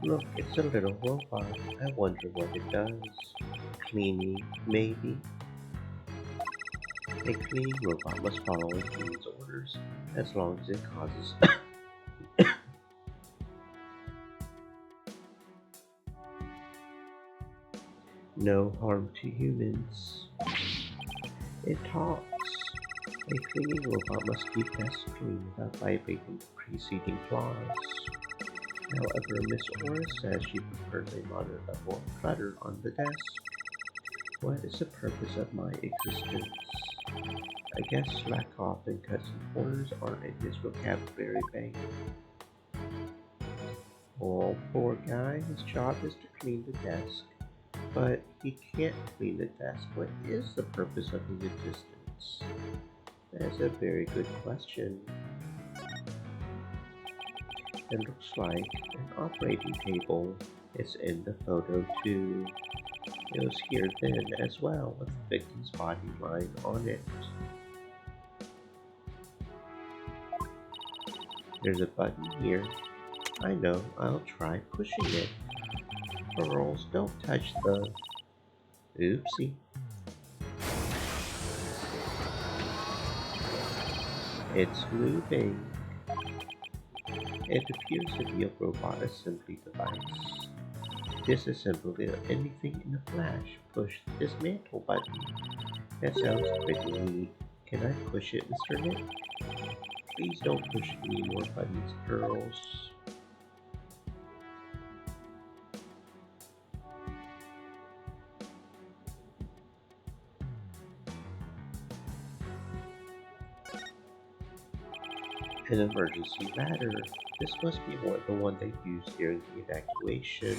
Look, it's a little robot. I wonder what it does. Cleaning, maybe? A cleaning robot must follow a human's orders as long as it causes no harm to humans. It talks. A cleaning robot must keep desks clean without violating the preceding clause. However, Miss Ora says she prefers a moderate level of clutter on the desk. What is the purpose of my existence? I guess slack off and cut some corners aren't in his vocabulary bank. Oh, poor guy, his job is to clean the desk. But he can't clean the desk. What is the purpose of his existence? That's a very good question. It looks like an operating table is in the photo too. It was here then as well with the victim's body lying on it. There's a button here. I know, I'll try pushing it. Pearls, don't touch the... Oopsie. It's moving. It appears to be a robot assembly device. Disassemble anything in a flash. Push the dismantle button. That sounds pretty neat. Can I push it, Mr. Nick? Please don't push any more buttons, Pearls. An emergency ladder. This must be the one they used during the evacuation.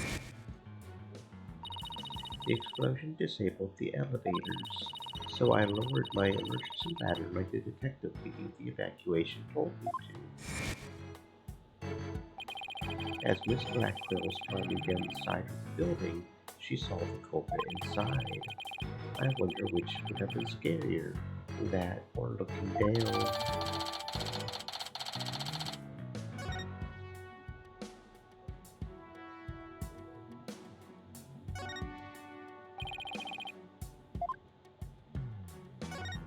The explosion disabled the elevators, so I lowered my emergency ladder like the detective leading the evacuation told me to. As Miss Blackquill was climbing down the side of the building, she saw the culprit inside. I wonder which would have been scarier, that or looking down.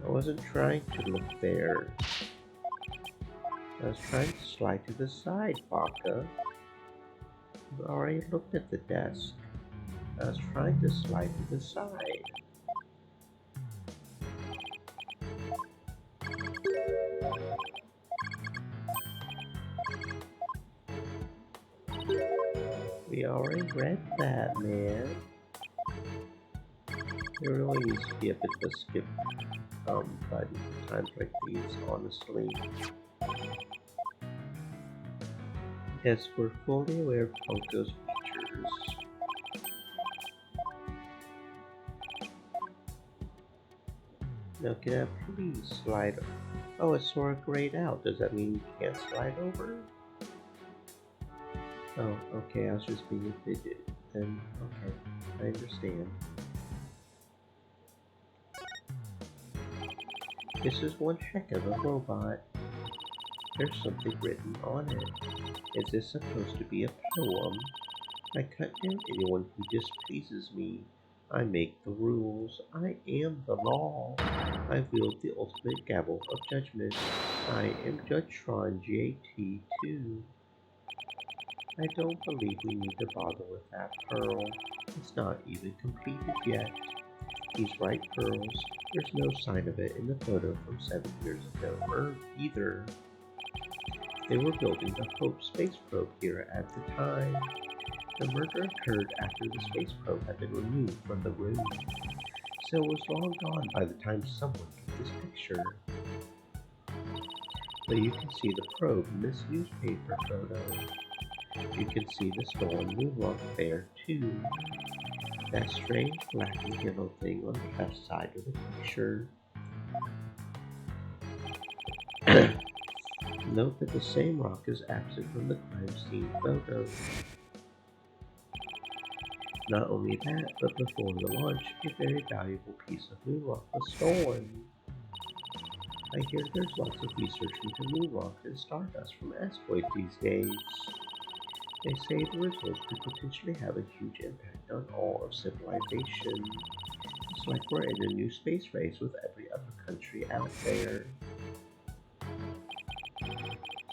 I wasn't trying to look there. I was trying to slide to the side, Baka. You already looked at the desk. I was trying to slide to the side. We already read that, man. There really needs to be a bit of a skip button for times like these, honestly. Yes, we're fully aware of Funko's features. Now can I please slide? Oh, it's sort of grayed out. Does that mean you can't slide over? Oh, okay, I was just being a fidget. Then, okay, I understand. This is one heck of a robot. There's something written on it. Is this supposed to be a poem? I cut down anyone who displeases me. I make the rules. I am the law. I wield the ultimate gavel of judgment. I am Judge Tron JT2. I don't believe we need to bother with that, Pearl. It's not even completed yet. He's right, Pearls. There's no sign of it in the photo from 7 years ago, either. They were building the Hope space probe here at the time. The murder occurred after the space probe had been removed from the room, so it was long gone by the time someone took this picture. But you can see the probe in this newspaper photo. You can see the stolen moonwalk there too. That strange black and yellow thing on the left side of the picture. Note that the same rock is absent from the crime scene photo. Not only that, but before the launch, a very valuable piece of moonrock was stolen. I hear there's lots of research into moonrock and stardust from asteroids these days. They say the results could potentially have a huge impact on all of civilization. It's like we're in a new space race with every other country out there.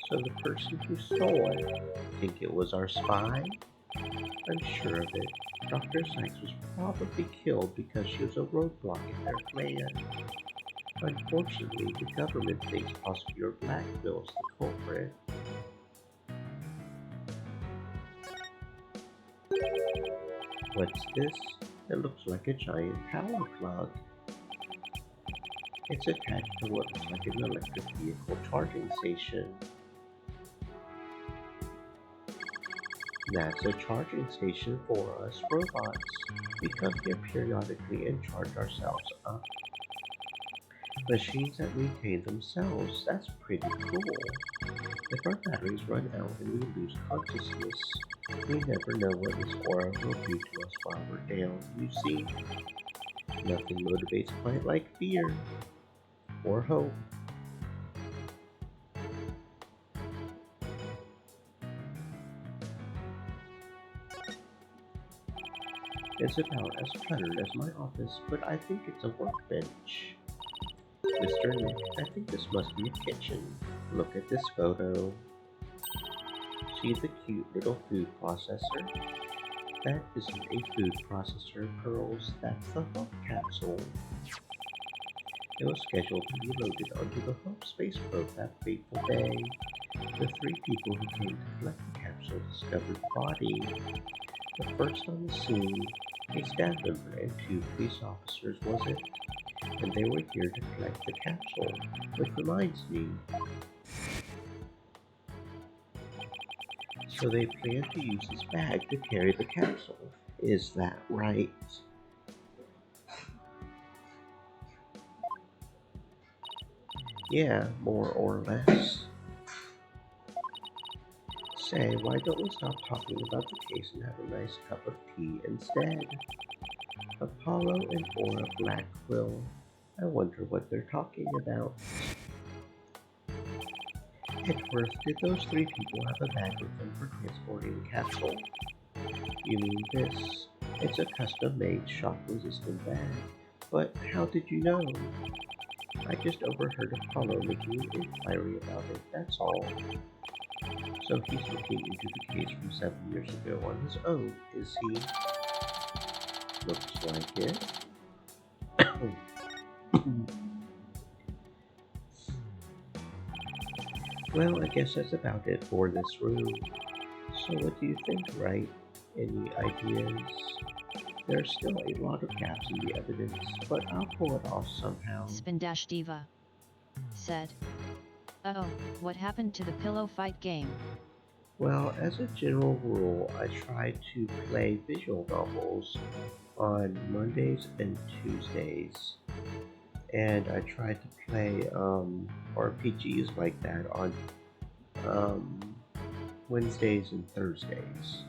So the person who stole it, think it was our spy? I'm sure of it. Dr. Sykes was probably killed because she was a roadblock in their plan. Unfortunately, the government thinks Prosecutor Blackquill's the culprit. What's this? It looks like a giant power plug. It's attached to what looks like an electric vehicle charging station. That's a charging station for us robots. We come here periodically and charge ourselves up. Machines that maintain themselves, that's pretty cool. If our batteries run out and we lose consciousness, we never know what this aura will do to us while we're down. You see, nothing motivates quite like fear or hope. It's about as cluttered as my office, but I think it's a workbench. Mr. Nick, I think this must be a kitchen. Look at this photo. See the cute little food processor? That isn't a food processor, Pearls. That's the Hope capsule. It was scheduled to be loaded onto the Hope space probe that fateful day. The three people who came to collect the capsule discovered the body. The first on the scene, a staff member and two police officers, was it? And they were here to collect the capsule. Which reminds me, so they plan to use this bag to carry the capsule. Is that right? Yeah, more or less. Say, why don't we stop talking about the case and have a nice cup of tea instead? Apollo and Aura Blackquill. I wonder what they're talking about. Edgeworth, did those three people have a bag with them for transporting the capsule? You mean this? It's a custom-made, shock-resistant bag. But how did you know? I just overheard Apollo making an inquiry about it, that's all. So he's looking into the case from 7 years ago on his own, is he? Looks like it. Well, I guess that's about it for this room. So what do you think, right? Any ideas? There's still a lot of gaps in the evidence, but I'll pull it off somehow. Spindash Diva said. Oh, what happened to the pillow fight game? Well, as a general rule, I try to play visual novels on Mondays and Tuesdays, and I try to play RPGs like that on um, Wednesdays and Thursdays,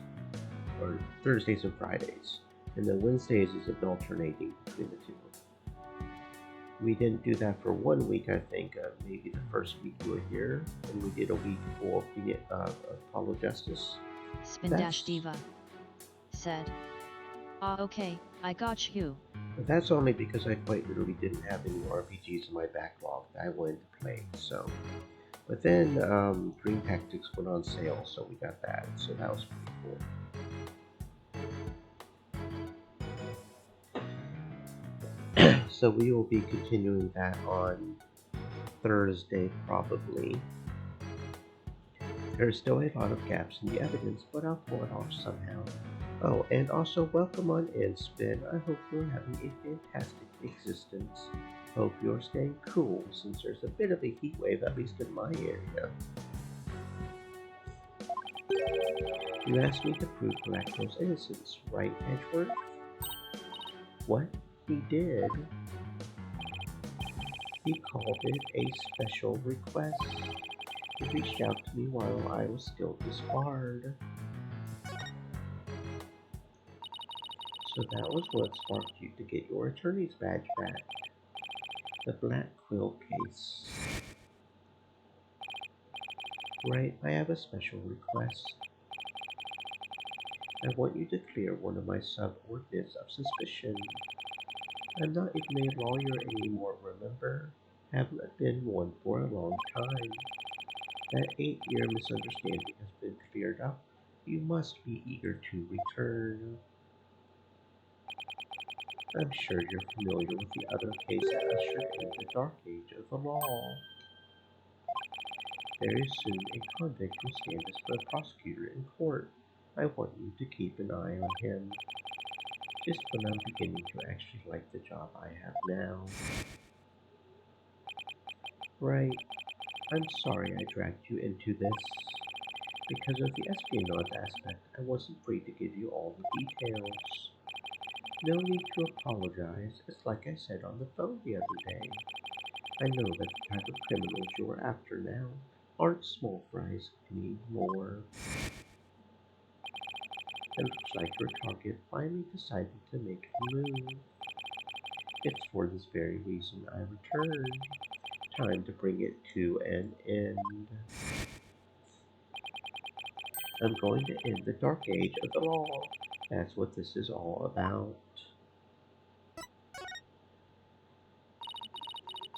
or Thursdays and Fridays, and then Wednesdays is alternating between the two. We didn't do that for 1 week, I think. Maybe the first week you were here, and we did a week for the Apollo Justice. Spindash Diva said. Ah, okay, I got you. But that's only because I quite literally didn't have any RPGs in my backlog that I wanted to play. So, but then Green Tactics went on sale, so we got that. So that was pretty cool. So we will be continuing that on Thursday, probably. There's still a lot of gaps in the evidence, but I'll pull it off somehow. Oh, and also welcome on in, Spin. I hope you're having a fantastic existence. Hope you're staying cool, since there's a bit of a heat wave, at least in my area. You asked me to prove Blackquill's innocence, right, Edgeworth? What? He did. He called it a special request. He reached out to me while I was still disbarred. So that was what sparked you to get your attorney's badge back. The Blackquill case. Right, I have a special request. I want you to clear one of my subordinates of suspicion. I'm not even a lawyer anymore, remember? Haven't been one for a long time. That 8-year misunderstanding has been cleared up. You must be eager to return. I'm sure you're familiar with the other case that ushered in the dark age of the law. Very soon a convict will stand as the prosecutor in court. I want you to keep an eye on him. Just when I'm beginning to actually like the job I have now. Right. I'm sorry I dragged you into this. Because of the espionage aspect, I wasn't free to give you all the details. No need to apologize. It's like I said on the phone the other day. I know that the type of criminals you're after now aren't small fries anymore. It looks like your target finally decided to make a move. It's for this very reason I returned. Time to bring it to an end. I'm going to end the dark age of the law. That's what this is all about.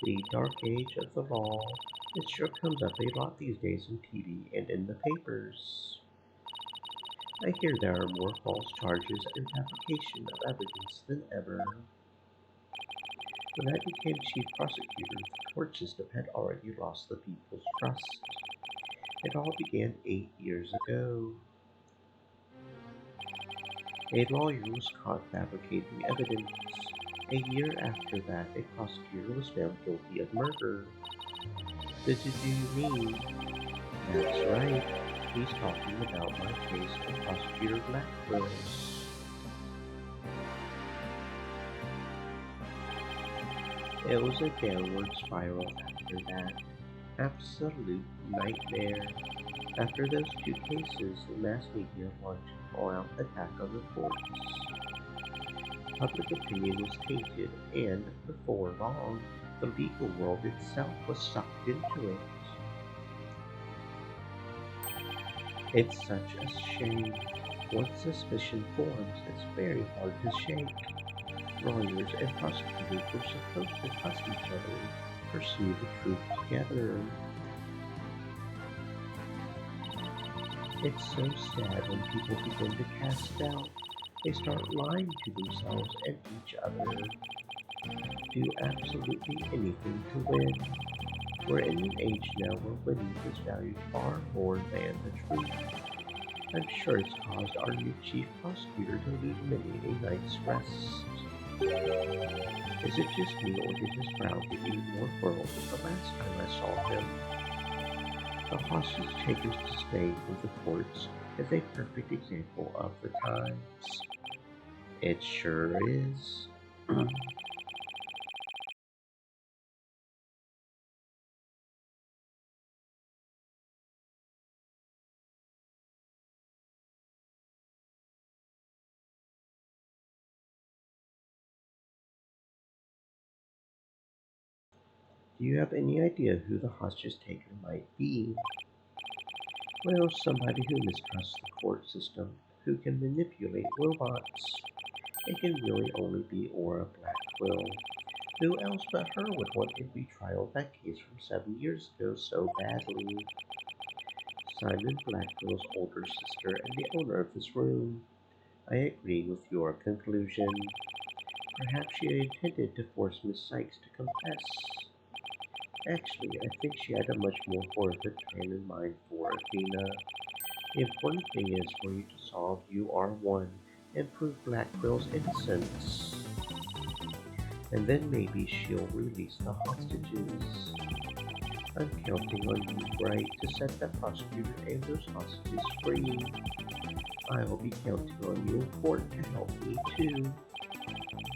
The dark age of the law. It sure comes up a lot these days on TV and in the papers. I hear there are more false charges and fabrication of evidence than ever. When I became chief prosecutor, the court system had already lost the people's trust. It all began 8 years ago. A lawyer was caught fabricating evidence. A year after that, a prosecutor was found guilty of murder. Did you mean? That's right. He's talking about my case of Prosecutor Blackquills. It was a downward spiral after that. Absolute nightmare. After those two cases, the mass media launched an all-out attack on the courts. Public opinion was tainted, and before long, the legal world itself was sucked into it. It's such a shame. Once suspicion forms, it's very hard to shake. Lawyers and prosecutors were supposed to trust each other and pursue the truth together. It's so sad when people begin to cast doubt. They start lying to themselves and each other. Do absolutely anything to win. We're in an age now where winning is valued far more than the truth. I'm sure it's caused our new chief prosecutor to lose many a night's rest. Is it just me, or did his brow get even more furrowed than the last time I saw him? The hostage takers' disdain of the courts is a perfect example of the times. It sure is. Do you have any idea who the hostage taker might be? Well, somebody who mistrusts the court system, who can manipulate robots. It can really only be Aura Blackquill. Who else but her would want a retrial of that case from 7 years ago so badly? Simon Blackquill's older sister and the owner of this room. I agree with your conclusion. Perhaps she intended to force Miss Sykes to confess. Actually, I think she had a much more horrific plan in mind for Athena. The important thing is for you to solve UR1 and prove Blackquill's innocence. And then maybe she'll release the hostages. I'm counting on you, Bright, to set that prosecutor and those hostages free. I will be counting on you in court to help me too.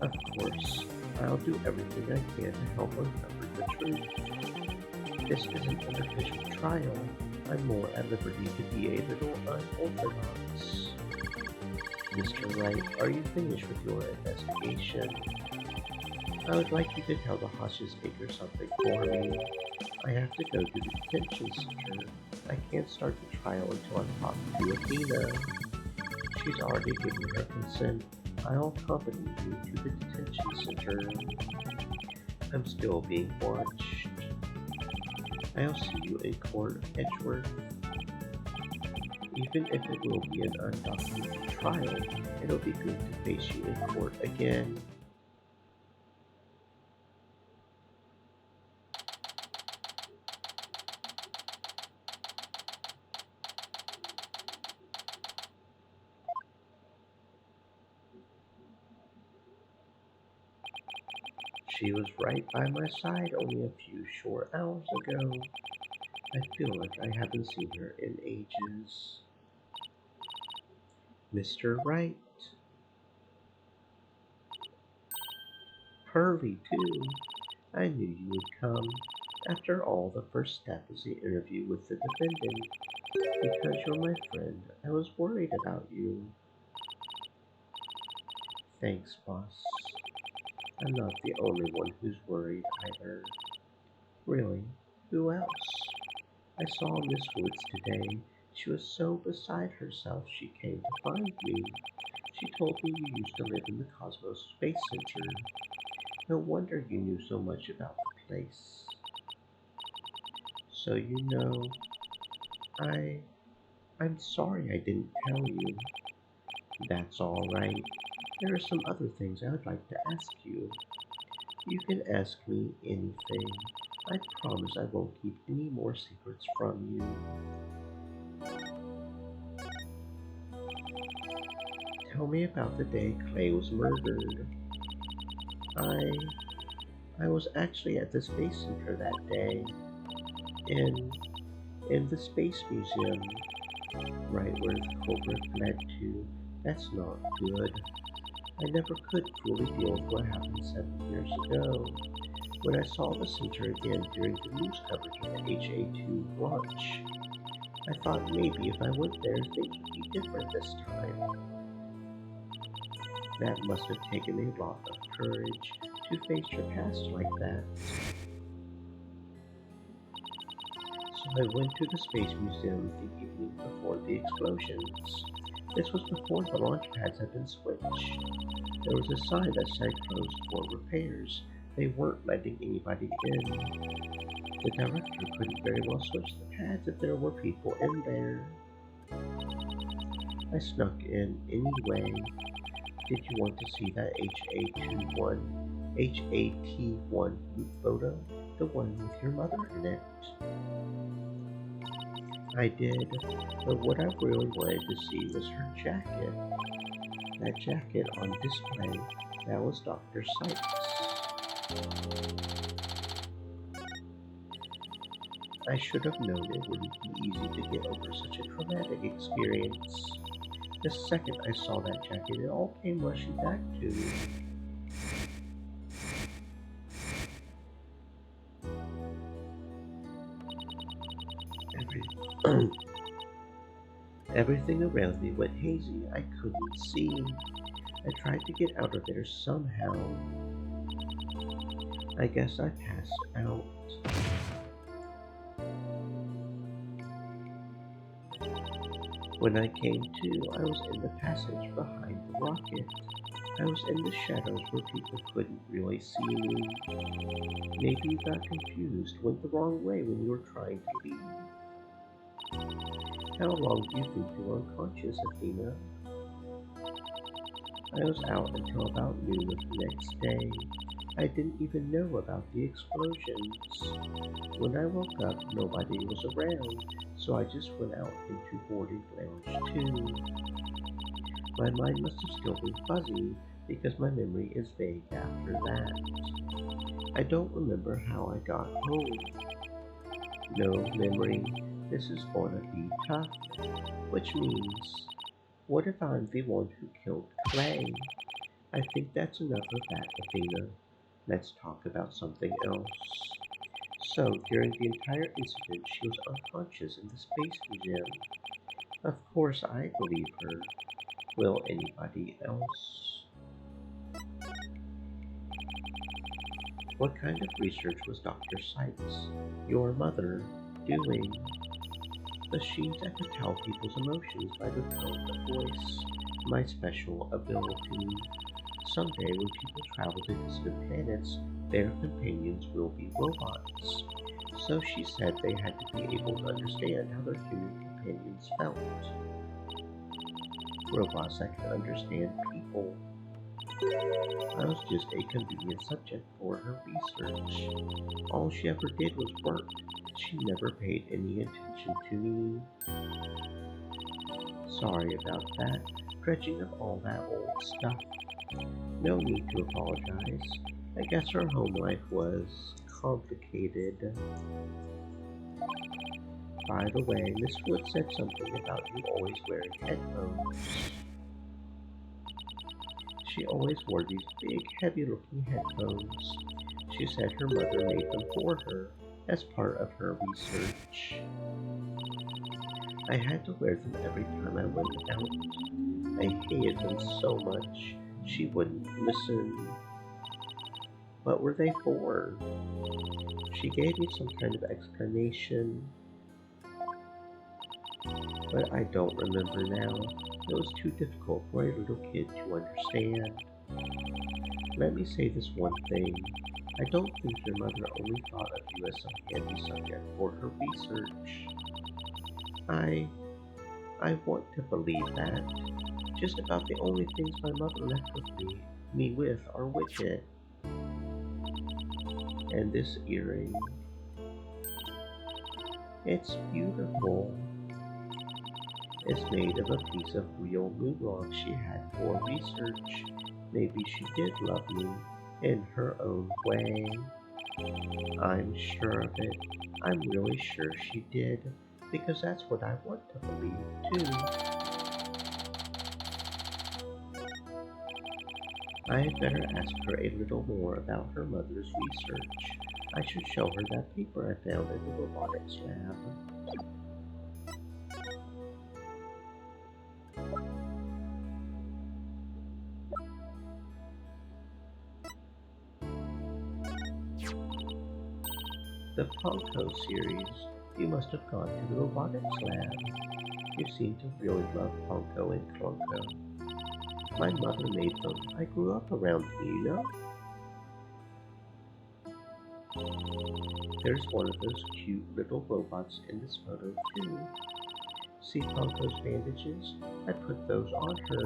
Of course, I'll do everything I can to help uncover the truth. This isn't an official trial. I'm more at liberty to be a little unorthodox. Mr. Wright, are you finished with your investigation? I would like you to tell the hostage taker something for me. I have to go to the detention center. I can't start the trial until I'm talking to Athena. she's already given her consent, I'll accompany you to the detention center. I'm still being watched. I'll see you in court, Edgeworth. Even if it will be an undocumented trial, it'll be good to face you in court again. She was right by my side only a few short hours ago. I feel like I haven't seen her in ages. Mr. Wright. Pervy, too. I knew you would come. After all, the first step is the interview with the defendant. Because you're my friend, I was worried about you. Thanks, boss. I'm not the only one who's worried either. Really, who else? I saw Miss Woods today. She was so beside herself she came to find me. She told me you used to live in the Cosmos Space Center. No wonder you knew so much about the place. So you know, I'm sorry I didn't tell you. That's all right. There are some other things I'd like to ask you. You can ask me anything. I promise I won't keep any more secrets from you. Tell me about the day Clay was murdered. I was actually at the Space Center that day. In the Space Museum. Right where the culprit fled to. That's not good. I never could fully deal with what happened 7 years ago. When I saw the center again during the news coverage of the HA-2 launch, I thought maybe if I went there, things would be different this time. That must have taken a lot of courage to face your past like that. So I went to the Space Museum the evening before the explosions. This was before the launch pads had been switched. There was a sign that said closed for repairs. They weren't letting anybody in. The director couldn't very well switch the pads if there were people in there. I snuck in anyway. Did you want to see that HAT1 photo? The one with your mother in it. I did, but what I really wanted to see was her jacket. That jacket on display, that was Dr. Sykes. I should have known it wouldn't be easy to get over such a traumatic experience. The second I saw that jacket, it all came rushing back to me. Everything around me went hazy. I couldn't see. I tried to get out of there somehow. I guess I passed out. When I came to, I was in the passage behind the rocket. I was in the shadows where people couldn't really see me. Maybe you got confused, went the wrong way when you were trying to leave. How long do you think you were unconscious, Athena? I was out until about noon of the next day. I didn't even know about the explosions. When I woke up, nobody was around, so I just went out into boarding lounge 2. My mind must have still been fuzzy, because my memory is vague after that. I don't remember how I got home. No memory. This is gonna be tough. Which means, what if I'm the one who killed Clay? I think that's enough of that, Athena. Let's talk about something else. So, during the entire incident, she was unconscious in the Space Museum. Of course I believe her. Will anybody else? What kind of research was Dr. Sykes, your mother, doing? Machines that could tell people's emotions by the tone of voice. my special ability. Someday, when people travel to distant planets, their companions will be robots. So she said they had to be able to understand how their human companions felt. Robots that could understand people. I was just a convenient subject for her research. All she ever did was work. She never paid any attention to me. Sorry about that, dredging up all that old stuff. No need to apologize. I guess her home life was complicated. By the way, Miss Wood said something about you always wearing headphones. She always wore these big, heavy-looking headphones. She said her mother made them for her as part of her research. I had to wear them every time I went out. I hated them so much. She wouldn't listen. What were they for? She gave me some kind of explanation, but I don't remember now. It was too difficult for a little kid to understand. Let me say this one thing. I don't think your mother only thought of you as some handy subject for her research. I want to believe that. Just about the only things my mother left with me with are Widget and this earring. It's beautiful. It's made of a piece of real moon rock she had for research. Maybe she did love me in her own way. I'm sure of it. I'm really sure she did, because that's what I want to believe too. I had better ask her a little more about her mother's research. I should show her that paper I found in the robotics lab. The Ponko series. You must have gone to the robotics lab. You seem to really love Ponko and Clunko. My mother made them. I grew up around them, you know? There's one of those cute little robots in this photo too. See Ponko's bandages? I put those on her.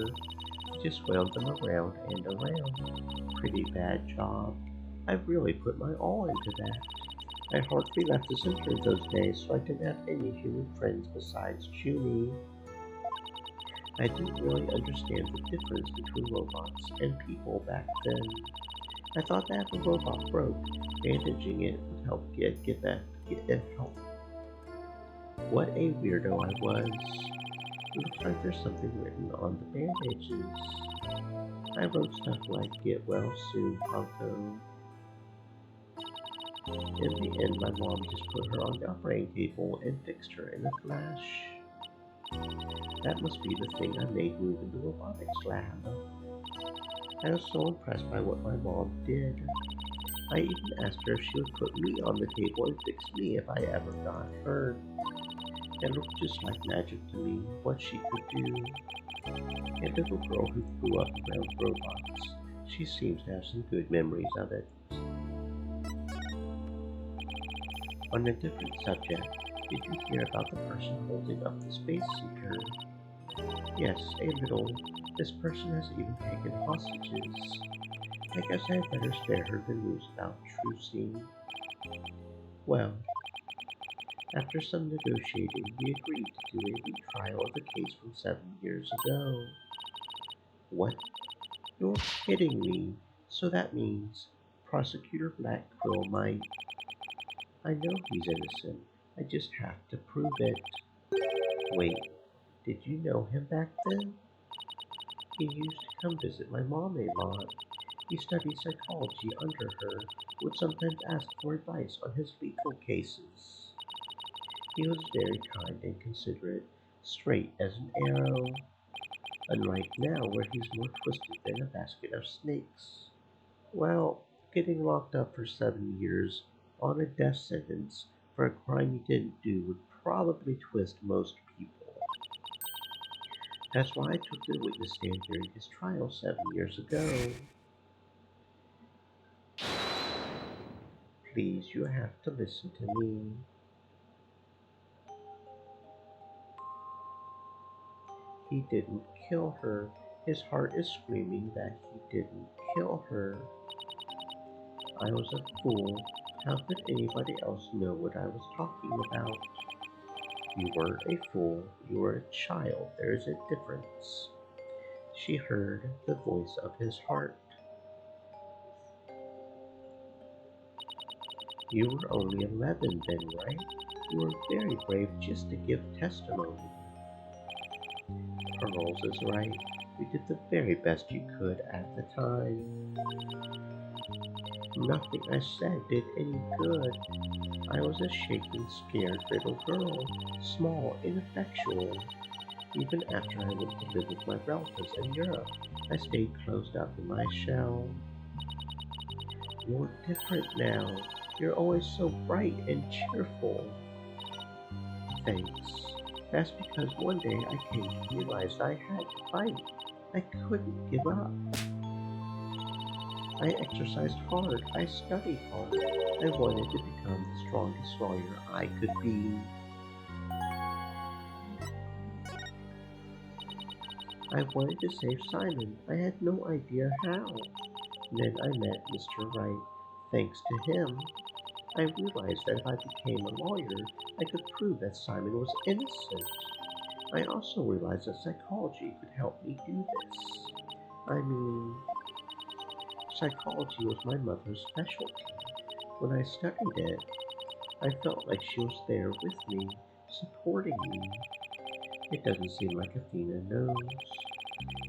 Just wound them around and around. Pretty bad job. I really put my all into that. I hardly left the center those days, so I didn't have any human friends besides Junie. I didn't really understand the difference between robots and people back then. I thought that if a robot broke, bandaging it would help get it help. What a weirdo I was. Looks like there's something written on the bandages. I wrote stuff like "Get well soon, Ponko." In the end, my mom just put her on the operating table and fixed her in a flash. That must be the thing I made move in the robotics lab. I was so impressed by what my mom did. I even asked her if she would put me on the table and fix me if I ever got hurt. It looked just like magic to me, what she could do. A little girl who grew up around robots. She seems to have some good memories of it. On a different subject, did you hear about the person holding up the space seeker? Yes, a little. This person has even taken hostages. I guess I had better spare her the news about Trucy. Well, after some negotiating, we agreed to do a retrial of the case from 7 years ago. What? You're kidding me. So that means Prosecutor Black Quill might... I know he's innocent. I just have to prove it. Wait, did you know him back then? He used to come visit my mom a lot. He studied psychology under her, would sometimes ask for advice on his legal cases. He was very kind and considerate, straight as an arrow. Unlike now, where he's more twisted than a basket of snakes. Well, getting locked up for 7 years on a death sentence for a crime you didn't do would probably twist most people. That's why I took the witness stand during his trial 7 years ago. Please, you have to listen to me. He didn't kill her. His heart is screaming that he didn't kill her. I was a fool. How could anybody else know what I was talking about? You weren't a fool. You were a child. There's a difference. She heard the voice of his heart. You were only 11 then, right? You were very brave just to give testimony. Pearls is right. You did the very best you could at the time. Nothing I said did any good. I was a shaken, scared little girl, small, ineffectual. Even after I went to live with my relatives in Europe, I stayed closed up in my shell. You're different now. You're always so bright and cheerful. Thanks. That's because one day I came to realize I had to fight. I couldn't give up. I exercised hard. I studied hard. I wanted to become the strongest lawyer I could be. I wanted to save Simon. I had no idea how. Then I met Mr. Wright. Thanks to him, I realized that if I became a lawyer, I could prove that Simon was innocent. I also realized that psychology could help me do this. I mean, psychology was my mother's specialty. When I studied it, I felt like she was there with me, supporting me. It doesn't seem like Athena knows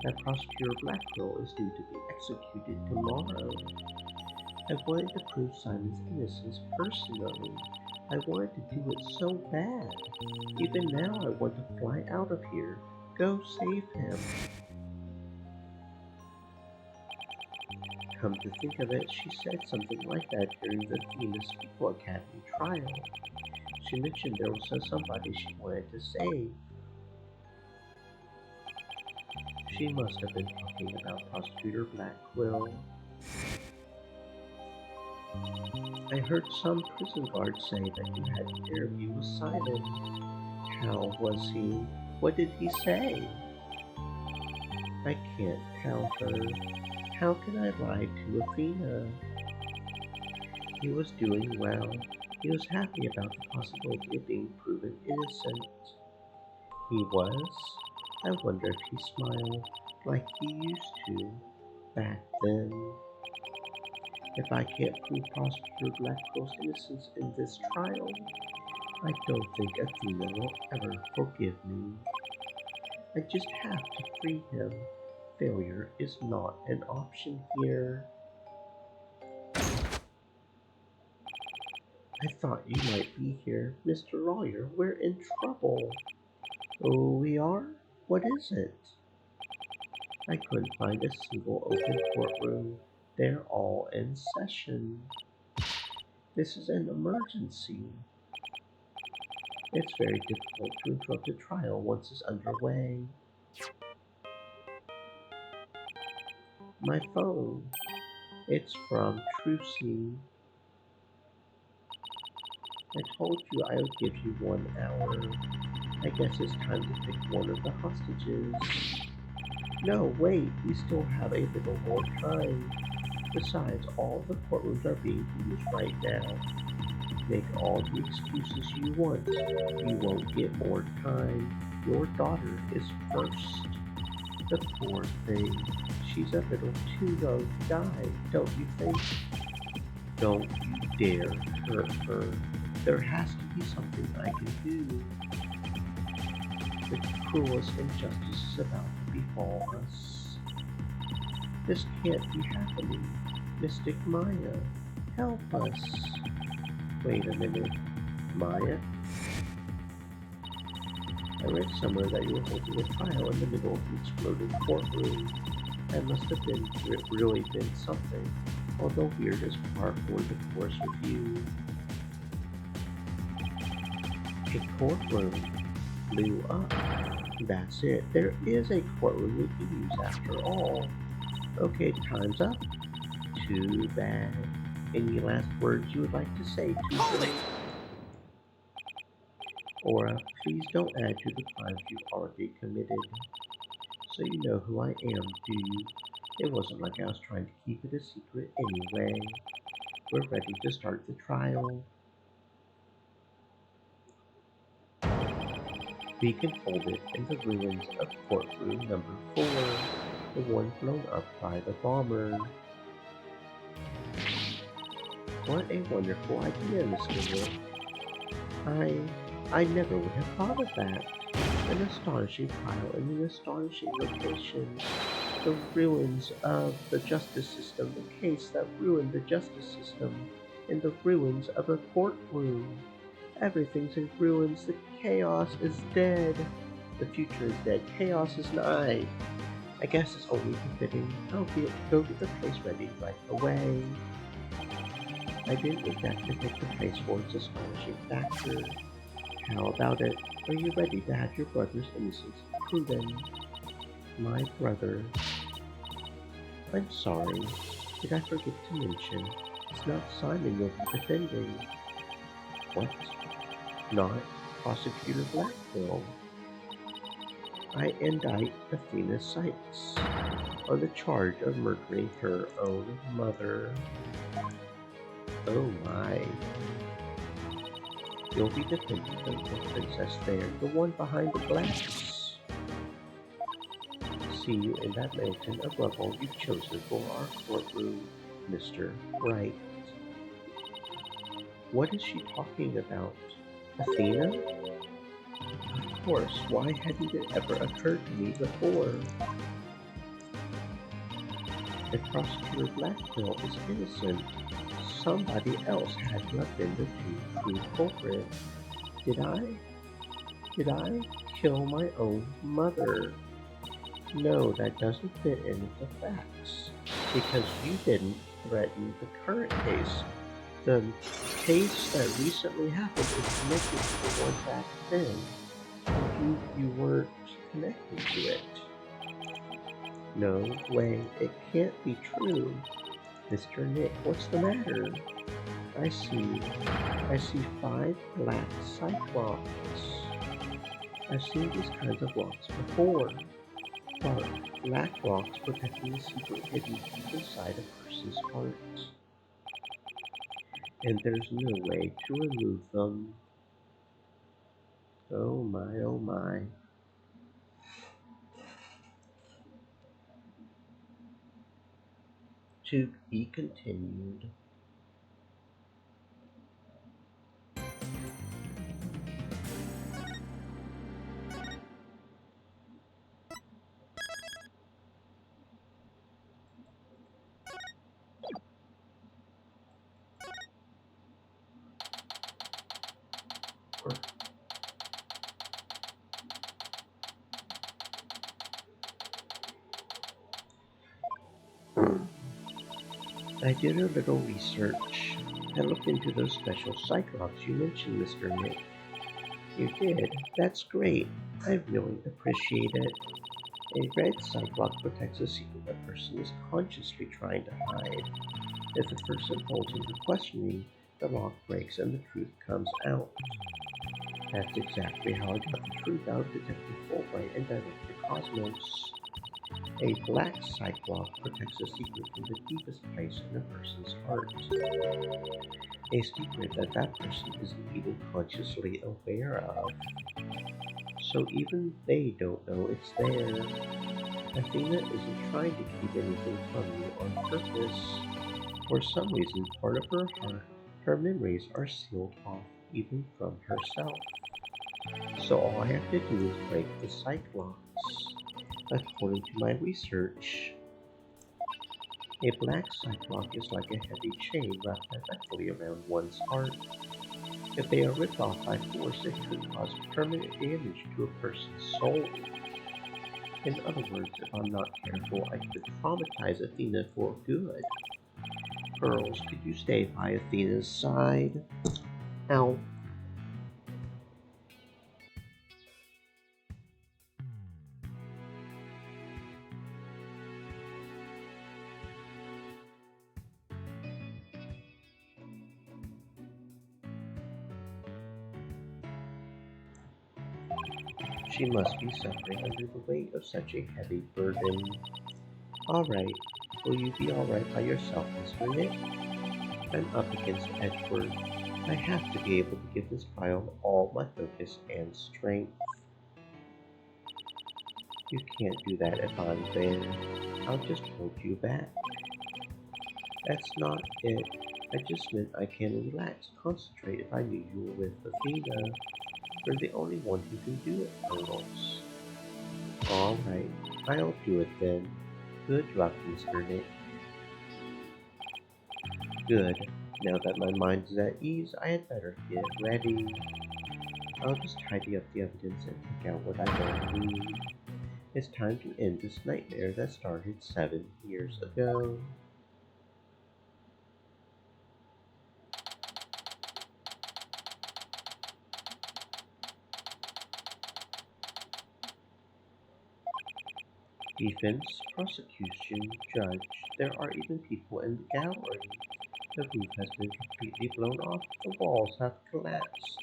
that Prosecutor Blackwell is due to be executed tomorrow. I wanted to prove Simon's innocence personally. I wanted to do it so bad. Even now I want to fly out of here. Go save him. Come to think of it, she said something like that during the Athena Speaker Academy trial. She mentioned there was somebody she wanted to save. She must have been talking about Prosecutor Blackwell. I heard some prison guard say that you had an interview with Simon. How was he? What did he say? I can't tell her. How can I lie to Athena? He was doing well. He was happy about the possibility of being proven innocent. He was? I wonder if he smiled like he used to back then. If I can't prove Prosecutor Blackwell's innocence in this trial, I don't think Athena will ever forgive me. I just have to free him. Failure is not an option here. I thought you might be here. Mr. Lawyer, we're in trouble. Oh, we are? What is it? I couldn't find a single open courtroom. They're all in session. This is an emergency. It's very difficult to interrupt a trial once it's underway. My phone. It's from Trucy. I told you I would give you 1 hour. I guess it's time to pick one of the hostages. No, wait, we still have a little more time. Besides, all the courtrooms are being used right now. Make all the excuses you want. You won't get more time. Your daughter is first. The poor thing. She's a little too young to die, don't you think? Don't you dare hurt her. There has to be something I can do. The cruelest injustice is about to befall us. This can't be happening. Mystic Maya, help us. Wait a minute. Maya? I read somewhere that you were holding a trial in the middle of an exploding courtroom. That must have really been something, although weird as par for the course review. A courtroom. blew up. That's it. There is a courtroom we can use after all. Okay, time's up. Too bad. Any last words you would like to say to Hold her? it! Aura, please don't add to the crimes you've already committed. So you know who I am, do you? It wasn't like I was trying to keep it a secret anyway. We're ready to start the trial. Beacon folded in the ruins of courtroom number 4, the one blown up by the bomber. What a wonderful idea, Mr. Wood. I never would have thought of that. An astonishing trial in an astonishing location. The ruins of the justice system, the case that ruined the justice system, in the ruins of a courtroom. Everything's in ruins, the chaos is dead. The future is dead, chaos is nigh. I guess it's only befitting. I'll go get the place ready right away. I didn't exactly pick the place for its astonishing factor. How about it? Are you ready to have your brother's innocence proven? My brother. I'm sorry. Did I forget to mention? It's not Simon you'll be defending. What? Not Prosecutor Blackville. I indict Athena Sykes on the charge of murdering her own mother. Oh my. You'll be defending the princess there, the one behind the glass. See you in that mountain of rubble you've chosen for our courtroom, Mr. Wright. What is she talking about? Athena? Of course, why hadn't it ever occurred to me before? If Prosecutor Blackville is innocent, somebody else had to have been the true culprit. Did I kill my own mother? No, that doesn't fit in with the facts. Because you didn't threaten the current case. The case that recently happened is connected to the one back then. You weren't connected to it. No way, it can't be true. Mr. Nick, what's the matter? I see 5 black cyclops. I've seen these kinds of rocks before. Black rocks protecting the secret hidden deep inside a person's heart. And there's no way to remove them. Oh my, oh my. To be continued. I did a little research. I looked into those special cyclops you mentioned, Mr. Nick. You did? That's great. I really appreciate it. A red cyclops protects a secret a person is consciously trying to hide. If the person holds into questioning, the lock breaks and the truth comes out. That's exactly how I got the truth out of Detective Fulbright and Director Cosmos. A black cyclops protects a secret from the deepest place in a person's heart. A secret that person isn't even consciously aware of. So even they don't know it's there. Athena isn't trying to keep anything from you on purpose. For some reason, part of her heart, her memories are sealed off even from herself. So all I have to do is break the cyclops. According to my research, a black cyclops is like a heavy chain wrapped perfectly around one's heart. If they are ripped off by force, it could cause permanent damage to a person's soul. In other words, if I'm not careful, I could traumatize Athena for good. Girls, could you stay by Athena's side? Ow. She must be suffering under the weight of such a heavy burden. Alright, will you be alright by yourself, Mr. Nick? I'm up against Edward. I have to be able to give this trial all my focus and strength. You can't do that if I'm there. I'll just hold you back. That's not it. I just meant I can relax, concentrate if I knew you were with Athena. You're the only one who can do it, Colonels. Alright, I'll do it then. Good luck, Mr. Nick. Good. Now that my mind is at ease, I had better get ready. I'll just tidy up the evidence and take out what I don't need. It's time to end this nightmare that started 7 years ago. Defense, prosecution, judge. There are even people in the gallery. The roof has been completely blown off. The walls have collapsed.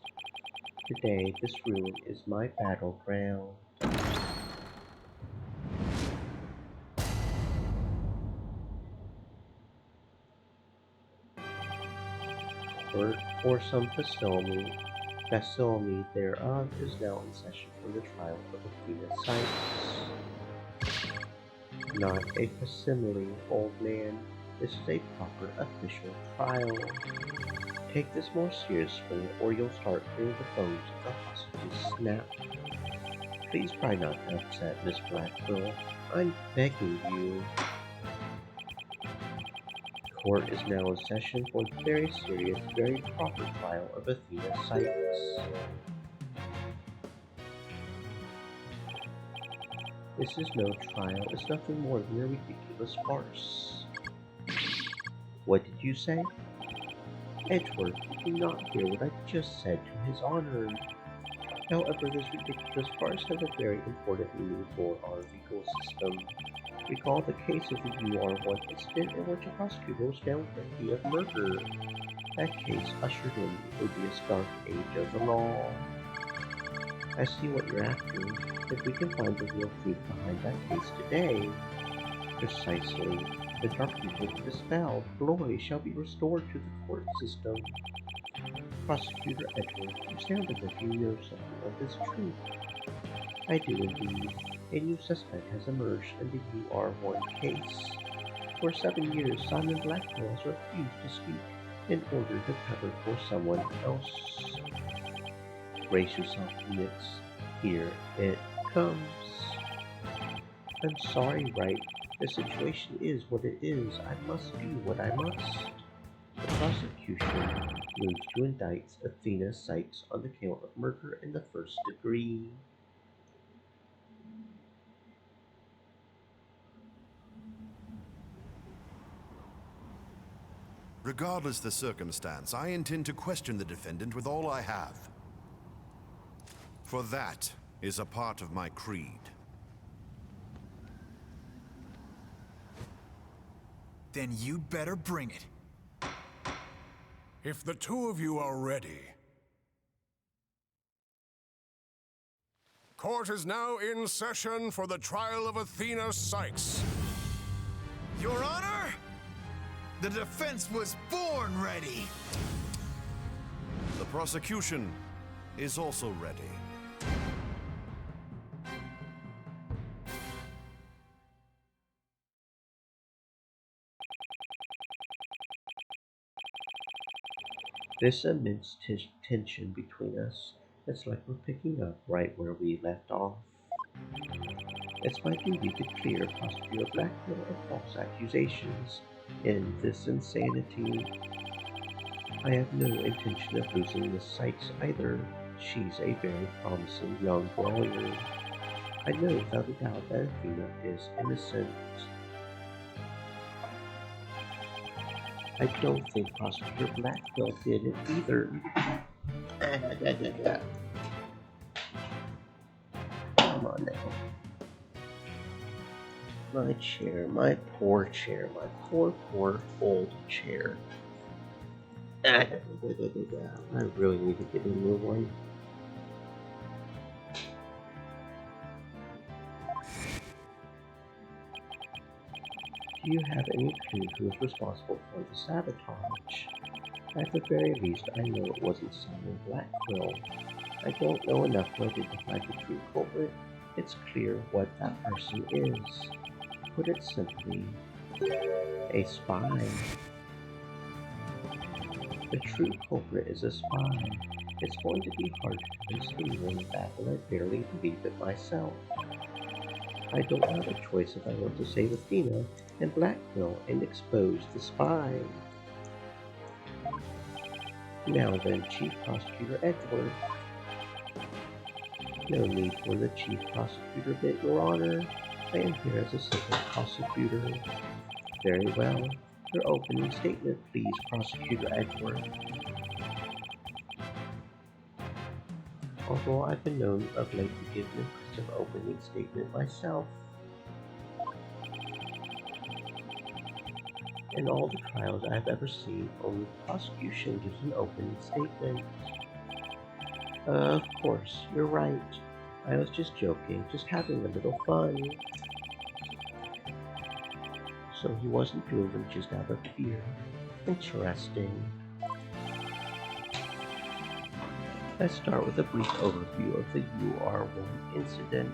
Today, this ruin is my battleground. Or some facsimile thereof is now in session for the trial of Athena Sykes. Not a facsimile, old man. This is a proper official trial. Take this more seriously, or you'll start hearing the bones of the hostages snap. Please try not to upset Miss Blackquill. I'm begging you. Court is now in session for the very serious, very proper trial of Athena Sykes. This is no trial, it's nothing more than a ridiculous farce. What did you say? Edward, did you not hear what I just said to his honor? However, this ridiculous farce has a very important meaning for our legal system. Recall the case of the UR1 incident in which a prosecutor was found guilty of murder. That case ushered in the odious dark age of the law. I see what you're after. If we can find the real truth behind that case today, precisely, the darkness will be dispelled. Glory shall be restored to the court system. Prosecutor Edward, you sound as if you know something of this truth. I do indeed. A new suspect has emerged in the UR1 case. For 7 years, Simon Blackquill has refused to speak in order to cover for someone else. Brace yourself, Nix. Here it comes. I'm sorry, Wright. The situation is what it is. I must do what I must. The prosecution moves to indict Athena Sykes on the count of murder in the first degree. Regardless the circumstance, I intend to question the defendant with all I have. For that is a part of my creed. Then you'd better bring it. If the two of you are ready. Court is now in session for the trial of Athena Sykes. Your Honor, the defense was born ready. The prosecution is also ready. There's immense tension between us. It's like we're picking up right where we left off. It's my duty to clear Prosecutor Blackquill of false accusations. In this insanity, I have no intention of losing Miss Sykes either. She's a very promising young lawyer. I know without a doubt that Athena is innocent. I don't think Prosecutor Blackquill did it either. Come on now. My chair, my poor poor old chair. I really need to get a new one. Do you have any clue who is responsible for the sabotage? At the very least, I know it wasn't Simon Blackquill. I don't know enough to identify the true culprit. It's clear what that person is. Put it simply, a spy. The true culprit is a spy. It's going to be hard to convince anyone of that, but I barely believe it myself. I don't have a choice if I want to save Athena and Blackquill and expose the spy. Now then, Chief Prosecutor Edward. No need for the Chief Prosecutor bit, Your Honor. I am here as a civil prosecutor. Very well. Your opening statement, please, Prosecutor Edward. Although I've been known of late to give an impressive opening statement myself. In all the trials I've ever seen, only the prosecution gives an opening statement. Of course, you're right. I was just joking, just having a little fun. So he wasn't doing them just out of fear. Interesting. Let's start with a brief overview of the UR1 incident.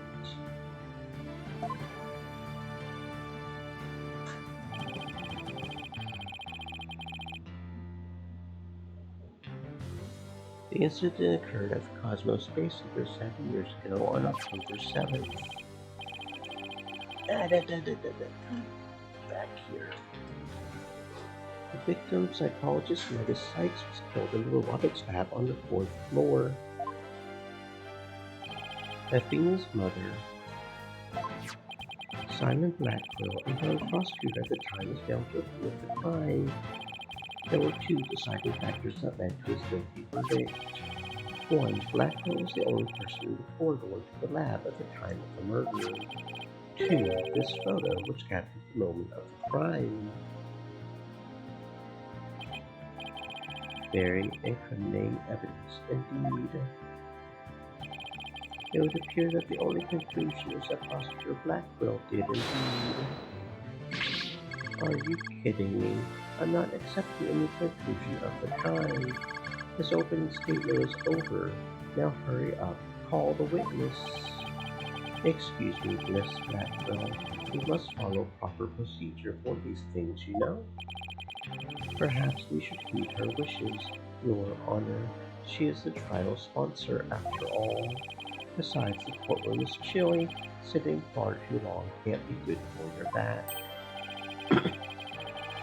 The incident occurred at the Cosmos Space Center 7 years ago on October 7th. Back here. The victim, psychologist Metis Sykes, was killed in the robotics lab on the 4th floor. Athena's mother, Simon Blackquill, a young prosecutor at the time, was found guilty of the crime. There were two deciding factors that led to his guilty verdict. One, Blackquill was the only person in the corridor to the lab at the time of the murder. Two, this photo, which captured the moment of the crime. Very incriminating evidence indeed. It would appear that the only conclusion is that Prosecutor Blackquill did indeed. Are you kidding me? I'm not accepting any conclusion of the kind. His opening statement is over. Now hurry up. Call the witness. Excuse me, Miss Blackquill. We must follow proper procedure for these things, you know? Perhaps we should heed her wishes, Your Honor. She is the trial sponsor, after all. Besides, the courtroom is chilly. Sitting far too long can't be good for your back.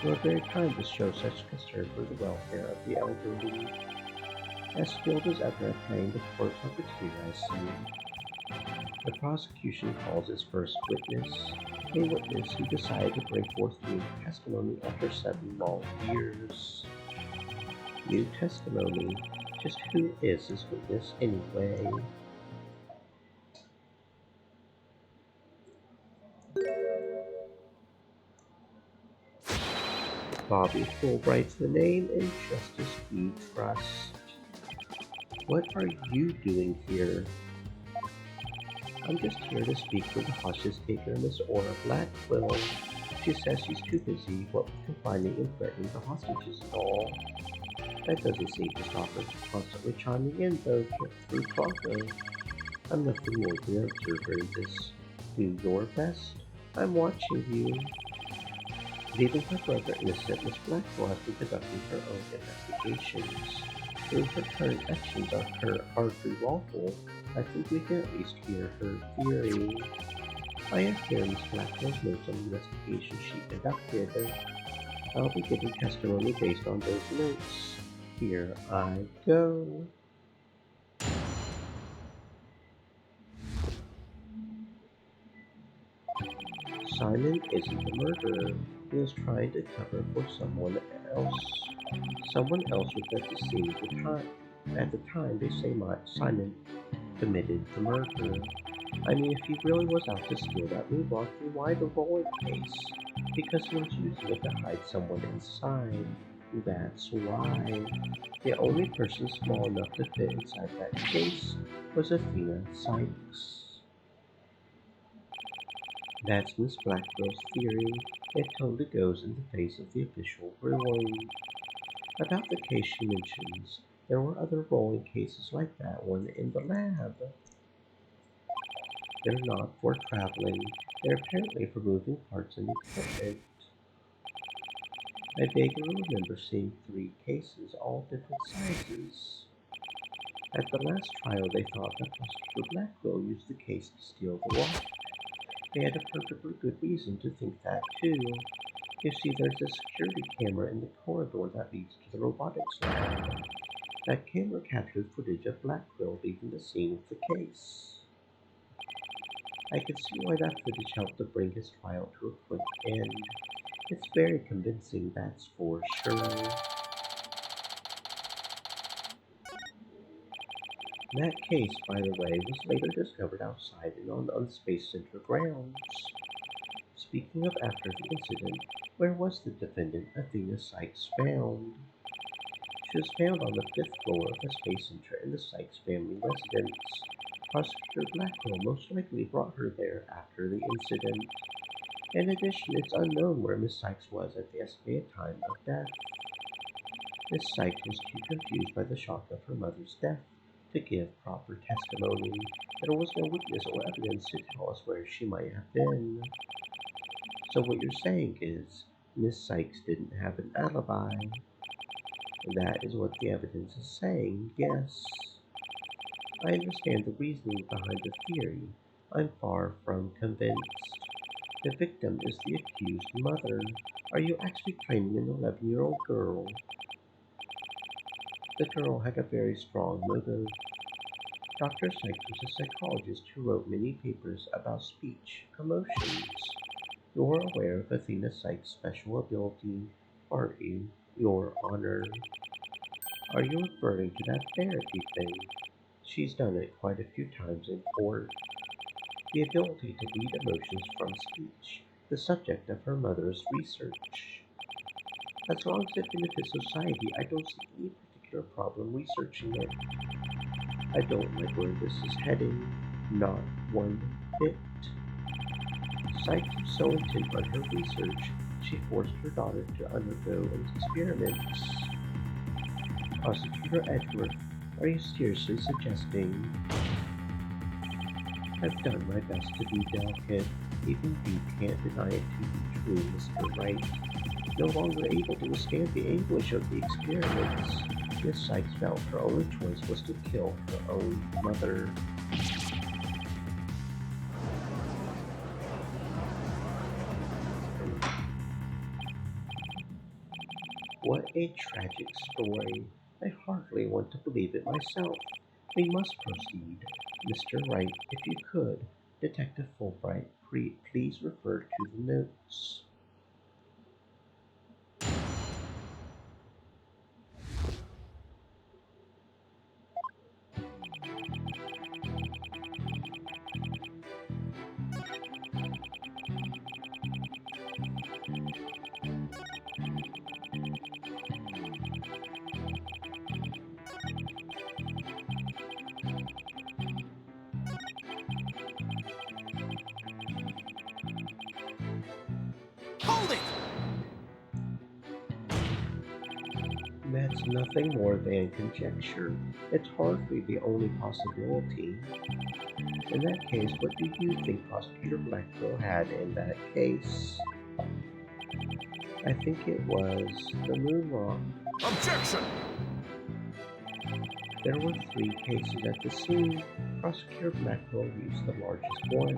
You are very kind to show such concern for the welfare of the elderly. As skilled as ever at playing the court puppeteer, I see. The prosecution calls its first witness, a witness who decided to bring forth new testimony after 7 long years. New testimony? Just who is this witness anyway? Bobby Fulbright's the name, and Justice we trust. What are you doing here? I'm just here to speak with the hostage taker, Miss Aura Blackquill. She says she's too busy, what with confining and threatening the hostages and all. That doesn't seem to stop her from constantly chiming in, though, through Bronco. I'm nothing more than an observer in this. Do your best. I'm watching you. Leaving her brother innocent, Miss Blackquill has been conducting her own investigations. Though her current actions are hardly lawful, I think we can at least hear her theory. I have here Miss Blackwell's notes on the investigation she conducted. I'll be giving testimony based on those notes. Here I go. Simon isn't the murderer. He was trying to cover for someone else. Someone else was at the scene at the time. At the time, they say Simon committed the murder. I mean, if he really was out to steal that moonwalk, then why the rolling case? Because he was using it to hide someone inside. That's why. The only person small enough to fit inside that case was Athena Sykes. That's Miss Blackwell's theory. It totally goes in the face of the official ruling. About the case she mentions, there were other rolling cases like that one in the lab. They're not for traveling, they're apparently for moving parts in equipment. I vaguely remember seeing 3 cases, all different sizes. At the last trial, they thought that Prosecutor Blackwell used the case to steal the rock. They had a perfectly good reason to think that, too. You see, there's a security camera in the corridor that leads to the robotics lab. That camera captured footage of Blackwell leaving the scene with the case. I can see why that footage helped to bring his trial to a quick end. It's very convincing, that's for sure. That case, by the way, was later discovered outside and on Space Center grounds. Speaking of after the incident, where was the defendant, Athena Sykes, found? She was found on the 5th floor of the Space Center in the Sykes family residence. Prosecutor Blackwell most likely brought her there after the incident. In addition, it's unknown where Miss Sykes was at the estimated time of death. Miss Sykes was too confused by the shock of her mother's death to give proper testimony. There was no witness or evidence to tell us where she might have been. So what you're saying is, Miss Sykes didn't have an alibi. That is what the evidence is saying, yes. I understand the reasoning behind the theory. I'm far from convinced. The victim is the accused mother. Are you actually claiming an 11-year-old girl? The girl had a very strong motive. Dr. Sykes was a psychologist who wrote many papers about speech, emotions. You're aware of Athena Sykes' special ability, aren't you, Your Honor? Are you referring to that therapy thing? She's done it quite a few times in court. The ability to read emotions from speech, the subject of her mother's research. As long as it benefits society, I don't see any particular problem researching it. I don't like where this is heading, not one bit. Sykes was so intent on her research, she forced her daughter to undergo experiments. Prosecutor Edgeworth, are you seriously suggesting? I've done my best to be delicate. Even you can't deny it to be true, Mr. Wright. No longer able to withstand the anguish of the experiments, Miss Sykes felt her only choice was to kill her own mother. What a tragic story. I hardly want to believe it myself. We must proceed. Mr. Wright, if you could, Detective Fulbright, please refer to the notes. Hold it! That's nothing more than conjecture. It's hardly the only possibility. In that case, what do you think Prosecutor Blackwell had in that case? I think it was the moon rock. Objection! There were 3 cases at the scene. Prosecutor Blackwell used the largest one.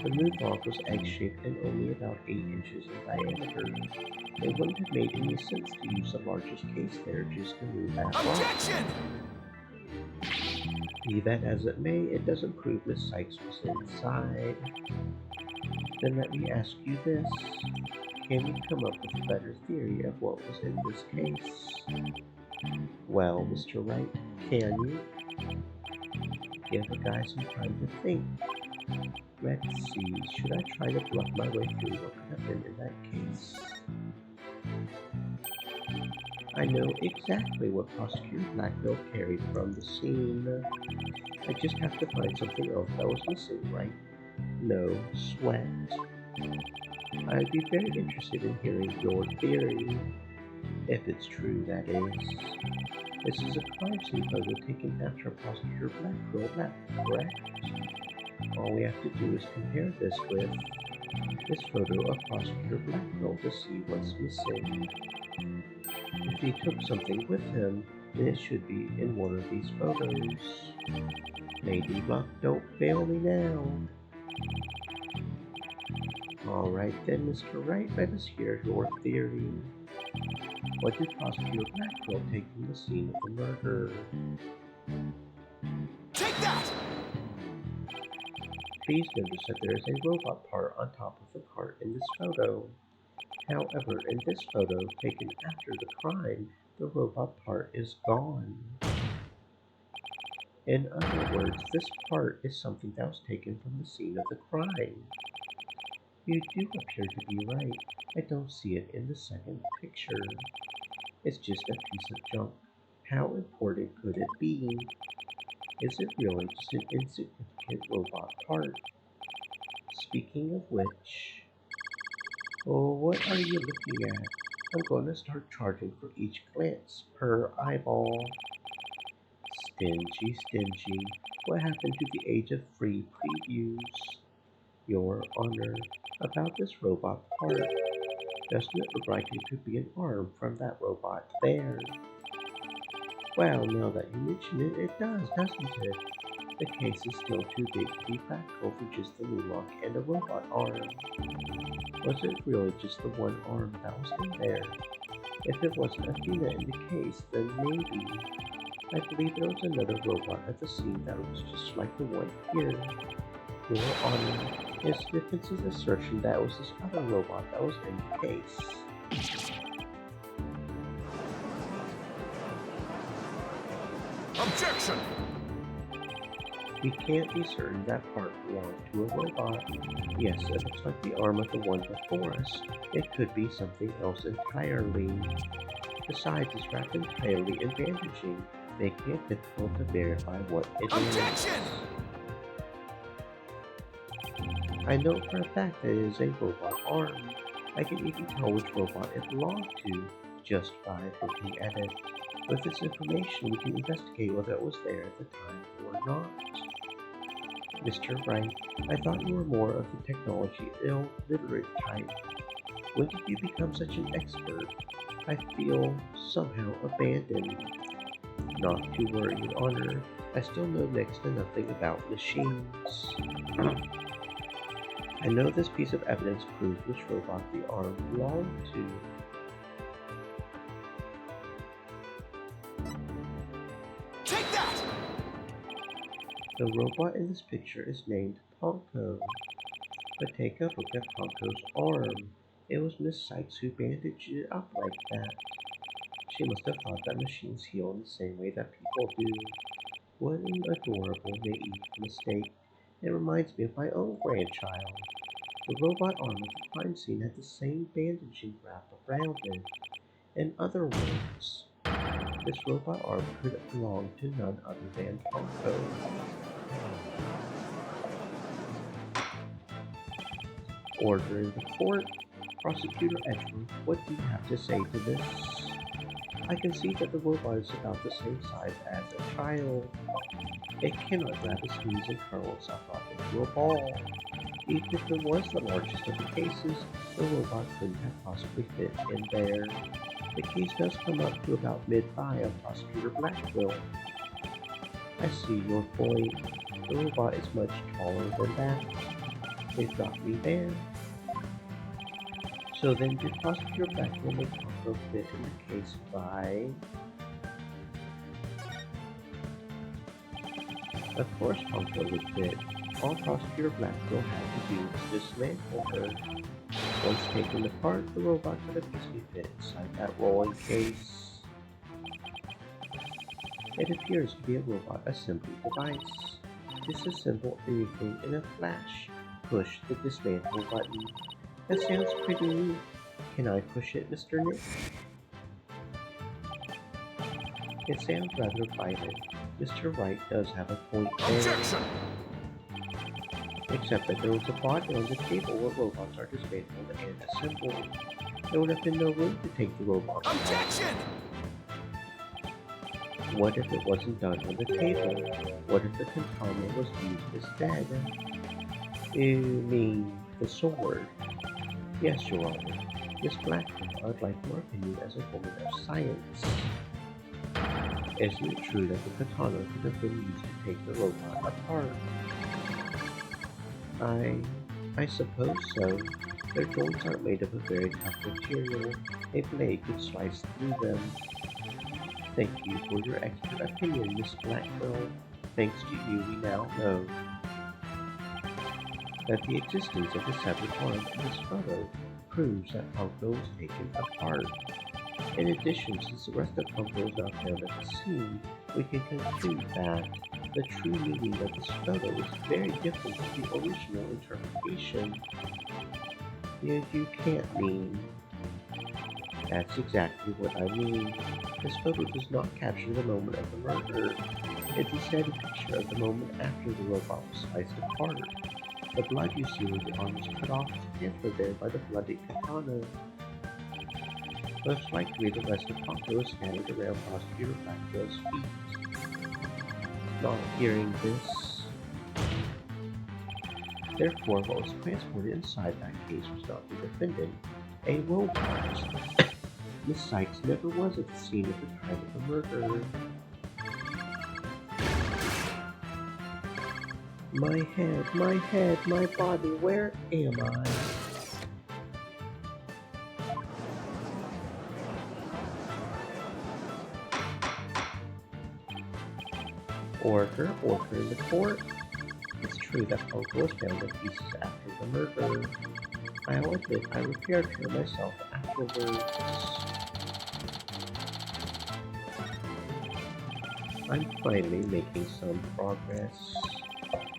The moon rock was egg-shaped and only about 8 inches in diameter. It wouldn't have made any sense to use the largest case there just to move that rock. Objection! Be that as it may, it doesn't prove Miss Sykes was inside. Then let me ask you this. Can you come up with a better theory of what was in this case? Well, Mr. Wright, can you? Give a guy some time to think. Let's see, should I try to bluff my way through what could have been in that case? I know exactly what Prosecutor Blackwell carried from the scene. I just have to find something else that was missing, right? No sweat. I'd be very interested in hearing your theory, if it's true, that is. This is a crime scene photo taken after Prosecutor Blackwell left, correct? All we have to do is compare this with this photo of Prosecutor Blackwell to see what's missing. If he took something with him, then it should be in one of these photos. Maybe luck don't fail me now. Alright then, Mr. Wright, let us hear your theory. What did Prosecutor Blackwell take from the scene of the murder? Take that! Please notice that there is a robot part on top of the cart in this photo. However, in this photo, taken after the crime, the robot part is gone. In other words, this part is something that was taken from the scene of the crime. You do appear to be right. I don't see it in the second picture. It's just a piece of junk. How important could it be? Is it really just an insignificant robot part? Speaking of which... Oh, what are you looking at? I'm going to start charging for each glance per eyeball. Stingy, stingy. What happened to the age of free previews? Your Honor, about this robot part. Doesn't it look like it could be an arm from that robot there? Well, now that you mention it, it does, doesn't it? The case is still too big to be practical for just the moonwalk and a robot arm. Was it really just the one arm that was in there? If it wasn't Athena in the case, then maybe. I believe there was another robot at the scene that was just like the one here. Your Honor, is Defense's assertion that it was this other robot that was in the case. Objection! We can't be certain that part belonged to a robot. Yes, it looks like the arm of the one before us. It could be something else entirely. Besides, it's wrapped entirely in bandaging, making it difficult to verify what it Objection! is. I know for a fact that it is a robot arm. I can even tell which robot it belonged to just by looking at it. With this information, we can investigate whether it was there at the time or not. Mr. Wright, I thought you were more of the technology illiterate type. When did you become such an expert? I feel somehow abandoned. Not to worry, Your Honor. I still know next to nothing about machines. I know this piece of evidence proves which robot the arm belonged to. Take that! The robot in this picture is named Ponko. But take a look at Ponko's arm. It was Miss Sykes who bandaged it up like that. She must have thought that machines heal in the same way that people do. What an adorable, naive mistake. It reminds me of my own grandchild. The robot arm of the crime scene had the same bandaging wrap around it. In other words, this robot arm could belong to none other than Ponko. Order in the court. Prosecutor Edgeworth, what do you have to say to this? I can see that the robot is about the same size as a child. It cannot grab its knees and curl itself up into a ball. Even if it was the largest of the cases, the robot couldn't have possibly fit in there. The case does come up to about mid-thigh of Prosecutor Blackwell. I see your point. The robot is much taller than that. They've got me there. So then, did Prosecutor Blackwell make Ponko fit in the case by... Of course Ponko would fit. All Prosecutor Blackwell had to do was dismantle her. Once taken apart, the robot could have easily fit inside that rolling case. It appears to be a robot assembly device. Disassemble anything in a flash. Push the dismantle button. That sounds pretty neat. Can I push it, Mr. Nick? It sounds rather violent. Mr. Wright does have a point there. Objection! Except that there was a body on the table where robots are dismantled and assembled. There would have been no room to take the robot apart. Objection! What if it wasn't done on the table? What if the katana was used instead? You mean the sword? Yes, Your Honor. Miss Blackwell, I'd like your opinion as a woman of science. Isn't it true that the katana could have been used to take the robot apart? I suppose so. Their joints aren't made of a very tough material. A blade could slice through them. Thank you for your expert opinion, Miss Blackwell. Thanks to you, we now know that the existence of the severed arm in this photo proves that Punko was taken apart. In addition, since the rest of Punko is not found at the scene, we can conclude that the true meaning of this photo is very different from the original interpretation. You can't mean. That's exactly what I mean. This photo does not capture the moment of the murder. It's instead a picture of the moment after the robot was sliced apart. The blood you see where the arm was cut off is transferred there by the bloody katana. Most likely the rest of Punko is scattered around Prosecutor Blackwell's feet. Not hearing this. Therefore, what was transported inside that case was not the defendant, a robot. Miss Sykes never was at the scene at the time of the murder. My head, my body, where am I? Order in the court. It's true that Punko was found in pieces after the murder. I'll admit I repaired her myself afterwards. I'm finally making some progress.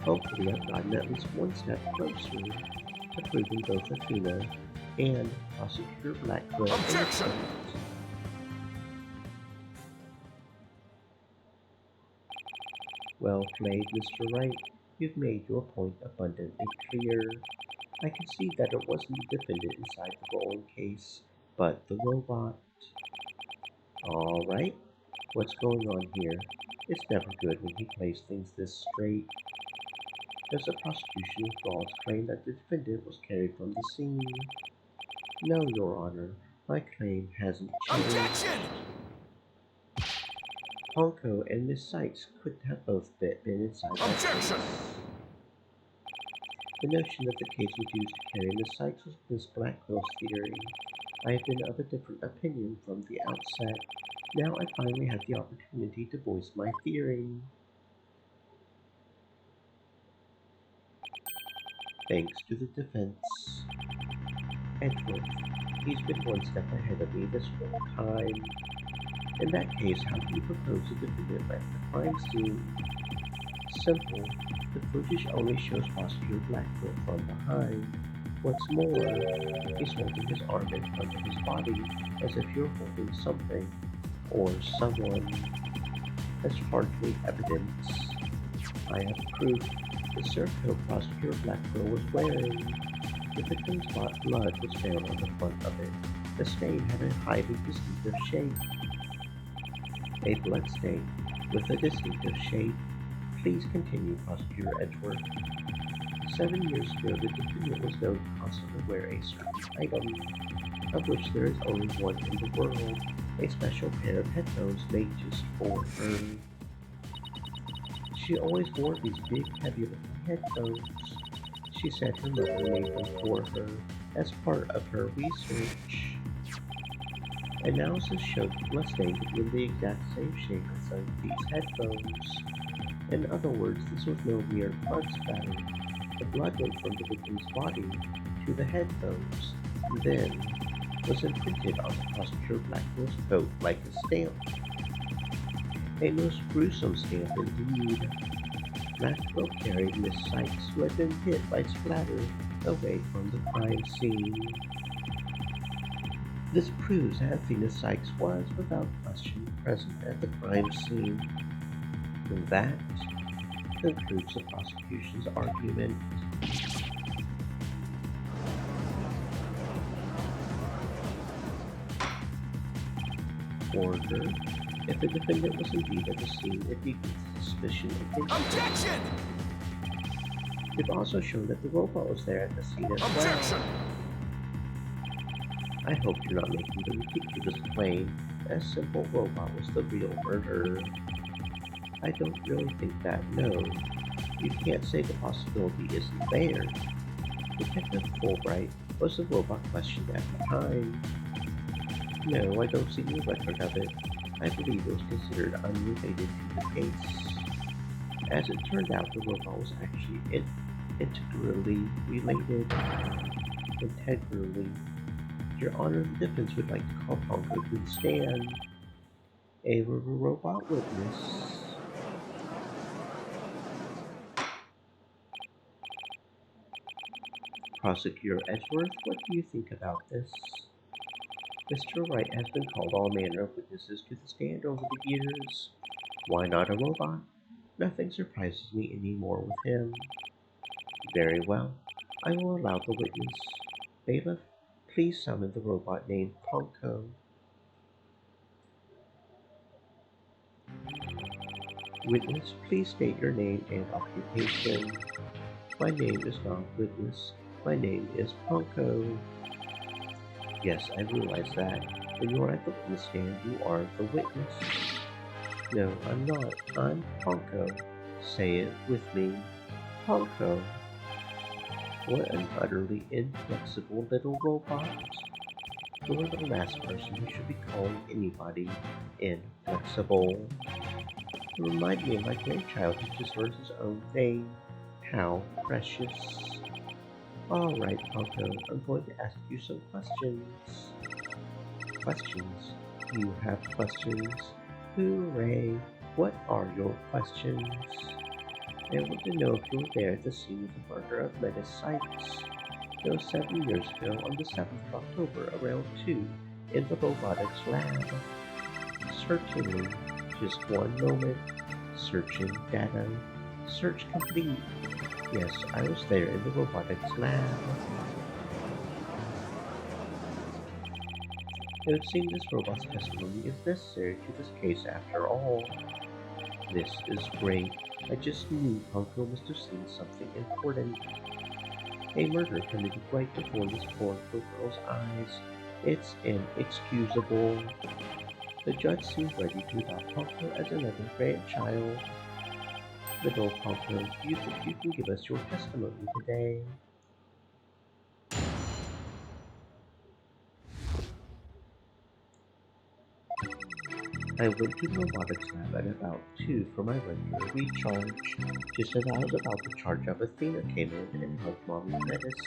Hopefully I've gotten at least one step closer to proving both Athena and Prosecutor Blackwell. Objection! Well played, Mr. Wright. You've made your point abundantly clear. I can see that it wasn't the defendant inside the bowling case, but the robot. Alright, what's going on here? It's never good when he plays things this straight. Does the prosecution withdraw its claim that the defendant was carried from the scene? No, Your Honor. My claim hasn't changed. Objection! Punko and Miss Sykes couldn't have both been inside that Objection! case. The notion that the case was used to carry Miss Sykes was Miss Blackwell's theory. I have been of a different opinion from the outset. Now I finally have the opportunity to voice my theory. Thanks to the defense. Edgeworth, he's been one step ahead of me this whole time. In that case, how do you propose the defendant left the crime scene? Simple. The footage only shows Prosecutor Blackwell from behind. What's more, he's holding his arm in front of his body, as if you're holding something, or someone. That's hardly evidence. I have proof. The surcoat Prosecutor Blackwell was wearing. The victim's blood was found on the front of it. The stain had a highly distinctive shape. A blood stain with a distinctive shape. Please continue, Prosecutor Edgeworth. 7 years ago, the defendant was known to constantly wear a certain item, of which there is only one in the world, a special pair of headphones made just for her. She always wore these big, heavy-looking headphones. She said her mother made them for her as part of her research. Analysis showed the blood stain to be in the exact same shape as these headphones. In other words, this was no mere blood spatter. The blood went from the victim's body to the headphones, then was imprinted on the Prosecutor Blackwell's coat like a stamp. A most gruesome stamp indeed. Blackwell carried Miss Sykes, who had been hit by splatter, away from the crime scene. This proves that Athena Sykes was, without question, present at the crime scene. And that concludes the prosecution's argument. warned her. If the defendant was indeed at the scene, it deepens suspicion against him. Objection! They've also shown that the robot was there at the scene as Objection! well. I hope you're not making the ridiculous claim that a simple robot was the real murderer. I don't really think that, no. You can't say the possibility isn't there. Detective Fulbright was the robot questioned at the time. No, I don't see any record of it. I believe it was considered unrelated to the case. As it turned out, the robot was actually integrally related. Integrally. Your Honor, the defense would like to call Ponko to the stand. A robot witness. Prosecutor Edgeworth, what do you think about this? Mr. Wright has been called all manner of witnesses to the stand over the years. Why not a robot? Nothing surprises me anymore with him. Very well. I will allow the witness. Bailiff, please summon the robot named Ponko. Witness, please state your name and occupation. My name is not Witness. My name is Ponko. Yes, I realize that. When you are at the witness stand, you are the witness. No, I'm not. I'm Ponko. Say it with me. Ponko. What an utterly inflexible little robot. You are the last person who should be calling anybody inflexible. You remind me of my grandchild who just learns his own thing. How precious. Alright, Ponko, I'm going to ask you some questions. Questions? You have questions? Hooray! What are your questions? I want to know if you were there at the scene of the murder of Menace Sykes. It was 7 years ago on the 7th of October around 2 in the robotics lab. Certainly. Just one moment. Searching data. Search complete. Yes, I was there in the robotics lab. It would seem this robot's testimony is necessary to this case after all. This is great. I just knew Ponko must have seen something important. A murder committed right before this poor little girl's eyes. It's inexcusable. The judge seems ready to adopt Ponko as another grandchild. Little Ponko, do you think you can give us your testimony today? I went to the robotics lab at about 2 for my regular recharge. Just as I was about to charge up, Athena came in and hugged Mommy Menace.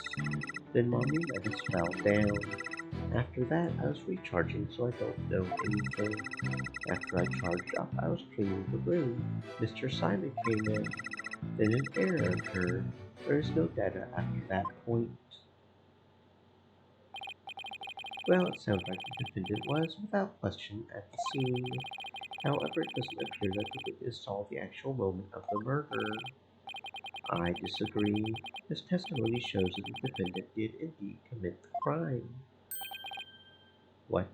Then Mommy Menace fell down. After that, I was recharging, so I don't know anything. After I charged up, I was cleaning the room. Mr. Simon came in. Then an error occurred. There is no data after that point. Well, it sounds like the defendant was, without question, at the scene. However, it doesn't appear that the witness saw the actual moment of the murder. I disagree. His testimony shows that the defendant did indeed commit the crime. What?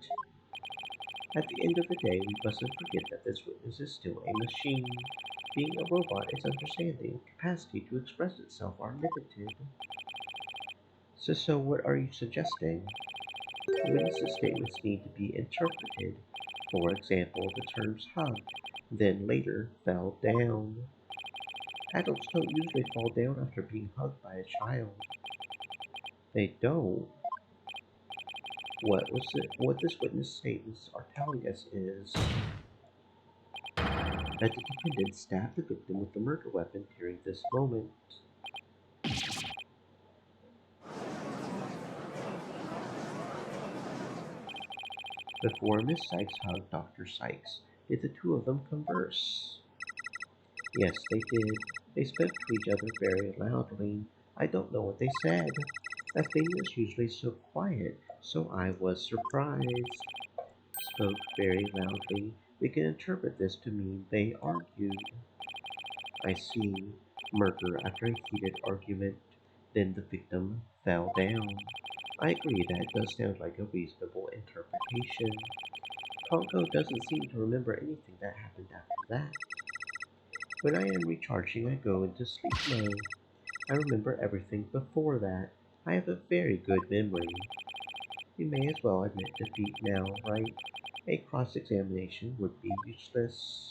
At the end of the day, we mustn't forget that this witness is still a machine. Being a robot, its understanding and capacity to express itself are limited. So what are you suggesting? The witness's statements need to be interpreted. For example, the terms hug, then later fell down. Adults don't usually fall down after being hugged by a child. They don't. What this witness statements are telling us is that the defendant stabbed the victim with the murder weapon during this moment. Before Miss Sykes hugged Dr. Sykes, did the two of them converse? Yes, they did. They spoke to each other very loudly. I don't know what they said. Athena is usually so quiet, so I was surprised. Spoke very loudly. We can interpret this to mean they argued. I see. Murder after a heated argument. Then the victim fell down. I agree that it does sound like a reasonable interpretation. Ponko doesn't seem to remember anything that happened after that. When I am recharging, I go into sleep mode. I remember everything before that. I have a very good memory. You may as well admit defeat now, right? A cross-examination would be useless.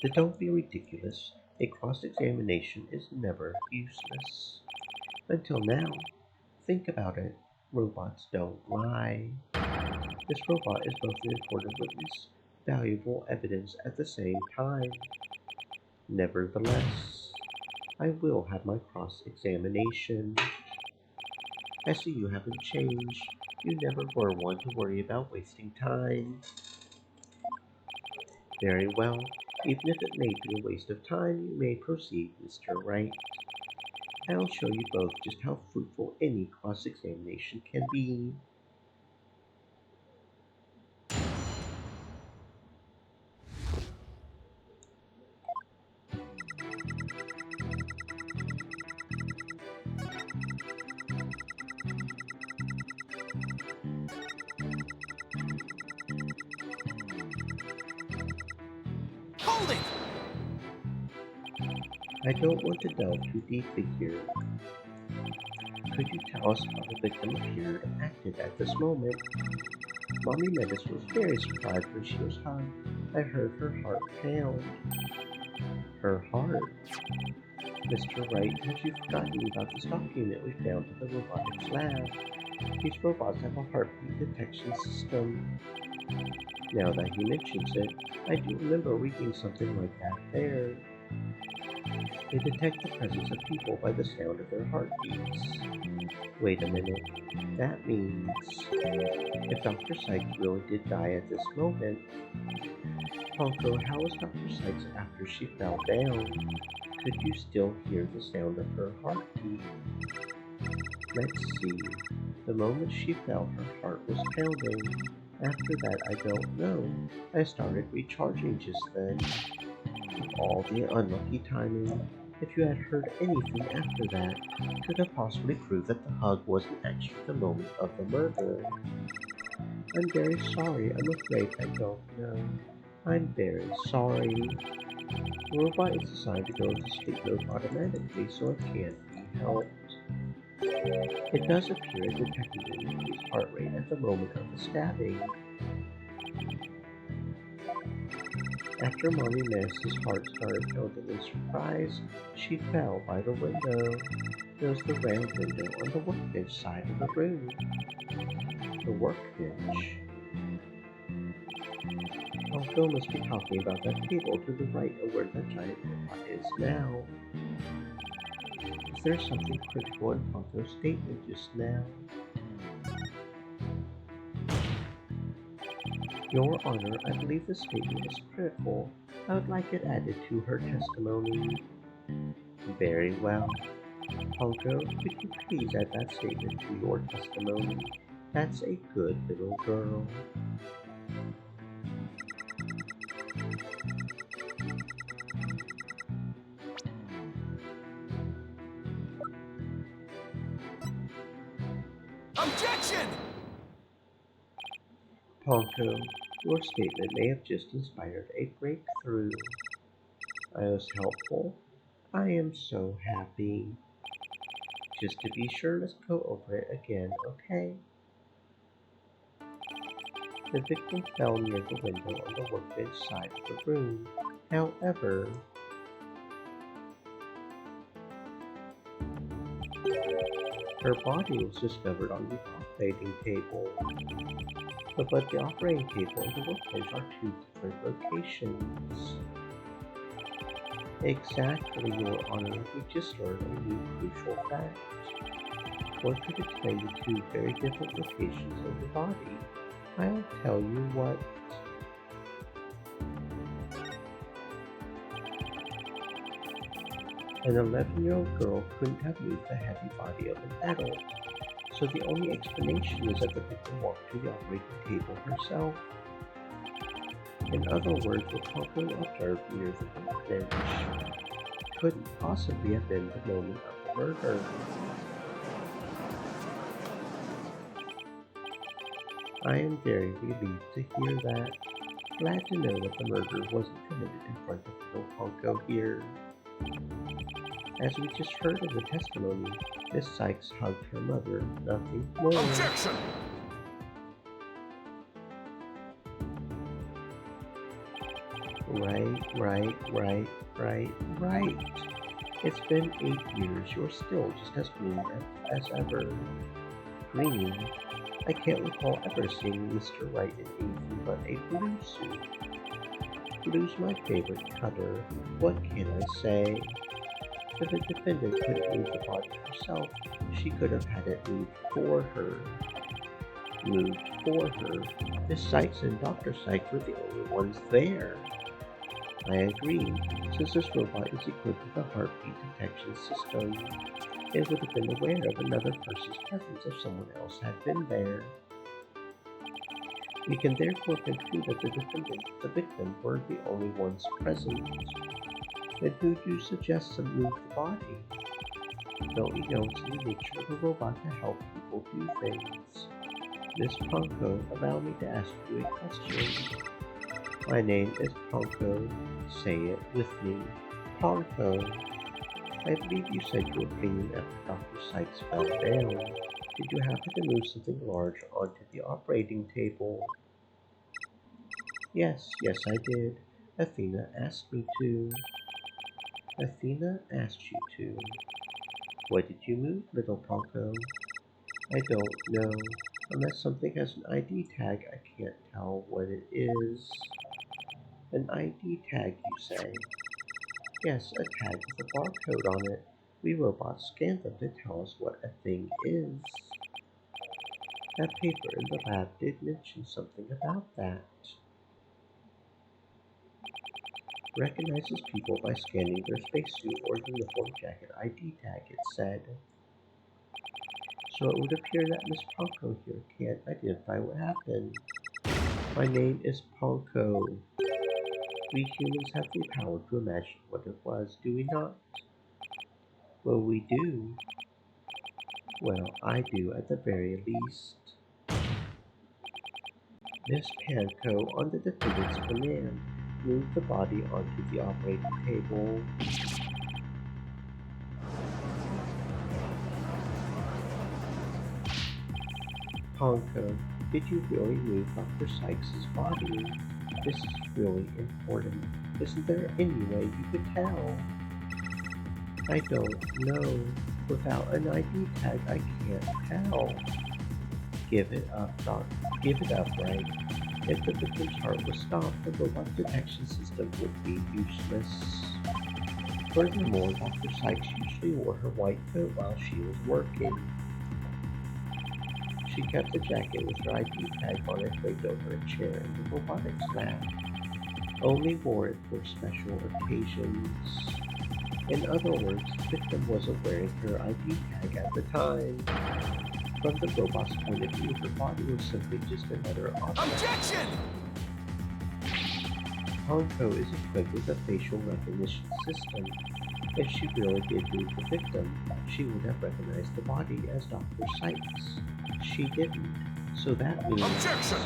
But don't be ridiculous. A cross-examination is never useless. Until now. Think about it. Robots don't lie. This robot is both an important witness, valuable evidence at the same time. Nevertheless, I will have my cross-examination. I see you haven't changed. You never were one to worry about wasting time. Very well. Even if it may be a waste of time, you may proceed, Mr. Wright. I'll show you both just how fruitful any cross-examination can be. Hold it! I don't want to delve too deeply here. Could you tell us how the victim appeared and acted at this moment? Mommy Metis was very surprised when she was hugged. I heard her heart pound. Her heart? Mr. Wright, have you forgotten about the stock unit we found at the robotics lab? These robots have a heartbeat detection system. Now that he mentions it, I do remember reading something like that there. They detect the presence of people by the sound of their heartbeats. Wait a minute. That means if Dr. Sykes really did die at this moment, Ponko, how was Dr. Sykes after she fell down? Could you still hear the sound of her heartbeat? Let's see. The moment she fell, her heart was pounding. After that, I don't know. I started recharging just then. All the unlucky timing. If you had heard anything after that, could have possibly proved that the hug wasn't actually the moment of the murder. I'm very sorry. I'm afraid I don't know. I'm very sorry. The robot is designed to go into sleep mode automatically, so it can't be helped. It does appear it detected an increased heart rate at the moment of the stabbing. After Mommy Metis's heart started pounding in surprise, she fell by the window. There was the round window on the workbench side of the room. The workbench? Ponko must be talking about that table to the right of where the giant robot is now. Is there something critical in Ponko's statement just now? Your Honor, I believe the statement is critical. I would like it added to her testimony. Very well. Ponko, could you please add that statement to your testimony? That's a good little girl. Objection! Ponko, your statement may have just inspired a breakthrough. I was helpful. I am so happy. Just to be sure, let's go over it again, okay? The victim fell near the window on the workbench side of the room. However, her body was discovered on the operating table. But the operating table and the workbench are two different locations. Exactly, Your Honor. We just learned a new crucial fact. What could explain the two very different locations of the body? I'll tell you what. An 11-year-old girl couldn't have moved the heavy body of an adult. So the only explanation is that the victim walked to the operating table herself. In other words, what Ponko observed near the workbench couldn't possibly have been the moment of the murder. I am very relieved to hear that. Glad to know that the murder wasn't committed in front of little Ponko here. As we just heard in the testimony, Miss Sykes hugged her mother, nothing more. Objection! Right. It's been 8 years. You're still just as green as ever. Green? I can't recall ever seeing Mr. Wright in anything but a blue suit. Blue's my favorite color. What can I say? If the defendant couldn't move the body herself, she could have had it moved for her. Miss Sykes and Dr. Sykes were the only ones there. I agree, since this robot is equipped with a heartbeat detection system. It would have been aware of another person's presence if someone else had been there. We can therefore conclude that the defendant and the victim were the only ones present. Then who do you suggest to move the body? Don't you know it's in the nature of a robot to help people do things? Miss Ponko, allow me to ask you a question. My name is Ponko. Say it with me. Ponko. I believe you said you were cleaning after Dr. Sykes fell down. Did you happen to move something large onto the operating table? Yes, I did. Athena asked me to. Athena asked you to. What did you move, little Ponko? I don't know. Unless something has an ID tag, I can't tell what it is. An ID tag, you say? Yes, a tag with a barcode on it. We robots scan them to tell us what a thing is. That paper in the lab did mention something about that. Recognizes people by scanning their spacesuit or uniform jacket ID tag, it said. So it would appear that Miss Ponko here can't identify what happened. My name is Ponko. We humans have the power to imagine what it was, do we not? Well, we do. Well, I do at the very least. Miss Ponko, on the defendant's command, moved the body onto the operating table. Ponko, did you really move Dr. Sykes' body? This is really important. Isn't there any way you could tell? I don't know. Without an ID tag, I can't tell. Give it up, Doc. Give it up, right? If the victim's heart was stopped, the robot detection system would be useless. Furthermore, Dr. Sykes usually wore her white coat while she was working. She kept the jacket with her ID tag on it draped over a chair in the robotics lab. Only wore it for special occasions. In other words, the victim wasn't wearing her ID tag at the time. From the robot's point of view, her body was simply just another object. Objection! Ponko is equipped with a facial recognition system. If she really did move the victim, she would have recognized the body as Dr. Sykes. She didn't, so that means... Objection!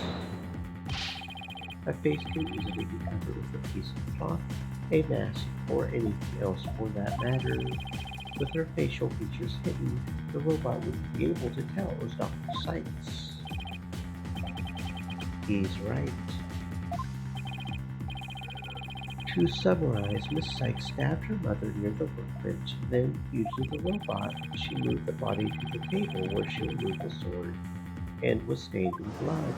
A face can easily be covered with a piece of cloth, a mask, or anything else for that matter. With her facial features hidden, the robot would be able to tell it was Dr. Sykes. He's right. To summarize, Miss Sykes stabbed her mother near the workbench, then, using the robot, she moved the body to the table where she removed the sword, and was stained in blood.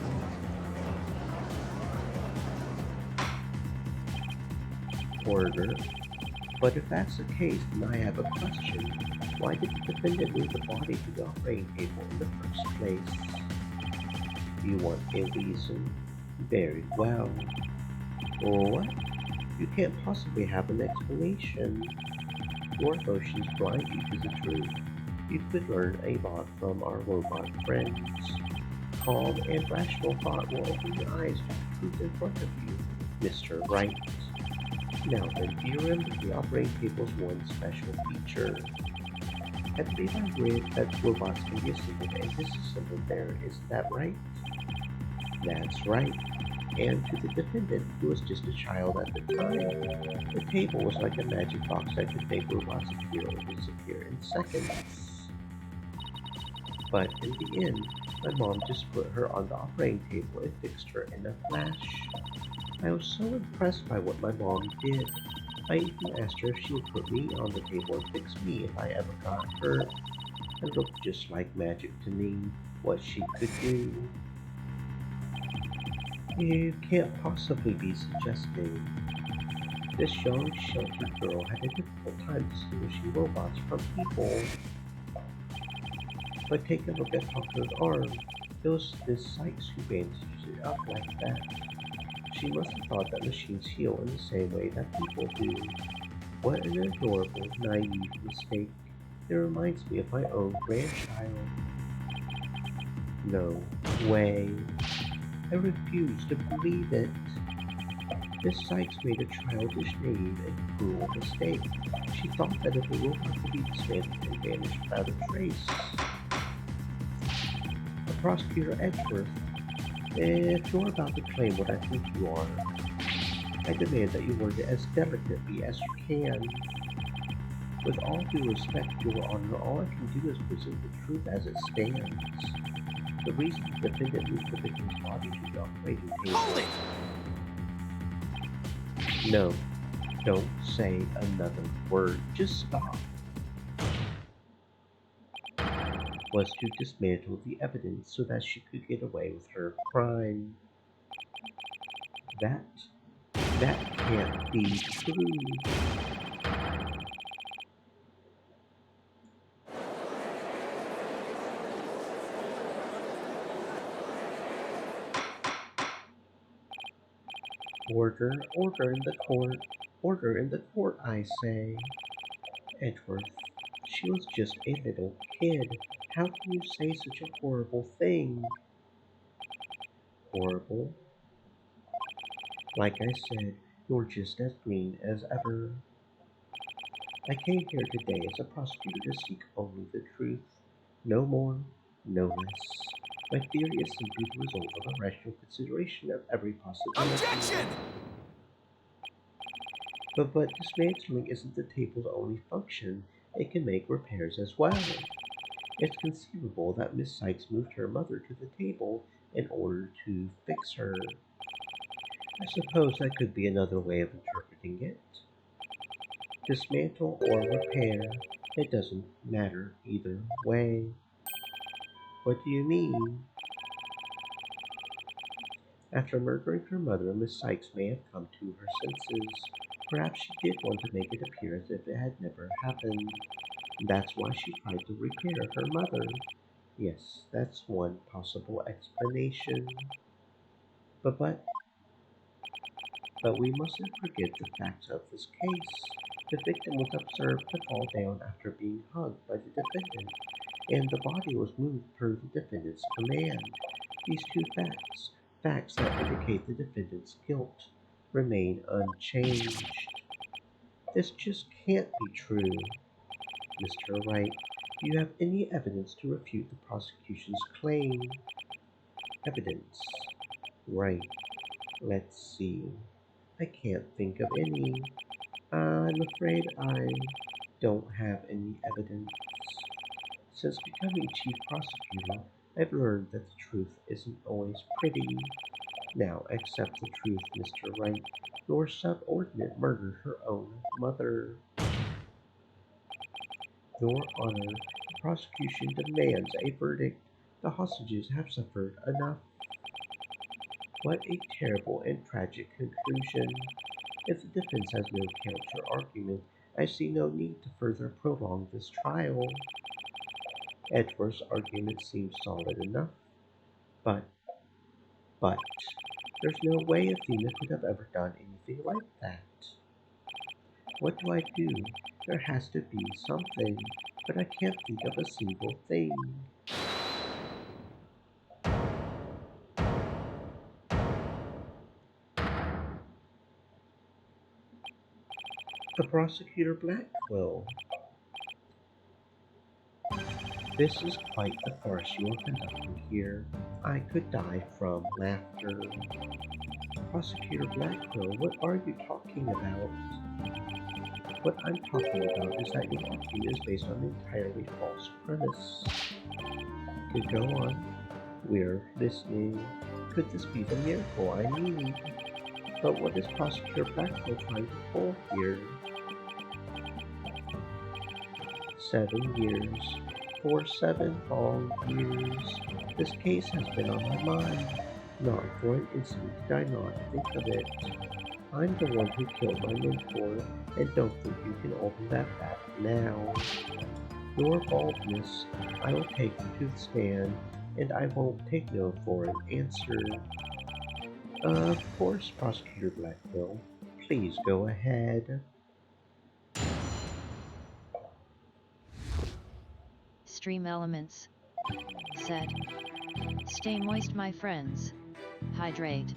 Order. But if that's the case, then I have a question. Why did the defendant move the body to the operating table in the first place? You want a reason? Very well. What? You can't possibly have an explanation. Your emotions blind you to the truth. You could learn a lot from our robot friends. Calm and rational thought will open your eyes to the truth in front of you, Mr. Wright. Now then, do you remember the operating table's one special feature? I believe I read that robots can be assembled and disassembled there, is that right? That's right. And to the defendant, who was just a child at the time, the table was like a magic box that could make robots appear or disappear in seconds. But in the end, my mom just put her on the operating table and fixed her in a flash. I was so impressed by what my mom did. I even asked her if she would put me on the table and fix me if I ever got hurt. It looked just like magic to me, what she could do. You can't possibly be suggesting this young, sheltered girl had a difficult time distinguishing robots from people. But take a look at Tucker's arm. It was Miss Sykes who bandaged it up like that. She must have thought that machines heal in the same way that people do. What an adorable, naive mistake. It reminds me of my own grandchild. No way. I refuse to believe it. Miss Sykes made a childish, naive, and cruel mistake. She thought that if a robot could be dismantled and vanished without a trace. Prosecutor Edgeworth, if you're about to claim what I think you are, I demand that you word it as delicately as you can. With all due respect, Your Honor, all I can do is present the truth as it stands. The reason the defendant moved the victim's body to the operating table. Hold it! No, don't say another word. Just stop. Was to dismantle the evidence so that she could get away with her crime. That can't be true. Order in the court. Order in the court, I say. Edgeworth, she was just a little kid. How can you say such a horrible thing? Horrible? Like I said, you're just as green as ever. I came here today as a prosecutor to seek only the truth. No more, no less. My theory is simply the result of a rational consideration of every possibility. Objection! But dismantling isn't the table's only function. It can make repairs as well. It's conceivable that Miss Sykes moved her mother to the table in order to fix her. I suppose that could be another way of interpreting it. Dismantle or repair, it doesn't matter either way. What do you mean? After murdering her mother, Miss Sykes may have come to her senses. Perhaps she did want to make it appear as if it had never happened. That's why she tried to repair her mother. Yes, that's one possible explanation. But we mustn't forget the facts of this case. The victim was observed to fall down after being hugged by the defendant, and the body was moved per the defendant's command. These two facts that indicate the defendant's guilt, remain unchanged. This just can't be true. Mr. Wright, do you have any evidence to refute the prosecution's claim? Evidence. Right. Let's see. I can't think of any. I'm afraid I don't have any evidence. Since becoming chief prosecutor, I've learned that the truth isn't always pretty. Now accept the truth, Mr. Wright. Your subordinate murdered her own mother. Your Honor, the prosecution demands a verdict. The hostages have suffered enough. What a terrible and tragic conclusion. If the defense has no counter argument, I see no need to further prolong this trial. Edgeworth's argument seems solid enough, but, there's no way Athena could have ever done anything like that. What do I do? There has to be something, but I can't think of a single thing. The prosecutor Blackwell. This is quite the farce you are conducting here. I could die from laughter. Prosecutor Blackwell, what are you talking about? What I'm talking about is that your argument is based on an entirely false premise. Could go on. We're listening. Could this be the miracle I need? But what is Prosecutor Blackwell trying to pull here? 7 years. For 7 long years. This case has been on my mind. Not for an instant did I not think of it. I'm the one who killed my mentor, and don't think you can open that back now. Your baldness, I will take you to the stand, and I won't take no for an answer. Of course, Prosecutor Blackwell. Please go ahead. Stream Elements said, "Stay moist, my friends. Hydrate."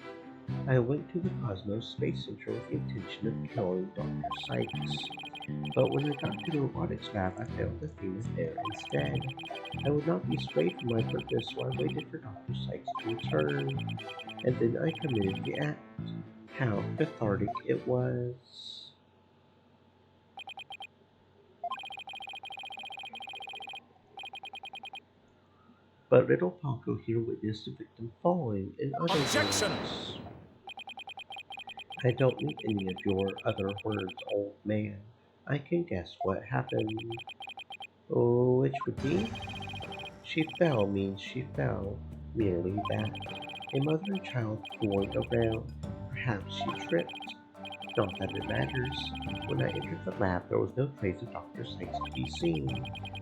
I went to the Cosmos Space Center with the intention of killing Dr. Sykes. But when I got to the robotics lab, I found Athena there instead. I would not be swayed from my purpose, so I waited for Dr. Sykes to return. And then I committed the act. How cathartic it was. But little Paco here witnessed the victim falling. In other Objection! words, I don't need any of your other words, old man. I can guess what happened. Oh, which would be? She fell means she fell. Merely that. A mother and child fooling around. Perhaps she tripped. Not that it matters. When I entered the lab, there was no trace of Dr. Sykes to be seen.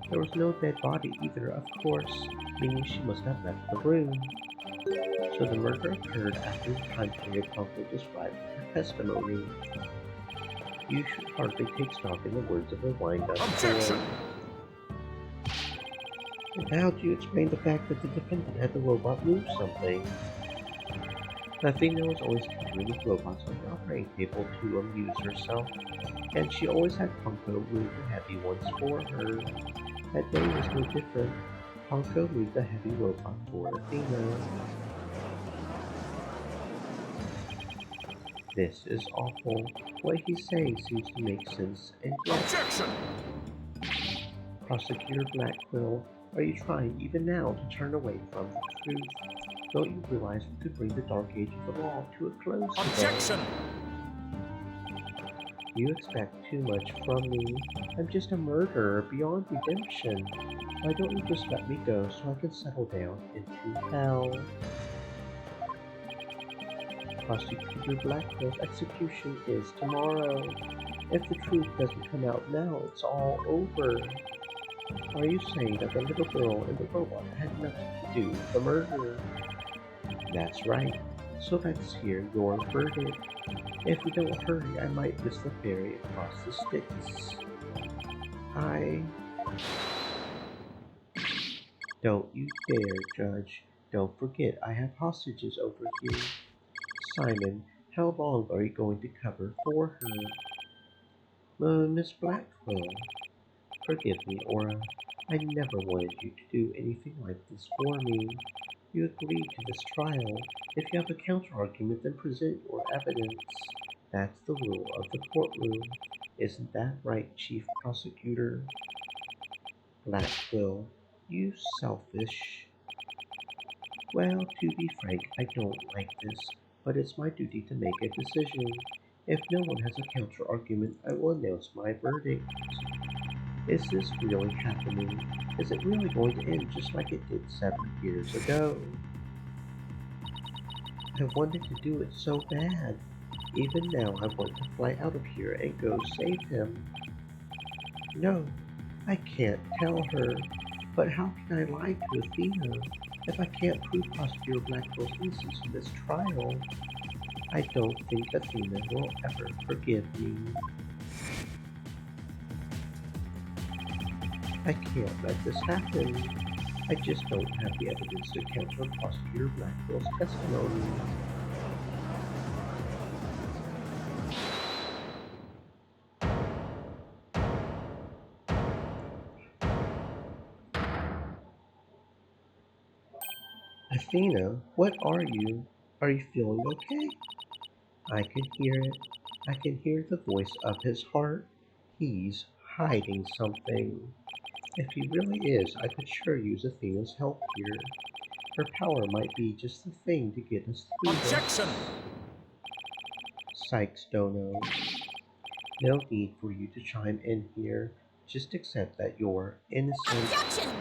There was no dead body either, of course, meaning she must have left the room. So the murder occurred after the time period Paco described in her testimony. You should hardly take stock in the words of a wind-up Objection! boy. And how do you explain the fact that the defendant had the robot move something? Athena was always tinkering with robots on the operating table to amuse herself, and she always had Ponko move the heavy ones for her. That day was no different. Ponko moved the heavy robot for Athena. This is awful. What he's saying seems to make sense, and yet... Objection! Prosecutor Blackwell, are you trying even now to turn away from the truth? Don't you realize we could bring the Dark Age of the law to a close today? Objection! You expect too much from me. I'm just a murderer beyond redemption. Why don't you just let me go so I can settle down into hell? Prosecutor Blackwell's execution is tomorrow. If the truth doesn't come out now, it's all over. Are you saying that the little girl and the robot had nothing to do with the murder? That's right. So let's hear your verdict. If we don't hurry, I might miss the ferry across the Styx. Don't you dare, Judge. Don't forget I have hostages over here. Simon, how long are you going to cover for her? Miss Blackwell. Forgive me, Aura. I never wanted you to do anything like this for me. You agreed to this trial. If you have a counter-argument, then present your evidence. That's the rule of the courtroom. Isn't that right, Chief Prosecutor? Blackwell, you selfish. Well, to be frank, I don't like this, but it's my duty to make a decision. If no one has a counter-argument, I will announce my verdict. Is this really happening? Is it really going to end just like it did 7 years ago? I wanted to do it so bad. Even now I want to fly out of here and go save him. No, I can't tell her. But how can I lie to Athena if I can't prove Prosecutor Blackwell's innocence in this trial? I don't think Athena will ever forgive me. I can't let this happen. I just don't have the evidence to counter Prosecutor Blackwell's testimony. Athena, what are you? Are you feeling okay? I can hear it. I can hear the voice of his heart. He's hiding something. If he really is, I could sure use Athena's help here. Her power might be just the thing to get us through this. Objection! Sykes, Dono. No need for you to chime in here. Just accept that you're innocent. Objection!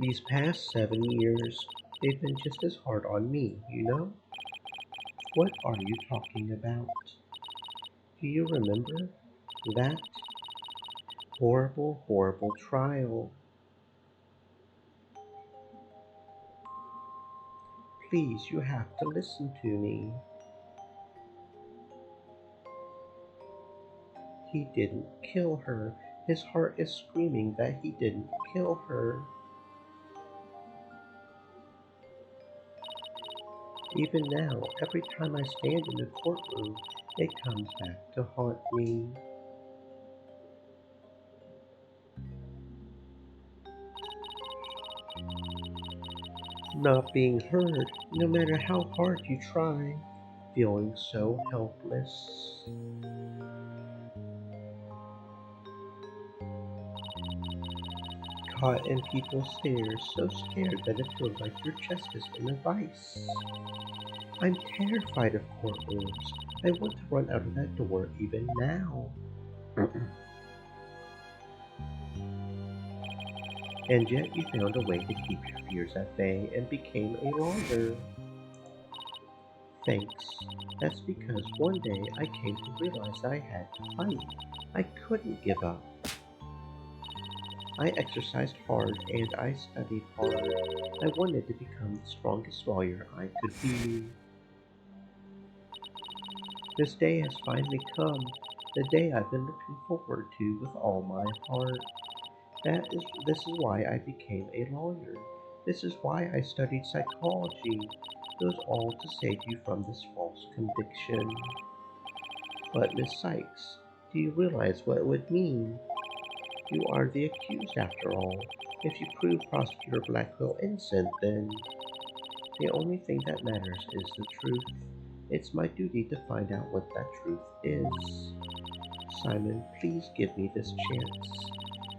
These past 7 years, they've been just as hard on me, you know? What are you talking about? Do you remember that horrible, horrible trial? Please, you have to listen to me. He didn't kill her. His heart is screaming that he didn't kill her. Even now, every time I stand in the courtroom, it comes back to haunt me. Not being heard, no matter how hard you try, feeling so helpless. Caught in people's stares, so scared that it feels like your chest is in a vice. I'm terrified of courtrooms. I want to run out of that door even now. And yet you found a way to keep your fears at bay and became a lawyer. Thanks. That's because one day I came to realize I had to fight. I couldn't give up. I exercised hard and I studied hard. I wanted to become the strongest lawyer I could be. This day has finally come, the day I've been looking forward to with all my heart. This is why I became a lawyer. This is why I studied psychology. It was all to save you from this false conviction. But Miss Sykes, do you realize what it would mean? You are the accused after all. If you prove Prosecutor Blackwell innocent, then the only thing that matters is the truth. It's my duty to find out what that truth is. Simon, please give me this chance.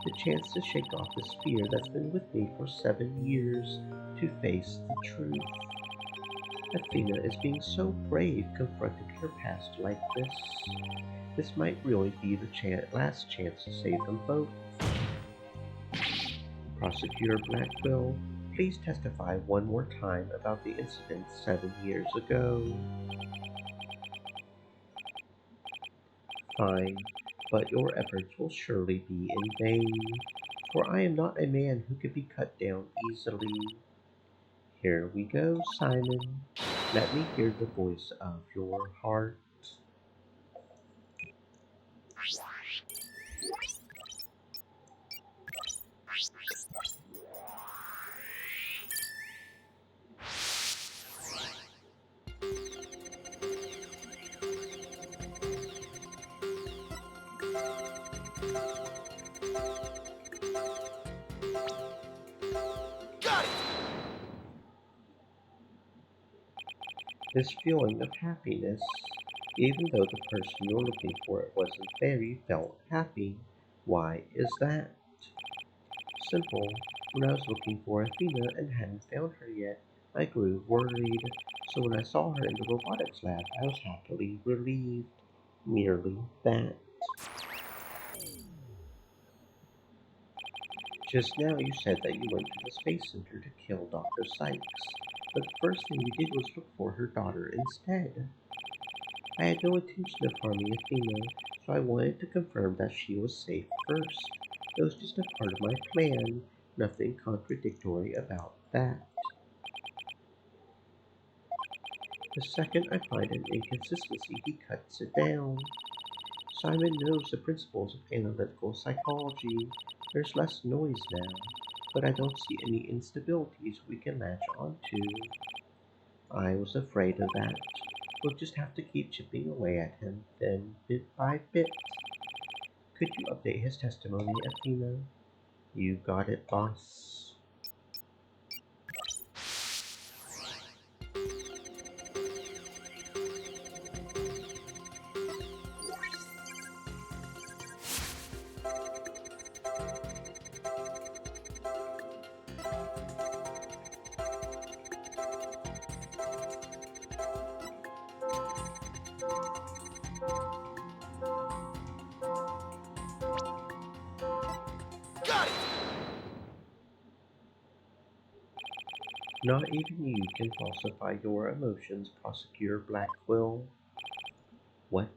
The chance to shake off this fear that's been with me for 7 years, to face the truth. Athena is being so brave confronting her past like this. This might really be the last chance to save them both. Prosecutor Blackwell, please testify one more time about the incident 7 years ago. Fine, but your efforts will surely be in vain, for I am not a man who can be cut down easily. Here we go, Simon. Let me hear the voice of your heart. Got it! This feeling of happiness, even though the person you're looking for wasn't there, you felt happy. Why is that? Simple. When I was looking for Athena and hadn't found her yet, I grew worried. So when I saw her in the robotics lab, I was happily relieved. Merely that. Just now you said that you went to the Space Center to kill Dr. Sykes, but the first thing you did was look for her daughter instead. I had no intention of harming Athena, so I wanted to confirm that she was safe first. It was just a part of my plan, nothing contradictory about that. The second I find an inconsistency, he cuts it down. Simon knows the principles of analytical psychology. There's less noise now, but I don't see any instabilities we can latch onto. I was afraid of that. We'll just have to keep chipping away at him, then bit by bit. Could you update his testimony, Athena? You got it, boss. Got it! Not even you can falsify your emotions, Prosecutor Blackquill. What?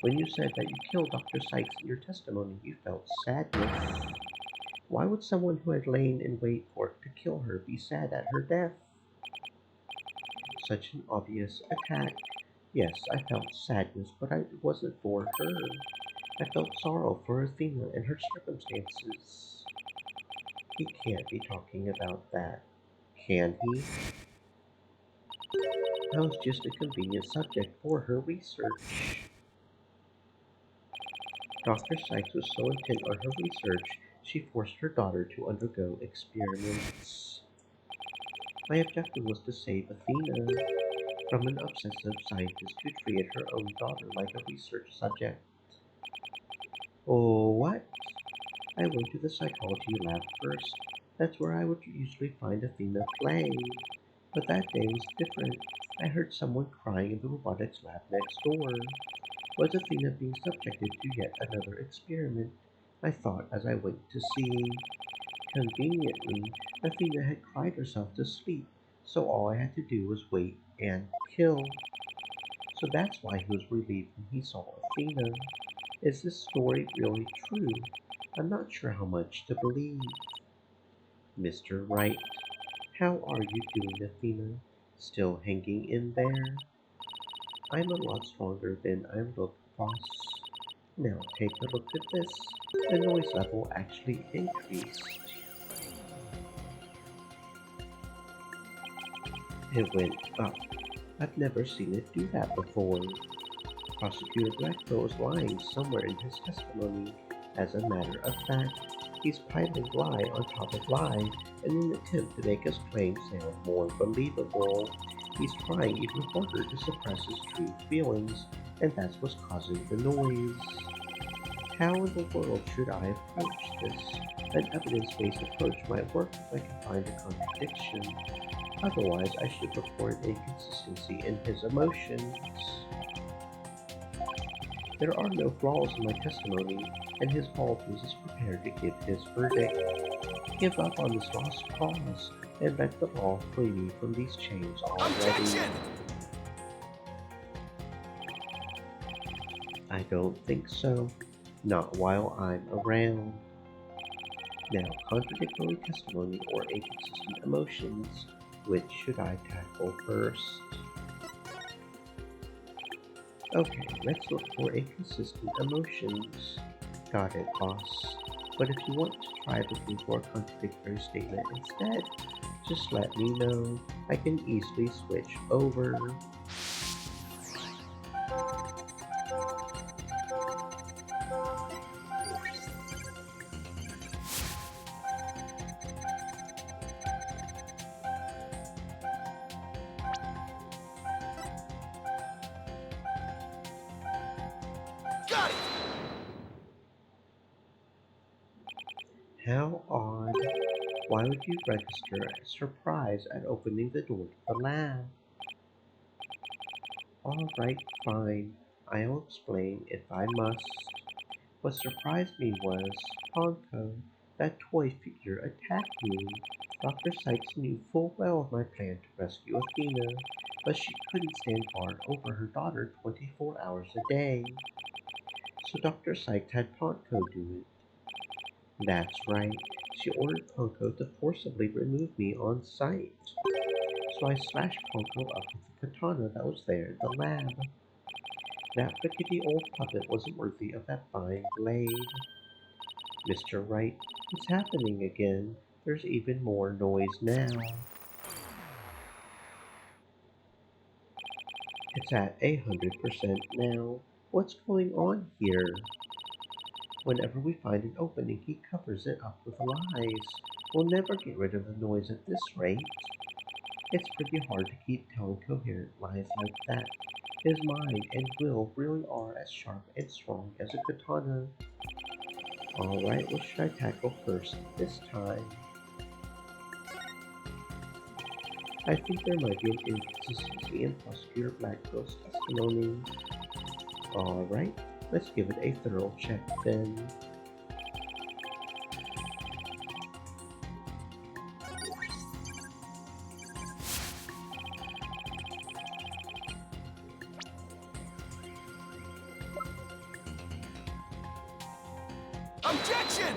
When you said that you killed Dr. Sykes in your testimony, you felt sadness. Why would someone who had lain in wait for it to kill her be sad at her death? Such an obvious attack. Yes, I felt sadness, but it wasn't for her. I felt sorrow for Athena and her circumstances. He can't be talking about that, can he? That was just a convenient subject for her research. Dr. Sykes was so intent on her research, she forced her daughter to undergo experiments. My objective was to save Athena from an obsessive scientist who treated her own daughter like a research subject. Oh, what? I went to the psychology lab first. That's where I would usually find Athena playing. But that day was different. I heard someone crying in the robotics lab next door. Was Athena being subjected to yet another experiment? I thought as I went to see. Conveniently, Athena had cried herself to sleep, so all I had to do was wait and kill. So that's why he was relieved when he saw Athena. Is this story really true? I'm not sure how much to believe. Mr. Wright, how are you doing, Athena? Still hanging in there? I'm a lot stronger than I look, boss. Now take a look at this. The noise level actually increased. It went up. I've never seen it do that before. Prosecutor Blackquill is lying somewhere in his testimony. As a matter of fact, he's piling lie on top of lie in an attempt to make his claims sound more believable. He's trying even harder to suppress his true feelings, and that's what's causing the noise. How in the world should I approach this? An evidence-based approach might work if I can find a contradiction. Otherwise, I should report inconsistency in his emotions. There are no flaws in my testimony, and his Baldwin is prepared to give his verdict. Give up on this lost cause, and let the law free me from these chains already. Objection! I don't think so. Not while I'm around. Now, contradictory testimony or inconsistent emotions. Which should I tackle first? Okay, let's look for inconsistent emotions. Got it, boss. But if you want to try looking for a contradictory statement instead, just let me know. I can easily switch over. Got it! How odd. Why would you register a surprise at opening the door to the lab? Alright, fine. I'll explain if I must. What surprised me was Ponko. That toy figure attacked me. Dr. Sykes knew full well of my plan to rescue Athena, but she couldn't stand guard over her daughter 24 hours a day. So Dr. Sykes had Ponko do it. That's right, she ordered Ponko to forcibly remove me on sight. So I slashed Ponko up with the katana that was there in the lab. That rickety old puppet wasn't worthy of that fine blade. Mr. Wright, it's happening again. There's even more noise now. It's at 100% now. What's going on here? Whenever we find an opening, he covers it up with lies. We'll never get rid of the noise at this rate. It's pretty hard to keep telling coherent lies like that. His mind and will really are as sharp and strong as a katana. Alright, what should I tackle first this time? I think there might be an inconsistency in Prosecutor Blackwell's testimony. Alright, let's give it a thorough check then. Objection!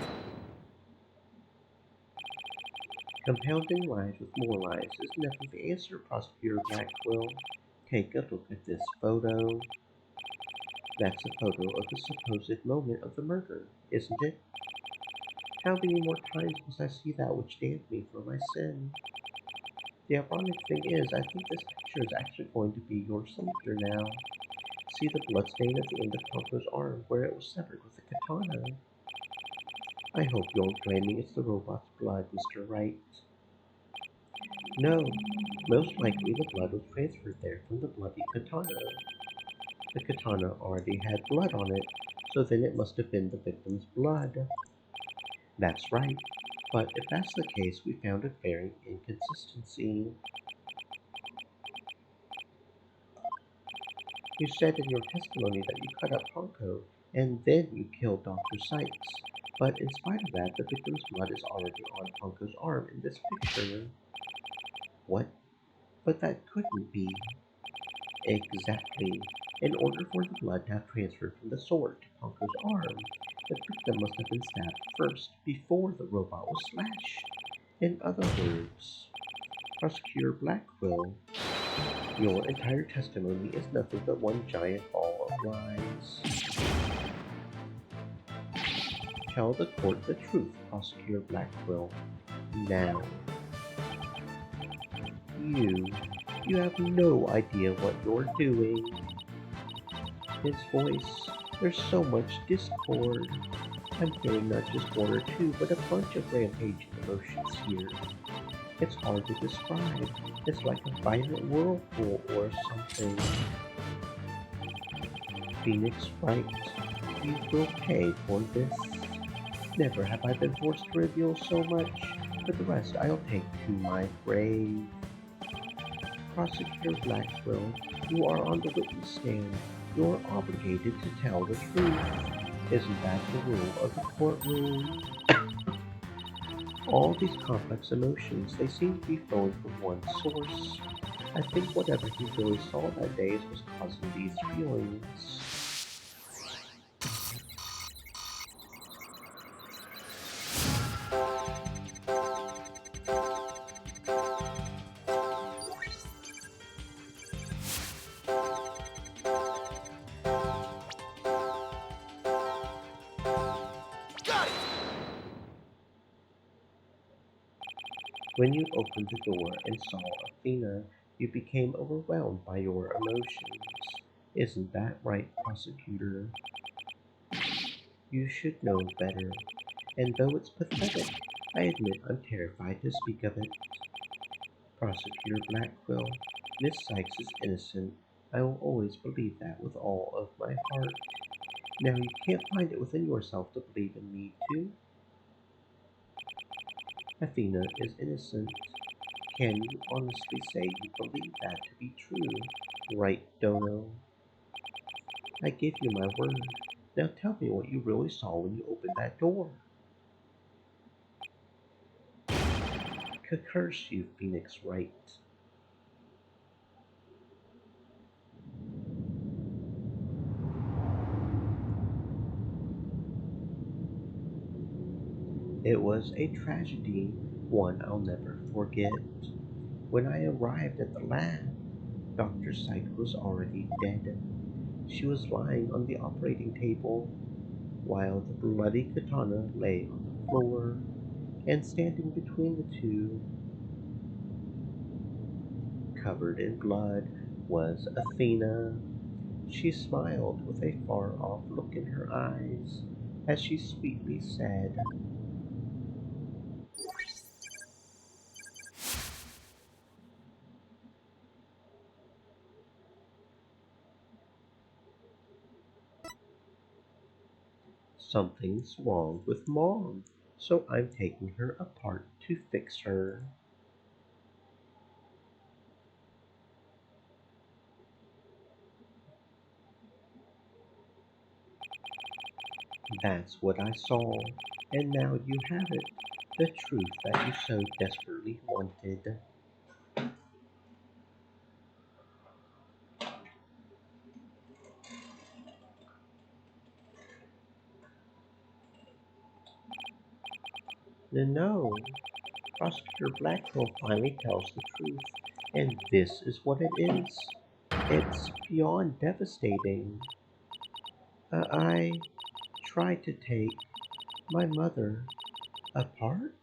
Compounding lies with more lies is never the answer, Prosecutor Blackwell. Take a look at this photo. That's a photo of the supposed moment of the murder, isn't it? How many more times must I see that which damned me for my sin? The ironic thing is, I think this picture is actually going to be your signature now. See the bloodstain at the end of Ponko's arm where it was severed with a katana. I hope you aren't claiming it's the robot's blood, Mr. Wright. No, most likely the blood was transferred there from the bloody katana. The katana already had blood on it, so then it must have been the victim's blood. That's right, but if that's the case, we found a glaring inconsistency. You said in your testimony that you cut up Ponko, and then you killed Dr. Sykes. But in spite of that, the victim's blood is already on Ponko's arm in this picture. What? But that couldn't be. Exactly. In order for the blood to have transferred from the sword to Ponko's arm, the victim must have been stabbed first, before the robot was slashed. In other words, Prosecutor Blackwell, your entire testimony is nothing but one giant ball of lies. Tell the court the truth, Prosecutor Blackwell. Now. You have no idea what you're doing. His voice, there's so much discord. I'm feeling not just one or two, but a bunch of rampaging emotions here. It's hard to describe. It's like a violent whirlpool or something. Phoenix Wright, you will pay for this. Never have I been forced to reveal so much. For the rest, I'll take to my grave. Prosecutor Blackwell, you are on the witness stand. You're obligated to tell the truth. Isn't that the rule of the courtroom? All these complex emotions, they seem to be flowing from one source. I think whatever he really saw that day is what's causing these feelings. When you opened the door and saw Athena, you became overwhelmed by your emotions. Isn't that right, Prosecutor? You should know better, and though it's pathetic, I admit I'm terrified to speak of it. Prosecutor Blackwell, Miss Sykes is innocent. I will always believe that with all of my heart. Now you can't find it within yourself to believe in me too? Athena is innocent. Can you honestly say you believe that to be true? Right, Dono? I give you my word. Now tell me what you really saw when you opened that door. Curse you, Phoenix Wright. It was a tragedy, one I'll never forget. When I arrived at the lab, Dr. Sykes was already dead. She was lying on the operating table, while the bloody katana lay on the floor, and standing between the two, covered in blood, was Athena. She smiled with a far-off look in her eyes, as she sweetly said, "Something's wrong with Mom, so I'm taking her apart to fix her." That's what I saw, and now you have it, the truth that you so desperately wanted. No, Prosecutor Blackwell finally tells the truth, and this is what it is. It's beyond devastating. I tried to take my mother apart.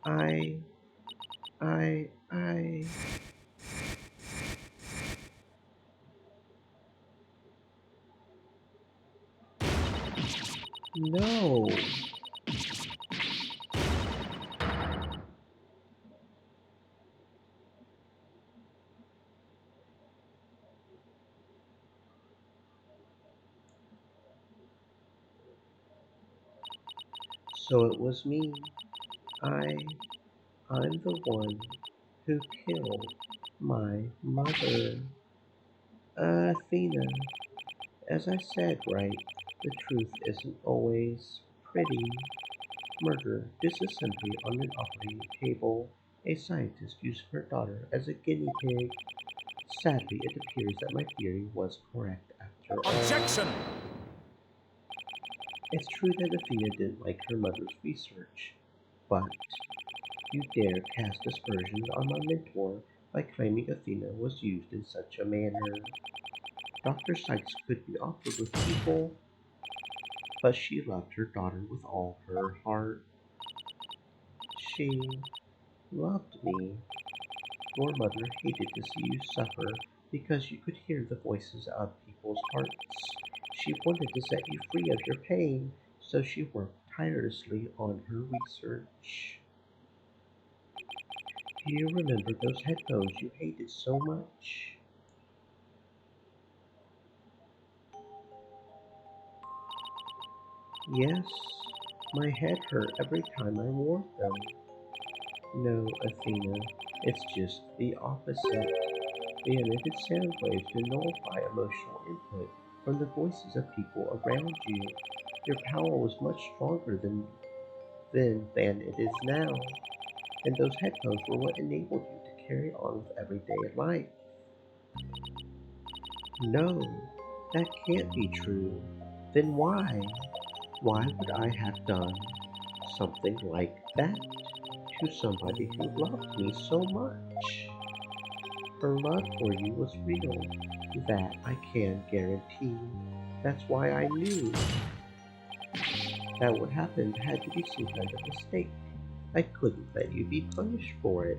I, I. No. So it was me. I, I'm the one who killed my mother. Athena, as I said, right, the truth isn't always pretty. Murder, disassembly on an operating table, a scientist used her daughter as a guinea pig. Sadly, it appears that my theory was correct after all. Objection! It's true that Athena didn't like her mother's research, but you dare cast aspersions on my mentor by claiming Athena was used in such a manner. Dr. Sykes could be awkward with people, but she loved her daughter with all her heart. She loved me. Your mother hated to see you suffer because you could hear the voices of people's hearts. She wanted to set you free of your pain, so she worked tirelessly on her research. Do you remember those headphones you hated so much? Yes, my head hurt every time I wore them. No, Athena, it's just the opposite. They emitted sound waves to nullify emotional input from the voices of people around you. Your power was much stronger than it is now, and those headphones were what enabled you to carry on with everyday life. No, that can't be true. Then why? Why would I have done something like that to somebody who loved me so much? Her love for you was real, that I can guarantee. That's why I knew that what happened had to be some kind of mistake. I couldn't let you be punished for it.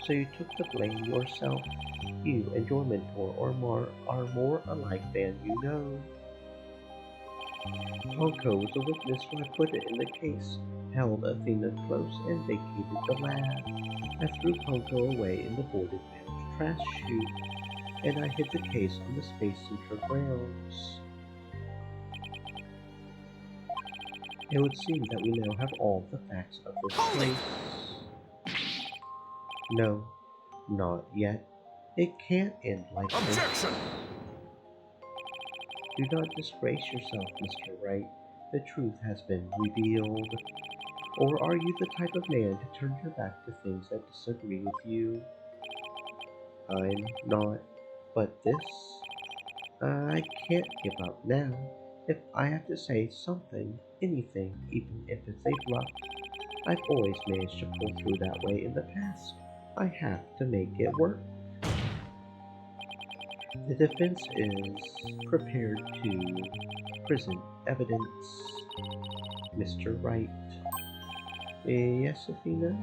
So you took the blame yourself. You and your mentor are more alike than you know. Honko was a witness when I put it in the case, held Athena close, and vacated the lab. I threw Honko away in the boarded man's trash chute, and I hid the case on the Space Center grounds. It would seem that we now have all the facts of this case. No, not yet. It can't end like this. Objection! Do not disgrace yourself, Mr. Wright. The truth has been revealed. Or are you the type of man to turn your back to things that disagree with you? I'm not. But this? I can't give up now. If I have to say something, anything, even if it's abrupt, I've always managed to pull through that way in the past. I have to make it work. The defense is prepared to present evidence. Mr. Wright. Yes, Athena?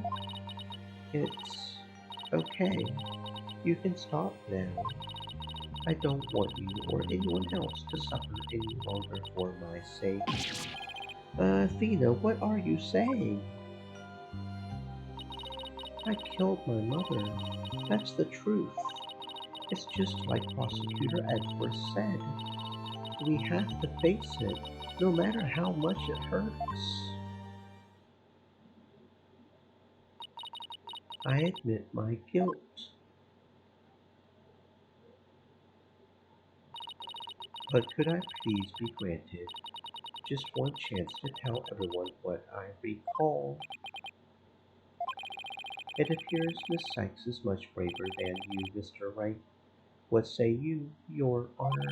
It's okay. You can stop now. I don't want you or anyone else to suffer any longer for my sake. Athena, what are you saying? I killed my mother. That's the truth. It's just like Prosecutor Edgeworth said. We have to face it, no matter how much it hurts. I admit my guilt. But could I please be granted just one chance to tell everyone what I recall? It appears Miss Sykes is much braver than you, Mr. Wright. What say you, Your Honor?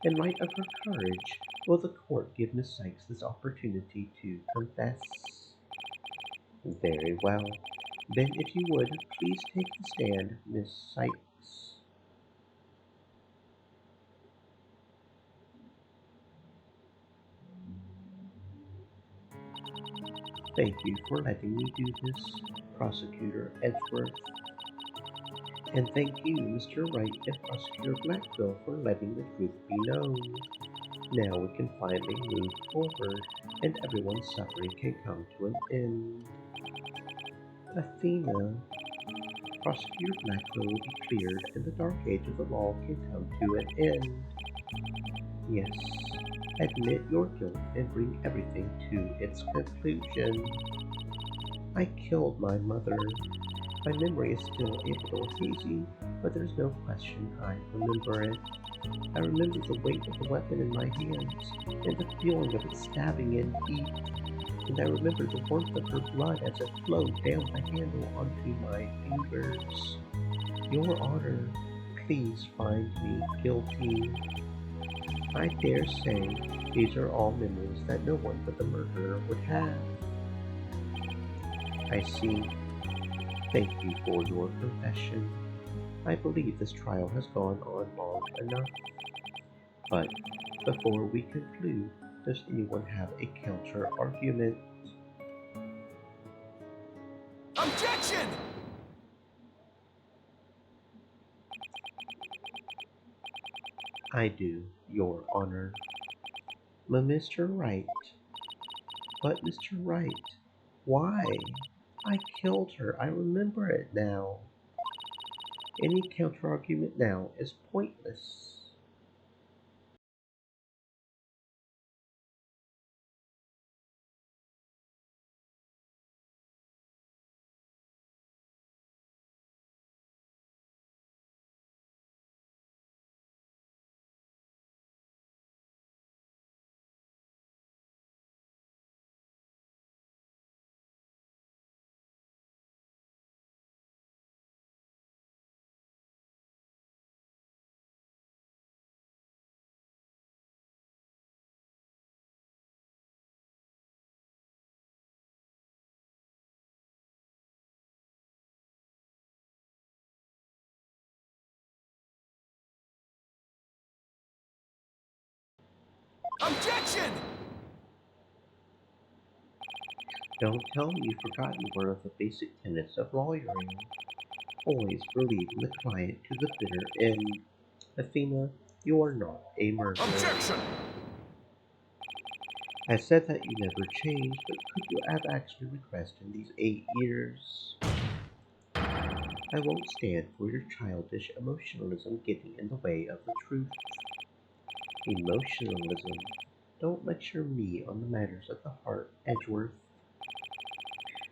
In light of her courage, will the court give Miss Sykes this opportunity to confess? Very well. Then if you would, please take the stand, Miss Sykes. Thank you for letting me do this, Prosecutor Edgeworth. And thank you, Mr. Wright and Prosecutor Blackville, for letting the truth be known. Now we can finally move forward, and everyone's suffering can come to an end. Athena, Prosecutor Blackville will be cleared, and the dark age of the law can come to an end. Yes, admit your guilt and bring everything to its conclusion. I killed my mother. My memory is still a little hazy, but there's no question I remember it. I remember the weight of the weapon in my hands, and the feeling of it stabbing in deep, and I remember the warmth of her blood as it flowed down the handle onto my fingers. Your Honor, please find me guilty. I dare say these are all memories that no one but the murderer would have. I see. Thank you for your confession. I believe this trial has gone on long enough. But before we conclude, does anyone have a counter-argument? Objection! I do, Your Honor. Mr. Wright. But Mr. Wright, why? I killed her. I remember it now. Any counter-argument now is pointless. Objection! Don't tell me you've forgotten one of the basic tenets of lawyering. Always believe in the client to the bitter end. Athena, you are not a murderer. Objection! I said that you never changed, but could you have actually regressed in these 8 years? I won't stand for your childish emotionalism getting in the way of the truth. Emotionalism? Don't lecture me on the matters of the heart, Edgeworth.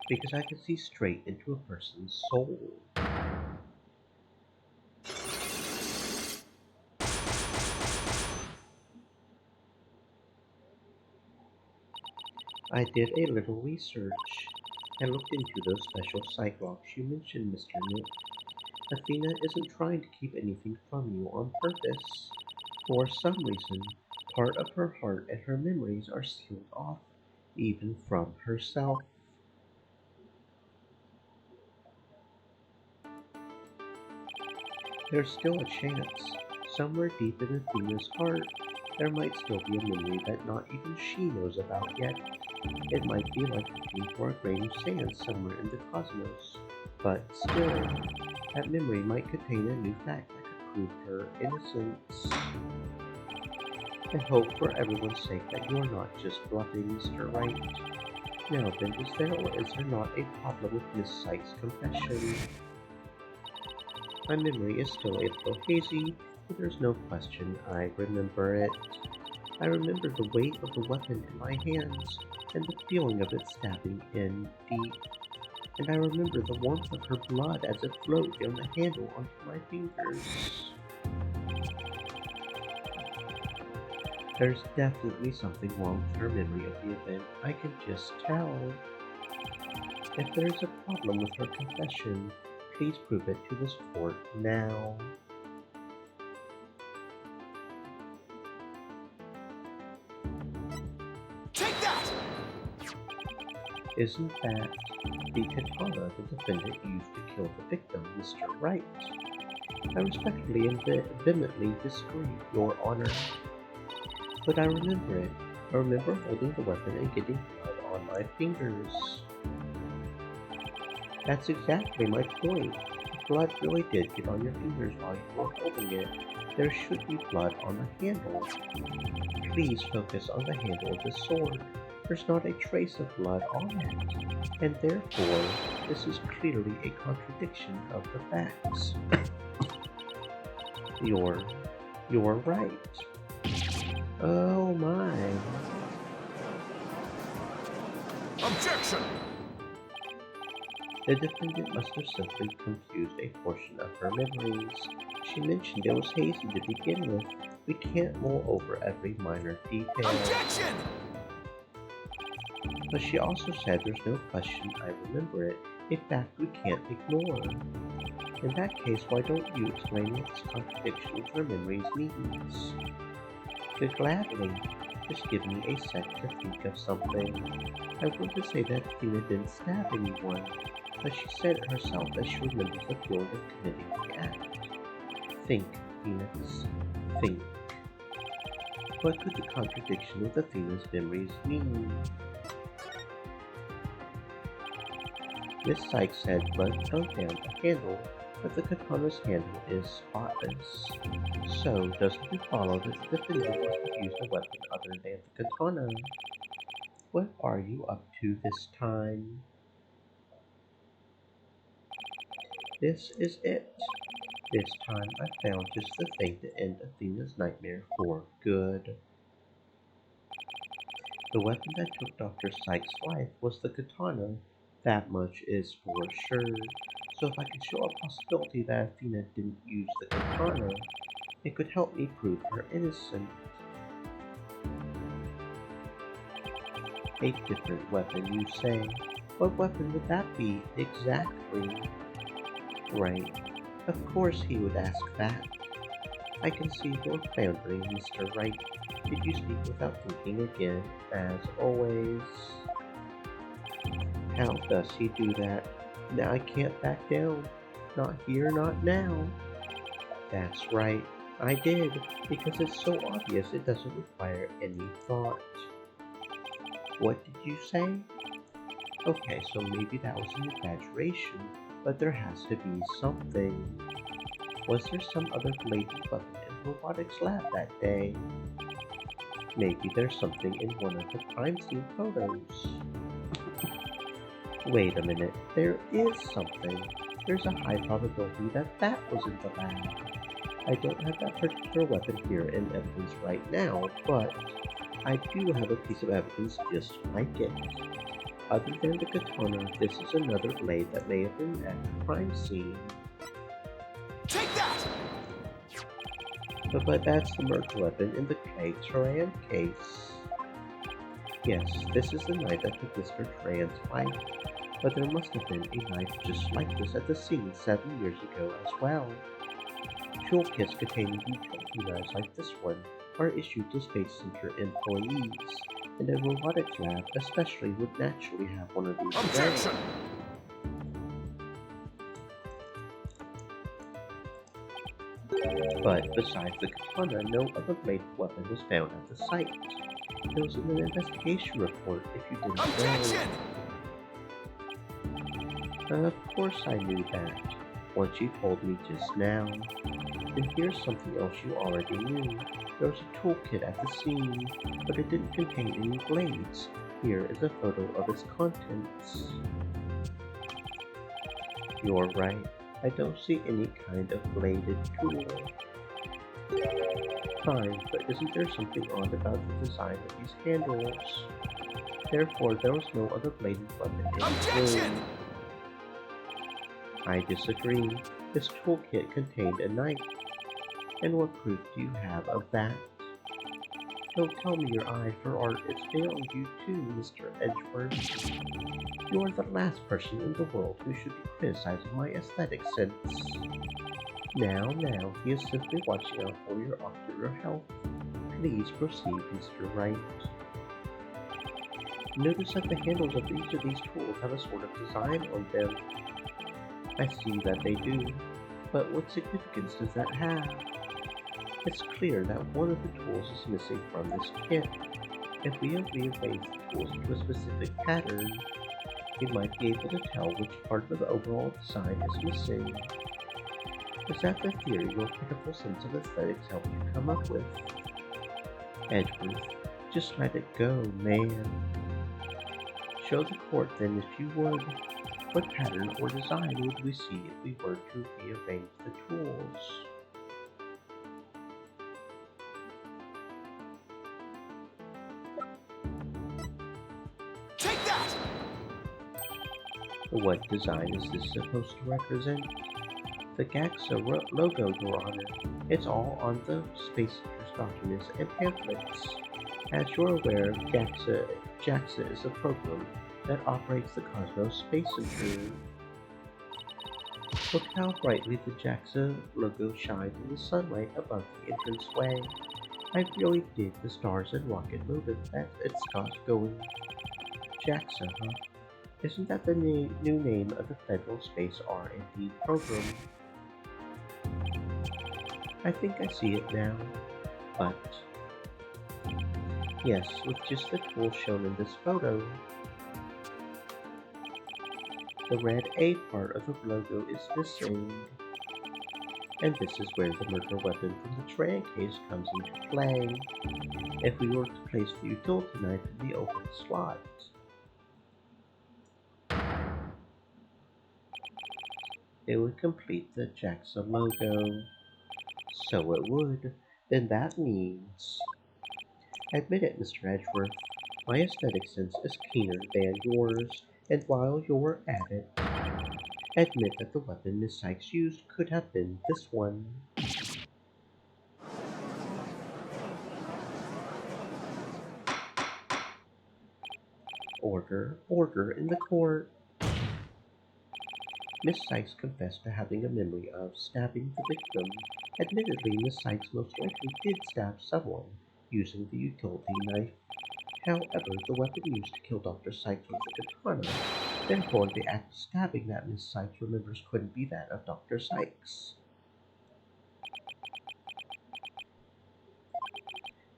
Because I can see straight into a person's soul. I did a little research. I looked into those special Cyclops you mentioned, Mr. Nick. Athena isn't trying to keep anything from you on purpose. For some reason, part of her heart and her memories are sealed off, even from herself. There's still a chance. Somewhere deep in Athena's heart, there might still be a memory that not even she knows about yet. It might be like looking for a grain of sand somewhere in the cosmos. But still, that memory might contain a new fact that could prove her innocence. I hope for everyone's sake that you are not just bluffing, Mr. Wright. Now then, is there or is there not a problem with Miss Sykes' confession? My memory is still a little hazy, but there's no question I remember it. I remember the weight of the weapon in my hands, and the feeling of it stabbing in deep. And I remember the warmth of her blood as it flowed down the handle onto my fingers. There's definitely something wrong with her memory of the event, I can just tell. If there's a problem with her confession, please prove it to this court now. Take that! Isn't that the katana the defendant used to kill the victim, Mr. Wright? I respectfully and vehemently disagree, Your Honor. But I remember it. I remember holding the weapon and getting blood on my fingers. That's exactly my point. If blood really did get on your fingers while you were holding it, there should be blood on the handle. Please focus on the handle of the sword. There's not a trace of blood on it, and therefore, this is clearly a contradiction of the facts. You're right. Oh my. Objection! The defendant must have simply confused a portion of her memories. She mentioned it was hazy to begin with. We can't mull over every minor detail. Objection! But she also said there's no question I remember it, a fact we can't ignore. In that case, why don't you explain what this contradiction with her memories means? But gladly, just give me a sec to think of something. I want to say that Athena didn't stab anyone, but she said it herself that she remembers the feeling of committing the act. Think, Phoenix. Think. What could the contradiction with Athena's memories mean? Miss Sykes had blood flowed down the handle, but the katana's handle is spotless. So, doesn't it follow that the defendant must have used a weapon other than the katana? What are you up to this time? This is it. This time I found just the thing to end Athena's nightmare for good. The weapon that took Dr. Sykes' life was the katana. That much is for sure. So if I can show a possibility that Athena didn't use the katana, it could help me prove her innocent. A different weapon, you say? What weapon would that be, exactly? Right. Of course he would ask that. I can see your floundering, Mr. Wright. Did you speak without thinking again, as always? How does he do that? Now I can't back down. Not here, not now. That's right. I did, because it's so obvious it doesn't require any thought. What did you say? Okay, so maybe that was an exaggeration, but there has to be something. Was there some other blatant weapon in the robotics lab that day? Maybe there's something in one of the crime scene photos. Wait a minute, there is something. There's a high probability that that was in the lab. I don't have that particular weapon here in evidence right now, but I do have a piece of evidence just like it. Other than the katana, this is another blade that may have been at the crime scene. Take that! But that's the murder weapon in the Clay Turan case. Yes, this is the knife that took Mr. Turan's life, but there must have been a knife just like this at the scene 7 years ago as well. Tool kits containing utility knives like this one are issued to Space Center employees, and a robotics lab especially would naturally have one of these Objection! But besides the katana, no other bladed weapon was found at the site. There was an investigation report, if you didn't Objection! know. Of course I knew that. what you told me just now. And here's something else you already knew. There was a toolkit at the scene, but it didn't contain any blades. Here is a photo of its contents. You're right. I don't see any kind of bladed tool. Fine, but isn't there something odd about the design of these handles? Therefore, there was no other bladed weapon in the Objection! room. I disagree. This toolkit contained a knife. And what proof do you have of that? Don't tell me your eye for art is failing you too, Mr. Edgeworth. You are the last person in the world who should be criticizing my aesthetic sense. Now, he is simply watching out for your ocular health. Please proceed, Mr. Wright. Notice that the handles of each of these tools have a sort of design on them. I see that they do, but what significance does that have? It's clear that one of the tools is missing from this kit. If we have rearranged the tools into a specific pattern, we might be able to tell which part of the overall design is missing. Is that the theory your pitiful sense of aesthetics helped you come up with? Edgeworth, just let it go, man. Show the court then if you would. What pattern or design would we see if we were to rearrange the tools? Take that! What design is this supposed to represent? The GAXA logo, Your Honor. It's all on the Space Seekers documents and pamphlets. As you're aware, JAXA is a program that operates the Cosmos Space Center. Look how brightly the JAXA logo shines in the sunlight above the entranceway. I really dig the stars and rocket motive that it's got going. JAXA, huh? Isn't that the new name of the Federal Space R&D program? I think I see it now, but... Yes, with just the tool shown in this photo. The red A part of the logo is missing. And this is where the murder weapon from the Tran case comes into play. If we were to place the utility knife in the open slot, it would complete the JAXA logo. So it would. Then that means... Admit it, Mr. Edgeworth. My aesthetic sense is keener than yours, and while you're at it, admit that the weapon Miss Sykes used could have been this one. Order in the court. Miss Sykes confessed to having a memory of stabbing the victim. Admittedly, Miss Sykes most likely did stab someone using the utility knife. However, the weapon used to kill Dr. Sykes was a katana. Therefore, the act of stabbing that Miss Sykes remembers couldn't be that of Dr. Sykes.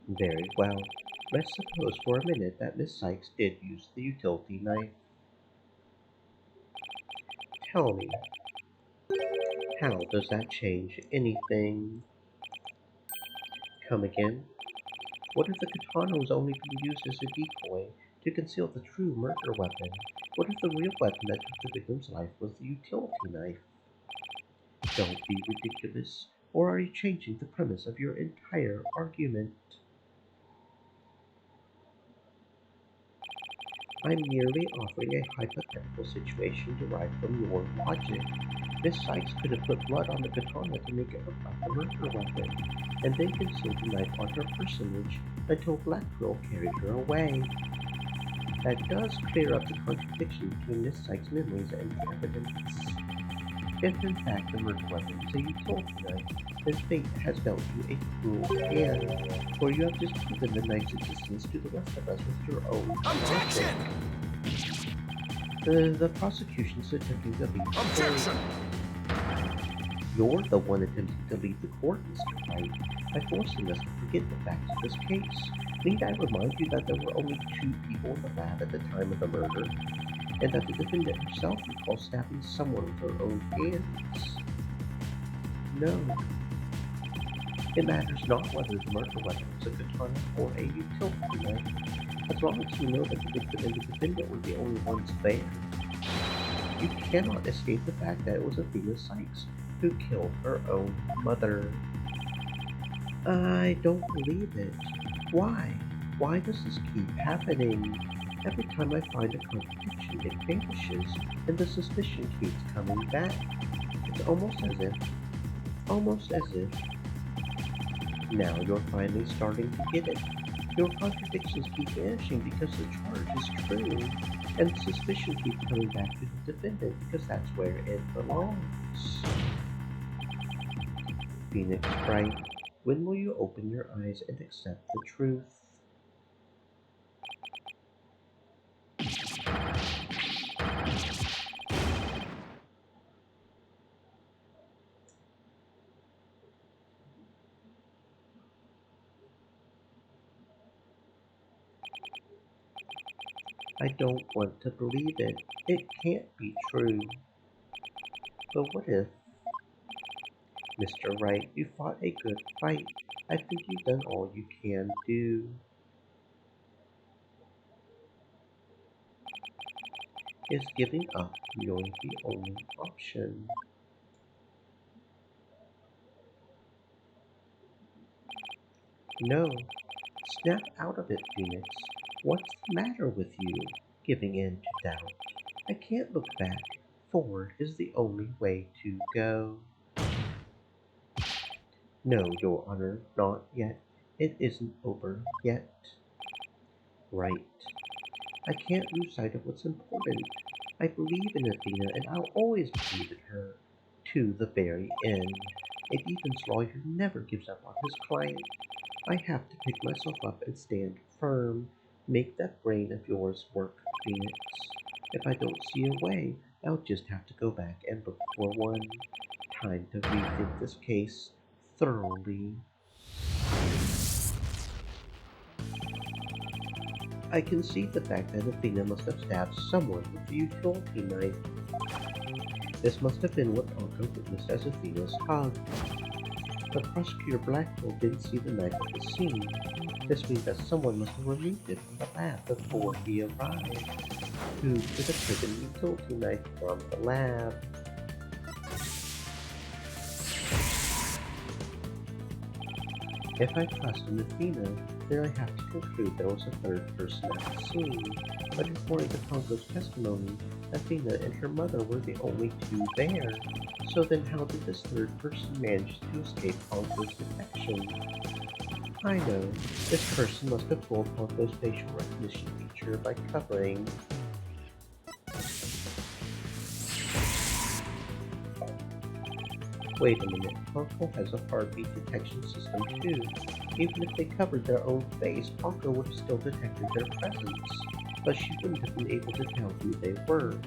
Very well. Let's suppose for a minute that Miss Sykes did use the utility knife. Tell me, how does that change anything? Come again? What if the katana was only being used as a decoy to conceal the true murder weapon? What if the real weapon that took the victim's life was the utility knife? Don't be ridiculous, or are you changing the premise of your entire argument? I'm merely offering a hypothetical situation derived from your logic. Miss Sykes could have put blood on the katana to make it look like a murder weapon, and then concealed the knife on her personage until Black Pearl carried her away. That does clear up the contradiction between Miss Sykes' memories and the evidence. If in fact the murder weapon is a utility knife, then fate has dealt you a cruel hand, for you have just proven the knife's existence to the rest of us with your own Objection! logic. The prosecution's attempting to lead the court. Objection! You're the one attempting to lead the court, Mr. Wright, by forcing us to forget the facts of this case. Need I remind you that there were only 2 people in the lab at the time of the murder, and that the defendant herself recalls stabbing someone with her own hands? No. It matters not whether the murder weapon was a katana or a utility knife, as long as you know that the victim and the defendant were the only ones there. You cannot escape the fact that it was Athena Sykes who killed her own mother. I don't believe it. Why? Why does this keep happening? Every time I find a contradiction, it vanishes, and the suspicion keeps coming back. It's almost as if, now you're finally starting to get it. Your contradictions keep vanishing because the charge is true, and the suspicion keeps coming back to the defendant because that's where it belongs. Phoenix Bright, when will you open your eyes and accept the truth? I don't want to believe it. It can't be true. But what if? Mr. Wright, you fought a good fight. I think you've done all you can do. Is giving up really the only option? No. Snap out of it, Phoenix. What's the matter with you? Giving in to doubt. I can't look back. Forward is the only way to go. No, Your Honor, not yet. It isn't over yet. Right. I can't lose sight of what's important. I believe in Athena, and I'll always believe in her. To the very end. A defense lawyer never gives up on his client. I have to pick myself up and stand firm. Make that brain of yours work, Phoenix. If I don't see a way, I'll just have to go back and look for one. Time to rethink this case thoroughly. I can see the fact that Athena must have stabbed someone with the utility knife. This must have been what Ponko witnessed as Athena's hug. But Prosecutor Blackwell didn't see the knife at the scene. This means that someone must have removed it from the lab before he arrived. Who could have taken the utility knife from the lab? If I trust in Athena, then I have to conclude there was a third person at the scene. But according to Ponko's testimony, Athena and her mother were the only two there. So then how did this third person manage to escape Ponko's detection? I know, this person must have fooled Ponko's facial recognition feature by covering. Wait a minute, Ponko has a heartbeat detection system too. Even if they covered their own face, Ponko would have still detected their presence. But she wouldn't have been able to tell who they were.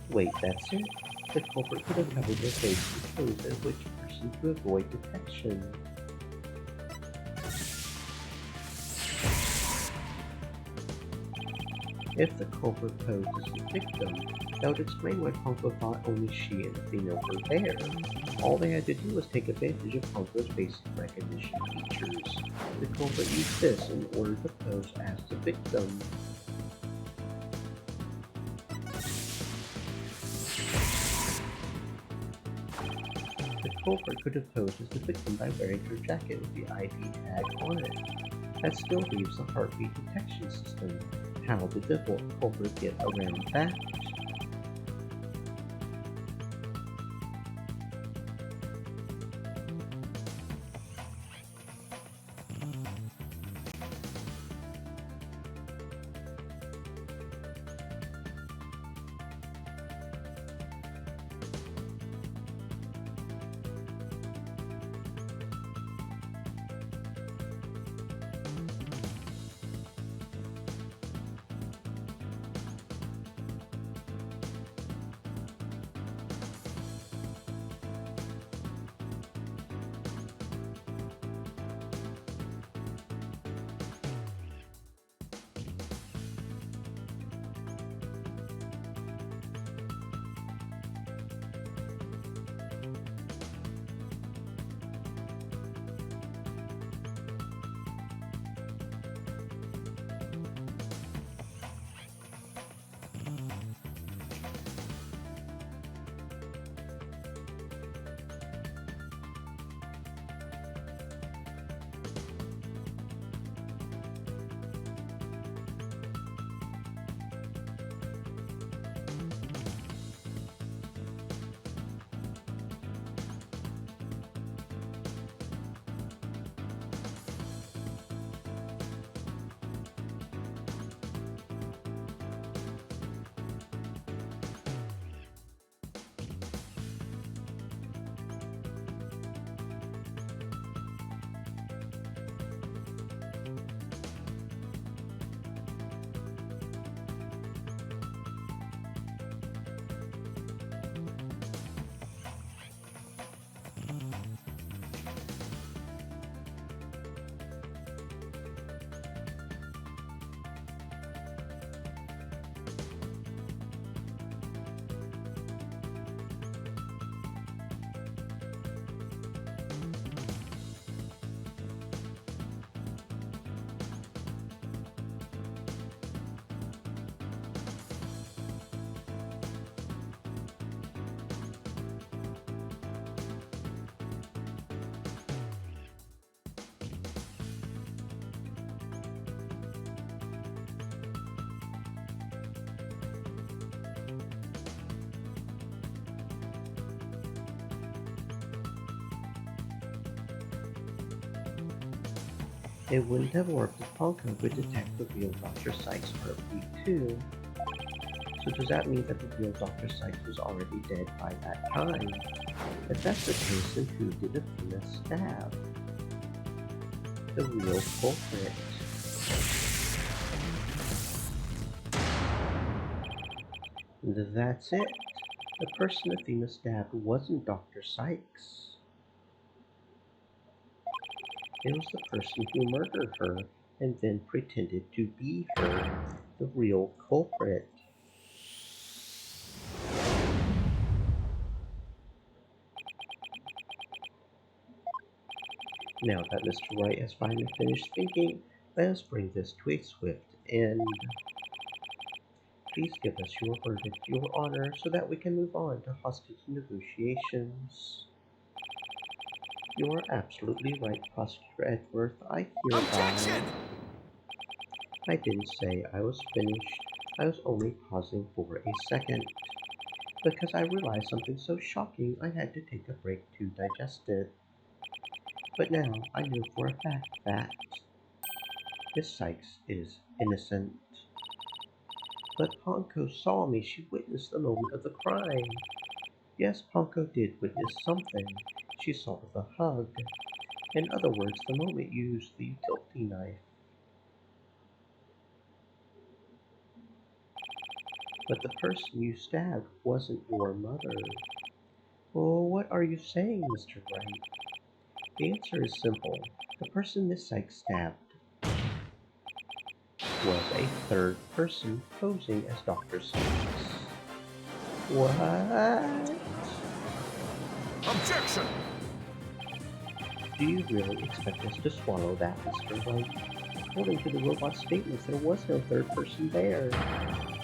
Wait, that's it? The culprit could have covered their face and chosen which person to avoid detection. If the culprit posed as the victim, that would explain why Ponko thought only she and Athena were there. All they had to do was take advantage of Ponko's basic recognition features. The culprit used this in order to pose as the victim. The culprit could have posed as the victim by wearing her jacket with the ID tag on it. That still leaves the heartbeat detection system. How did the culprit get around that? It wouldn't have worked if Ponko could detect the real Dr. Sykes' heartbeat too. So does that mean that the real Dr. Sykes was already dead by that time? If that's the case, then who did Athena stab? The real culprit. That's it. The person Athena stabbed wasn't Dr. Sykes. It was the person who murdered her and then pretended to be her, the real culprit. Now that Mr. Wright has finally finished thinking, let us bring this to a swift end. Please give us your verdict, your honor, so that we can move on to hostage negotiations. You are absolutely right, Prosecutor Edgeworth. I hereby... Objection! I didn't say I was finished. I was only pausing for a second. Because I realized something so shocking I had to take a break to digest it. But now I know for a fact that Miss Sykes is innocent. But Ponko saw me. She witnessed the moment of the crime. Yes, Ponko did witness something. She saw the hug. In other words, the moment you used the utility knife. But the person you stabbed wasn't your mother. Oh, what are you saying, Mr. Wright? The answer is simple. The person Miss Sykes stabbed was a third person posing as Dr. Sykes. What? Objection! Do you really expect us to swallow that, Mr. Wright? According to the robot's statements, there was no third person there.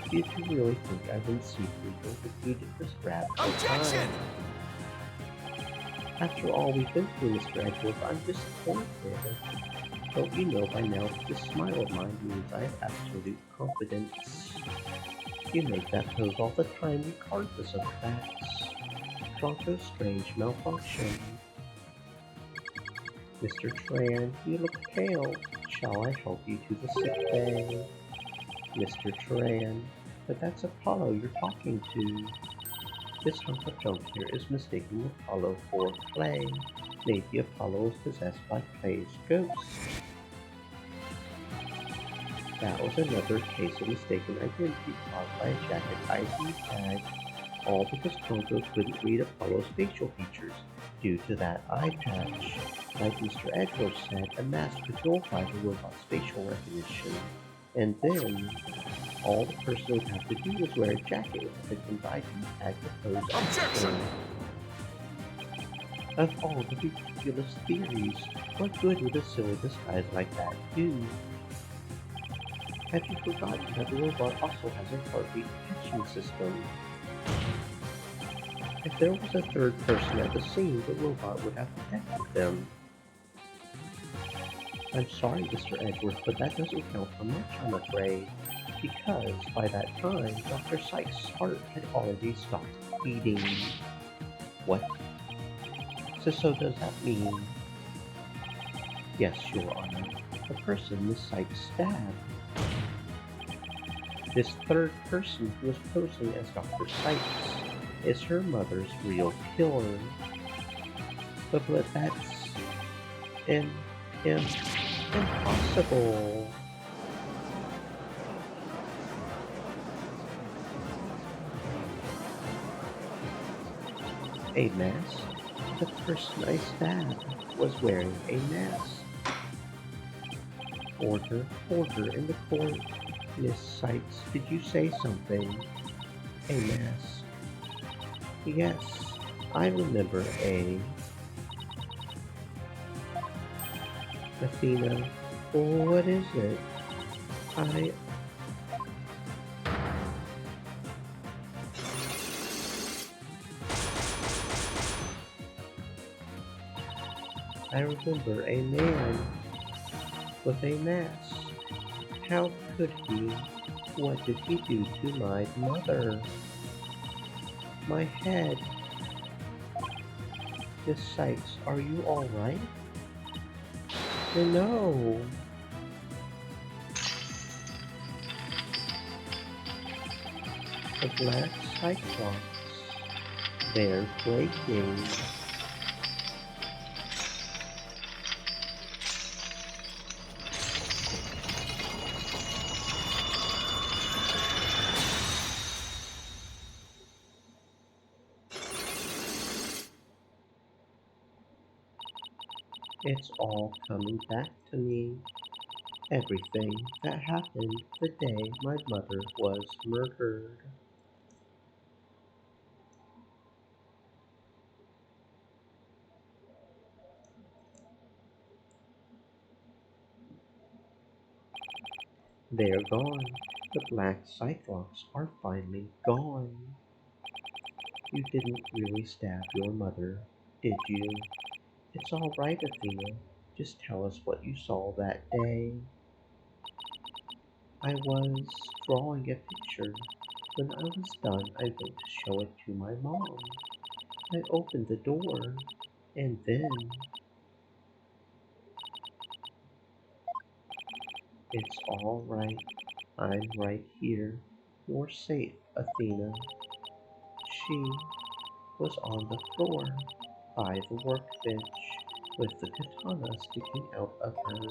Did you really think I wouldn't see through the ludicrous grab of Objection! time? After all we've been through, Mr. Edgeworth, I'm disappointed. Don't you know by now that this smile of mine means I have absolute confidence? You make that pose all the time regardless of facts. Ponko's strange malfunction. Mr. Tran, you look pale. Shall I help you to the sick bay? Mr. Tran, but that's Apollo you're talking to. This hunk of junk here is mistaking Apollo for Clay. Maybe Apollo is possessed by Clay's ghost. That was another case of mistaken identity caused by a jacket ID tag. All because Ponko couldn't read Apollo's facial features due to that eye patch. Like Mr. Edgeworth said, a mask could nullify the robot's facial recognition. And then, all the person would have to do was wear a jacket with the victim's ID tag to pose as Objection! Of all the ridiculous theories, what good would a silly disguise like that do? Have you forgotten that the robot also has a heartbeat detection system? If there was a third person at the scene, the robot would have detected them. I'm sorry, Mr. Edgeworth, but that doesn't count for much, I'm afraid. Because, by that time, Dr. Sykes' heart had already stopped beating. What? So does that mean... Yes, Your Honor, the person Miss Sykes stabbed. This third person who was posing as Dr. Sykes is her mother's real killer. But that's... impossible. A mask? The person I stabbed was wearing a mask. Order in the court. Miss Sykes, did you say something? A mask. Yes, I remember a... Athena, what is it? I remember a man with a mask. How could he? What did he do to my mother? My head. Miss Sykes, are you alright? No! The Black Cyclops. They're flaking. It's all coming back to me. Everything that happened the day my mother was murdered. They're gone. The Black Cyclops are finally gone. You didn't really stab your mother, did you? It's all right, Athena. Just tell us what you saw that day. I was drawing a picture. When I was done, I went to show it to my mom. I opened the door, and then... It's all right. I'm right here. You're safe, Athena. She was on the floor by the workbench with the katana sticking out of her.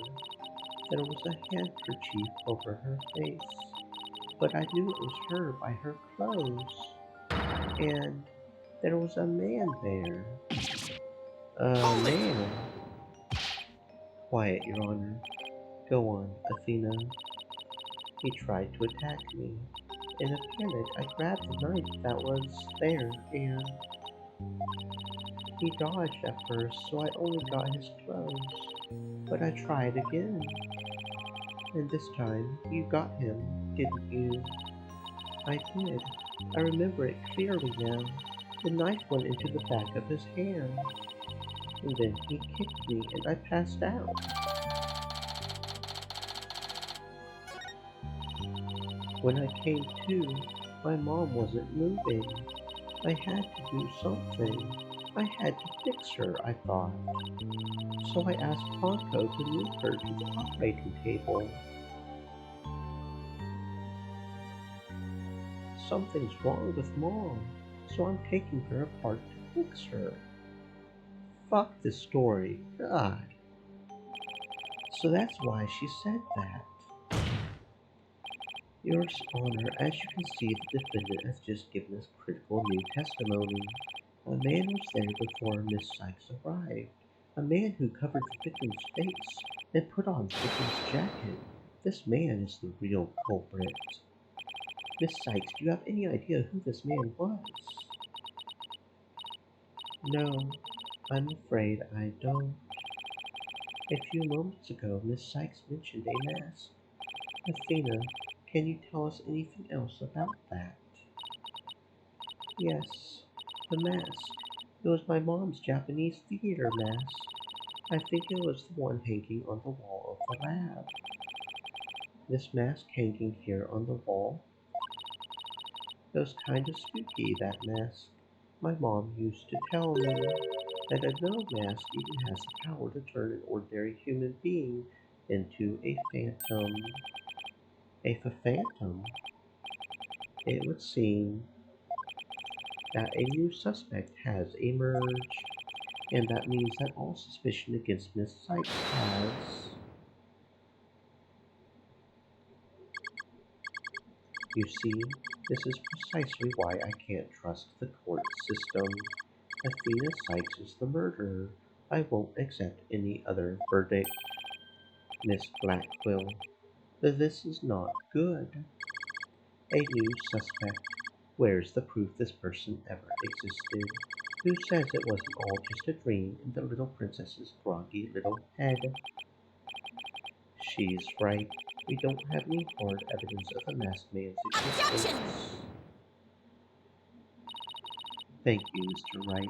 There was a handkerchief over her face, but I knew it was her by her clothes. And there was a man there. A man. Quiet, Your Honor. Go on, Athena. He tried to attack me. In a panic, I grabbed the knife that was there, and he dodged at first, so I only got his clothes. But I tried again. And this time, you got him, didn't you? I did. I remember it clearly now. The knife went into the back of his hand. And then he kicked me, and I passed out. When I came to, my mom wasn't moving. I had to do something. I had to fix her, I thought. So I asked Ponko to move her to the operating table. Something's wrong with Mom, so I'm taking her apart to fix her. Fuck this story, God. So that's why she said that. Your Honor, as you can see, the defendant has just given us critical new testimony. A man was there before Miss Sykes arrived. A man who covered the victim's face and put on the victim's jacket. This man is the real culprit. Miss Sykes, do you have any idea who this man was? No, I'm afraid I don't. A few moments ago, Miss Sykes mentioned a mask. Athena, can you tell us anything else about that? Yes, the mask. It was my mom's Japanese theater mask. I think it was the one hanging on the wall of the lab. This mask hanging here on the wall? It was kind of spooky, that mask. My mom used to tell me that a no mask even has the power to turn an ordinary human being into a phantom. A phantom? It would seem that a new suspect has emerged, and that means that all suspicion against Miss Sykes has... You see, this is precisely why I can't trust the court system. Athena Sykes is the murderer. I won't accept any other verdict. Miss Blackquill, this is not good. A new suspect. Where's the proof this person ever existed? Who says it wasn't all just a dream in the little princess's groggy little head? She's right. We don't have any hard evidence of a masked man's existence. Thank you, Mr. Wright.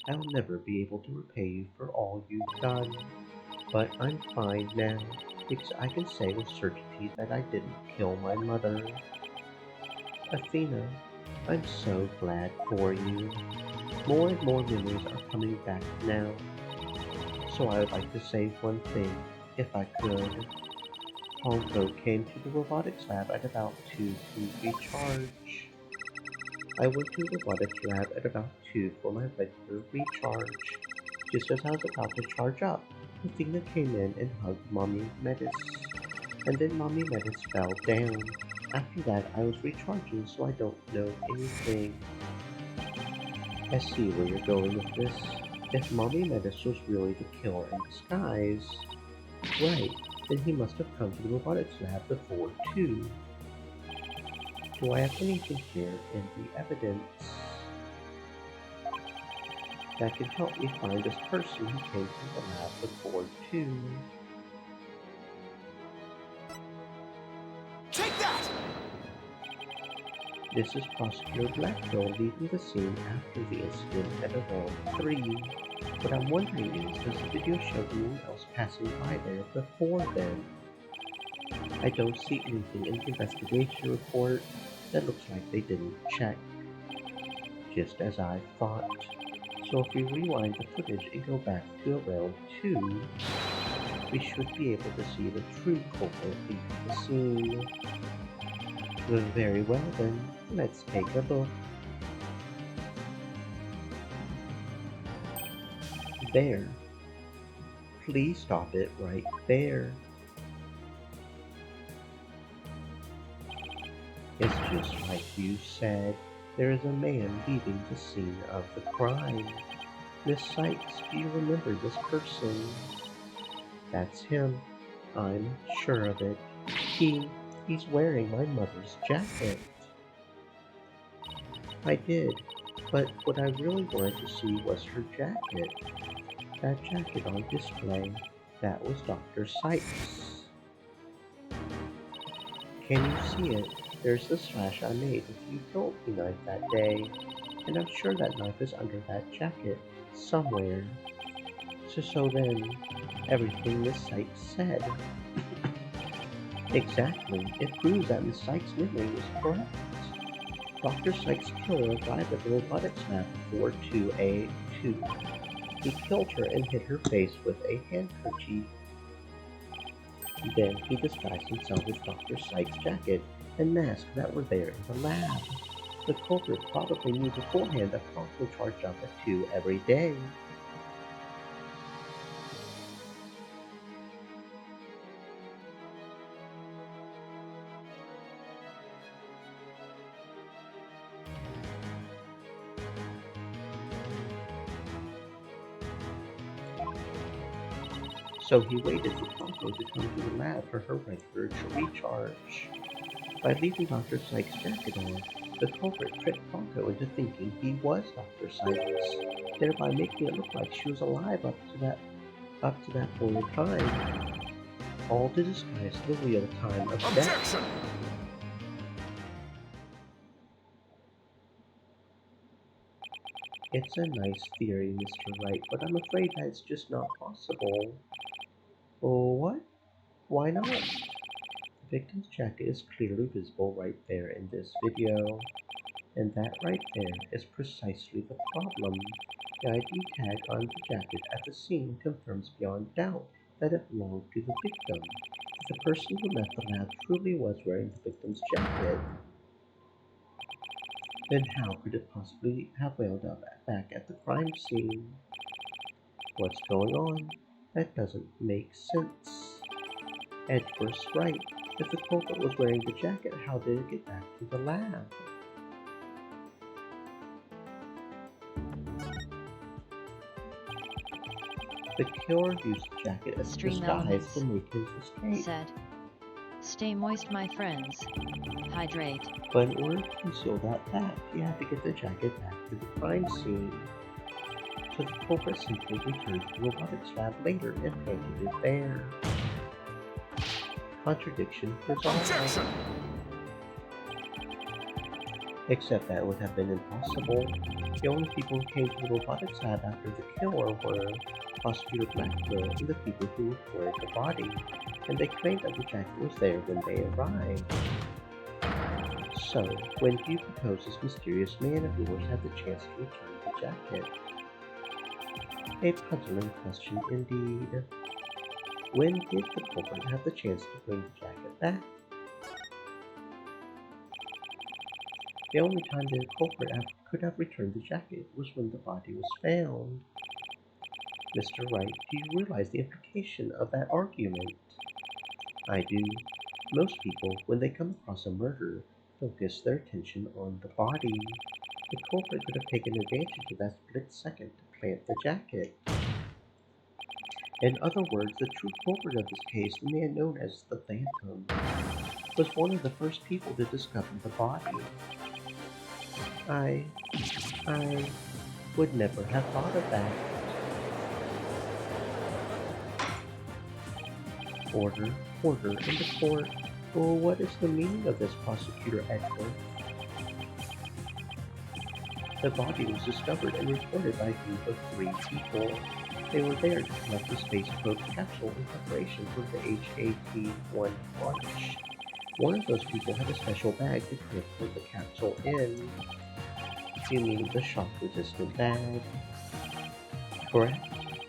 I'll never be able to repay you for all you've done. But I'm fine now, because I can say with certainty that I didn't kill my mother. Athena, I'm so glad for you. More and more memories are coming back now. So I would like to say one thing. if I could. Honko came to the robotics lab at about 2 to recharge. I went to the robotics lab at about 2 for my regular recharge. Just as I was about to charge up, Athena came in and hugged Mommy Metis. And then Mommy Metis fell down. After that, I was recharging, so I don't know anything. I see where you're going with this. If Mommy Metis was really the killer in disguise, right, then he must have come to the robotics lab before too. Do I have anything here in the evidence that can help me find this person who came to the lab before too? Take that! This is Prosecutor Blackwell leaving the scene after the incident at around 3. What I'm wondering is, does the video show anyone else passing by there before then? I don't see anything in the investigation report. That looks like they didn't check. Just as I thought. So if we rewind the footage and go back to around 2, we should be able to see the true culprit leaving the scene. Well, very well then, let's take a look. There. Please stop it right there. It's just like you said. There is a man leaving the scene of the crime. Miss Sykes, do you remember this person? That's him. I'm sure of it. He's wearing my mother's jacket. I did, but what I really wanted to see was her jacket. That jacket on display, that was Dr. Sykes. Can you see it? There's the slash I made with the utility knife that day, and I'm sure that knife is under that jacket, somewhere. So then, everything Miss Sykes said. Exactly, it proves that Miss Sykes' memory was correct. Dr. Sykes' killer arrived at the robotics lab before 2A2. He killed her and hit her face with a handkerchief. Then he disguised himself as Dr. Sykes' jacket and mask that were there in the lab. The culprit probably knew beforehand that Honk would charge up at 2 every day. So he waited for Ponko to come to the lab for her regular recharge. By leaving Dr. Sykes' jacket on, the culprit tricked Ponko into thinking he was Dr. Sykes, thereby making it look like she was alive up to that point in time, all to disguise the real time of death. Objection! It's a nice theory, Mr. Wright, but I'm afraid that it's just not possible. Oh, what? Why not? The victim's jacket is clearly visible right there in this video. And that right there is precisely the problem. The ID tag on the jacket at the scene confirms beyond doubt that it belonged to the victim. If the person who left the lab truly was wearing the victim's jacket, then how could it possibly have wound up back at the crime scene? What's going on? That doesn't make sense. Edgeworth's right. If the culprit was wearing the jacket, how did it get back to the lab? The killer used the jacket as a Stream disguise elements. to make his escape. Said. Stay moist, my friends. Hydrate. But in order to conceal that fact, he had to get the jacket back to the crime scene. So the culprit simply returned to the robotics lab later and planted it there. Contradiction resolved. Objection! Except that would have been impossible. The only people who came to the robotics lab after the killer were Prosecutor Blackwell and the people who reported the body, and they claimed that the jacket was there when they arrived. So, when do you propose this mysterious man of yours had the chance to return the jacket? A puzzling question indeed. When did the culprit have the chance to bring the jacket back? The only time the culprit could have returned the jacket was when the body was found. Mr. Wright, do you realize the implication of that argument? I do. Most people, when they come across a murder, focus their attention on the body. The culprit could have taken advantage of that split second to plant the jacket. In other words, the true culprit of this case, the man known as the Phantom, was one of the first people to discover the body. I would never have thought of that. Order in the court. Well, what is the meaning of this, Prosecutor Edgeworth? The body was discovered and reported by a group of 3 people. They were there to collect the space probe capsule in preparation for the HAT-1 launch. One of those people had a special bag to transport the capsule in. You mean the shock-resistant bag? Correct.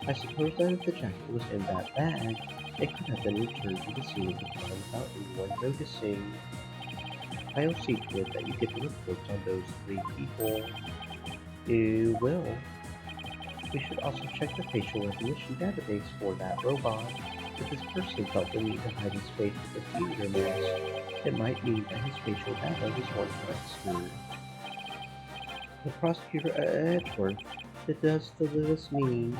I suppose that if the jacket was in that bag, it could have been returned to the scene of the crime without anyone noticing. I'll see to it that you get the reports on those 3 people. You will. We should also check the facial recognition database for that robot. If this person felt the need to hide his face with a theater mask, it might mean that his facial data was once obscured. The Prosecutor Edgeworth, does this mean?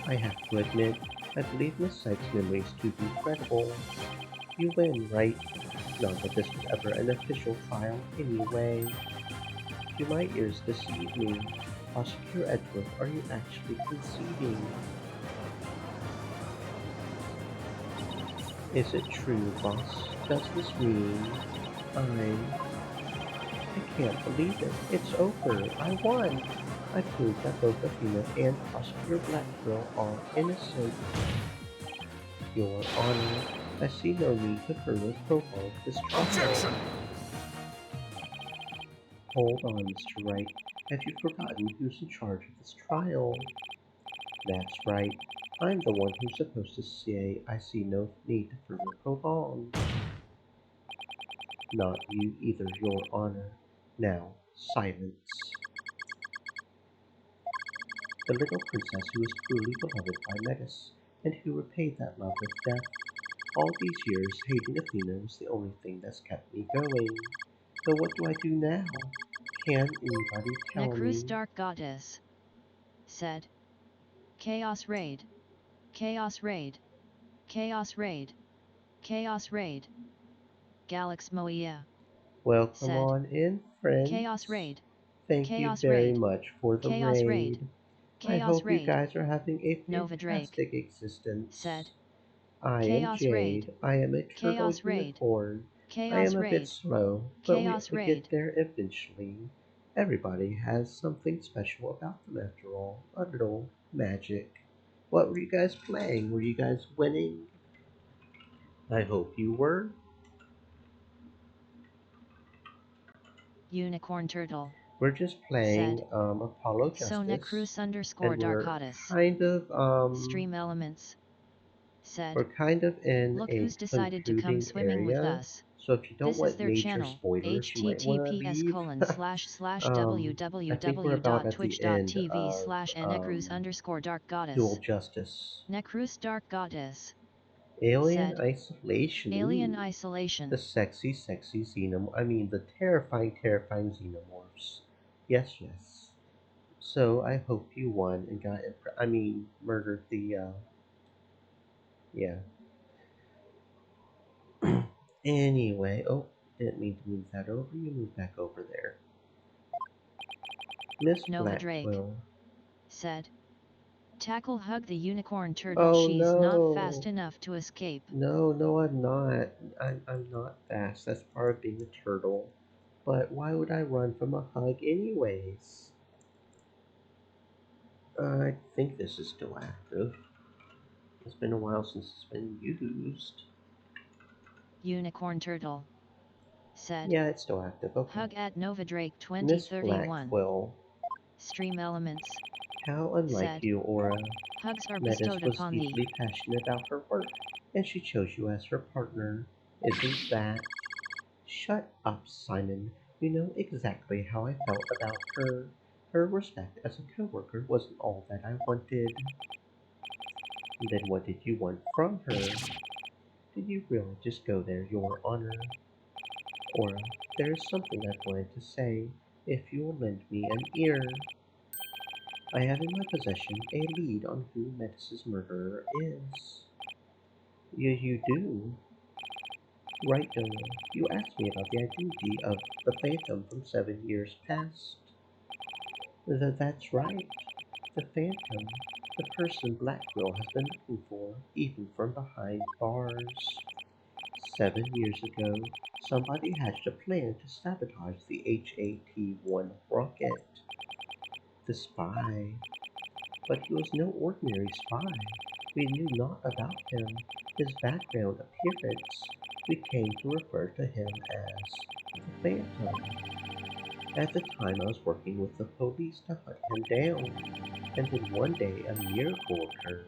I have to admit, I believe Miss Sykes' memories to be credible. You win, right? Not that this was ever an official trial anyway. Do my ears deceive me? Prosecutor Edgeworth, are you actually conceding? Is it true, boss? Does this mean I can't believe it. It's over. I won. I proved that both Athena and Prosecutor Blackquill are innocent. Your Honor, I see no need to further prolong this trial. Objection! Hold on, Mr. Wright. Have you forgotten who's in charge of this trial? That's right. I'm the one who's supposed to say I see no need to further prolong. Not you either, Your Honor. Now, silence. The little princess who was truly beloved by Metis, and who repaid that love with death. All these years, hating Athena was the only thing that's kept me going. So what do I do now? Can anybody tell me? Necrus Dark Goddess said. Chaos Raid. Chaos Raid. Chaos Raid. Chaos Raid. Galax Moia. Well, come said. on in, friends. Chaos Raid. Thank Chaos you very Raid. much for the Chaos raid. Raid. I Chaos hope Raid. you guys are having a Nova Drake fantastic existence. said. I Chaos am Jade. Raid. I am a turtle Chaos Raid. unicorn. I Chaos am a Raid. bit slow, but Chaos we Raid. get there eventually. Everybody has something special about them after all. A little magic. What were you guys playing? Were you guys winning? I hope you were. Unicorn Turtle. We're just playing said. Apollo Justice. So Necrus _ and we're Darkotis. kind of Stream Elements. Said. we're kind of in Look a who's decided to come concluding swimming area. with us. So if you don't This is want their major channel. spoilers, you might want to leave. I think we're about at the end www.twitch.tv/necrus of Dark Goddess. Dual Justice. Necrus Dark Goddess. Alien said. Isolation. Alien Ooh. Isolation. The sexy the terrifying xenomorphs. Yes. So I hope you won and got murdered the yeah. Anyway, oh, didn't mean to move that over. You move back over there. Miss Nova Drake Blackquill. said. Tackle hug the unicorn turtle. Oh, She's no. not fast enough to escape. No, I'm not. I'm not fast. That's part of being a turtle. But why would I run from a hug anyways? I think this is still active. It's been a while since it's been used. Unicorn Turtle said. Yeah, it's still active. Okay. Hug at Nova Drake Miss 2031. Blackquill. Stream Elements. How unlike said. you, Aura. Hugs are Metis bestowed was upon deeply thee. passionate about her work, and she chose you as her partner. Isn't that? Shut up, Simon. You know exactly how I felt about her. Her respect as a coworker wasn't all that I wanted. Then what did you want from her? Did you really just go there, Your Honor? Or, there is something I wanted to say, if you will lend me an ear. I have in my possession a lead on who Metis's murderer is. You do? Right, Donal. You asked me about the identity of the Phantom from 7 years past. That's right. The Phantom. The person Blackwell has been looking for, even from behind bars. 7 years ago, somebody hatched a plan to sabotage the HAT-1 rocket. The spy. But he was no ordinary spy. We knew naught about him, his background, appearance. We came to refer to him as the Phantom. At the time I was working with the police to hunt him down, and then one day a miracle occurred,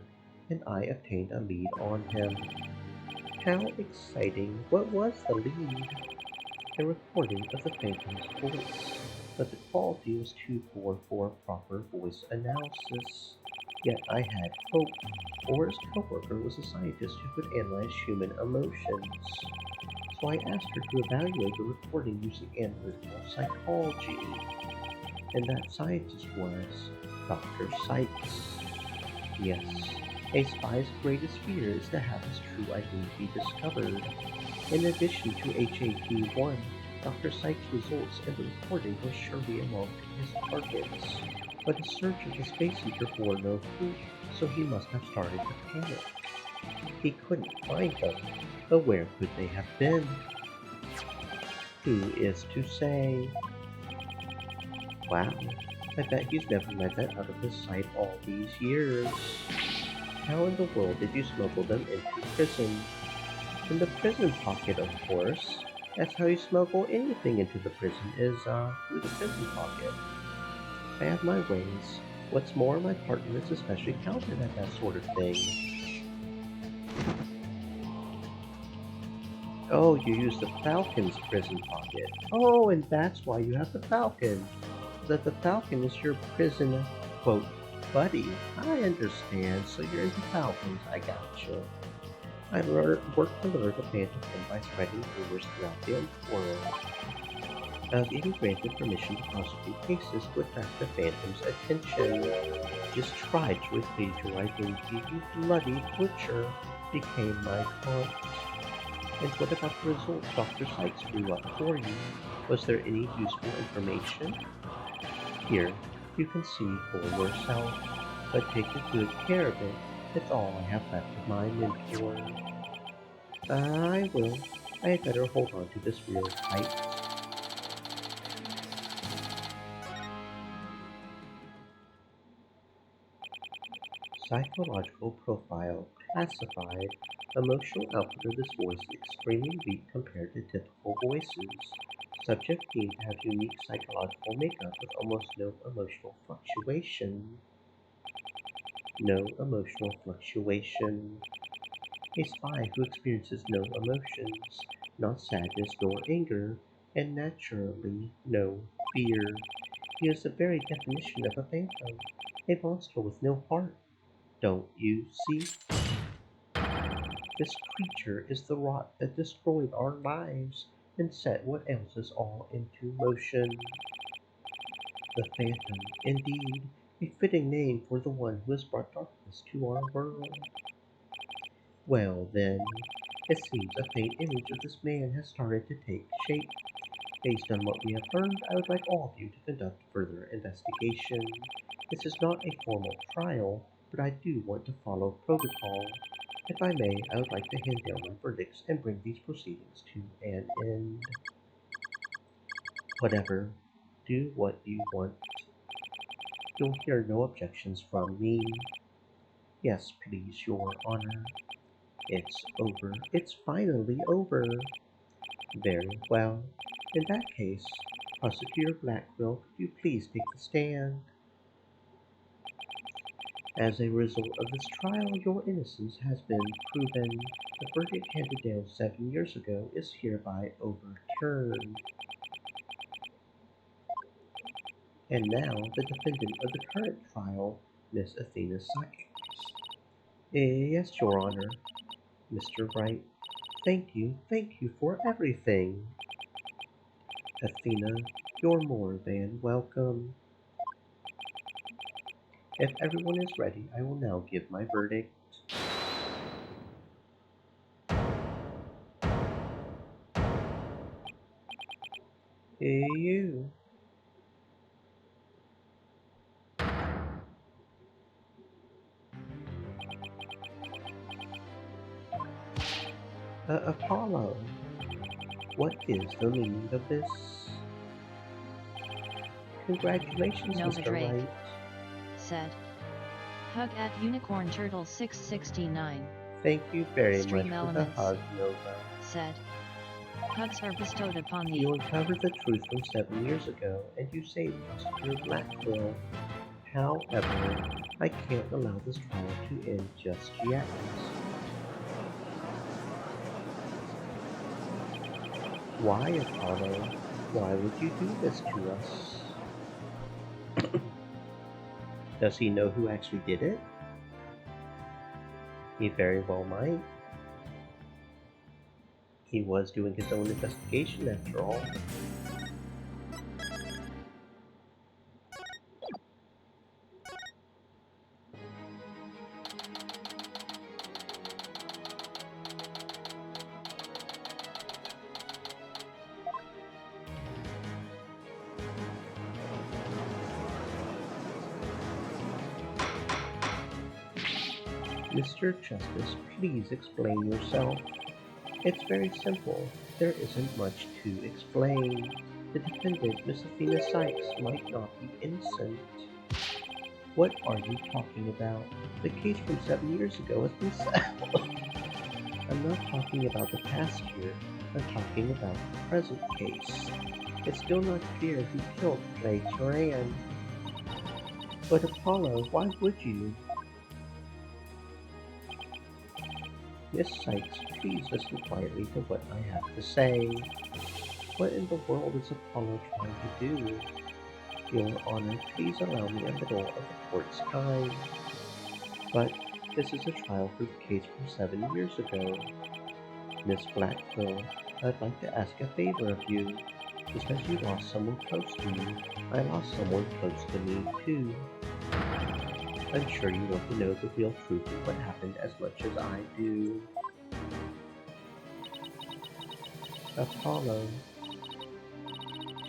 and I obtained a lead on him. How exciting! What was the lead? A recording of the Phantom's voice, but the quality was too poor for a proper voice analysis. Yet I had hope. Laura's coworker was a scientist who could analyze human emotions. So I asked her to evaluate the recording using analytical psychology. And that scientist was Dr. Sykes. Yes, a spy's greatest fear is to have his true identity discovered. In addition to HAT-1, Dr. Sykes' results in the recording were surely among his targets. But his search of the space heater bore no fruit, so he must have started to panic. He couldn't find them, but where could they have been? Who is to say? Wow, I bet he's never let that out of his sight all these years. How in the world did you smuggle them into prison? In the prison pocket, of course. That's how you smuggle anything into the prison, is through the prison pocket. I have my ways. What's more, my partner is especially talented at that sort of thing. Oh, you use the Falcon's prison pocket. Oh, and that's why you have the Falcon. That the Falcon is your prison, quote, buddy. I understand, so you're into Falcons, I gotcha. I worked to lure the Phantom in by spreading rumors throughout the world. I was even granted permission to prosecute cases to attract the Phantom's attention. Just try to evade your identity, you bloody butcher, became my taunt. And what about the results Dr. Sykes drew up for you? Was there any useful information? Here, you can see for yourself, but take good care of it. It's all I have left of my mentor. I will. I had better hold on to this real tight. Psychological profile classified. Emotional output of this voice extremely weak compared to typical voices. Subject deemed to have unique psychological makeup with almost no emotional fluctuation. No emotional fluctuation. A spy who experiences no emotions, not sadness nor anger, and naturally no fear. He is the very definition of a phantom, a monster with no heart. Don't you see? This creature is the rot that destroyed our lives and set what ails us all into motion. The Phantom, indeed, a fitting name for the one who has brought darkness to our world. Well then, it seems a faint image of this man has started to take shape. Based on what we have learned, I would like all of you to conduct further investigation. This is not a formal trial, but I do want to follow protocol. If I may, I would like to hand down my verdicts and bring these proceedings to an end. Whatever. Do what you want. You'll hear no objections from me. Yes, please, Your Honor. It's over. It's finally over. Very well. In that case, Prosecutor Blackwell, could you please take the stand? As a result of this trial, your innocence has been proven. The verdict handed down 7 years ago is hereby overturned. And now, the defendant of the current trial, Miss Athena Sykes. Yes, Your Honor. Mr. Wright, thank you for everything. Athena, you're more than welcome. If everyone is ready, I will now give my verdict. You. Apollo, what is the meaning of this? Congratulations, Nova Mr. Drake Wright. said. Hug at Unicorn Turtle 669. Thank you very Stream much for Elements the hug, Nova. said. Hugs are bestowed upon You thee. uncovered the truth from 7 years ago, and you saved Prosecutor Blackwell. However, I can't allow this trial to end just yet. Why, Apollo? Why would you do this to us? Does he know who actually did it? He very well might. He was doing his own investigation after all. Mr. Justice, please explain yourself. It's very simple. There isn't much to explain. The defendant, Miss Athena Sykes, might not be innocent. What are you talking about? The case from 7 years ago has been settled. I'm not talking about the past year. I'm talking about the present case. It's still not clear who killed Clay Turan. But Apollo, why would you? Miss Sykes, please listen quietly to what I have to say. What in the world is Apollo trying to do? Your Honor, please allow me a little of the court's time. But this is a trial for the case from 7 years ago. Miss Blackwell, I'd like to ask a favor of you. Because you lost someone close to me, I lost someone close to me too. I'm sure you want to know the real truth of what happened as much as I do. Apollo.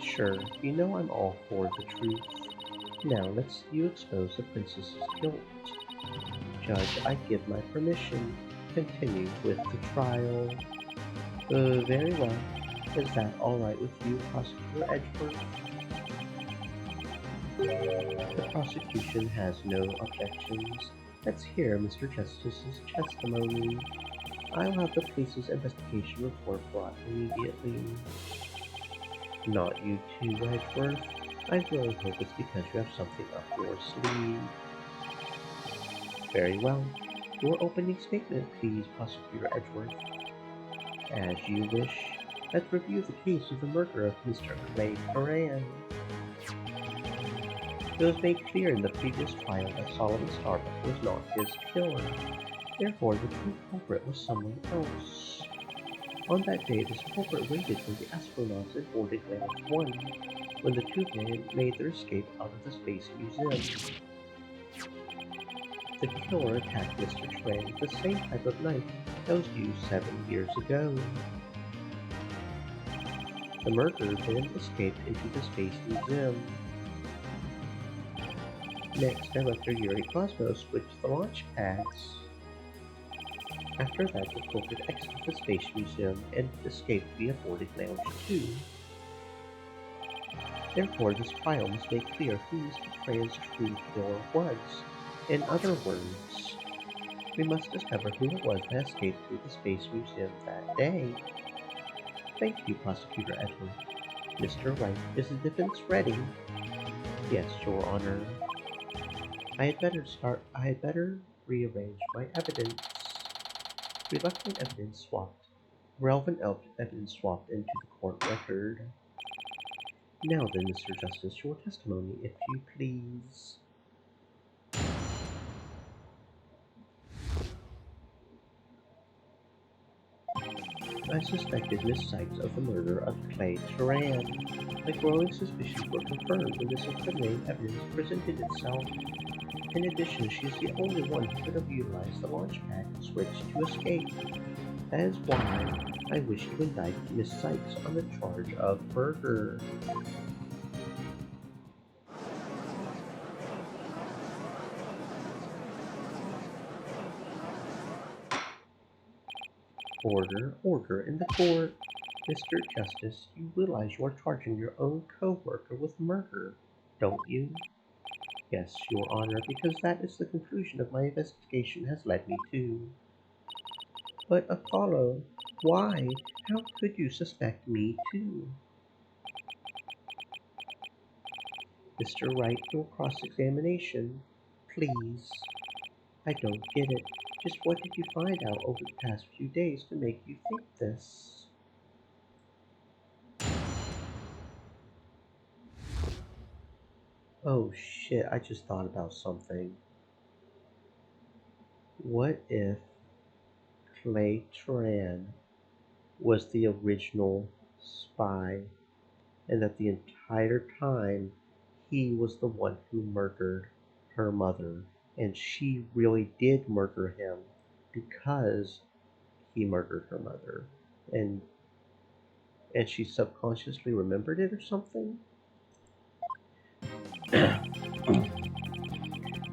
Sure, you know I'm all for the truth. Now let's see you expose the princess's guilt. Judge, I give my permission. Continue with the trial. Very well. Is that alright with you, Prosecutor Edgeworth? The prosecution has no objections. Let's hear Mr. Justice's testimony. I'll have the police's investigation report brought immediately. Not you too, Edgeworth. I really hope it's because you have something up your sleeve. Very well. Your opening statement, please, Prosecutor Edgeworth. As you wish. Let's review the case of the murder of Mr. Clay Turan. It was made clear in the previous trial that Solomon Starbuck was not his killer. Therefore, the true culprit was someone else. On that day, this culprit waited for the astronauts in boarding Atlantic 1, when the two men made their escape out of the Space Museum. The killer attacked Mr. Turan with the same type of knife that was used 7 years ago. The murderer then escaped into the Space Museum. Next, Director Yuri Cosmos switched the launch pads. After that, the culprit exited the Space Museum and escaped via boarding lounge 2. Therefore, this trial must make clear who Mr. Turan's true killer was. In other words, we must discover who it was that escaped through the Space Museum that day. Thank you, Prosecutor Edward. Mr. Wright, is the defense ready? Yes, Your Honor. I had better rearrange my evidence. Reluctant evidence swapped. Relevant evidence swapped into the court record. Now then, Mr. Justice, your testimony, if you please. I suspected Miss Sykes of the murder of Clay Turan. My growing suspicions were confirmed when this incriminating evidence presented itself. In addition, she is the only one who could have utilized the launchpad switch to escape. That is why I wish to indict Miss Sykes on the charge of murder. Order in the court. Mr. Justice, you realize you are charging your own co-worker with murder, don't you? Yes, Your Honor, because that is the conclusion of my investigation has led me to. But Apollo, why? How could you suspect me too? Mr. Wright, your cross-examination, please. I don't get it. Just what did you find out over the past few days to make you think this? Oh shit, I just thought about something. What if Clay Tran was the original spy and that the entire time he was the one who murdered her mother and she really did murder him because he murdered her mother and she subconsciously remembered it or something?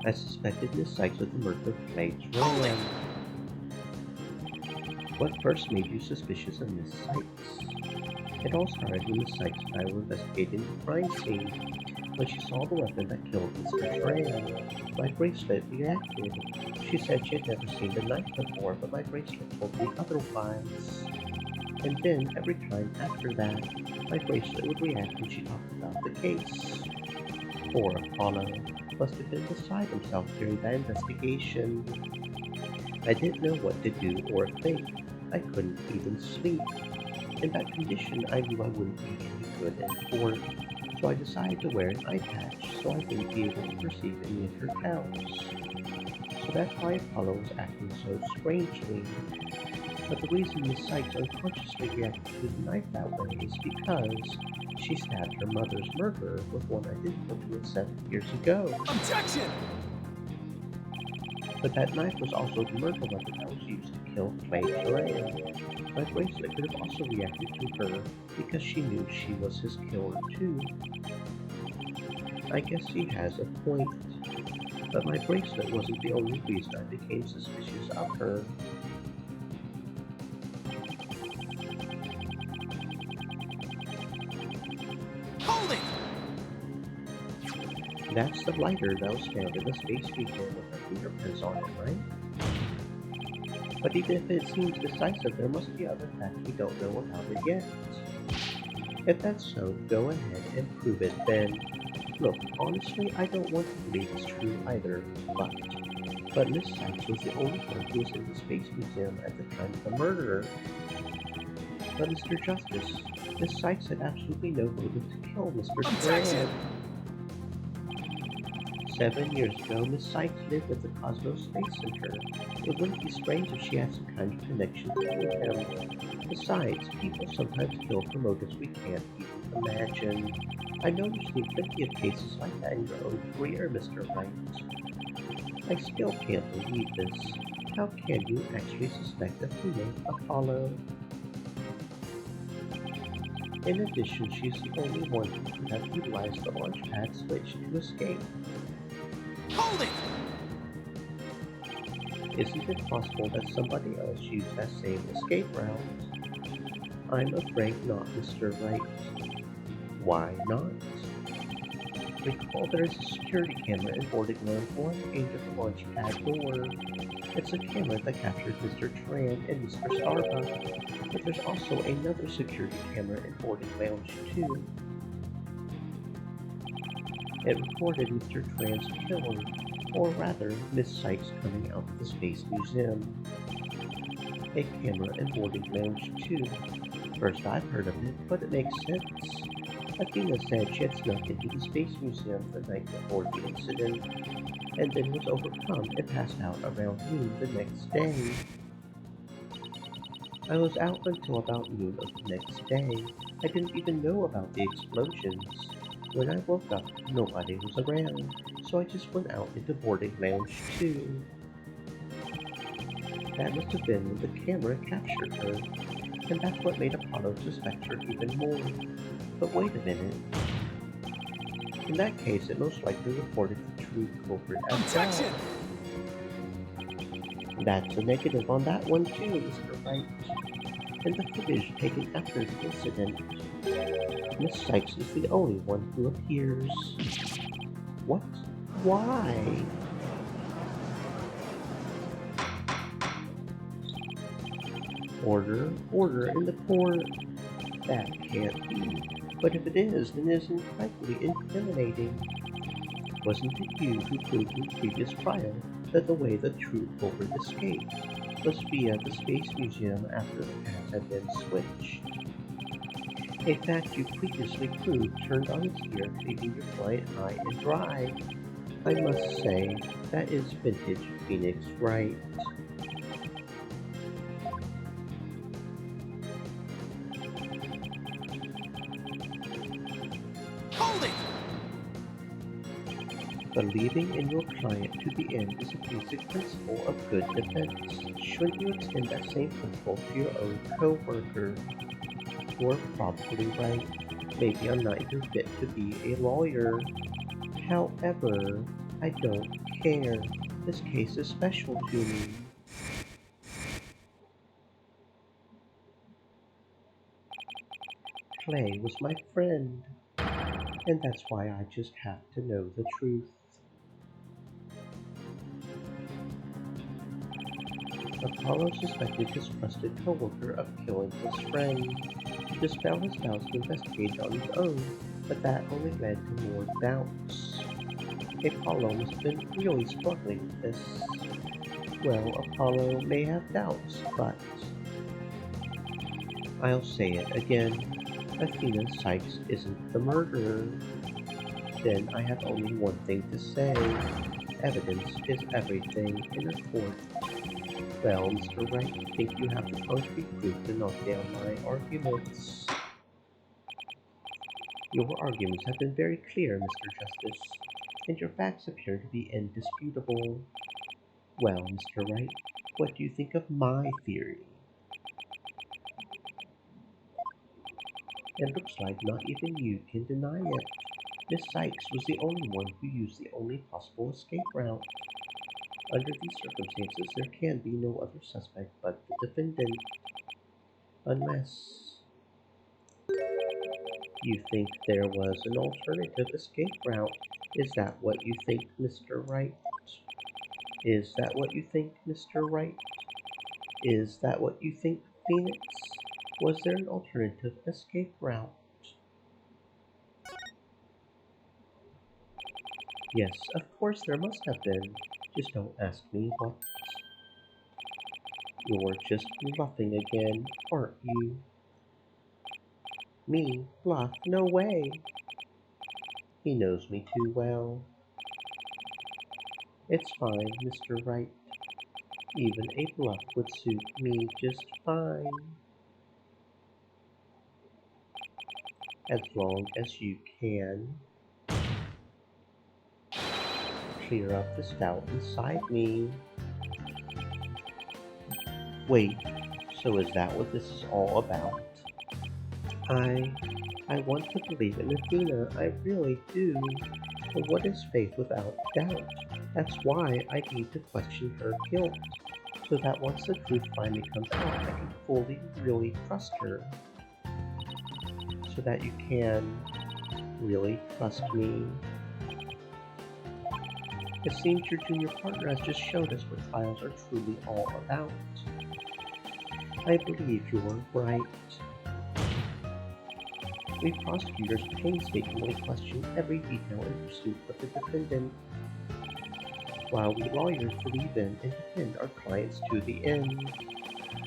I suspected Miss Sykes of the murder of Clay Tran. What first made you suspicious of Miss Sykes? It all started when Miss Sykes and I were investigating the crime scene. When she saw the weapon that killed Mr. Tran, my bracelet reacted. She said she had never seen the knife before, but my bracelet told me otherwise. And then, every time after that, my bracelet would react when she talked about the case. Poor Apollo must have been beside himself during that investigation. I didn't know what to do or think. I couldn't even sleep. In that condition, I knew I wouldn't be any good in court. So I decided to wear an eye patch so I wouldn't be able to perceive any of her tells. So that's why Apollo was acting so strangely. But the reason Miss Sykes unconsciously reacted to the knife that way is because she stabbed her mother's murderer with one identical to it 7 years ago. Objection! But that knife was also the murder weapon that was used to kill Clay Turan. My bracelet could have also reacted to her because she knew she was his killer too. I guess he has a point. But my bracelet wasn't the only reason I became suspicious of her. Hold it! That's the lighter that was found in the Space Museum with her fingerprints on it, right? But even if it seems decisive, there must be other facts we don't know about it yet. If that's so, go ahead and prove it then. Look, honestly, I don't want to believe it's true either, but Miss Sykes was the only one who was in the Space Museum at the time of the murder. But Mr. Justice, Miss Sykes had absolutely no motive to kill Mr. Tran. 7 years ago, Miss Sykes lived at the Cosmos Space Center. It wouldn't be strange if she had some kind of connection with him. Besides, people sometimes kill for motives we can't even imagine. I know you've seen plenty of cases like that in your own career, Mr. Wright. I still can't believe this. How can you actually suspect a female Apollo? In addition, she's the only one who could have utilized the launchpad switch to escape. Hold it! Isn't it possible that somebody else used that same escape route? I'm afraid not, Mr. Wright. Why not? Recall there is a security camera in boarding lounge 1A of the launchpad door. It's a camera that captured Mr. Tran and Mr. Starbuck, but there's also another security camera in boarding lounge 2. It recorded Mr. Tran's killer, Or rather, Miss Sykes coming out of the Space Museum. A camera and boarding lounge too. First I've heard of it, but it makes sense. Athena said she had snuck into the Space Museum the night before the incident, and then was overcome and passed out around noon the next day. I was out until about noon of the next day. I didn't even know about the explosions. When I woke up, nobody was around, so I just went out into boarding lounge too. That must have been when the camera captured her, and that's what made Apollo suspect her even more. But wait a minute. In that case, it most likely reported the true culprit as Objection! well. That's a negative on that one too, Mr. Wright. And the footage taken after the incident, Miss Sykes is the only one who appears. What? Why? Order in the court. That can't be. But if it is, then it is incredibly incriminating. Wasn't it you who proved in the previous trial that the way the true culprit escaped was via the Space Museum after the path had been switched? A fact you previously proved turned on its ear, leaving your client high and dry. I must say, that is vintage Phoenix Wright. Hold it! Believing in your client to the end is a basic principle of good defense. Shouldn't you extend that same principle to your own co-worker? You're probably right. Maybe I'm not even fit to be a lawyer. However, I don't care. This case is special to me. Clay was my friend, and that's why I just have to know the truth. Apollo suspected his trusted co-worker of killing his friend. To dispel his doubts, he investigated on his own, but that only led to more doubts. Apollo must have been really struggling with this. Well, Apollo may have doubts, but... I'll say it again. Athena Sykes isn't the murderer. Then I have only one thing to say. Evidence is everything in a court. Well, Mr. Wright, I think you have the concrete proof to knock down my arguments. Your arguments have been very clear, Mr. Justice, and your facts appear to be indisputable. Well, Mr. Wright, what do you think of my theory? It looks like not even you can deny it. Miss Sykes was the only one who used the only possible escape route. Under these circumstances, there can be no other suspect but the defendant. Unless... you think there was an alternative escape route. Is that what you think, Mr. Wright? Is that what you think, Mr. Wright? Is that what you think, Phoenix? Was there an alternative escape route? Yes, of course there must have been. Just don't ask me what. You're just bluffing again, aren't you? Me? Bluff? No way! He knows me too well. It's fine, Mr. Wright. Even a bluff would suit me just fine. As long as you can clear up the doubt inside me. Wait, so is that what this is all about? I want to believe in Athena, I really do. But what is faith without doubt? That's why I need to question her guilt, so that once the truth finally comes out, I can fully, really trust her. So that you can really trust me. It seems your junior partner has just showed us what trials are truly all about. I believe you're right. We prosecutors painstakingly question every detail in pursuit of the defendant. while we lawyers believe in and defend our clients to the end.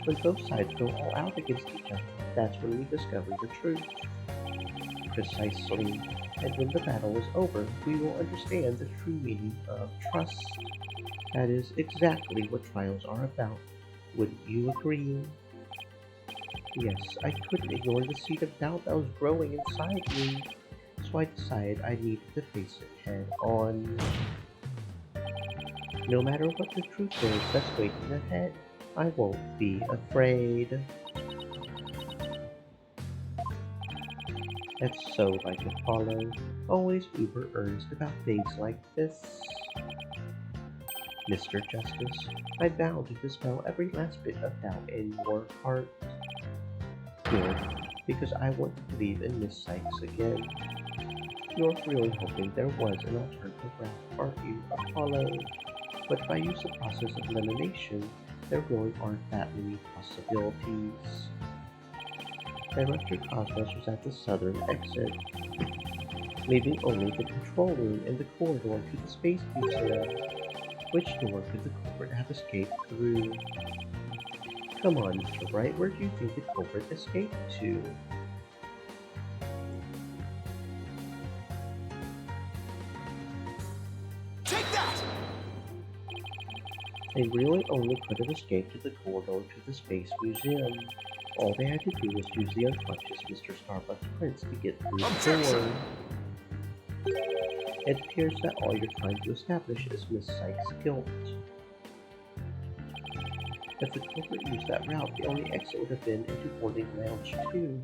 When both sides go all out against each other, that's when we discover the truth. Precisely. And when the battle is over, we will understand the true meaning of trust. That is exactly what trials are about. Wouldn't you agree? Yes, I couldn't ignore the seed of doubt that was growing inside me, so I decided I needed to face it head on. No matter what the truth is that's waiting ahead, I won't be afraid. That's so like Apollo, always uber earnest about things like this. Mr. Justice, I vow to dispel every last bit of doubt in your heart. Good, because I want to believe in Miss Sykes again. You're really hoping there was an alternative route, aren't you, Apollo? But if I use the process of elimination, there really aren't that many possibilities. Director Cosmos was at the southern exit, leaving only the control room and the corridor to the Space Museum. Which door could the culprit have escaped through? Come on, Mr. Wright, where do you think the culprit escaped to? Take that! They really only could have escaped to the corridor to the Space Museum. All they had to do was use the unconscious Mr. Starbucks Prince to get through the door. It appears that all you're trying to establish is Miss Sykes' guilt. If the culprit used that route, the only exit would have been into boarding lounge 2.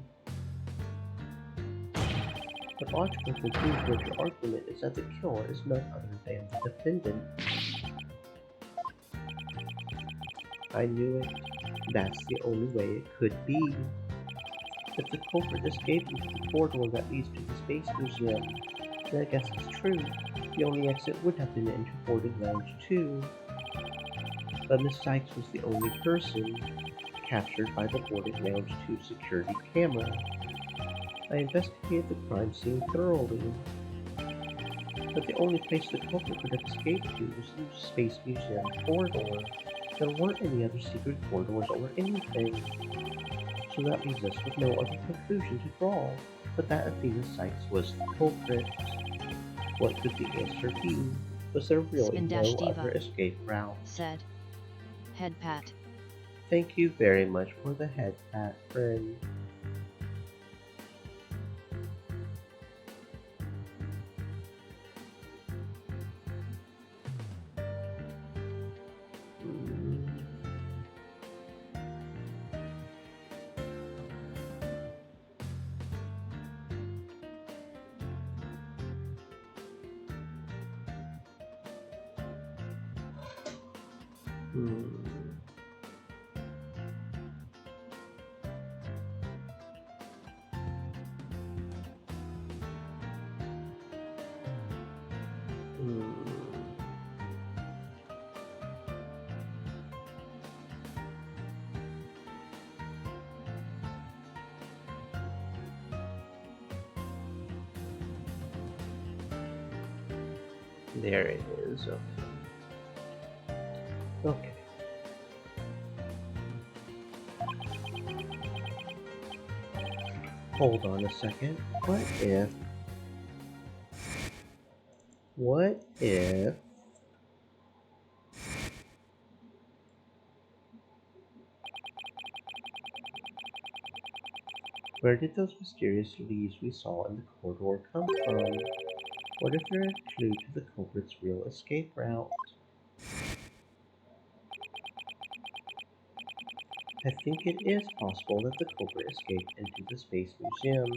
The logical conclusion of your argument is that the killer is none other than the defendant. I knew it. That's the only way it could be. If the culprit escaped into the corridor that leads to the Space Museum, then I guess it's true. The only exit would have been into boarding lounge 2. But Miss Sykes was the only person captured by the boarding lounge 2 security camera. I investigated the crime scene thoroughly, but the only place the culprit could have escaped to was the Space Museum corridor. There weren't any other secret corridors or anything, so that leaves us with no other conclusion to draw, but that Athena Sykes was the culprit. What could the answer be? Was there really no Spin-Diva other escape route? said. Head pat. Thank you very much for the head pat, friend. There it is. Okay. Hold on a second. What if where did those mysterious leaves we saw in the corridor come from? What if they're a clue to the culprit's real escape route? I think it is possible that the culprit escaped into the Space Museum,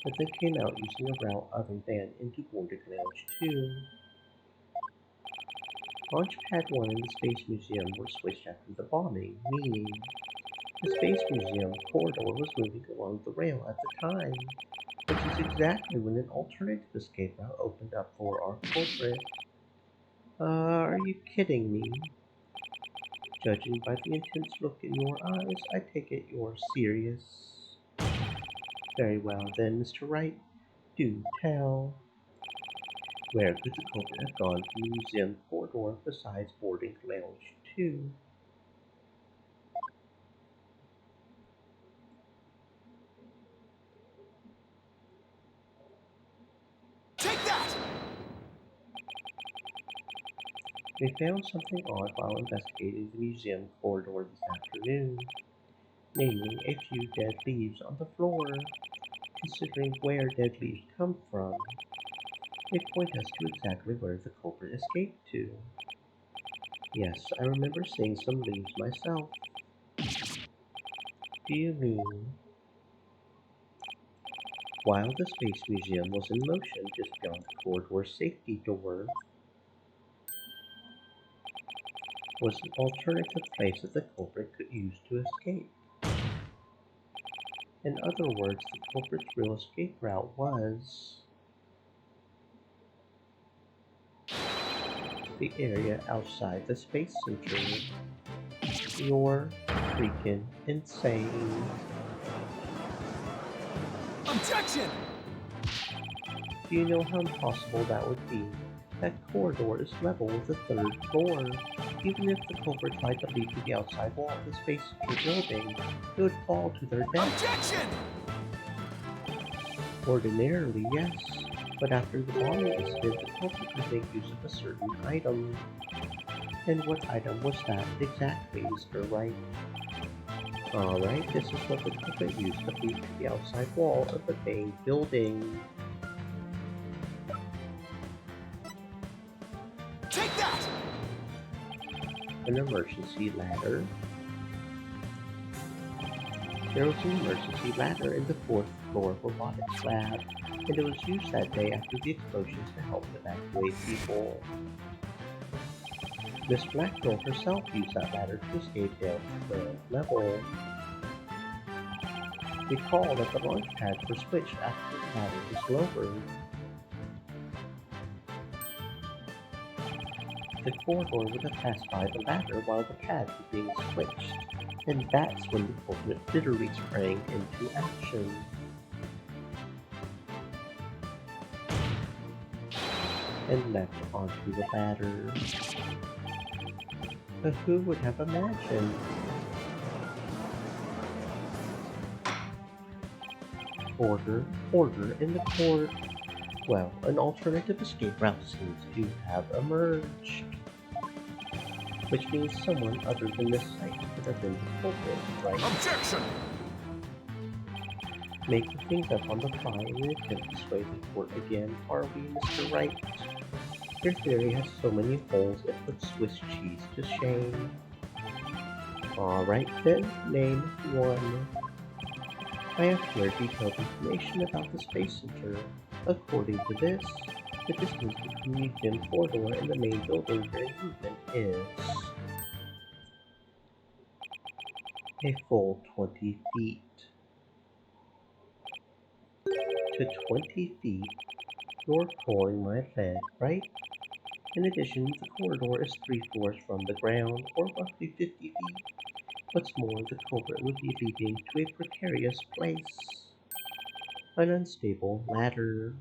but they came out using a route other than into boarding lounge 2. Launchpad 1 and the Space Museum were switched after the bombing, meaning the Space Museum corridor was moving along the rail at the time, which is exactly when an alternative escape route opened up for our culprit. Are you kidding me? Judging by the intense look in your eyes, I take it you're serious. Very well then, Mr. Wright. Do tell. Where could the culprit have gone from the museum corridor besides boarding lounge 2? Take that! We found something odd while investigating the museum corridor this afternoon, namely a few dead leaves on the floor. Considering where dead leaves come from, they point us to exactly where the culprit escaped to. Yes, I remember seeing some leaves myself. Do you mean while the Space Museum was in motion just beyond the corridor's safety door, was an alternative place that the culprit could use to escape? In other words, the culprit's real escape route was the area outside the Space Center. You're freaking insane. Objection! Do you know how impossible that would be? That corridor is level with the 3rd floor. Even if the culprit tried to leap to the outside wall of the Space Center building, they would fall to their death. Objection! Ordinarily, yes, but after the bombing incident, the culprit could make use of a certain item. And what item was that exactly, Mr. Wright? Alright, this is what the culprit used to leap to the outside wall of the main building. Take that! An emergency ladder. There was an emergency ladder in the 4th floor robotics lab, and it was used that day after the explosions to help evacuate people. Miss Blackgirl herself used that ladder to escape down to the ground level. Recall that the launch pads were switched after the ladder was lowered. The corridor would have passed by the ladder while the pads were being switched, and that's when the culprit literally sprang into action. And leapt onto the ladder. But who would have imagined? Order, order in the court. Well, an alternative escape route seems to have emerged. Which means someone other than this site could have been the culprit, right? Objection! Making things up on the fly in an attempt to sway the court again, are we, Mr. Wright? Your theory has so many holes it puts Swiss cheese to shame. Alright then, name one. I have here detailed information about the Space Center. According to this, the distance between the museum corridor and the main building during movement is a full 20 feet. To 20 feet, you're pulling my leg, right? In addition, the corridor is 3 floors from the ground, or roughly 50 feet. What's more, the culprit would be leaping to a precarious place. An unstable ladder.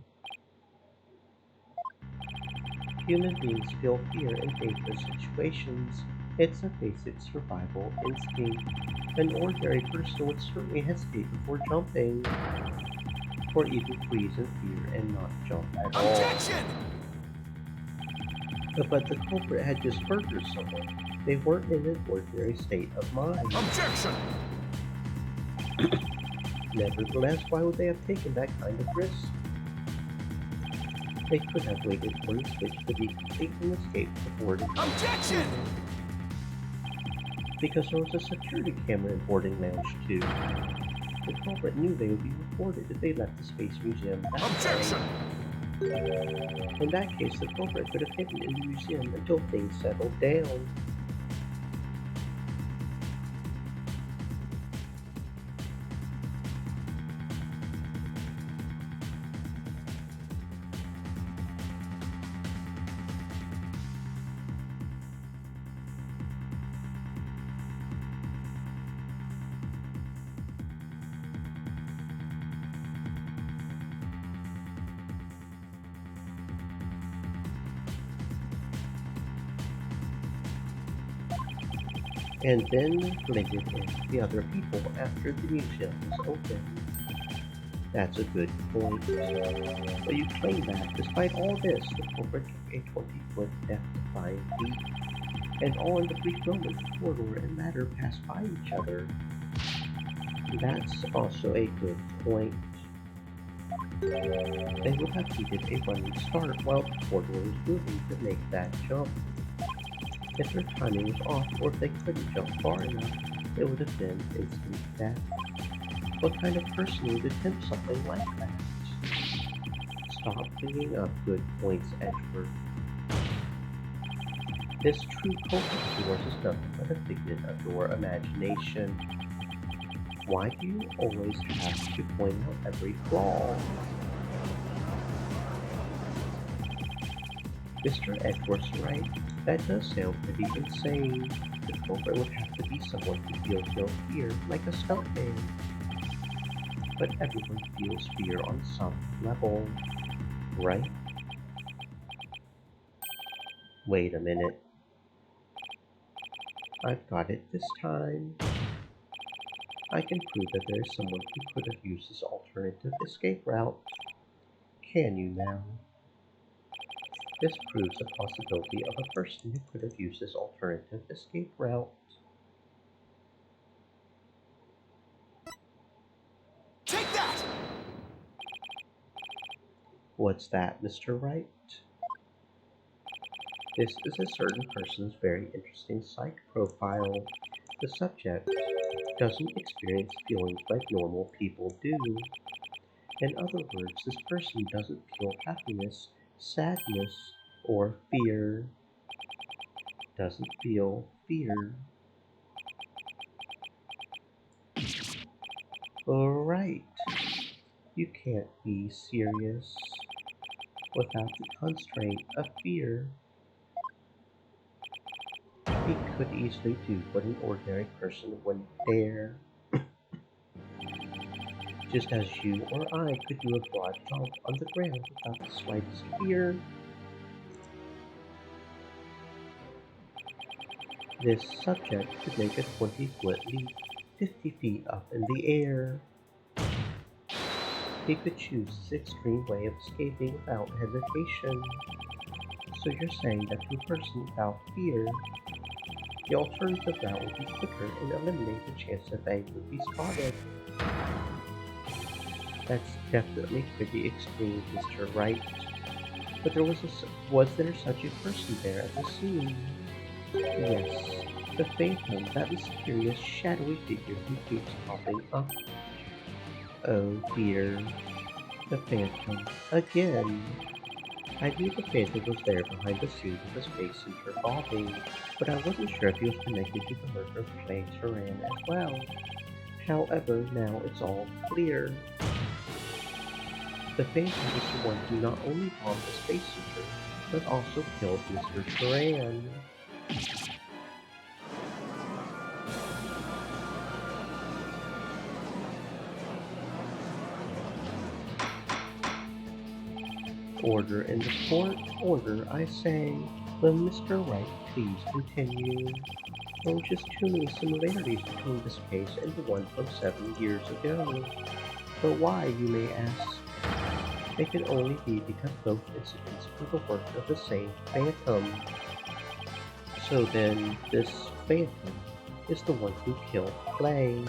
Human beings feel fear in dangerous situations. It's a basic survival instinct. An ordinary person would certainly hesitate before jumping, or even freeze in fear and not jump at all. Objection! But the culprit had just murdered someone. They weren't in an ordinary state of mind. Objection! Nevertheless, why would they have taken that kind of risk? They could have waited for the switch to be complete and escaped before it. Objection! Because there was a security camera in boarding lounge 2. The culprit knew they would be reported if they left the Space Museum that Objection! way. In that case, the culprit could have hidden in the museum until things settled down. and then blended in the other people after the museum was open. That's a good point. But you claim that, despite all this, the culprit took a 20-foot death-defying leap, and all in the brief moment the corridor and matter passed by each other. That's also a good point. They would have needed a running start while the corridor was moving to make that jump. If their timing was off, or if they couldn't jump far enough, it would have been instant death. What kind of person would attempt something like that? Stop bringing up good points, Edgeworth. This true culprit of yours is nothing but a figment of your imagination. Why do you always have to point out every flaw? Mr. Edgeworth's right. That does sound pretty insane. The culprit would have to be someone who feels no fear, like a stuntman. But everyone feels fear on some level, right? Wait a minute. I've got it this time. I can prove that there is someone who could have used this alternative escape route. Can you now? This proves the possibility of a person who could have used this alternative escape route. Take that! What's that, Mr. Wright? This is a certain person's very interesting psych profile. The subject doesn't experience feelings like normal people do. In other words, this person doesn't feel happiness, sadness, or fear. Doesn't feel fear. Alright. You can't be serious without the constraint of fear. He could easily do what an ordinary person wouldn't dare. Just as you or I could do a broad jump on the ground without the slightest fear. This subject could make a 20-foot leap 50 feet up in the air. He could choose this extreme way of escaping without hesitation. So you're saying that to a person without fear, the alternative route would be quicker and eliminate the chance that they would be spotted. That's definitely pretty extreme, Mr. Wright. But was there such a person there at the scene? Yes, the Phantom, that mysterious shadowy figure who keeps popping up. Oh dear, the Phantom, again. I knew the Phantom was there behind the scenes of the Space Center bombing, but I wasn't sure if he was connected to the murder of Clay Turan as well. However, now it's all clear. The Phantom is the one who not only bombed the Space Center, but also killed Mr. Turan. Order in the court, order, I say. Will Mr. Wright please continue? Oh, just too many similarities between this case and the one from 7 years ago. But why, you may ask? It can only be because both incidents were the work of the same Phantom. So then, this Phantom is the one who killed Clay.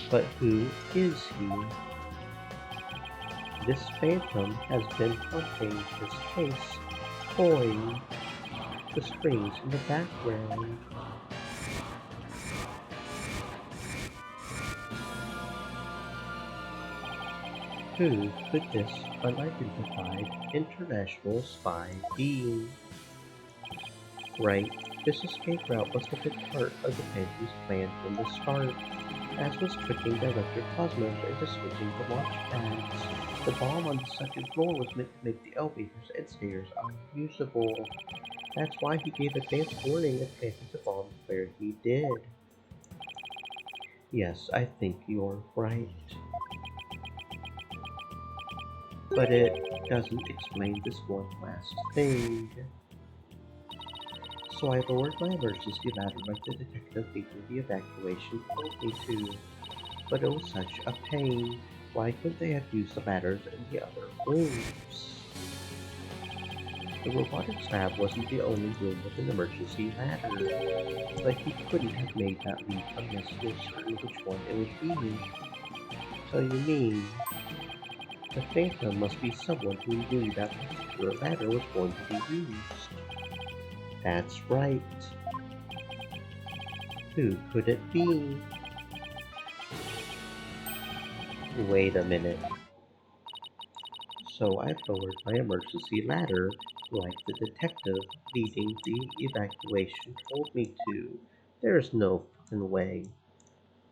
But who is he? This Phantom has been haunting this case, pulling the strings in the background. Who could this unidentified international spy be? Right, this escape route must have been part of the Phantom's plan from the start, as was tricking Director Cosmos into switching the launch pads. The bomb on the second floor was meant to make the elevators and stairs unusable. That's why he gave advance warning and planted the bomb where he did. Yes, I think you're right. But it doesn't explain this one last thing. So I lowered my emergency ladder like the detective leading the evacuation told me to. But it was such a pain. Why couldn't they have used the ladders in the other rooms? The robotics lab wasn't the only room with an emergency ladder, but he couldn't have made that leap unless he was certain which one it would be. So you mean, the Phantom must be someone who knew that particular ladder was going to be used. That's right. Who could it be? Wait a minute. So I lowered my emergency ladder like the detective leading the evacuation told me to. There's no fucking way.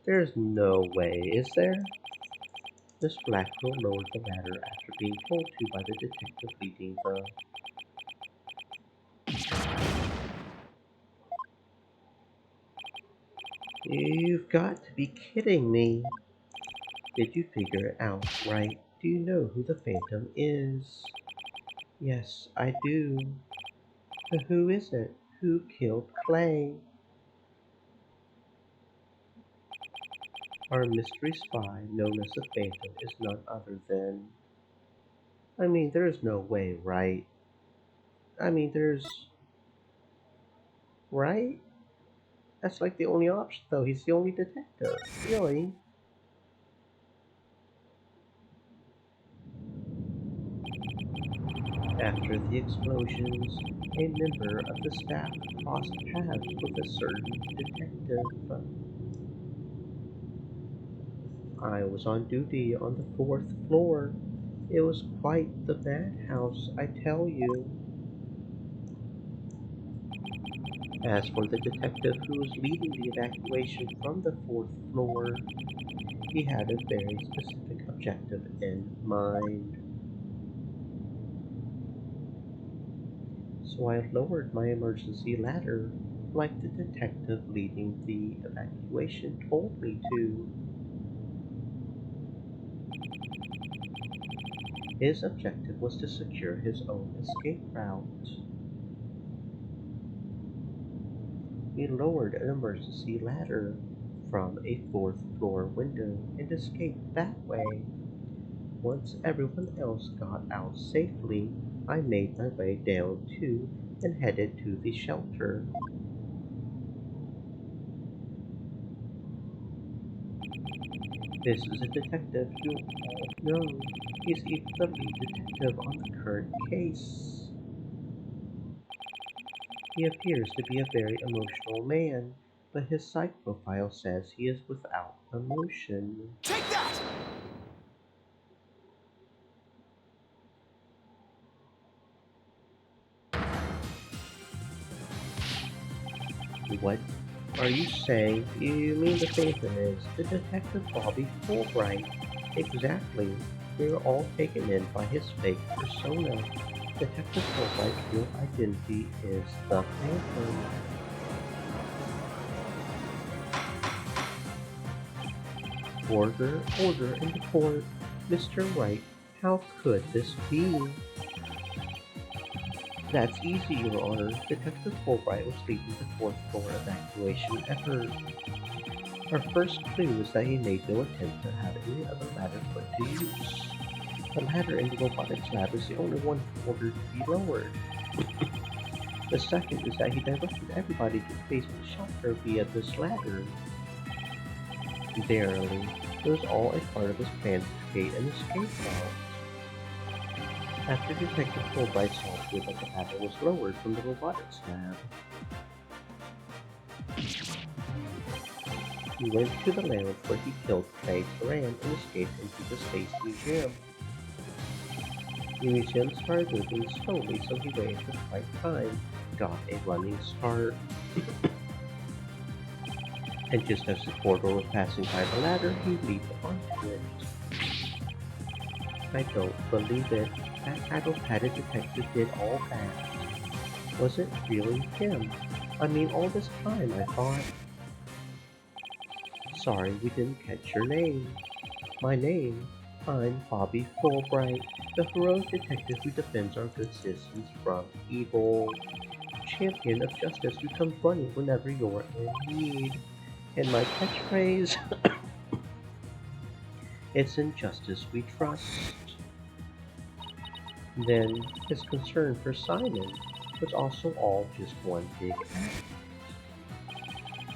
There's no way, is there? Miss Blackwell lowered the ladder after being told to by the detective leading the... You've got to be kidding me. Did you figure it out, right? Do you know who the Phantom is? Yes, I do. But who is it? Who killed Clay? Our mystery spy, known as the Phantom, is none other than... I mean, there's no way, right? I mean, there's... Right? That's like the only option, though. He's the only detective. Really? After the explosions, a member of the staff crossed paths with a certain detective. I was on duty on the 4th floor. It was quite the madhouse, I tell you. As for the detective who was leading the evacuation from the 4th floor, he had a very specific objective in mind. So I lowered my emergency ladder like the detective leading the evacuation told me to. His objective was to secure his own escape route. We lowered an emergency ladder from a 4th floor window and escaped that way. Once everyone else got out safely, I made my way down too and headed to the shelter. This is a detective you all know. He's even the lead detective on the current case. He appears to be a very emotional man, but his psych profile says he is without emotion. Take that! What are you saying? You mean the Phantom is the Detective Bobby Fulbright? Exactly. We were all taken in by his fake persona. Detective Fulbright's real identity is the Phantom. Order, order in the court. Mr. Wright, how could this be? That's easy, Your Honor. Detective Fulbright was leading the 4th floor evacuation effort. Our first clue is that he made no attempt to have any other ladder put to use. The ladder in the robotics lab is the only one he ordered to be lowered. The second is that he directed everybody to the basement shelter via this ladder. Verily, it was all a part of his plan to create an escape route. After Detective Fulbright saw to it that the ladder was lowered from the robotics lab, he went to the lounge where he killed Clay Turan and escaped into the Space Museum. The museum started moving slowly, so he waited the right time, got a running start, and just as the corridor was passing by the ladder, he leaped onto it. I don't believe it. That tattletale detective did all that. Was it really him? I mean, all this time I thought... Sorry, we didn't catch your name. My name? I'm Bobby Fulbright, the heroic detective who defends our good citizens from evil. champion of justice who comes running whenever you're in need. And my catchphrase? It's in justice we trust. Then his concern for Simon was also all just one big act.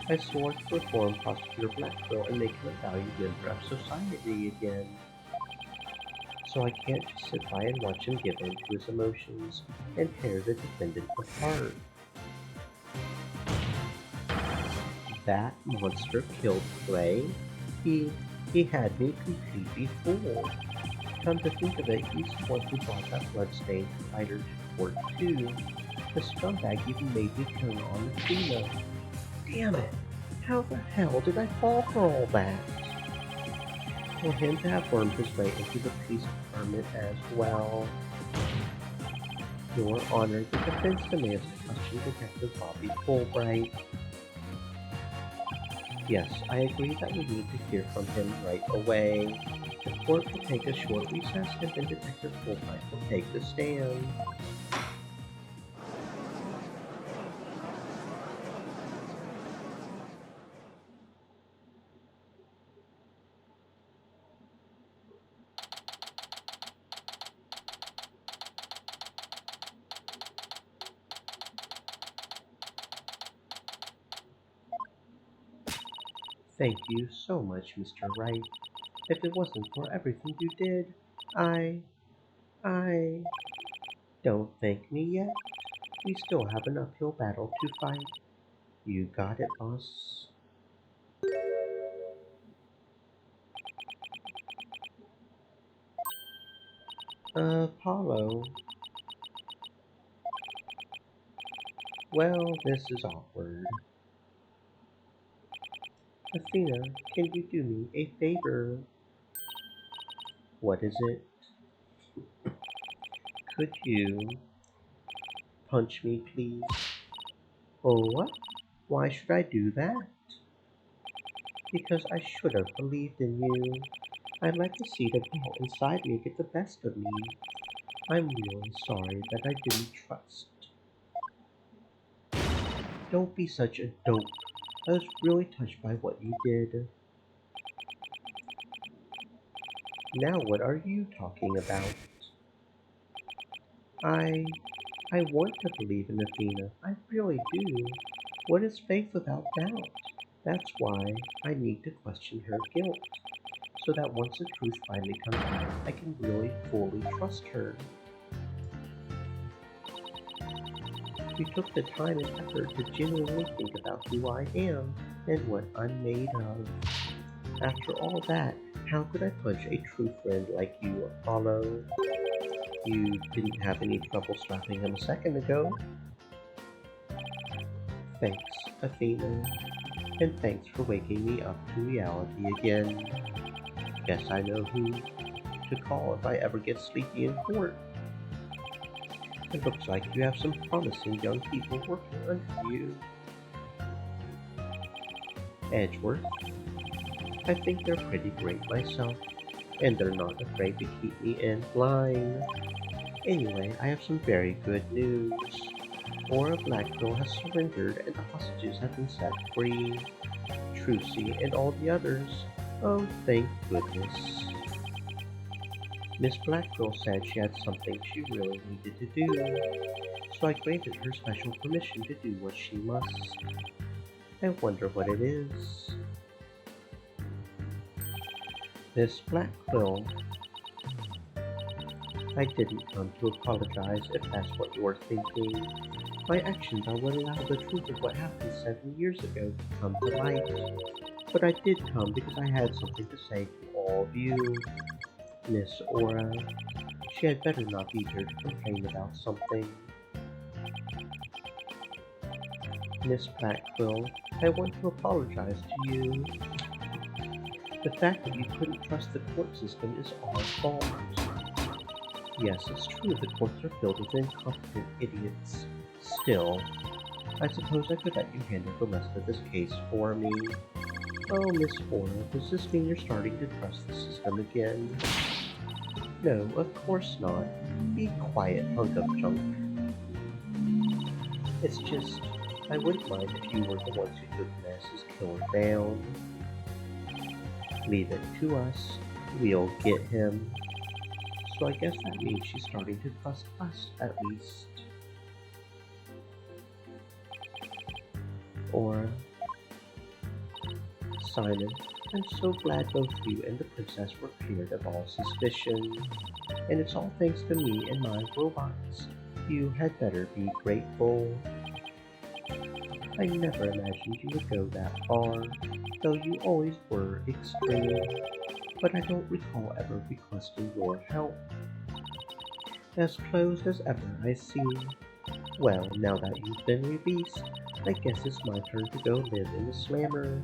I swore to reform Prosecutor Blackquill and make him a valued member of society again. So I can't just sit by and watch him give in to his emotions and tear the defendant apart. That monster killed Clay? He had me completely fooled. Come to think of it, he's the one who brought that bloodstained fighter to court too. The scumbag even made me turn on Athena. Damn it! How the hell did I fall for all that? For him to have wormed his way into the police department as well. Your Honor, the defense demands to question Detective Bobby Fulbright. Yes, I agree that we need to hear from him right away. The court will take a short recess and then Detective Fulbright will take the stand. Thank you so much, Mr. Wright. If it wasn't for everything you did, I... Don't thank me yet. We still have an uphill battle to fight. You got it, boss. Apollo. Well, this is awkward. Athena, can you do me a favor? What is it? Could you punch me, please? Oh, what? Why should I do that? Because I should have believed in you. I'd like to see the girl inside me get the best of me. I'm really sorry that I didn't trust. Don't be such a dope. I was really touched by what you did. Now what are you talking about? I want to believe in Athena. I really do. What is faith without doubt? That's why I need to question her guilt. So that once the truth finally comes out, I can really fully trust her. You took the time and effort to genuinely think about who I am and what I'm made of. After all that, how could I punch a true friend like you, Apollo? You didn't have any trouble slapping him a second ago. Thanks, Athena. And thanks for waking me up to reality again. Guess I know who to call if I ever get sleepy in court. It looks like you have some promising young people working under you. Edgeworth. I think they're pretty great myself, and they're not afraid to keep me in line. Anyway, I have some very good news. Aura Blackquill has surrendered and the hostages have been set free. Trucy and all the others. Oh, thank goodness. Miss Blackquill said she had something she really needed to do, so I granted her special permission to do what she must. I wonder what it is. Miss Blackquill, I didn't come to apologize if that's what you're thinking. My actions are what allowed the truth of what happened 7 years ago to come to light. But I did come because I had something to say to all of you. Miss Aura, she had better not be here to complain about something. Miss Blackquill, I want to apologize to you. The fact that you couldn't trust the court system is our fault. Yes, it's true the courts are filled with incompetent idiots. Still, I suppose I could let you handle the rest of this case for me. Oh, Miss Aura, does this mean you're starting to trust the system again? No, of course not. Be quiet, hunk of junk. It's just, I wouldn't mind if you were the ones who took Ness's killer down. Leave it to us. We'll get him. So I guess that means she's starting to trust us, at least. Or Simon, I'm so glad both you and the princess were cleared of all suspicion. And it's all thanks to me and my robots. You had better be grateful. I never imagined you would go that far, though you always were extreme. But I don't recall ever requesting your help. As closed as ever, I see. Well, now that you've been released, I guess it's my turn to go live in the slammer.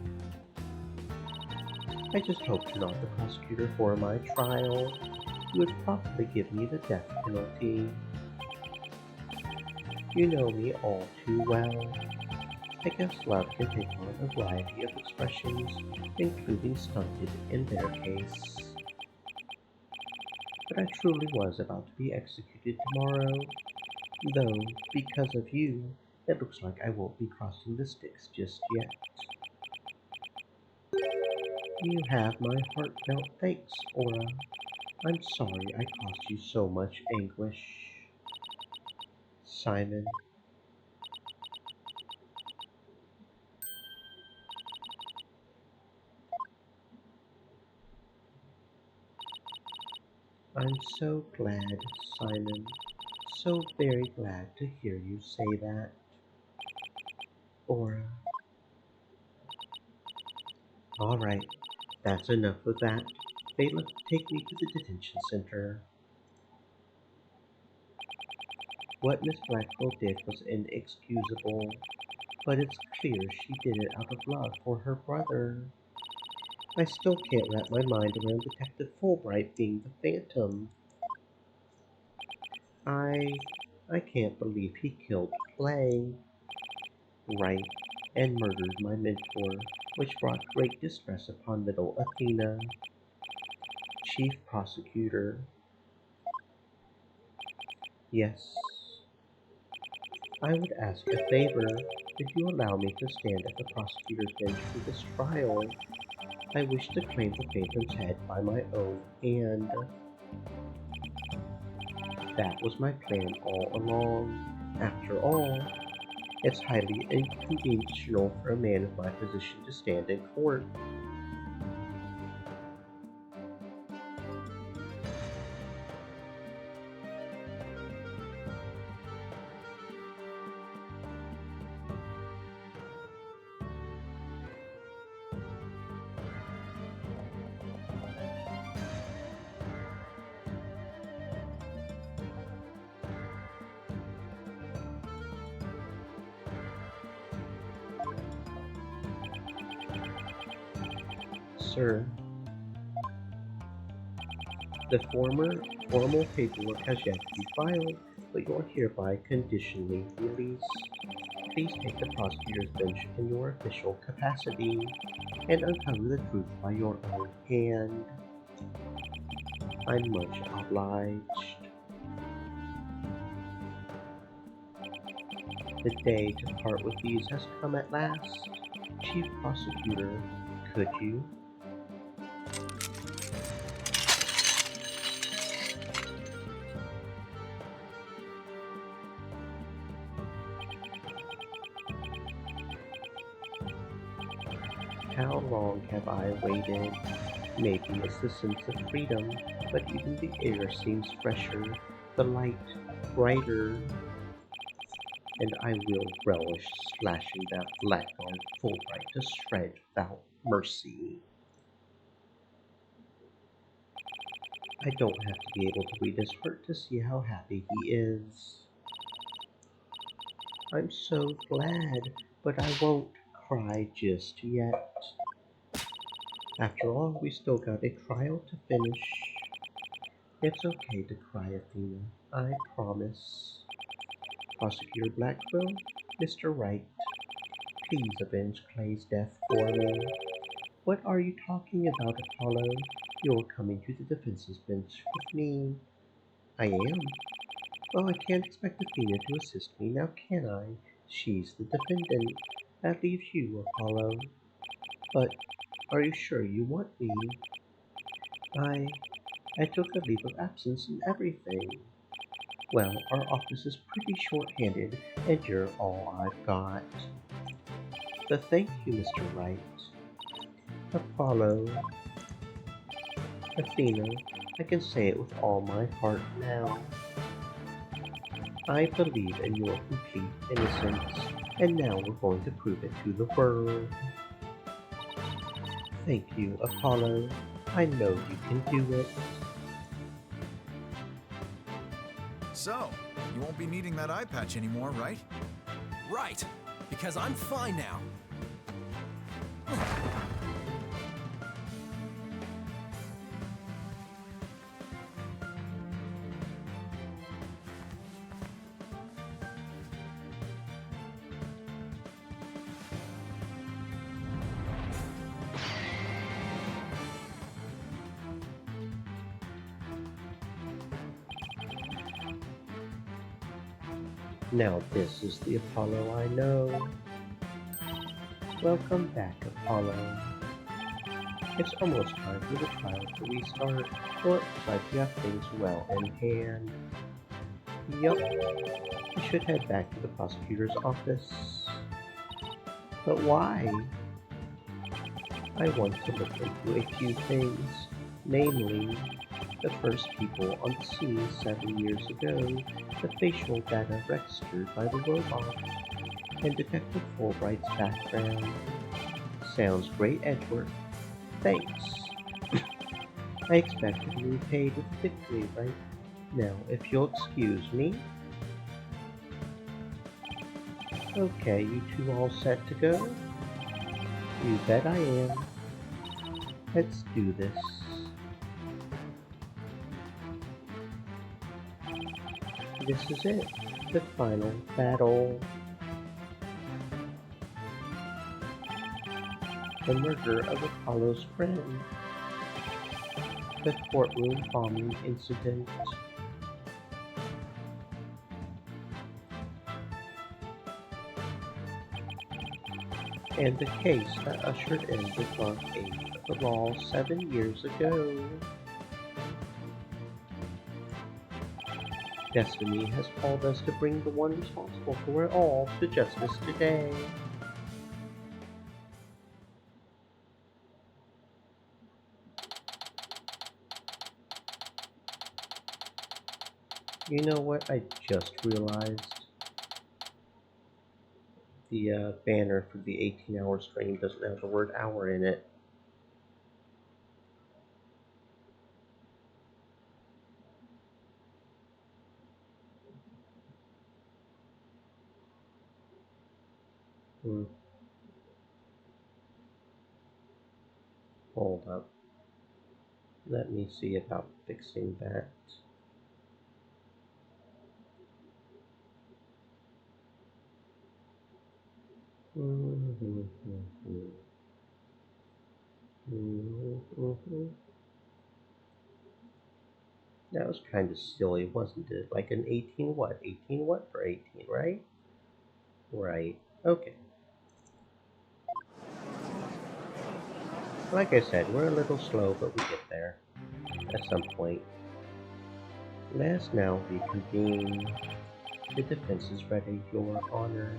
I just hope you're not the prosecutor for my trial. You would probably give me the death penalty. You know me all too well. I guess love can take on a variety of expressions, including stunted in their case. But I truly was about to be executed tomorrow, though because of you, it looks like I won't be crossing the sticks just yet. You have my heartfelt thanks, Aura. I'm sorry I caused you so much anguish. Simon. I'm so glad, Simon. So very glad to hear you say that. Aura. Alright, that's enough of that. Bailiff, take me to the detention center. What Miss Blackwell did was inexcusable, but it's clear she did it out of love for her brother. I still can't wrap my mind around Detective Fulbright being the Phantom. I can't believe he killed Clay. Right, and murdered my mentor, which brought great distress upon little Athena. Chief Prosecutor. Yes. I would ask a favor. Could you allow me to stand at the prosecutor's bench for this trial? I wish to claim the Phantom's head by my own hand. That was my plan all along. After all, it's highly inconventional for a man of my position to stand in court. Sir, the formal paperwork has yet to be filed, but you are hereby conditionally released. Please take the prosecutor's bench in your official capacity and uncover the truth by your own hand. I'm much obliged. The day to part with these has come at last. Chief Prosecutor, could you? How long have I waited? Maybe it's the sense of freedom, but even the air seems fresher, the light brighter, and I will relish slashing that blackguard Fulbright to shreds without mercy. I don't have to be able to read his heart to see how happy he is. I'm so glad, but I won't cry just yet. After all, we still got a trial to finish. It's okay to cry, Athena. I promise. Prosecutor Blackwell, Mr. Wright, please avenge Clay's death for me. What are you talking about, Apollo? You're coming to the defense's bench with me. I am. Oh, I can't expect Athena to assist me now, can I? She's the defendant. That leaves you, Apollo. But are you sure you want me? I I took a leave of absence and everything. Well, our office is pretty short-handed, and you're all I've got. But thank you, Mr. Wright. Apollo, Athena, I can say it with all my heart now. I believe in your complete innocence, and now we're going to prove it to the world. Thank you, Apollo. I know you can do it. So, you won't be needing that eye patch anymore, right? Right, because I'm fine now. Now this is the Apollo I know. Welcome back, Apollo. It's almost time for the trial to restart, so it looks like you have things well in hand. Yup, I should head back to the prosecutor's office. But why? I want to look into a few things, namely, the first people on the scene 7 years ago, the facial data registered by the robot, and Detective Fulbright's background. Sounds great, Edward. Thanks. I expect to be repaid with victory, right? Now, if you'll excuse me. Okay, you two all set to go? You bet I am. Let's do this. This is it, the final battle. The murder of Apollo's friend. The courtroom bombing incident. And the case that ushered in the dark age of the law 7 years ago. Destiny has called us to bring the one responsible for it all to justice today. You know what I just realized? The banner for the 18-hour stream doesn't have the word hour in it. Hold up. Let me see about fixing that. That was kind of silly, wasn't it? Like an 18 what? 18 what for 18, right? Right. Okay. Like I said, we're a little slow, but we get there. At some point. Let us now reconvene. The defense is ready, Your Honor.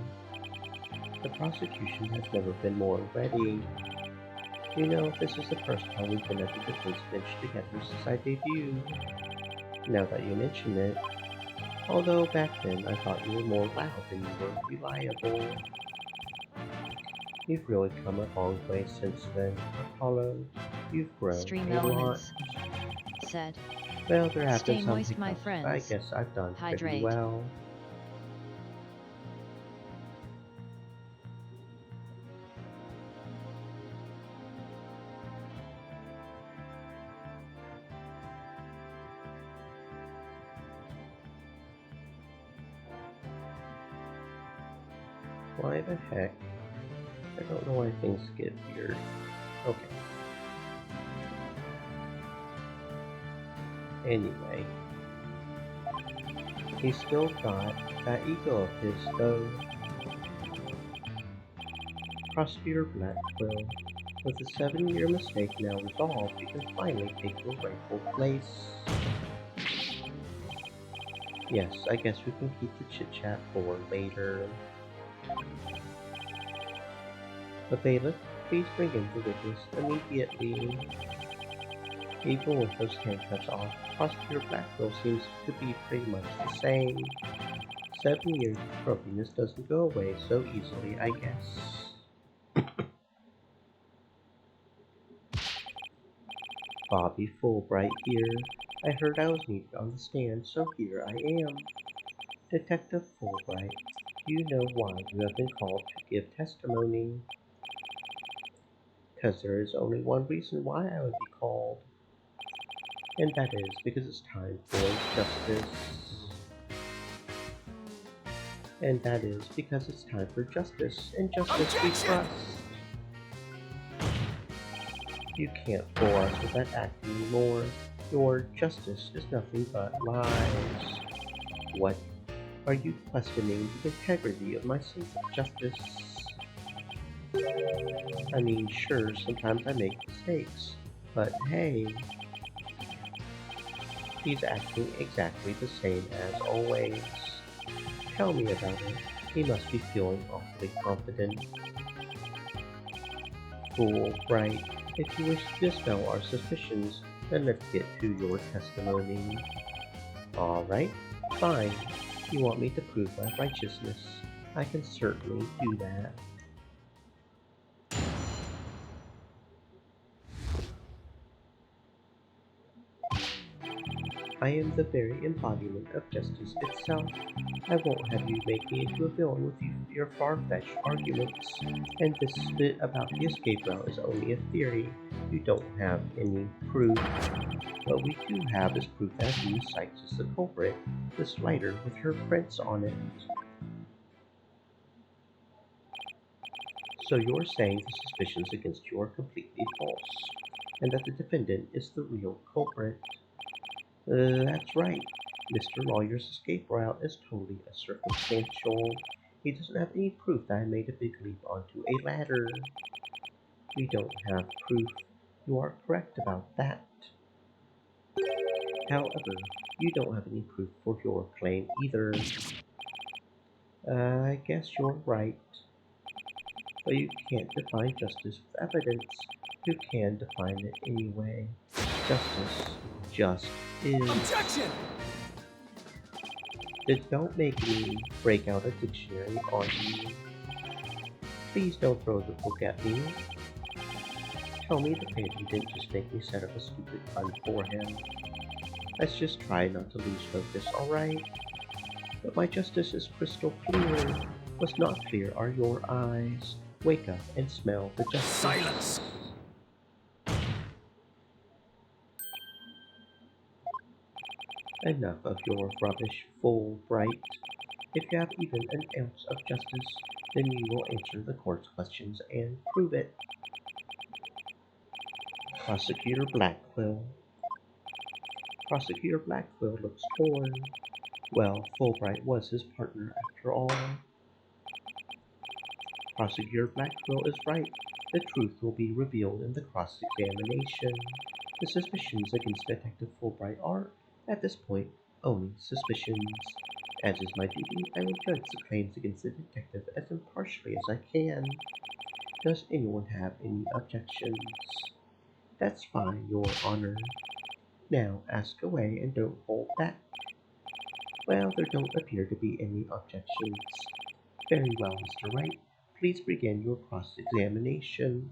The prosecution has never been more ready. You know, this is the first time we've been at the defense bench together since I debuted. Now that you mention it, although back then I thought you were more loud than you were reliable. You've really come a long way since then, Apollo. You've grown Stream a lot. Elements said. Well, there have Stay been some moist, my hiccups, but I friends. guess I've done pretty Hydrate. well. Why the heck? I don't know why things get weird. Okay. Anyway. He's still got that ego of his, though. Prosecutor Blackquill, with the 7-year mistake now resolved, you can finally take your rightful place. Yes, I guess we can keep the chit-chat for later. The bailiff, please bring in the witness immediately. Even with those handcuffs off, Prosecutor Blackquill seems to be pretty much the same. 7 years of croakiness doesn't go away so easily, I guess. Bobby Fulbright here. I heard I was needed on the stand, so here I am. Detective Fulbright, do you know why you have been called to give testimony? Because there is only one reason why I would be called. And that is because it's time for justice. And that is because it's time for justice, and justice we trust. You can't fool us with that act anymore. Your justice is nothing but lies. What? Are you questioning the integrity of my sense of justice? I mean, sure, sometimes I make mistakes, but hey, he's acting exactly the same as always. Tell me about it. He must be feeling awfully confident. Fool, right. If you wish to dispel our suspicions, then let's get to your testimony. Alright, fine. You want me to prove my righteousness. I can certainly do that. I am the very embodiment of justice itself. I won't have you make me into a villain with your far-fetched arguments. And this bit about the escape route is only a theory. You don't have any proof. What we do have is proof that Athena Sykes is the culprit, this writer with her prints on it. So you're saying the suspicions against you are completely false, and that the defendant is the real culprit. That's right. Mr. Lawyer's escape route is totally circumstantial. He doesn't have any proof that I made a big leap onto a ladder. We don't have proof. You are correct about that. However, you don't have any proof for your claim either. I guess you're right. But you can't define justice with evidence. You can define it anyway. Justice just is. Objection! Don't make me break out a dictionary on you. Please don't throw the book at me. Tell me the painting didn't just make me set up a stupid pun for him. Let's just try not to lose focus, alright? But my justice is crystal clear. What's not clear are your eyes. Wake up and smell the justice. Silence! Enough of your rubbish, Fulbright. If you have even an ounce of justice, then you will answer the court's questions and prove it. Prosecutor Blackquill. Prosecutor Blackquill looks torn. Well, Fulbright was his partner after all. Prosecutor Blackquill is right. The truth will be revealed in the cross-examination. The suspicions against Detective Fulbright are, at this point, only suspicions. As is my duty, I will judge the claims against the detective as impartially as I can. Does anyone have any objections? That's fine, Your Honor. Now ask away and don't hold back. Well, there don't appear to be any objections. Very well, Mr. Wright. Please begin your cross-examination.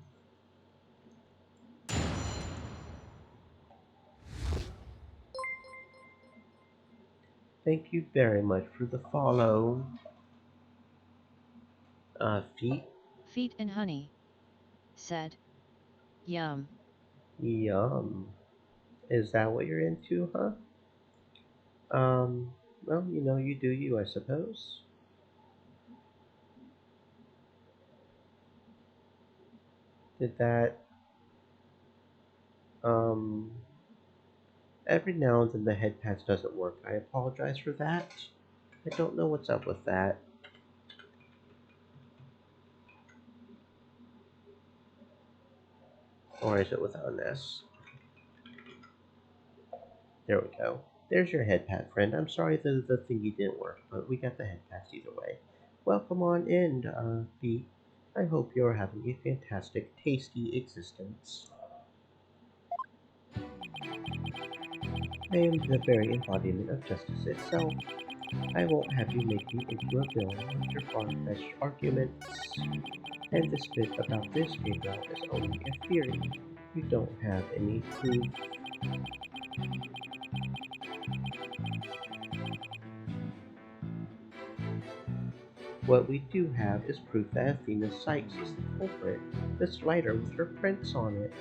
Thank you very much for the follow. Feet? Feet and honey. Said. Yum. Yum. Is that what you're into, huh? Well, you know, you do you, I suppose. Did that, every now and then the head patch doesn't work. I apologize for that. I don't know what's up with that. Or is it without an S? There we go. There's your head pat, friend. I'm sorry the thingy didn't work, but we got the head pats either way. Welcome on in, Pete. I hope you're having a fantastic, tasty existence. I am the very embodiment of justice itself. I won't have you make me into a villain with your far-fetched arguments. And this bit about this Gabriel is only a theory. You don't have any proof. What we do have is proof that Athena Sykes is the culprit. This lighter with her prints on it.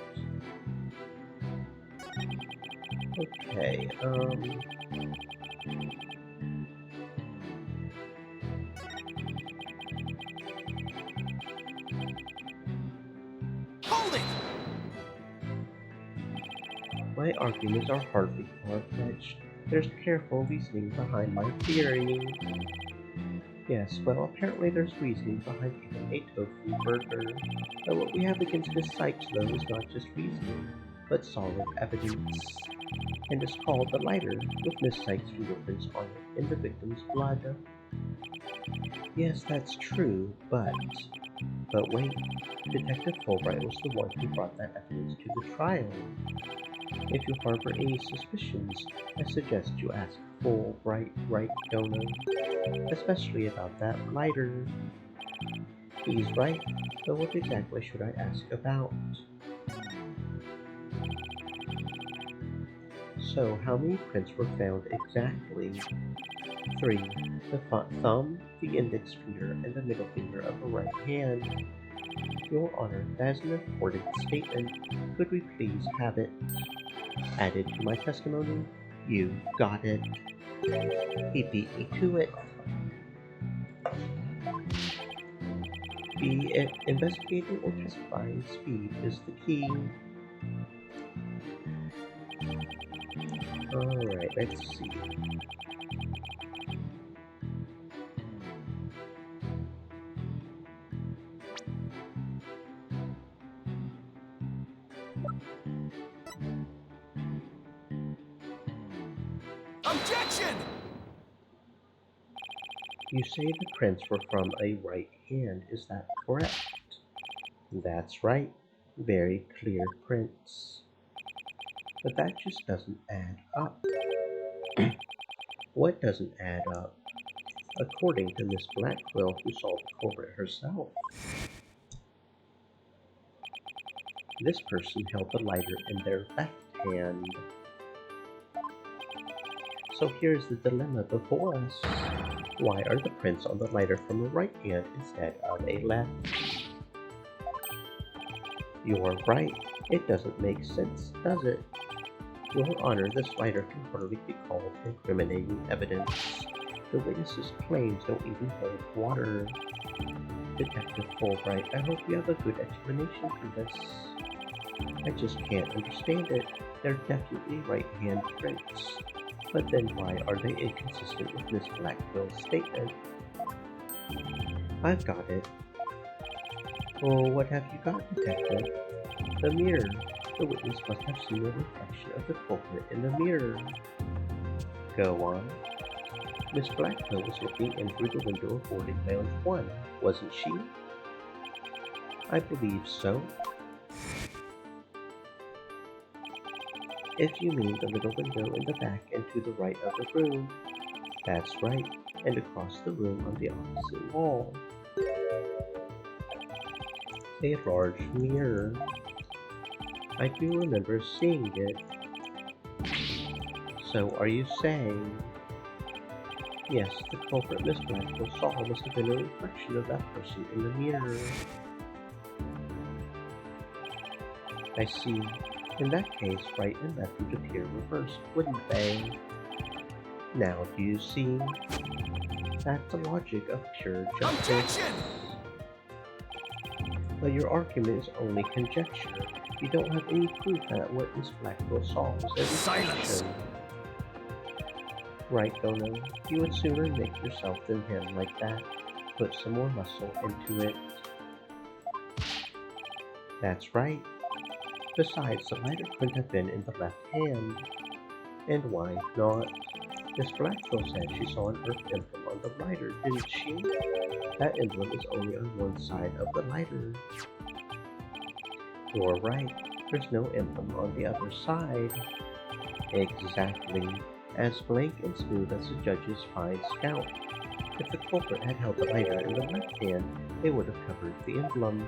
Okay, Hold it! my arguments are hardly far-fetched. There's careful reasoning behind my theory. Yes, well, apparently there's reasoning behind eating a tofu burger. But what we have against Miss Sykes, though, is not just reasoning, but solid evidence. And it's called the lighter, with Miss Sykes' fingerprints on it in the victim's blood. Yes, that's true, but wait. Detective Fulbright was the one who brought that evidence to the trial. If you harbor any suspicions, I suggest you ask Fulbright, right, Dono? Especially about that lighter. He's right, but what exactly should I ask about? So, how many prints were found exactly? 3. The thumb, the index finger, and the middle finger of the right hand. Your Honor, that is an important statement. Could we please have it added to my testimony? You got it. He beat me to it. Be it investigating or testifying, speed is the key. Alright, let's see. Objection! You say the prints were from a right hand, is that correct? That's right. Very clear prints. But that just doesn't add up. What doesn't add up? According to Miss Blackwell, who saw the culprit herself, this person held the lighter in their left hand. So here's the dilemma before us. Why are the prints on the lighter from the right hand instead of a left? You're right. It doesn't make sense, does it? Your Honor, this lighter can hardly be called incriminating evidence. The witness's claims don't even hold water. Detective Fulbright, I hope you have a good explanation for this. I just can't understand it. They're definitely right-hand prints. But then why are they inconsistent with Miss Blackwell's statement? I've got it. Oh, what have you got, Detective? The mirror. The witness must have seen a reflection of the culprit in the mirror. Go on. Miss Blackwell was looking in through the window of boarding lounge 1, wasn't she? I believe so. If you mean the little window in the back and to the right of the room, that's right, and across the room on the opposite wall. A large mirror. I do remember seeing it. So are you saying? Yes, the culprit Miss Blackwell saw must have been a reflection of that person in the mirror. I see. In that case, right and left would appear reversed, wouldn't they? Now do you see? That's the logic of pure justice. Objection! But your argument is only conjecture. You don't have any proof that what Miss Blackwell saw was a Silence! reflection. Right, Dono. You would sooner make yourself than him like that. Put some more muscle into it. That's right. Besides, the lighter couldn't have been in the left hand. And why not? Miss Blackquill said she saw an Earth emblem on the lighter, didn't she? That emblem is only on one side of the lighter. You're right, there's no emblem on the other side. Exactly, as blank and smooth as the judge's fine scalp. If the culprit had held the lighter in the left hand, they would have covered the emblem.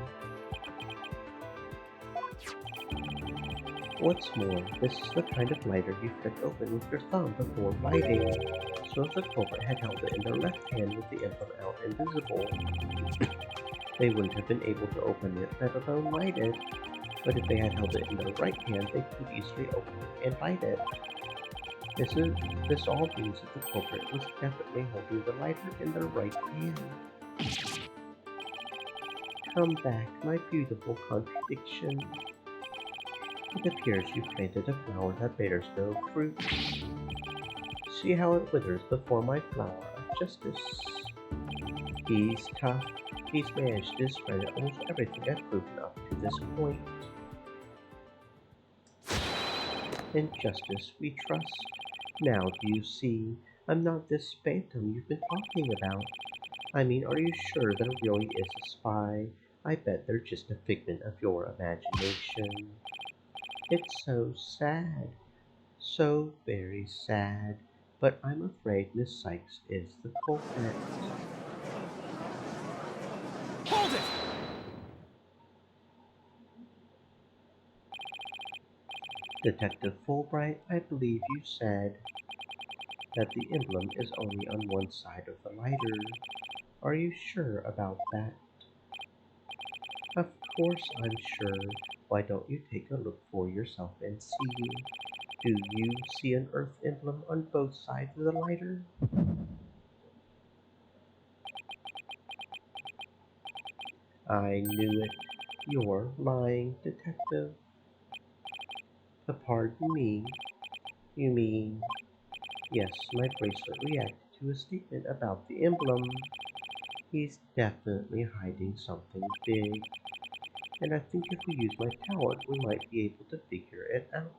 What's more, this is the kind of lighter you flick open with your thumb before lighting, so if the culprit had held it in their left hand with the emblem out and visible, they wouldn't have been able to open it, let alone light it. But if they had held it in their right hand, they could easily open it and light it. This all means that the culprit was definitely holding the lighter in their right hand. Come back, my beautiful contradiction. It appears you planted a flower that bears no fruit. See how it withers before my flower of justice. He's tough. He's managed to discredit almost everything I've proven up to this point. In justice we trust. Now do you see, I'm not this phantom you've been talking about. I mean, are you sure there really is a spy? I bet they're just a figment of your imagination. It's so sad. So very sad. But I'm afraid Miss Sykes is the culprit. Hold it! Detective Fulbright, I believe you said that the emblem is only on one side of the lighter. Are you sure about that? Of course I'm sure. Why don't you take a look for yourself and see? Do you see an Earth emblem on both sides of the lighter? I knew it. You're lying, Detective. Pardon me. You mean... Yes, my bracelet reacted to a statement about the emblem. He's definitely hiding something big. And I think if we use my talent, we might be able to figure it out.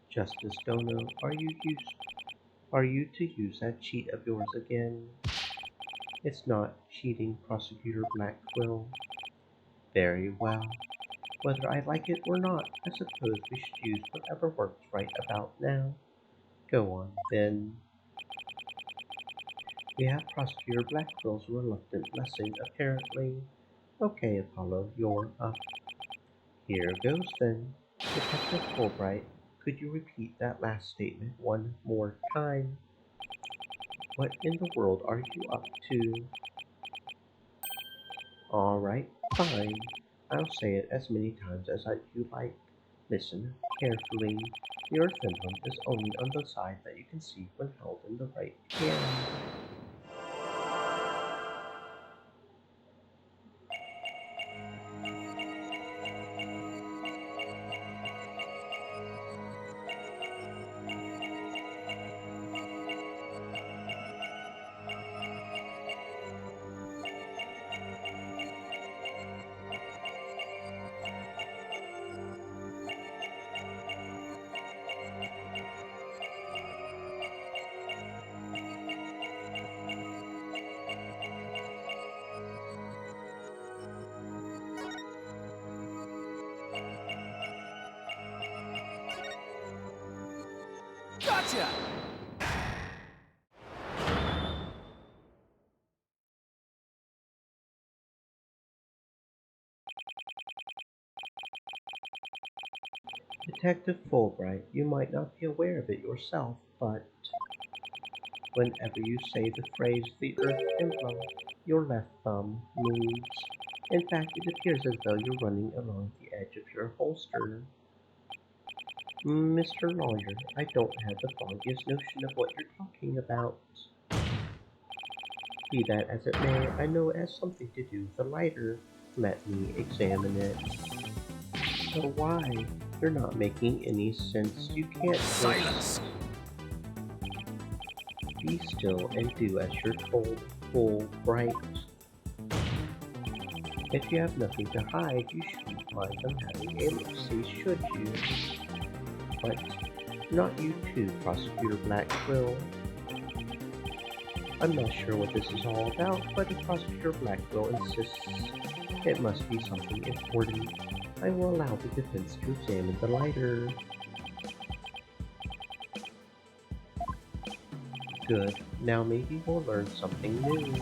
Justice Dono, are you to use that cheat of yours again? It's not cheating, Prosecutor Blackquill. Very well. Whether I like it or not, I suppose we should use whatever works right about now. Go on, then. We have Prosecutor Blackquill's reluctant blessing, apparently. Okay, Apollo, you're up. Here goes, then. Detective Fulbright, could you repeat that last statement one more time? What in the world are you up to? Alright, fine. I'll say it as many times as you like. Listen carefully. The Earth emblem is only on the side that you can see when held in the right hand. Gotcha! Detective Fulbright, you might not be aware of it yourself, but whenever you say the phrase the Earth emblem, your left thumb moves. In fact, it appears as though you're running along the edge of your holster. Mr. Lawyer, I don't have the foggiest notion of what you're talking about. Be that as it may, I know it has something to do with the lighter. Let me examine it. So why? You're not making any sense. You can't just... Silence! Be still and do as you're told. Fulbright. If you have nothing to hide, you shouldn't mind them having a look-see, should you? But not you too, Prosecutor Black Quill. I'm not sure what this is all about, but if Prosecutor Blackwell insists it must be something important, I will allow the defense to examine the lighter. Good. Now maybe we'll learn something new.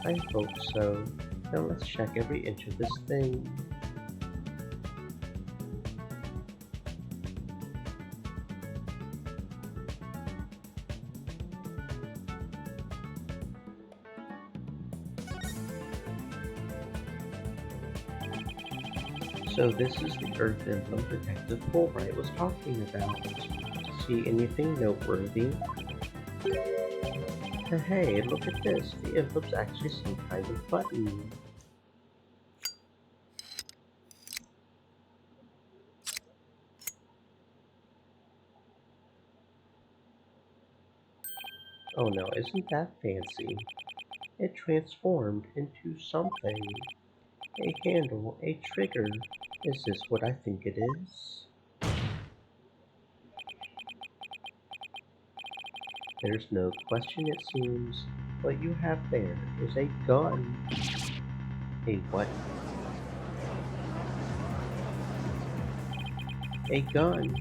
I hope so. Now let's check every inch of this thing. So this is the Earth emblem Detective Fulbright was talking about. See anything noteworthy? Hey, look at this. The emblem's actually some kind of button. Oh no, isn't that fancy? It transformed into something. A handle, a trigger. Is this what I think it is? There's no question, it seems. What you have there is a gun. A what? A gun.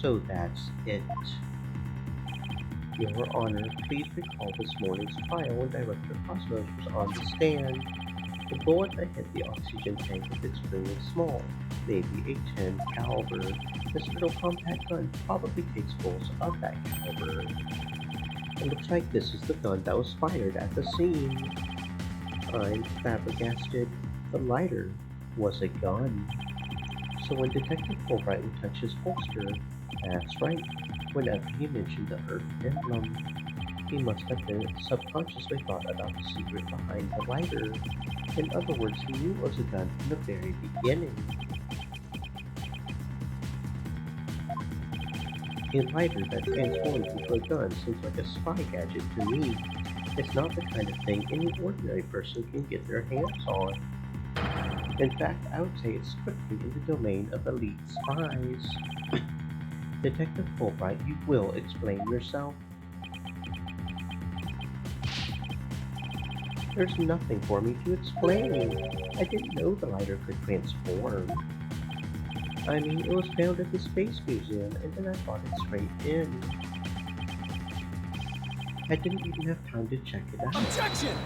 So that's it. Your Honor, please recall this morning's trial when Director Cosmos was on the stand. The bullet that hit the oxygen tank with its spring was small, maybe a 10 caliber. This little compact gun probably takes bullets of that caliber. It looks like this is the gun that was fired at the scene. I'm flabbergasted. The lighter was a gun. So when Detective Fulbright would touch his holster, that's right, whenever he mentioned the Earth emblem, he must have been subconsciously thought about the secret behind the lighter. In other words, he knew it was a gun from the very beginning. A lighter that transforms into a gun seems like a spy gadget to me. It's not the kind of thing any ordinary person can get their hands on. In fact, I would say it's strictly in the domain of elite spies. Detective Fulbright, you will explain yourself. There's nothing for me to explain. I didn't know the lighter could transform. I mean, it was found at the Space Museum, and then I brought it straight in. I didn't even have time to check it out. Objection!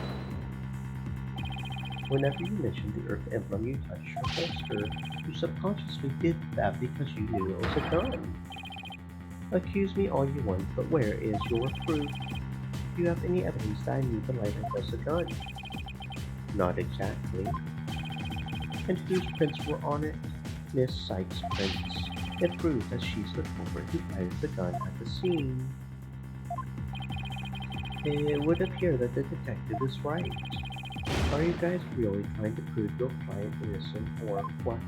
Whenever you mentioned the Earth emblem, you touched your holster. You subconsciously did that because you knew it was a gun. Accuse me all you want, but where is your proof? Do you have any evidence that I knew the lighter was a gun? Not exactly. And whose prints were on it? Miss Sykes' prints. It proves that she's the culprit who fired the gun at the scene. It would appear that the detective is right. Are you guys really trying to prove your client innocent or what?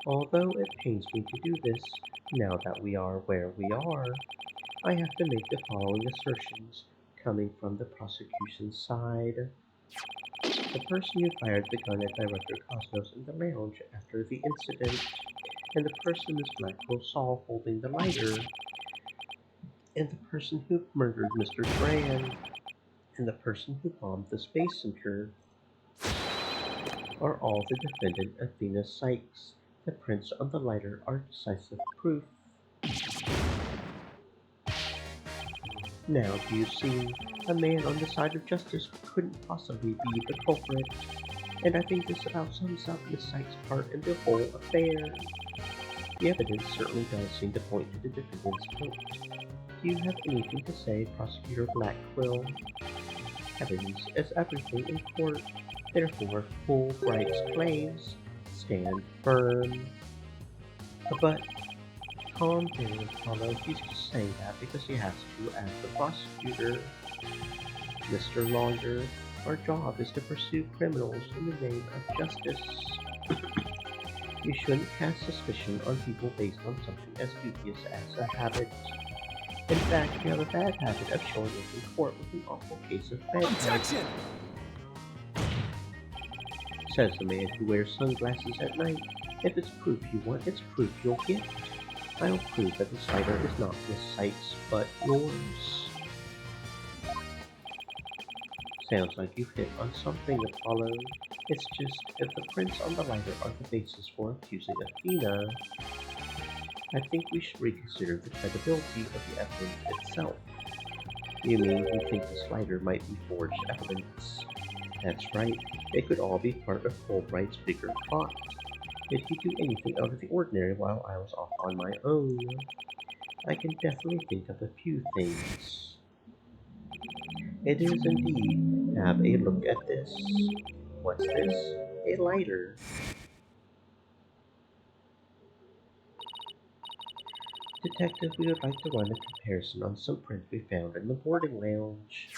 Although it pains me to do this, now that we are where we are, I have to make the following assertions, coming from the prosecution's side. The person who fired the gun at Director Cosmos in the lounge after the incident, and the person Miss Blackwell saw holding the lighter, and the person who murdered Mr. Tran, and the person who bombed the Space Center, are all the defendant Athena Sykes. The prints on the lighter are decisive proof. Now, do you see? A man on the side of justice couldn't possibly be the culprit. And I think this about sums up Miss Sykes' part in the whole affair. The evidence certainly does seem to point to the defendant's guilt. Do you have anything to say, Prosecutor Blackquill? Evidence is everything in court. Therefore, Fulbright's claims stand firm. But calm down, Apollo. He's just saying that because he has to as the prosecutor. Mr. Longer, our job is to pursue criminals in the name of justice. You shouldn't cast suspicion on people based on something as dubious as a habit. In fact, you have a bad habit of showing up in court with an awful case of phantasm, Objection! says the man who wears sunglasses at night. If it's proof you want, it's proof you'll get. I'll prove that the slider is not Miss Sykes, but yours. Sounds like you've hit on something, Apollo. It's just, if the prints on the lighter are the basis for accusing Athena, I think we should reconsider the credibility of the evidence itself. You mean you think the slider might be forged evidence? That's right, it could all be part of Fulbright's bigger plot. Did he do anything out of the ordinary while I was off on my own? I can definitely think of a few things. It is indeed. Have a look at this. What's this? A lighter. Detective, we would like to run a comparison on some prints we found in the boarding lounge.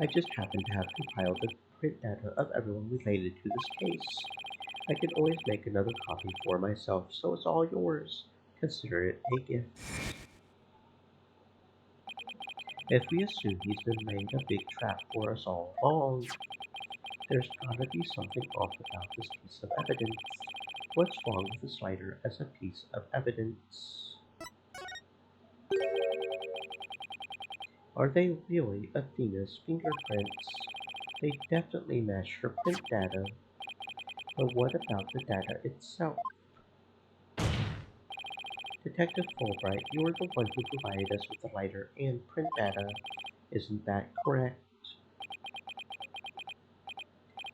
I just happen to have compiled the print data of everyone related to this case. I can always make another copy for myself, so it's all yours. Consider it a gift. If we assume he's been laying a big trap for us all along, there's gotta be something off about this piece of evidence. What's wrong with the slider as a piece of evidence? Are they really Athena's fingerprints? They definitely match her print data. But what about the data itself? Detective Fulbright, you are the one who provided us with the lighter and print data. Isn't that correct?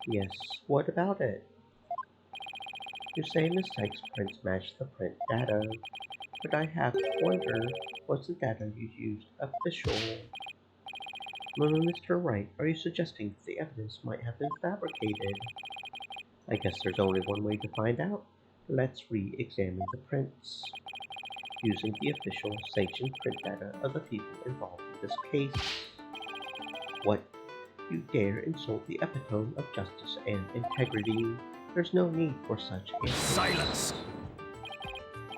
Yes, what about it? You say Miss Sykes' prints match the print data, but I have to wonder, was the data you used official? Mr. Wright, are you suggesting that the evidence might have been fabricated? I guess there's only one way to find out. Let's re-examine the prints, using the official sanctioned print data of the people involved in this case. What? You dare insult the epitome of justice and integrity? There's no need for such a Silence!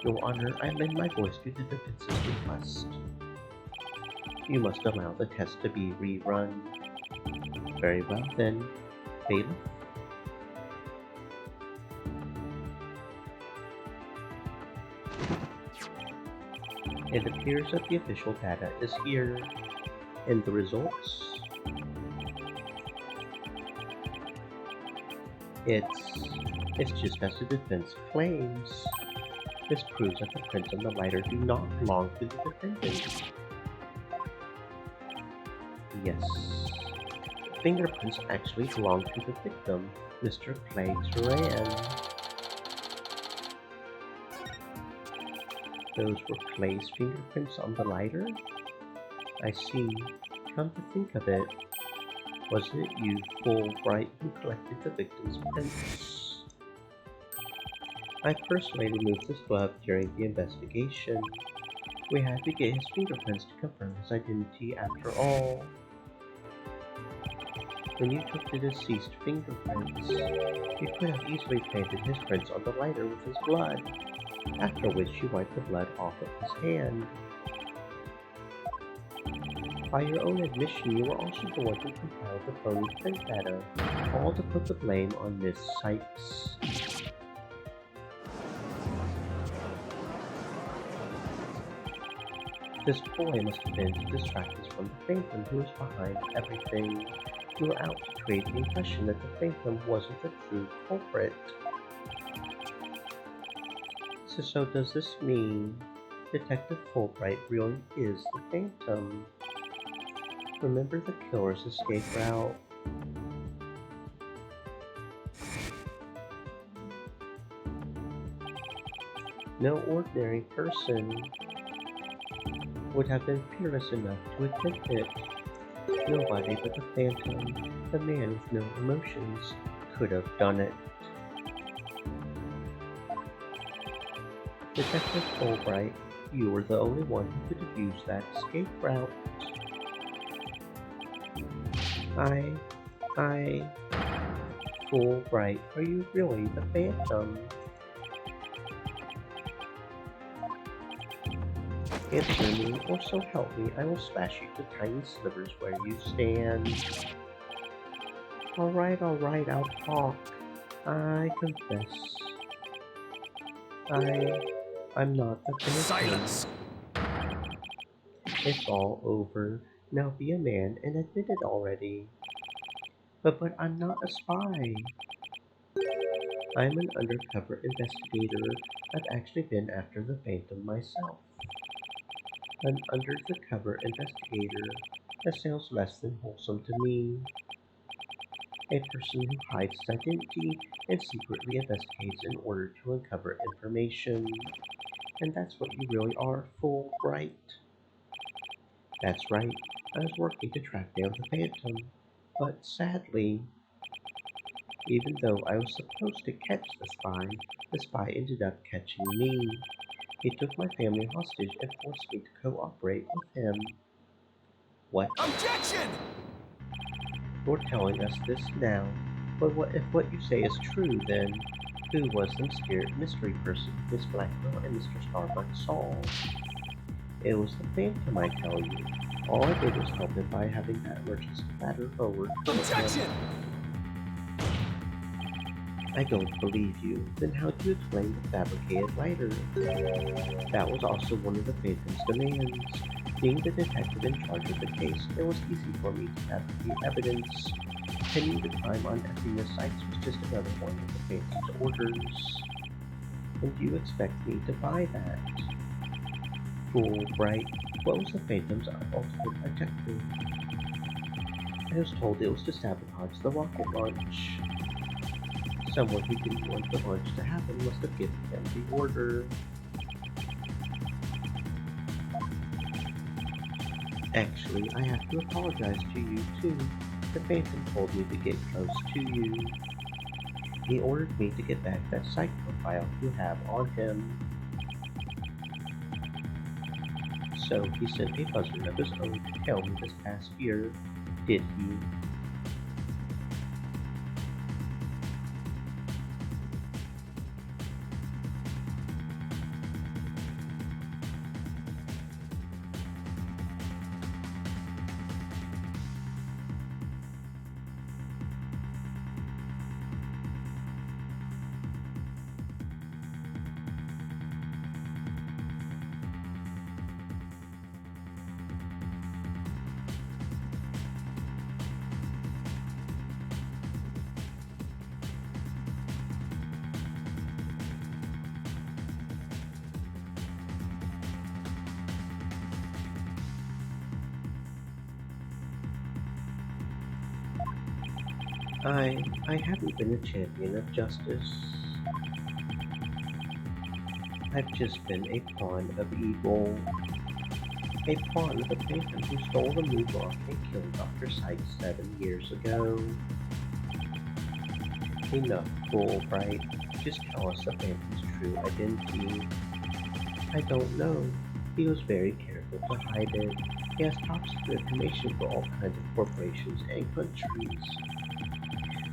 Your Honor, I lend my voice to the defense's request. You must allow the test to be rerun. Very well then, bailiff. It appears that the official data is here, and the results? It's just as the defense claims. This proves that the prints on the lighter do not belong to the defendant. Yes. The fingerprints actually belong to the victim, Mr. Clay Turan. Those were Clay's fingerprints on the lighter? I see. Come to think of it, wasn't it you, Fulbright, who collected the victim's prints? I personally removed this glove during the investigation. We had to get his fingerprints to confirm his identity after all. When you took the deceased fingerprints, you could have easily planted his prints on the lighter with his blood, after which you wiped the blood off of his hand. By your own admission, you were also the one who compiled the phony print data, all to put the blame on Miss Sykes. This boy must have been to distract us from the Phantom who was behind everything. You were out to create the impression that the Phantom wasn't the true culprit. So does this mean Detective Fulbright really is the Phantom? Remember the killer's escape route? No ordinary person would have been fearless enough to attempt it. Nobody but the Phantom, the man with no emotions, could have done it. Detective Fulbright, you were the only one who could have used that escape route. Fulbright, are you really the Phantom? Answer me, or so help me, I will smash you to tiny slivers where you stand. Alright, I'll talk. I confess. I'm not the Phantom. Silence! It's all over. Now be a man and admit it already. But I'm not a spy. I'm an undercover investigator. I've actually been after the Phantom myself. An undercover investigator. That sounds less than wholesome to me. A person who hides his identity and secretly investigates in order to uncover information. And that's what you really are, Fulbright. That's right, I was working to track down the Phantom, but sadly, even though I was supposed to catch the spy ended up catching me. He took my family hostage and forced me to cooperate with him. What? Objection! You're telling us this now, but if what you say is true, then who was the mysterious mystery person Miss Blackwell and Mr. Starbuck saw? It was the Phantom, I tell you. All I did was help him by having that emergency ladder forward. Objection! I don't believe you. Then how do you explain the fabricated lighter? That was also one of the Phantom's demands. Being the detective in charge of the case, it was easy for me to fabricate evidence. Pinning the time on emptiness sites was just another one of the Phantom's orders. And do you expect me to buy that? Fulbright, what was the Phantom's ultimate objective? I was told it was to sabotage the rocket launch. Someone who didn't want the launch to happen must have given them the order. Actually, I have to apologize to you too. The Phantom told me to get close to you. He ordered me to get back that psych profile you have on him. So he sent a buzzer of his own to tell me this past year, did he? I haven't been a champion of justice. I've just been a pawn of evil. A pawn of the Phantom who stole the moon rock and killed Dr. Sykes 7 years ago. Enough, Fulbright. Just tell us the Phantom's true identity. I don't know. He was very careful to hide it. He has top secret information for all kinds of corporations and countries.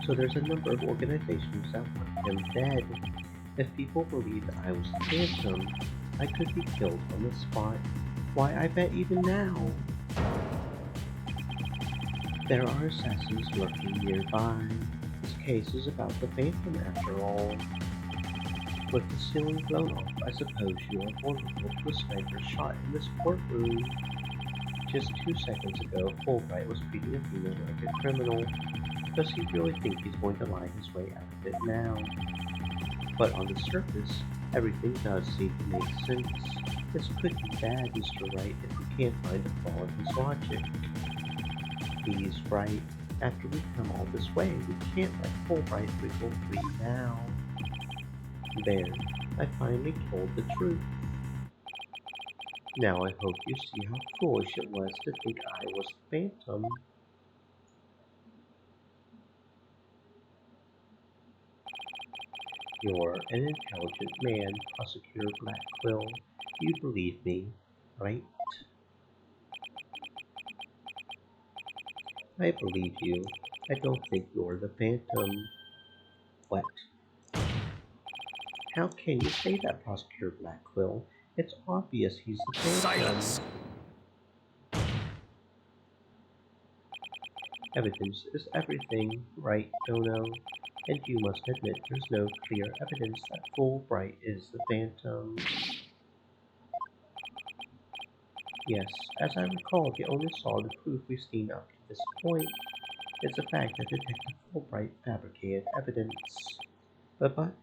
So there's a number of organizations that want him dead. If people believed I was the Phantom, I could be killed on the spot. Why, I bet even now. There are assassins lurking nearby. This case is about the Phantom after all. With the ceiling blown off, I suppose you are vulnerable to a sniper shot in this courtroom. Just 2 seconds ago, Fulbright was treating Athena like a criminal. Does he really think he's going to lie his way out of it now? But on the surface, everything does seem to make sense. This could be bad, Mr. Wright, if we can't find a flaw in his logic. He's right. After we've come all this way, we can't let Fulbright wiggle free now. There, I finally told the truth. Now I hope you see how foolish it was to think I was the Phantom. You're an intelligent man, Prosecutor Blackquill. You believe me, right? I believe you. I don't think you're the Phantom. What? How can you say that, Prosecutor Blackquill? It's obvious he's the Phantom. Silence! Evidence is everything, right, Dono? And you must admit there's no clear evidence that Fulbright is the Phantom. Yes, as I recall, the only solid proof we've seen up to this point is the fact that Detective Fulbright fabricated evidence. But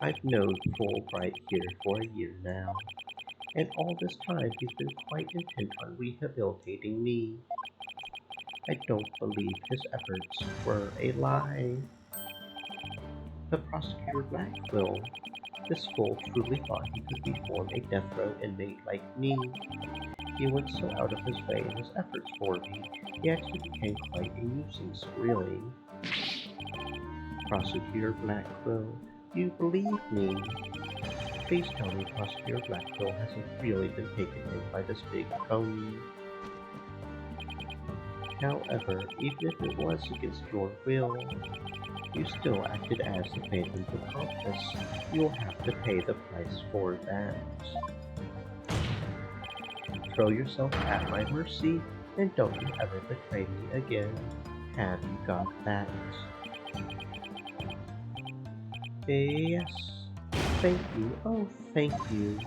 I've known Fulbright here for a year now, and all this time he's been quite intent on rehabilitating me. I don't believe his efforts were a lie. But Prosecutor Blackwell, this fool truly thought he could reform a death row inmate like me. He went so out of his way in his efforts for me, he actually became quite a nuisance, really. Prosecutor Blackwell, you believe me? Please tell me Prosecutor Blackwell hasn't really been taken in by this big pony. However, even if it was against your will, you still acted as the Phantom's accomplice. You'll have to pay the price for that. Throw yourself at my mercy, and don't you ever betray me again. Have you got that? Yes. Thank you. Oh, thank you.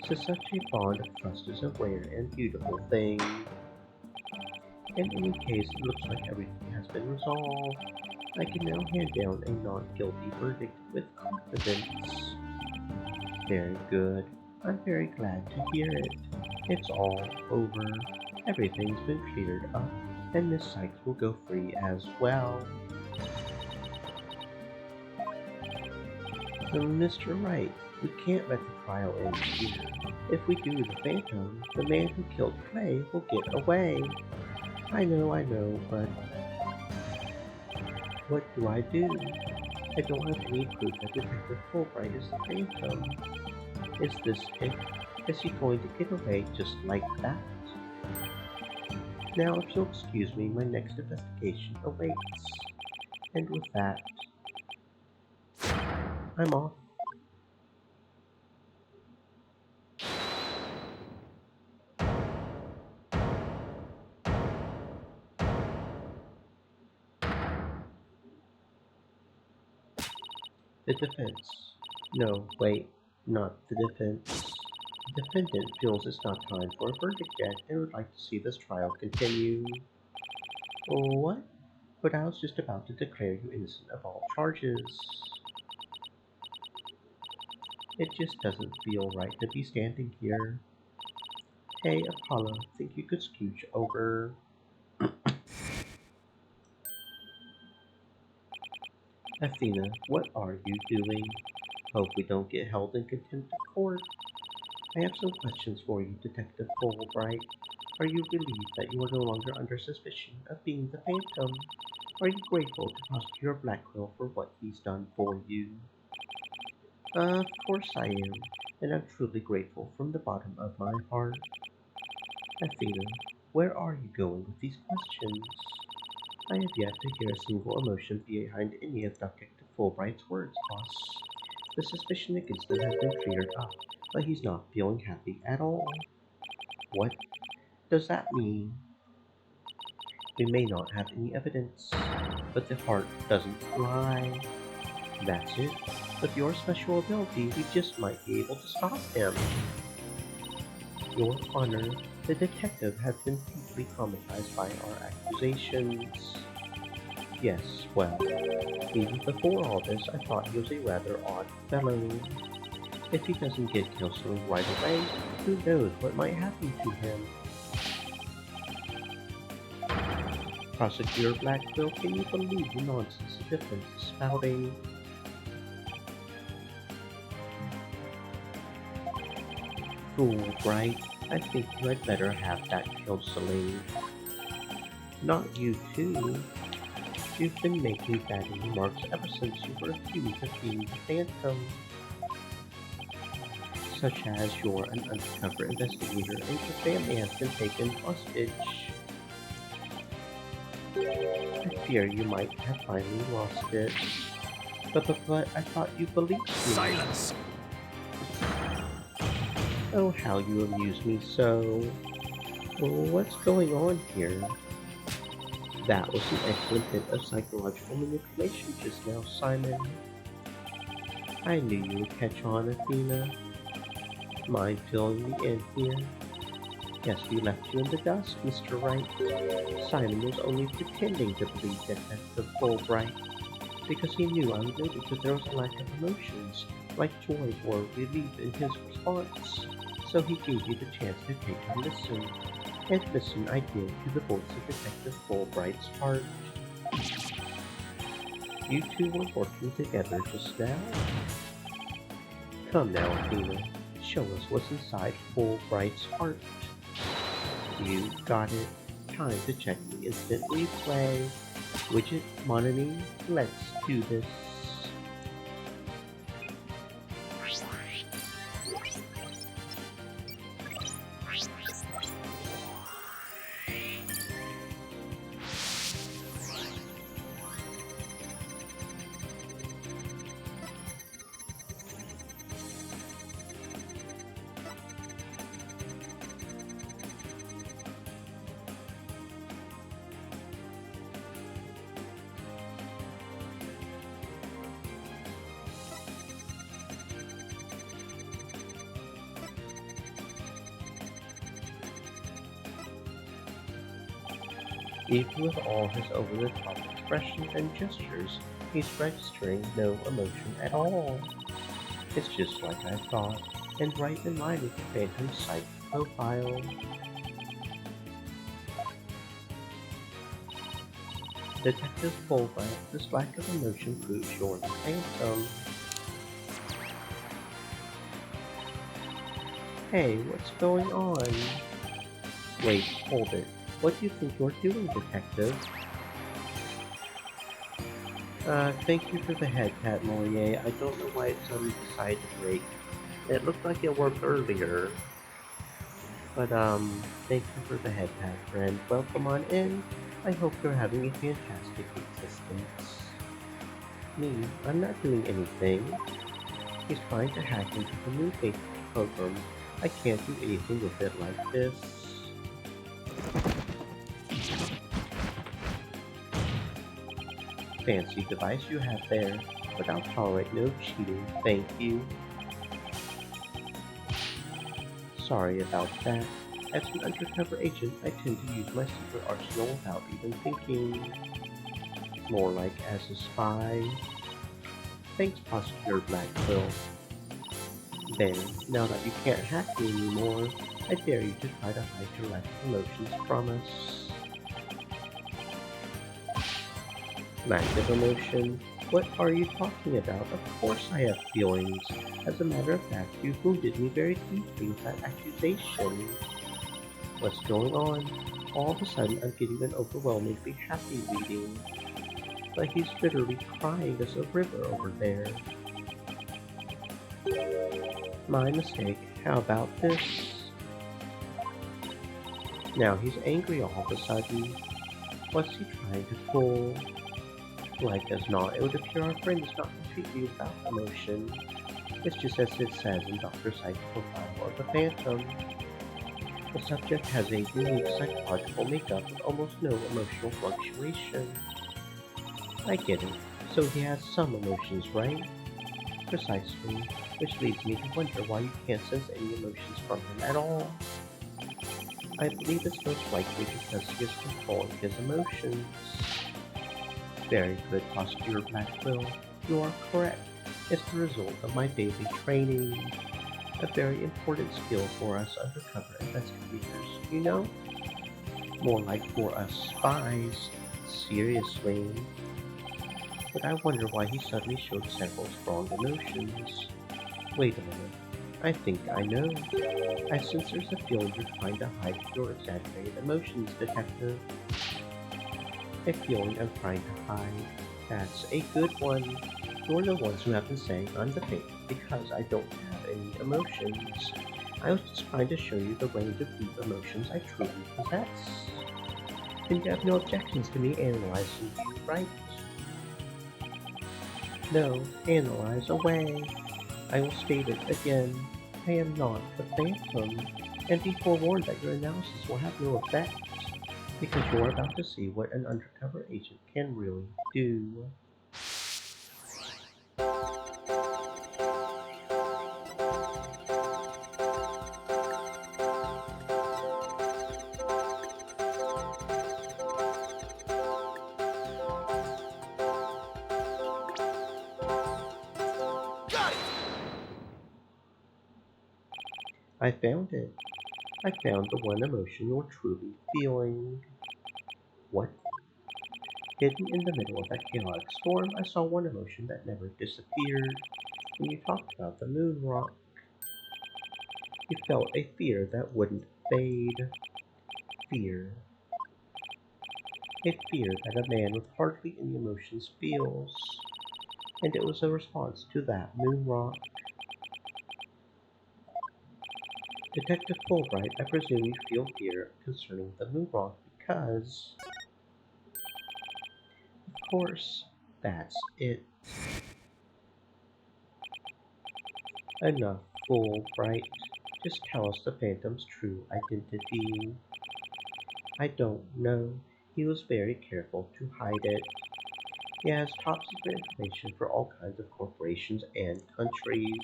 So such a bond of trust is a rare and beautiful thing. In any case, it looks like everything has been resolved. I can now hand down a not-guilty verdict with confidence. Very good. I'm very glad to hear it. It's all over. Everything's been cleared up, and Miss Sykes will go free as well. Mr. Wright, we can't let the trial end here. If we do, the Phantom, the man who killed Clay, will get away. I know, but what do I do? I don't have any proof that Detective Fulbright is the Phantom. Is this it? Is he going to get away just like that? Now, if you'll excuse me, my next investigation awaits. And with that, I'm off. The defense. No, wait, not the defense. The defendant feels it's not time for a verdict yet and would like to see this trial continue. What? But I was just about to declare you innocent of all charges. It just doesn't feel right to be standing here. Hey, Apollo, think you could scooch over? Athena, what are you doing? Hope we don't get held in contempt of court. I have some questions for you, Detective Fulbright. Are you relieved that you are no longer under suspicion of being the Phantom? Are you grateful to Prosecutor Blackwell for what he's done for you? Of course I am, and I'm truly grateful from the bottom of my heart. Athena, where are you going with these questions? I have yet to hear a single emotion behind any of Detective Fulbright's words, boss. The suspicion against him has been cleared up, but he's not feeling happy at all. What does that mean? We may not have any evidence, but the heart doesn't lie. That's it. With your special ability, we just might be able to stop him. Your Honor, the detective has been deeply traumatized by our accusations. Yes, well, even before all this, I thought he was a rather odd fellow. If he doesn't get counseling right away, who knows what might happen to him? Prosecutor Blackwell, can you believe the nonsense the defense is spouting? Fulbright, I think you had better have that counseling. Not you too. You've been making bad remarks ever since you were accused of being the Phantom. Such as you're an undercover investigator and your family has been taken hostage. I fear you might have finally lost it. But I thought you believed me. Silence! Oh, how you amuse me so. What's going on here? That was an excellent bit of psychological manipulation just now, Simon. I knew you would catch on, Athena. Mind filling me in here? Yes, we left you in the dust, Mr. Wright. Simon was only pretending to believe Detective Fulbright, because he knew I would notice that there was a lack of emotions, like joy or relief in his response. So he gave you the chance to take a listen. And listen I did to the voice of Detective Fulbright's heart. You two were working together just now? Come now, Athena. Show us what's inside Fulbright's heart. You got it. Time to check the instant replay. Widget Monony, let's do this. Even with all his over-the-top expressions and gestures, he's registering no emotion at all. It's just like I thought, and right in line with the Phantom Psych profile. Detective Fulbright, this lack of emotion proves you're the Phantom. Hey, what's going on? Wait, hold it. What do you think you're doing, Detective? Thank you for the head pat, Morier. I don't know why it suddenly decided to break. It looked like it worked earlier. But, thank you for the head pat, friend. Welcome on in. I hope you're having a fantastic existence. Me? I'm not doing anything. He's trying to hack into the new Facebook program. I can't do anything with it like this. Fancy device you have there, but I'll tolerate no cheating, thank you. Sorry about that. As an undercover agent, I tend to use my secret arsenal without even thinking. More like as a spy. Thanks, Prosecutor Blackquill. Then, now that you can't hack me anymore, I dare you to try to hide your lack of emotions from us. Lack of emotion? What are you talking about? Of course I have feelings. As a matter of fact, you wounded me very deeply with that accusation. What's going on? All of a sudden, I'm getting an overwhelmingly happy reading. But he's literally crying as a river over there. My mistake. How about this? Now he's angry all of a sudden. What's he trying to pull? Like as not, it would appear our friend is not completely without emotion. It's just as it says in Dr. Psych's profile of the Phantom. The subject has a unique psychological makeup with almost no emotional fluctuation. I get it. So he has some emotions, right? Precisely. Which leads me to wonder why you can't sense any emotions from him at all. I believe it's most likely because he is controlling his emotions. Very good, Prosecutor Blackquill. You are correct. It's the result of my daily training. A very important skill for us undercover investigators, you know? More like for us spies. Seriously. But I wonder why he suddenly showed several strong emotions. Wait a minute. I think I know. I sense there's a feeling you're trying to hide your exaggerated emotions, Detective. A feeling I'm trying to hide. That's a good one. You're the ones who have been saying I'm the fake because I don't have any emotions. I was just trying to show you the range of deep emotions I truly possess. And you have no objections to me analyzing you, right? No, analyze away. I will state it again. I am not the Phantom, and be forewarned that your analysis will have no effect, because you are about to see what an undercover agent can really do. Got it! I found it. I found the one emotion you're truly feeling. What? Hidden in the middle of that chaotic storm, I saw one emotion that never disappeared. When you talked about the moon rock, you felt a fear that wouldn't fade. Fear. A fear that a man with hardly any emotions feels. And it was a response to that moon rock. Detective Fulbright, I presume you feel fear concerning the moon rock because... Of course, that's it. Enough, Fulbright. Just tell us the Phantom's true identity. I don't know. He was very careful to hide it. He has top secret information for all kinds of corporations and countries,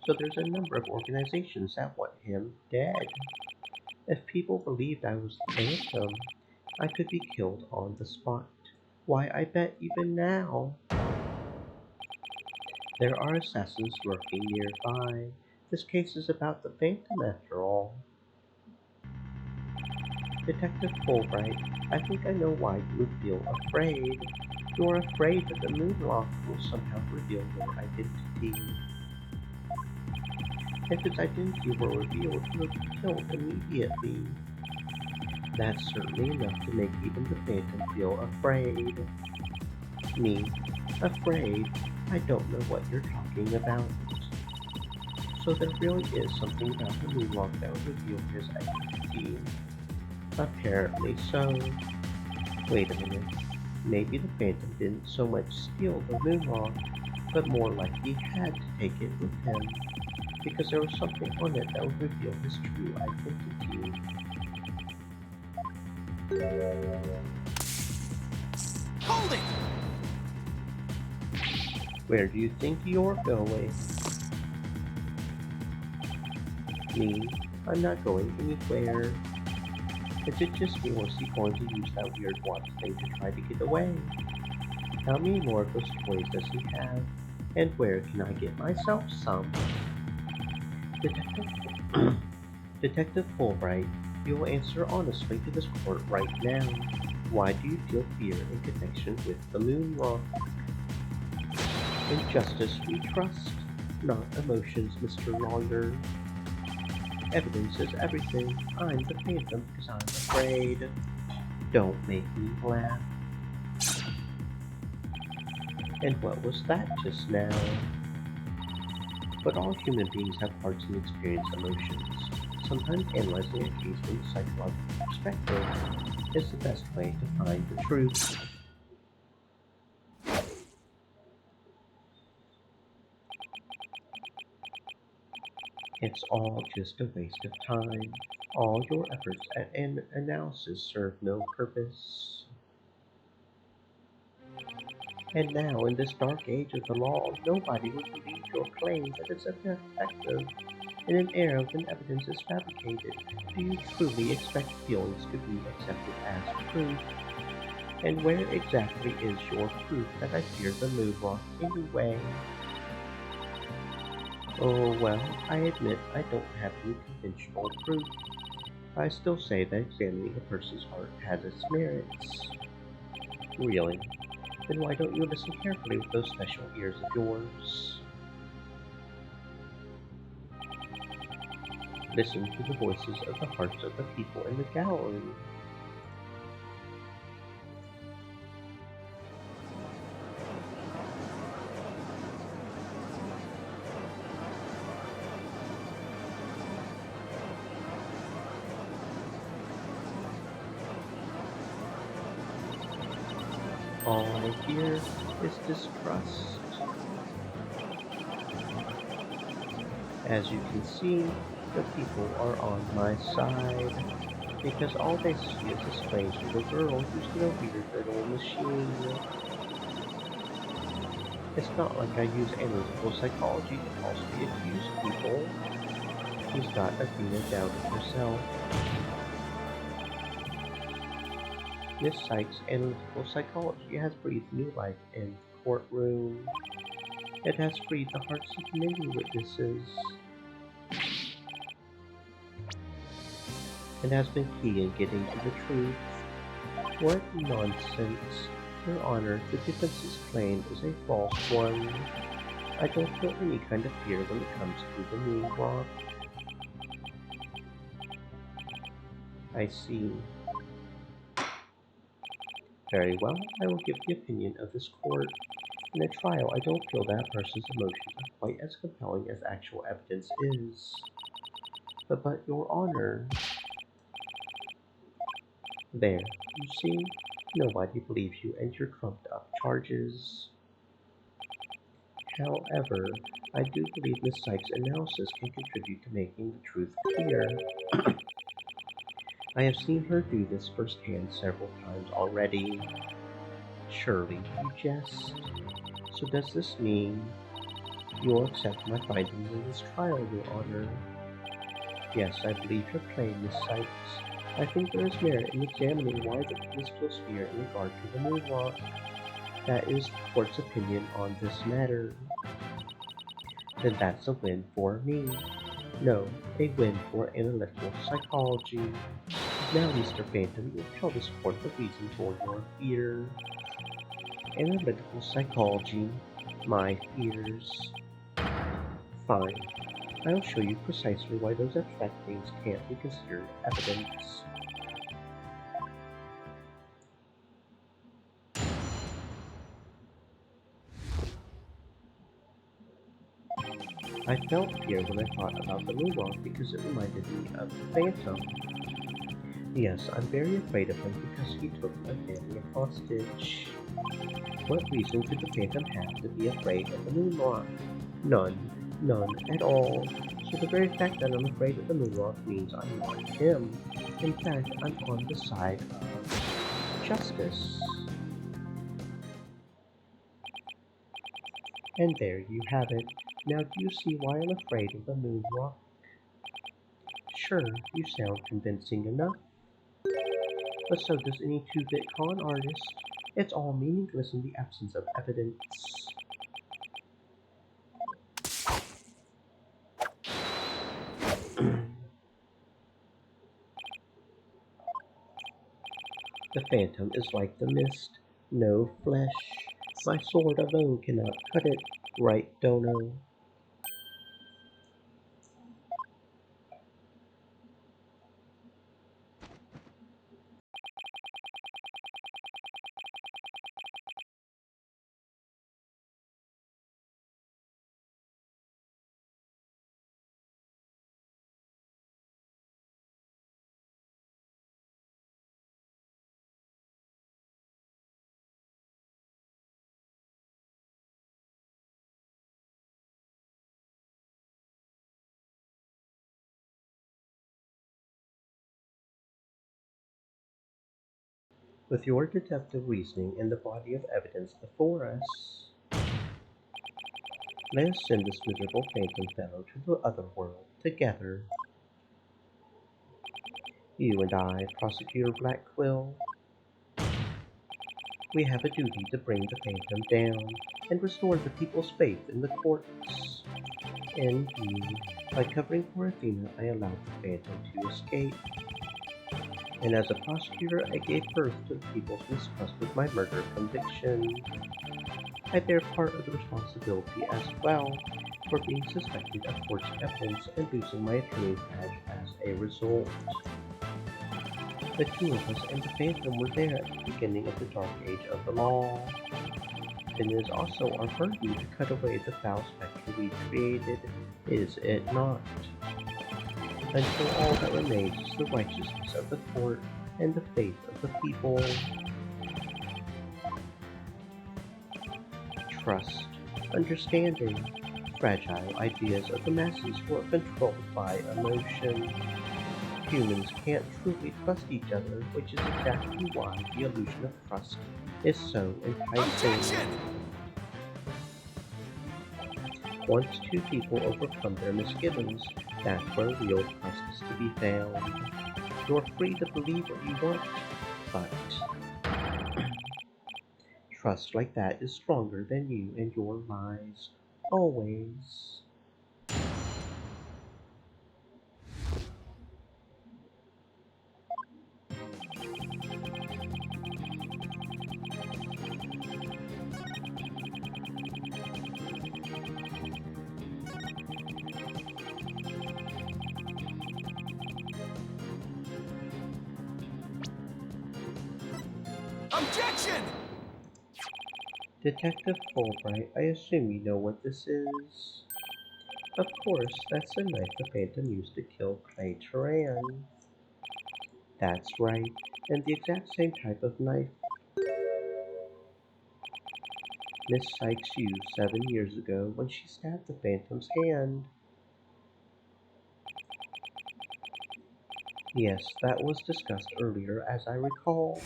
so there's a number of organizations that want him dead. If people believed I was the Phantom, I could be killed on the spot. Why, I bet even now there are assassins lurking nearby. This case is about the Phantom after all. Detective Fulbright, I think I know why you would feel afraid. You are afraid that the moon rock will somehow reveal your identity. If its identity were revealed, you would be killed immediately. That's certainly enough to make even the Phantom feel afraid. Me? Afraid? I don't know what you're talking about. So there really is something about the moon rock that would reveal his identity. Apparently so. Wait a minute. Maybe the Phantom didn't so much steal the moon rock, but more like he had to take it with him, because there was something on it that would reveal his true identity. Hold it! Where do you think you're going? Me? I'm not going anywhere. Is it just me, or is he going to use that weird watch thing to try to get away? How many more of those toys does he have? And where can I get myself some? Detective Fulbright, you will answer honestly to this court right now. Why do you feel fear in connection with the moon rock? In justice we trust, not emotions, Mr. Lawyer. Evidence is everything. I'm the Phantom because I'm afraid. Don't make me laugh. And what was that just now? But all human beings have hearts and experience emotions. Sometimes analyzing a case from a psychological perspective is the best way to find the truth. It's all just a waste of time. All your efforts at an analysis serve no purpose. And now, in this dark age of the law, nobody would believe your claim that it's effective. In an era when evidence is fabricated, do you truly expect feelings to be accepted as proof? And where exactly is your proof that I fear the moon rock anyway? Oh well, I admit I don't have any conventional proof. I still say that examining a person's heart has its merits. Really? Then why don't you listen carefully with those special ears of yours? Listen to the voices of the hearts of the people in the gallery. all I hear is distrust. As you can see, the people are on my side, because all they see is a strange little girl who's in a weird little machine. It's not like I use analytical psychology to falsely accuse people. Who's got Athena doubting herself. Miss Sykes' analytical psychology has breathed new life in the courtroom. It has freed the hearts of many witnesses. And has been key in getting to the truth. What nonsense! Your Honor, the defense's claim is a false one. I don't feel any kind of fear when it comes to the moon rock. I see. Very well, I will give the opinion of this court. In a trial, I don't feel that person's emotions are quite as compelling as actual evidence is. But Your Honor... There, you see? Nobody believes you and your trumped up charges. However, I do believe Miss Sykes' analysis can contribute to making the truth clear. I have seen her do this firsthand several times already. Surely you jest. So does this mean you'll accept my findings in this trial, Your Honor? Yes, I believe your claim, Miss Sykes. I think there is merit in examining why the witness feels fear in regard to the moon rock. That is the court's opinion on this matter. Then that's a win for me. No, a win for analytical psychology. Now, Mr. Phantom, you'll tell this court the reason for your fear. Analytical psychology. My fears. Fine. I'll show you precisely why those abstract things can't be considered evidence. I felt fear when I thought about the moon rock because it reminded me of the Phantom. Yes, I'm very afraid of him because he took my family hostage. What reason could the Phantom have to be afraid of the moon rock? None. None at all. So the very fact that I'm afraid of the moon rock means I'm not him. In fact, I'm on the side of justice. And there you have it. Now do you see why I'm afraid of the moon rock? Sure, you sound convincing enough. But so does any 2-bit con artist. It's all meaningless in the absence of evidence. The Phantom is like the mist, no flesh. My sword alone cannot cut it, right, Dono? With your deductive reasoning and the body of evidence before us, let us send this miserable Phantom fellow to the other world together. You and I, Prosecutor Blackquill, we have a duty to bring the Phantom down and restore the people's faith in the courts. And by covering for Athena, I allowed the Phantom to escape. And as a prosecutor, I gave birth to the people's mistrust with my murder conviction. I bear part of the responsibility as well for being suspected of forging evidence and losing my attorney's badge as a result. The two of us and the Phantom were there at the beginning of the Dark Age of the Law. Then it is also our burden to cut away the foul spectre we created, is it not? Until all that remains is the righteousness of the court and the faith of the people. trust, understanding, fragile ideas of the masses who are controlled by emotion. Humans can't truly trust each other, which is exactly why the illusion of trust is so enticing. Objection! Once two people overcome their misgivings, that's where real trust is to be found. You're free to believe what you want, but trust like that is stronger than you and your lies. Always. Objection! Detective Fulbright, I assume you know what this is. Of course, that's the knife the Phantom used to kill Clay Turan. That's right, and the exact same type of knife Miss Sykes used 7 years ago when she stabbed the Phantom's hand. Yes, that was discussed earlier as I recall.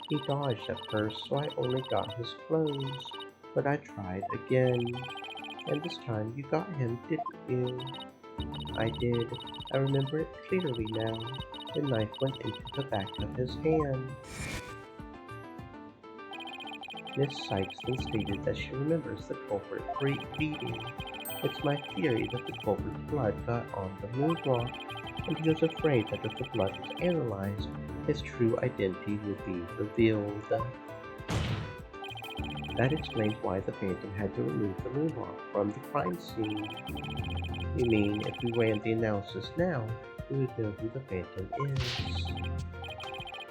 He dodged at first, so I only got his clothes, but I tried again. And this time you got him, didn't you? I did. I remember it clearly now. The knife went into the back of his hand. Miss Sykes then stated that she remembers the culprit bleeding. It's my theory that the culprit's blood got on the moonrock, and he was afraid that if the blood was analyzed, his true identity would be revealed. That explains why the Phantom had to remove the moonrock from the crime scene. You mean, if we ran the analysis now, we would know who the Phantom is?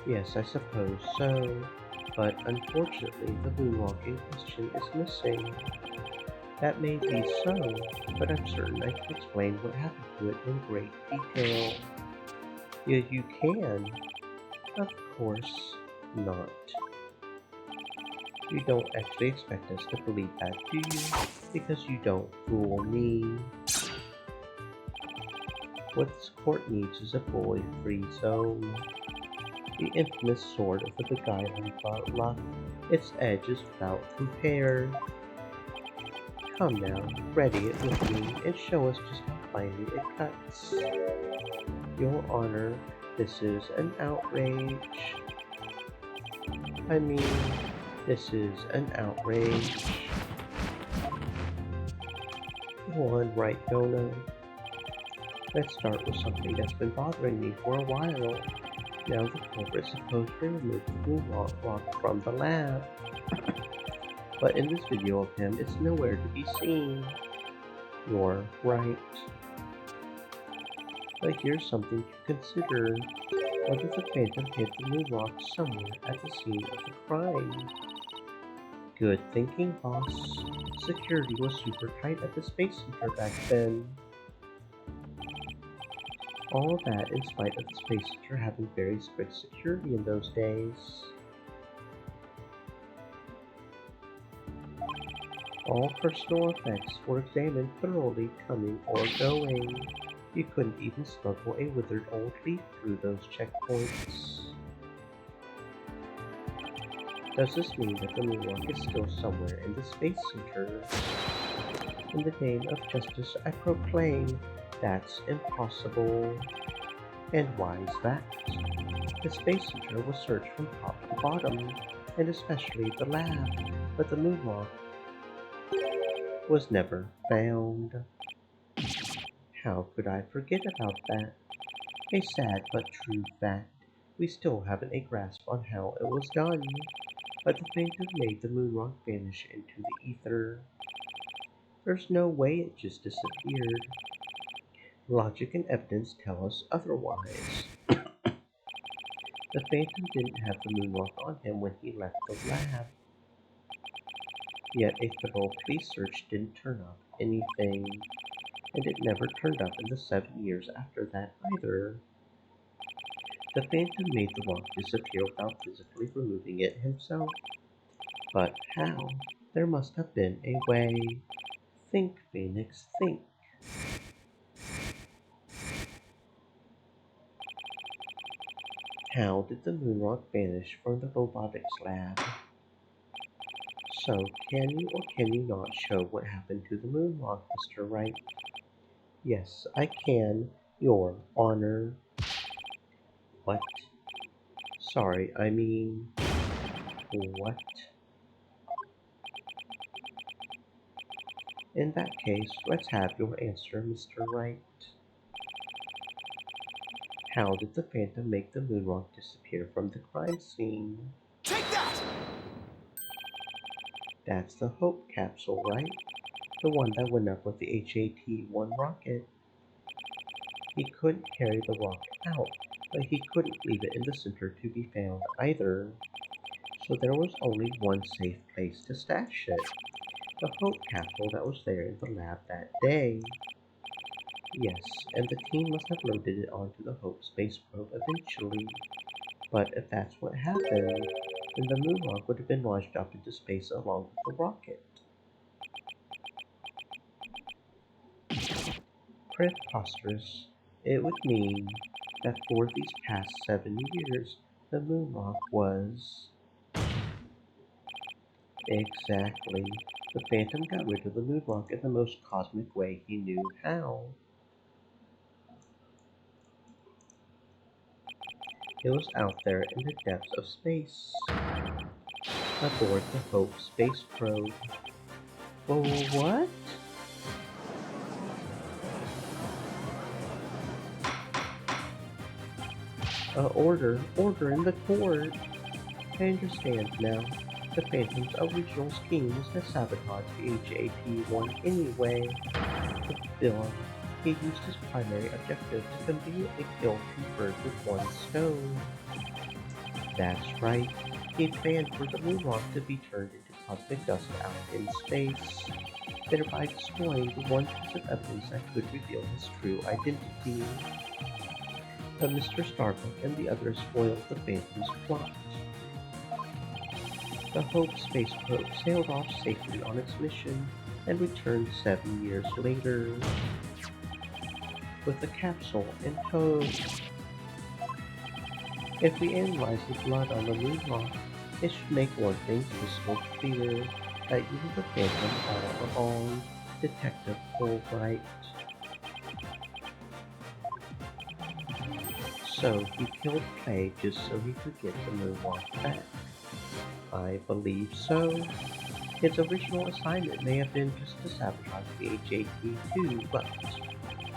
Yes, I suppose so. But unfortunately, the moonwalk in question is missing. That may be so, but I'm certain I can explain what happened to it in great detail. Yeah, you can. Of course not. You don't actually expect us to believe that, do you? Because you don't fool me. What this court needs is a bully-free zone. The infamous sword of the beguiling luck. Its edge is without compare. Come now, ready it with me, and show us just how finely it cuts. Your Honor, this is an outrage. I mean, this is an outrage. Go on, right, Dona. Let's start with something that's been bothering me for a while. Now the culprit supposedly removed the moonwalk from the lab. But in this video of him, it's nowhere to be seen. You're right. But here's something to consider. What if the Phantom hid the moonwalk somewhere at the scene of the crime? Good thinking, boss. Security was super tight at the Space Center back then. All of that in spite of the Space Center having very strict security in those days. All personal effects were examined thoroughly coming or going. You couldn't even smuggle a withered old leaf through those checkpoints. Does this mean that the moonwalk is still somewhere in the Space Center? In the name of justice, I proclaim that's impossible. And why is that? The Space Center was searched from top to bottom, and especially the lab, but the moonwalk was never found. How could I forget about that? A sad but true fact. We still haven't a grasp on how it was done, but the Phantom made the moonrock vanish into the ether. There's no way it just disappeared. Logic and evidence tell us otherwise. The Phantom didn't have the moonwalk on him when he left the lab. Yet a federal police search didn't turn up anything, and it never turned up in the 7 years after that either. The Phantom made the rock disappear without physically removing it himself. But how? There must have been a way. Think, Phoenix, think. How did the moonrock vanish from the robotics lab? So, can you or can you not show what happened to the moonrock, Mr. Wright? Yes, I can, Your Honor. What? Sorry, I mean... What? In that case, let's have your answer, Mr. Wright. How did the Phantom make the moonrock disappear from the crime scene? Take that! That's the Hope capsule, right? The one that went up with the HAT-1 rocket. He couldn't carry the rock out, but he couldn't leave it in the center to be found either. So there was only one safe place to stash it. The Hope capsule that was there in the lab that day. Yes, and the team must have loaded it onto the Hope space probe eventually. But if that's what happened, then the moonrock would have been launched up into space along with the rocket. Preposterous. It would mean that for these past 7 years, the moonrock was... Exactly. The Phantom got rid of the moonrock in the most cosmic way he knew how. It was out there in the depths of space, aboard the Hope space probe. What? Order in the court. I understand now. The Phantom's original scheme was to sabotage the HAT-1 anyway. The villain, he used his primary objective to conveniently kill 2 birds with 1 stone. That's right. He planned for the moonrock to be turned into cosmic dust out in space, thereby destroying the one piece of evidence that could reveal his true identity. But Mr. Starbuck and the others foiled the Phantom's plot. The Hope space probe sailed off safely on its mission and returned 7 years later with the capsule in tow. If we analyze the blood on the moonrock, it should make one thing crystal clear, that you were the Phantom all along, Detective Fulbright. So he killed Clay just so he could get the moonrock back. I believe so. His original assignment may have been just to sabotage the HAT-2, but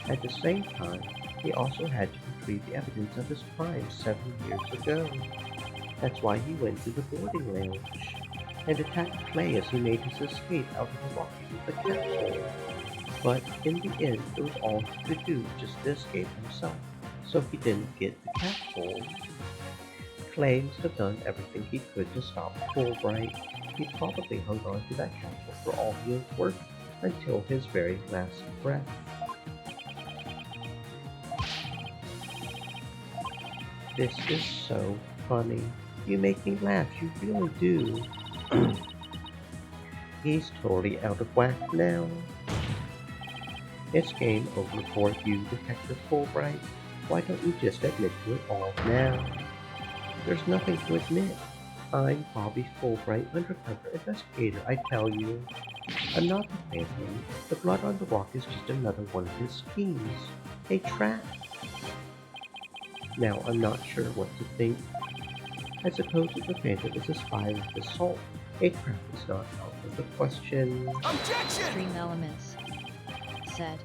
at the same time, he also had to retrieve the evidence of his crime 7 years ago. That's why he went to the boarding lounge and attacked Clay as he made his escape out of the rocket with the capsule. But in the end, it was all he could do just to escape himself, so he didn't get the capsule. Clay must have done everything he could to stop Fulbright. He probably hung on to that capsule for all he was worth until his very last breath. This is so funny. You make me laugh, you really do. He's totally out of whack now. It's game over for you, Detective Fulbright. Why don't you just admit to it all now? There's nothing to admit. I'm Bobby Fulbright, undercover investigator, I tell you. I'm not the Phantom. The blood on the rock is just another one of his schemes. A trap. Now, I'm not sure what to think. I suppose if the Phantom is a spy with the salt, a trap is not out of the question. Objection! Extreme elements. Said.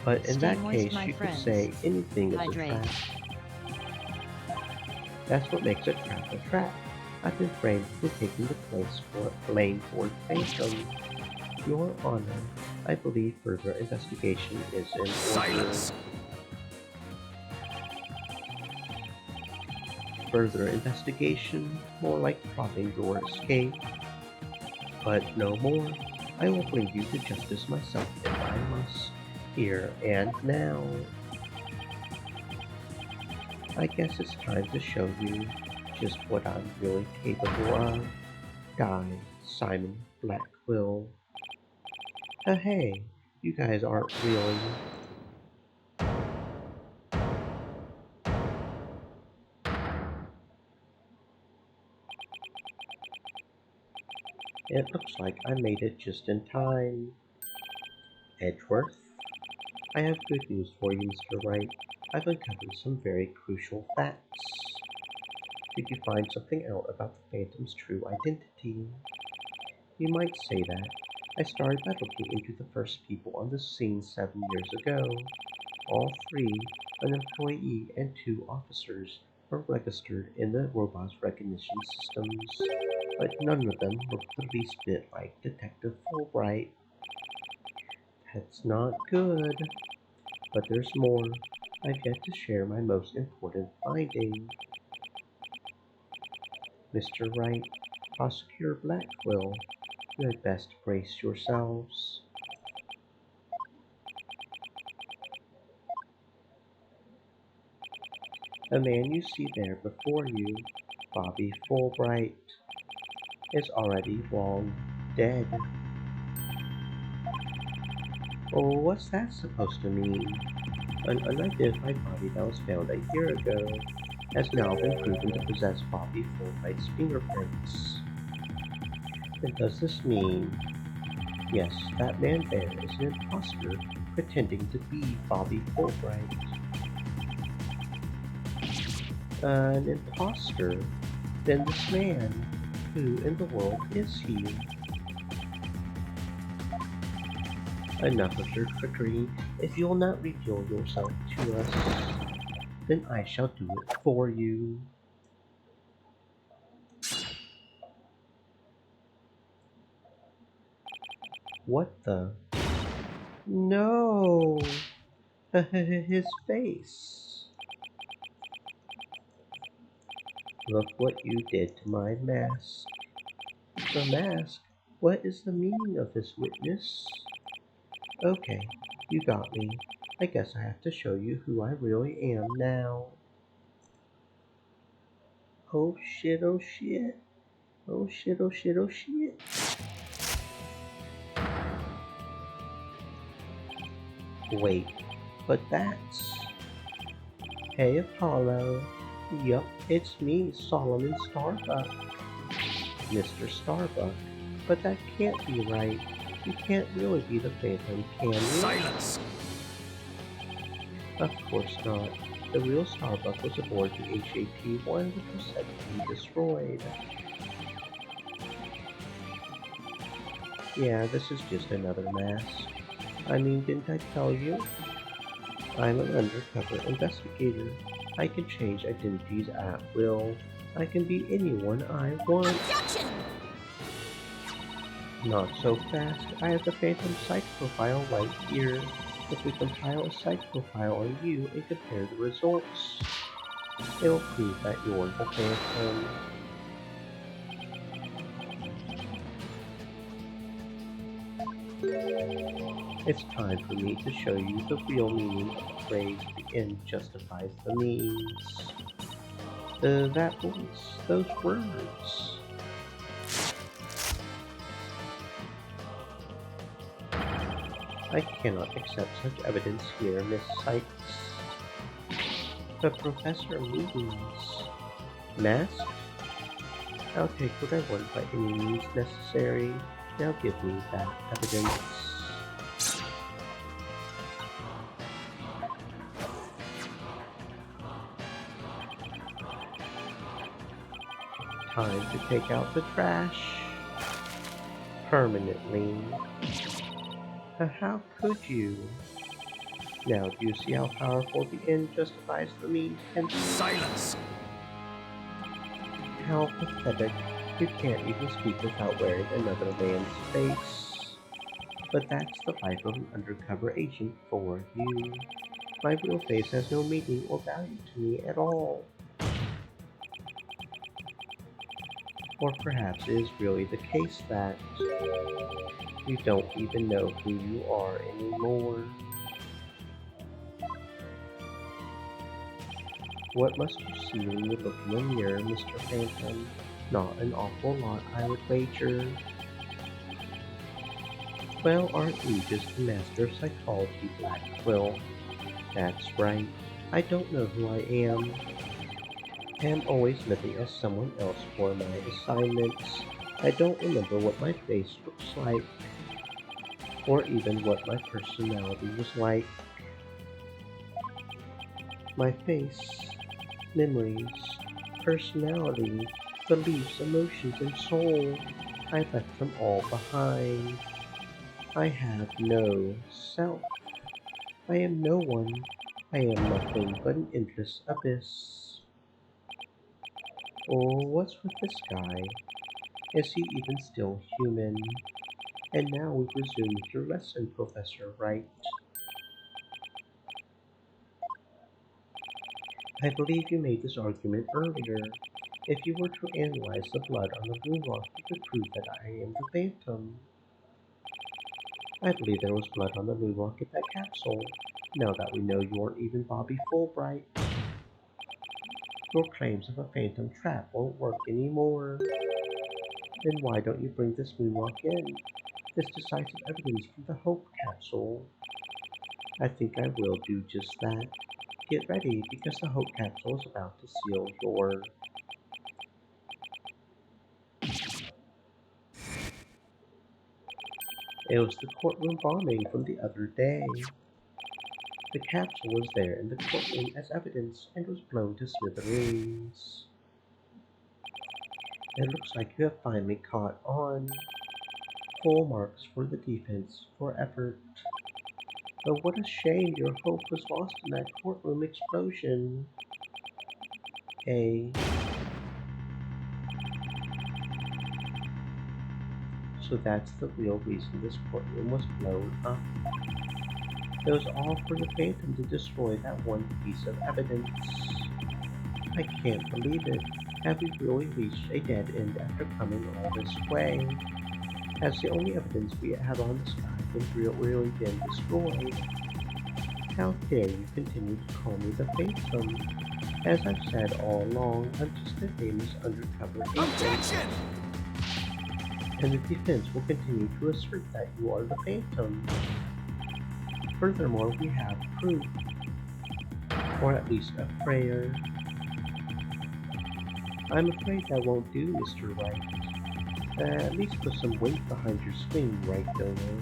But in Stay that moist, case, my you friends. could say anything is a Hydrate. trap. That's what makes a trap. I've been framed for taking the blame for the Phantom. Your Honor, I believe further investigation is in order. Silence! Further investigation, more like plotting your escape. But no more. I will bring you to justice myself if I must, here and now. I guess it's time to show you just what I'm really capable of. Die Simon Blackquill. Hey, you guys aren't really. It looks like I made it just in time. Edgeworth, I have good news for you, Mr. Wright. I've uncovered some very crucial facts. Did you find something out about the Phantom's true identity? You might say that. I started by looking into the first people on the scene 7 years ago. All three, an employee and 2 officers, were registered in the robot's recognition systems, but none of them looked the least bit like Detective Fulbright. That's not good. But there's more. I've yet to share my most important finding. Mr. Wright, Prosecutor Blackquill, you had best brace yourselves. The man you see there before you, Bobby Fulbright, is already long dead. Oh, what's that supposed to mean? An unidentified body that was found a year ago has now been proven to possess Bobby Fulbright's fingerprints. And does this mean, yes, that man there is an imposter pretending to be Bobby Fulbright? An imposter? Then this man, who in the world is he? Enough of your trickery. If you'll not reveal yourself to us, then I shall do it for you. What the? No! His face. Look what you did to my mask. The mask? What is the meaning of this, witness? Okay, you got me. I guess I have to show you who I really am now. Oh shit, oh shit. Oh shit, oh shit, oh shit. Wait, but that's... Hey Apollo. Yup, it's me, Solomon Starbuck. Mr. Starbuck. But that can't be right. You can't really be the Phantom, can you? Silence! Of course not. The real Starbuck was aboard the HAP-1 that was said to be destroyed. Yeah, this is just another mask. I mean, didn't I tell you? I'm an undercover investigator. I can change identities at will. I can be anyone I want. Objection! Not so fast. I have the Phantom Psych profile right here. If we compile a Psych profile on you and compare the results, it will prove that you're the Phantom. It's time for me to show you the real meaning of the phrase "the end justifies the means." That voice, those words. I cannot accept such evidence here, Miss Sykes. The professor means masked? I'll take what I want by any means necessary. Now give me that evidence. Time to take out the trash. Permanently. How could you? Now, do you see how powerful the end justifies the means can be? Silence! How pathetic. You can't even speak without wearing another man's face. But that's the life of an undercover agent for you. My real face has no meaning or value to me at all. Or perhaps it is really the case that you don't even know who you are anymore. What must you see when you look in the mirror, Mr. Phantom? Not an awful lot, I would wager. Well, aren't you just the master of psychology, Black Quill? That's right. I don't know who I am. I'm always living as someone else for my assignments. I don't remember what my face looks like, or even what my personality was like. My face, memories, personality, beliefs, emotions, and soul. I left them all behind. I have no self. I am no one. I am nothing but an endless abyss. Oh, what's with this guy? Is he even still human? And now we resume with your lesson, Professor Wright. I believe you made this argument earlier. If you were to analyze the blood on the moonwalk, you could prove that I am the Phantom. I believe there was blood on the moonwalk in that capsule. Now that we know you aren't even Bobby Fulbright, your claims of a phantom trap won't work anymore. Then why don't you bring this moonwalk in? This decisive evidence from the Hope capsule. I think I will do just that. Get ready, because the Hope capsule is about to seal your... It was the courtroom bombing from the other day. The capsule was there in the courtroom as evidence and was blown to smithereens. It looks like you have finally caught on. Full marks for the defense for effort. But what a shame your hope was lost in that courtroom explosion. So that's the real reason this courtroom was blown up. It was all for the Phantom to destroy that one piece of evidence. I can't believe it. Have we really reached a dead end after coming all this way? Has the only evidence we have on the sky really been destroyed? How dare you continue to call me the Phantom? As I've said all along, I'm just a famous undercover agent. Objection! And the defense will continue to assert that you are the Phantom. Furthermore, we have proof. Or at least a prayer. I'm afraid that won't do, Mr. Wright. At least put some weight behind your swing, right, Dono?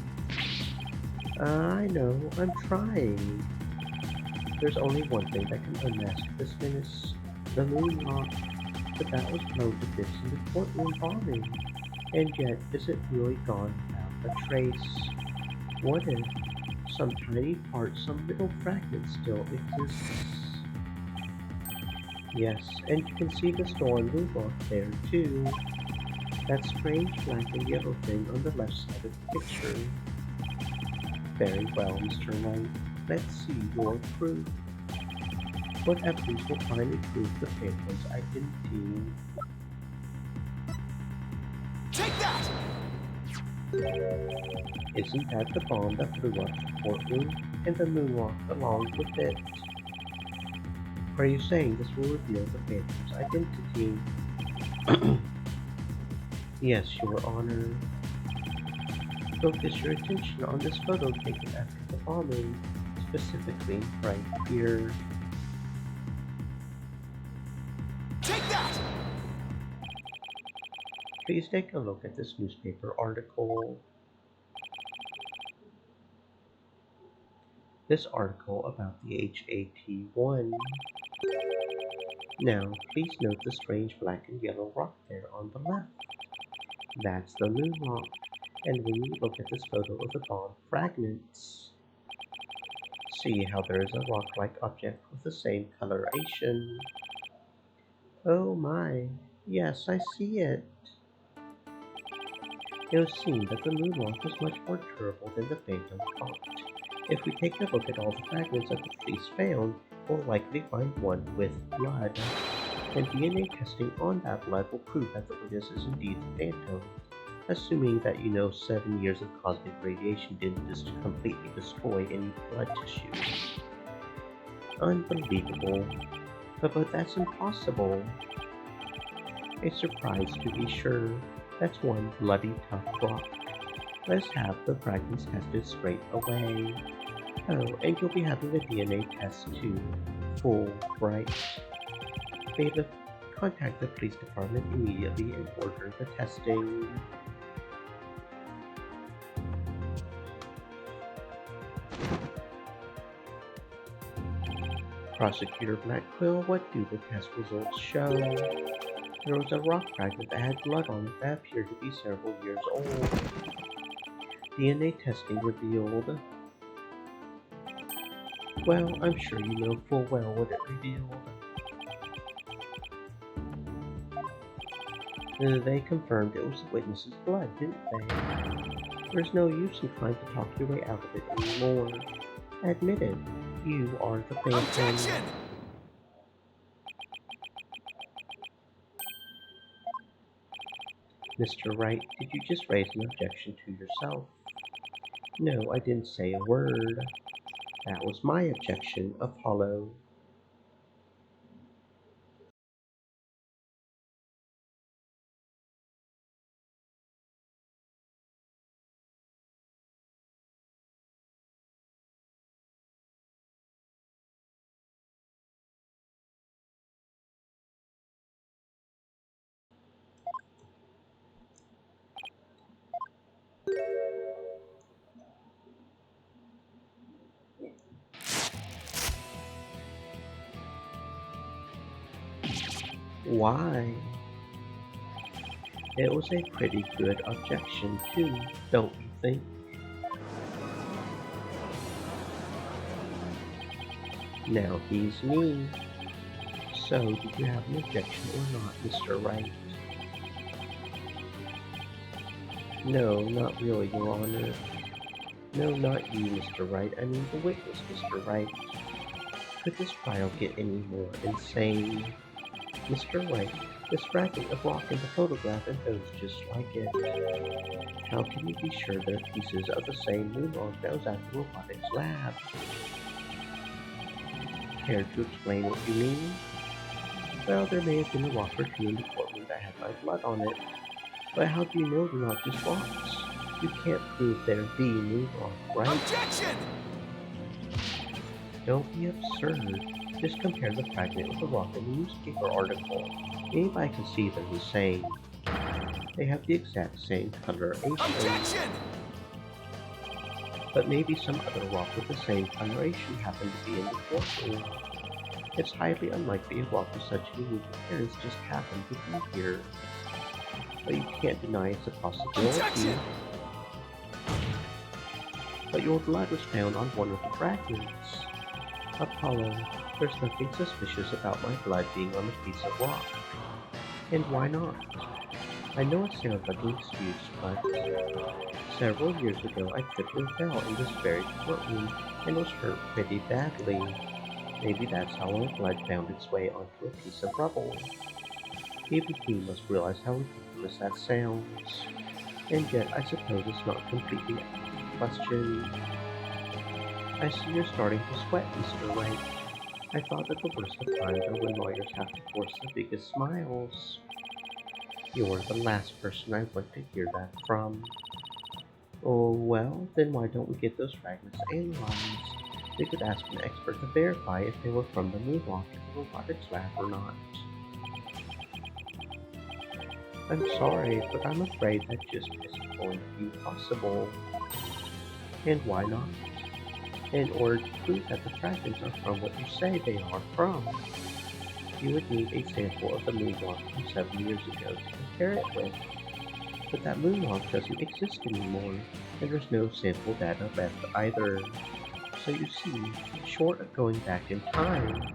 I know, I'm trying. There's only one thing that can unmask this menace. The moonwalk. But that was blown to bits in the courtroom bombing. And yet, is it really gone without a trace? What if some tiny part, some little fragment still exists? Yes, and you can see the stolen moonwalk there too. That strange black and yellow thing on the left side of the picture. Very well, Mr. Wright. Let's see your proof. What evidence will finally prove the Phantom's identity? Take that! Isn't that the bomb that blew up the courtroom and the moonwalk along with it? Are you saying this will reveal the Phantom's identity? Yes, Your Honor. Focus your attention on this photo taken after the bombing, specifically right here. Take that! Please take a look at this newspaper article. This article about the HAT-1. Now, please note the strange black and yellow rock there on the left. That's the moonwalk. And when you look at this photo of the bomb fragments, see how there is a rock-like object with the same coloration. Oh my, yes, I see it. It would seem that the moonwalk was much more durable than the Phantom thought. If we take a look at all the fragments that the police found, we'll likely find one with blood. And DNA testing on that blood will prove that the witness is indeed the Phantom. Assuming that 7 years of cosmic radiation didn't just completely destroy any blood tissue. Unbelievable. But that's impossible. A surprise to be sure. That's one bloody tough rock. Let's have the fragments tested straight away. Oh, and you'll be having a DNA test too. Full, right? Beta, contact the police department immediately and order the testing. Prosecutor Blackquill, what do the test results show? There was a rock fragment that had blood on it that appeared to be several years old. DNA testing revealed... Well, I'm sure you know full well what it revealed. They confirmed it was the witness's blood, didn't they? There's no use in trying to talk your way out of it anymore. Admit it, you are the Phantom. Objection! Mr. Wright, did you just raise an objection to yourself? No, I didn't say a word. That was my objection, Apollo. Why? It was a pretty good objection too, don't you think? Now he's me. So, did you have an objection or not, Mr. Wright? No, not really, Your Honor. No, not you, Mr. Wright. I mean the witness, Mr. Wright. Could this trial get any more insane? Mr. Wright, this fragment of rock in the photograph and those just like it. How can you be sure they're pieces of the same moon rock that was at the robotics lab? Care to explain what you mean? Well, there may have been a rock or two in the courtroom that had my blood on it. But how do you know they're not just rocks? You can't prove they're the moon rock, right? Objection! Don't be absurd. Just compare the fragment with the rock in the newspaper article. Anybody can see they're the same. They have the exact same coloration. Objection! But maybe some other rock with the same coloration happened to be in the courtroom. It's highly unlikely a rock with such unique appearance just happened to be here. But you can't deny it's a possibility. Objection! But your blood was found on one of the fragments. Apollo, there's nothing suspicious about my blood being on a piece of rock. And why not? I know it sounds like an excuse, but several years ago I tripped and fell in this very courtroom and was hurt pretty badly. Maybe that's how my blood found its way onto a piece of rubble. Even he must realize how ridiculous that sounds. And yet I suppose it's not completely out of the question. I see you're starting to sweat, Mr. Wright. I thought that the worst of times are when lawyers have to force the biggest smiles. You're the last person I want to hear that from. Oh, well, then why don't we get those fragments analyzed? We could ask an expert to verify if they were from the moonwalk in the robotics lab or not. I'm sorry, but I'm afraid that just isn't going to be possible. And why not? In order to prove that the fragments are from what you say they are from, you would need a sample of the moonwalk from 7 years ago to compare it with. But that moonwalk doesn't exist anymore, and there's no sample data left either. So you see, short of going back in time,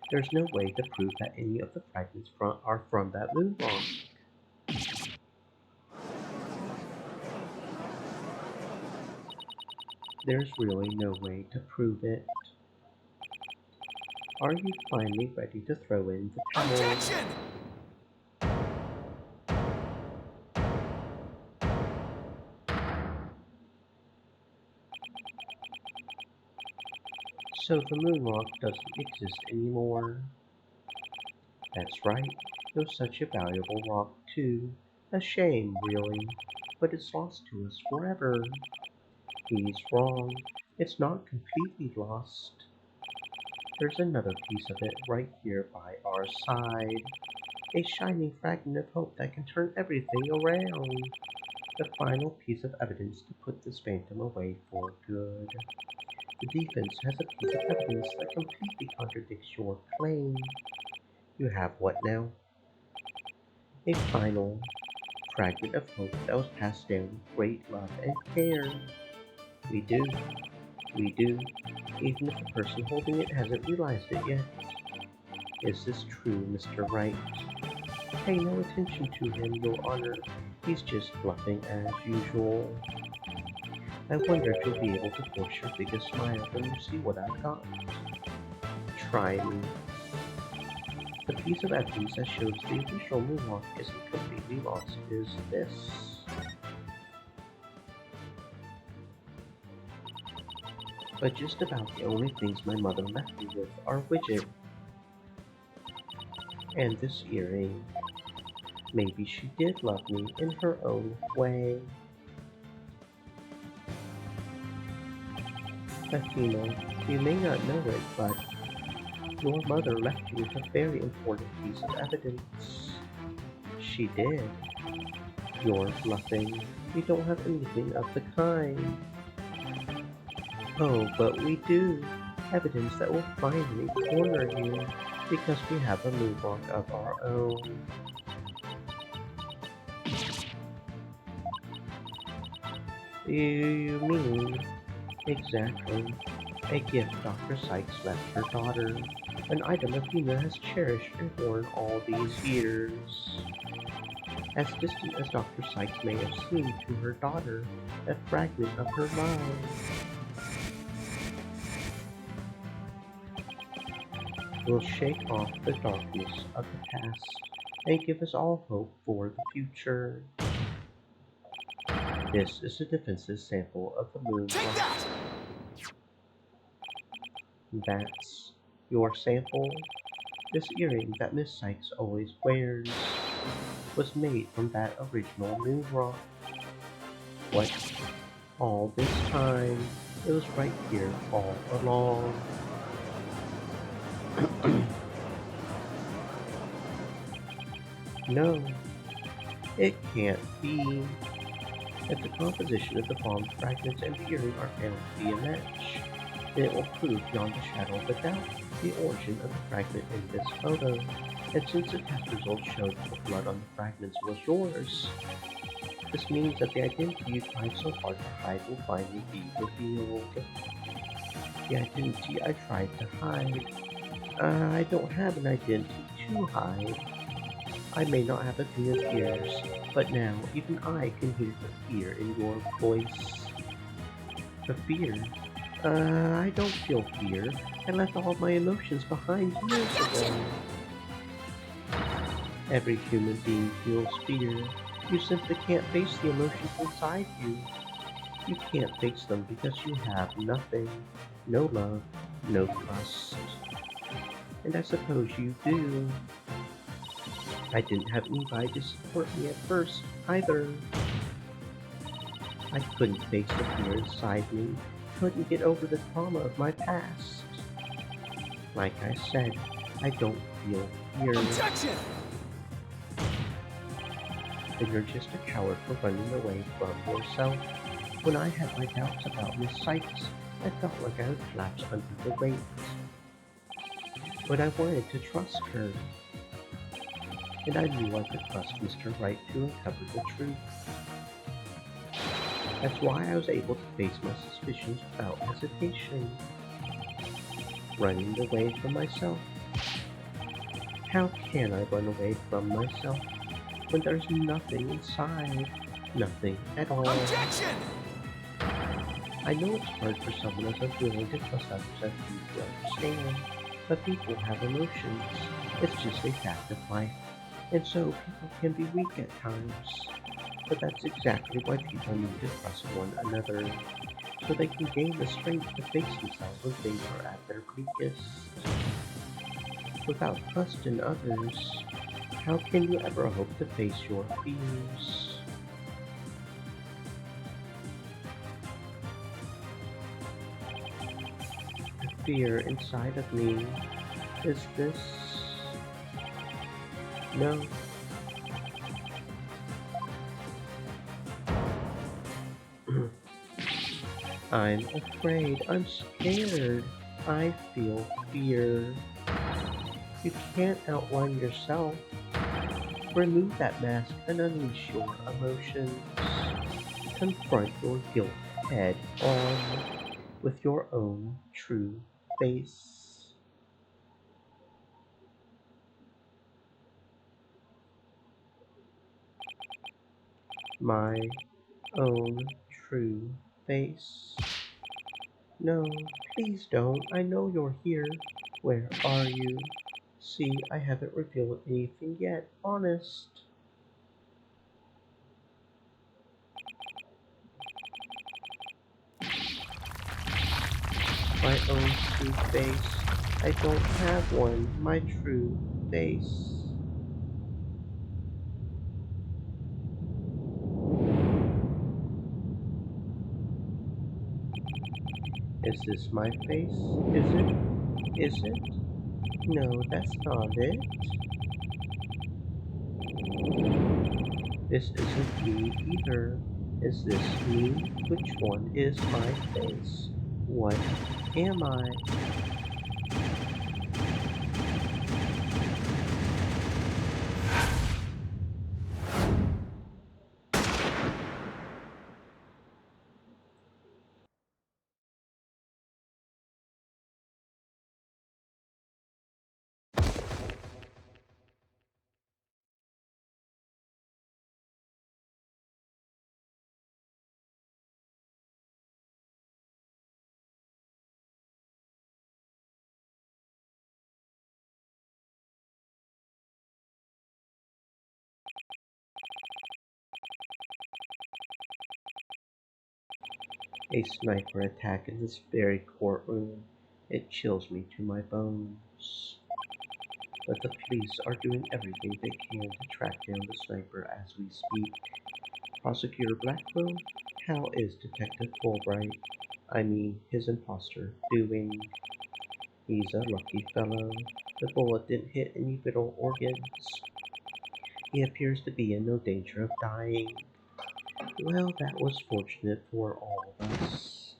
there's no way to prove that any of the fragments are from that moonwalk. There's really no way to prove it. Are you finally ready to throw in the towel? Objection! So the moonwalk doesn't exist anymore. That's right, it was such a valuable rock too, A shame, really, but it's lost to us forever. He's wrong. It's not completely lost. There's another piece of it right here by our side. A shining fragment of hope that can turn everything around. The final piece of evidence to put this phantom away for good. The defense has a piece of evidence that completely contradicts your claim. You have what now? A final fragment of hope that was passed down with great love and care. We do. We do. Even if the person holding it hasn't realized it yet. Is this true, Mr. Wright? Pay no attention to him, Your Honor. He's just bluffing as usual. I wonder if you'll be able to force your biggest smile when you see what I've got. Try me. The piece of evidence that shows the original moonwalk isn't completely lost is this. But just about the only things my mother left me with are Widget and this earring. Maybe she did love me in her own way. Athena, you may not know it, but your mother left you with a very important piece of evidence. She did. You're bluffing. You don't have anything of the kind. Oh, but we do. Evidence that will finally corner you, because we have a moonwalk of our own. You mean? Exactly. A gift Dr. Sykes left her daughter. An item Athena has cherished and worn all these years. As distant as Dr. Sykes may have seemed to her daughter, a fragment of her love. Will shake off the darkness of the past and give us all hope for the future. This is a defensive sample of the moon. Take that! That's your sample? This earring that Miss Sykes always wears was made from that original moon rock. What? All this time, it was right here all along. No, it can't be. If the composition of the bombed fragments and the earring are found to be a match, then it will prove beyond a shadow of a doubt the origin of the fragment in this photo. And since the test results showed that the blood on the fragments was yours, this means that the identity you tried so hard to hide will finally be revealed. The identity I tried to hide. I don't have an identity to hide. I may not have Athena's ears, but now even I can hear the fear in your voice. The fear? I don't feel fear. I left all my emotions behind years ago. Every human being feels fear. You simply can't face the emotions inside you. You can't face them because you have nothing. No love, no trust. And I suppose you do. I didn't have anybody to support me at first, either. I couldn't face the fear inside me, couldn't get over the trauma of my past. Like I said, I don't feel fear. Objection! Then you're just a coward for running away from yourself. When I had my doubts about Miss Sykes, I felt like I would collapse under the weight. But I wanted to trust her. And I knew I could trust Mr. Wright to uncover the truth. That's why I was able to face my suspicions without hesitation. Running away from myself. How can I run away from myself when there's nothing inside? Nothing at all. Objection! I know it's hard for someone as unwilling to trust others as you to understand, but people have emotions. It's just a fact of life. And so people can be weak at times. But that's exactly why people need to trust one another, so they can gain the strength to face themselves when things are at their weakest. Without trust in others, How can you ever hope to face your fears? The fear inside of me is this. No. I'm afraid. I'm scared. I feel fear. You can't outrun yourself. Remove that mask and unleash your emotions. Confront your guilt head on with your own true face. My own true face. No, please don't. I know you're here. Where are you? See, I haven't revealed anything yet. Honest. My own true face. I don't have one. My true face. Is this my face? Is it? Is it? No, that's not it. This isn't me either. Is this me? Which one is my face? What am I? A sniper attack in this very courtroom. It chills me to my bones. But the police are doing everything they can to track down the sniper as we speak. Prosecutor Blackwell, how is Detective Fulbright, I mean his imposter, doing? He's a lucky fellow. The bullet didn't hit any vital organs. He appears to be in no danger of dying. Well, that was fortunate for all of us.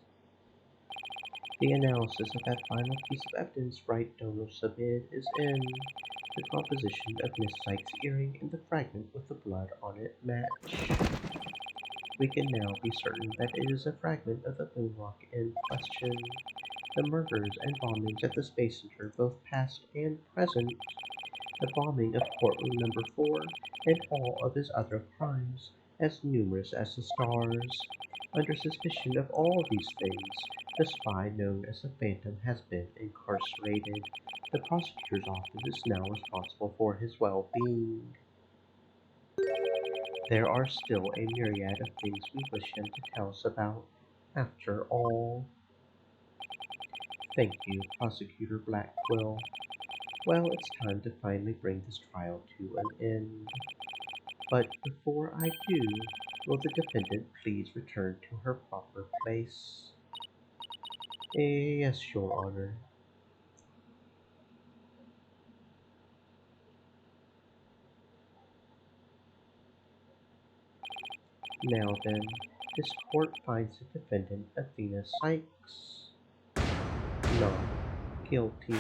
The analysis of that final piece of evidence Wright Dono submitted is in. The composition of Miss Sykes' earring and the fragment with the blood on it match. We can now be certain that it is a fragment of the moon rock in question. The murders and bombings at the Space Center, both past and present, the bombing of courtroom number 4, and all of his other crimes, as numerous as the stars. Under suspicion of all these things, the spy known as the Phantom has been incarcerated. The prosecutor's office is now responsible for his well-being. There are still a myriad of things we wish him to tell us about. After all, thank you, Prosecutor Blackwell. Well, it's time to finally bring this trial to an end. But before I do, will the defendant please return to her proper place? Yes, Your Honor. Now then, this court finds the defendant, Athena Sykes, not guilty.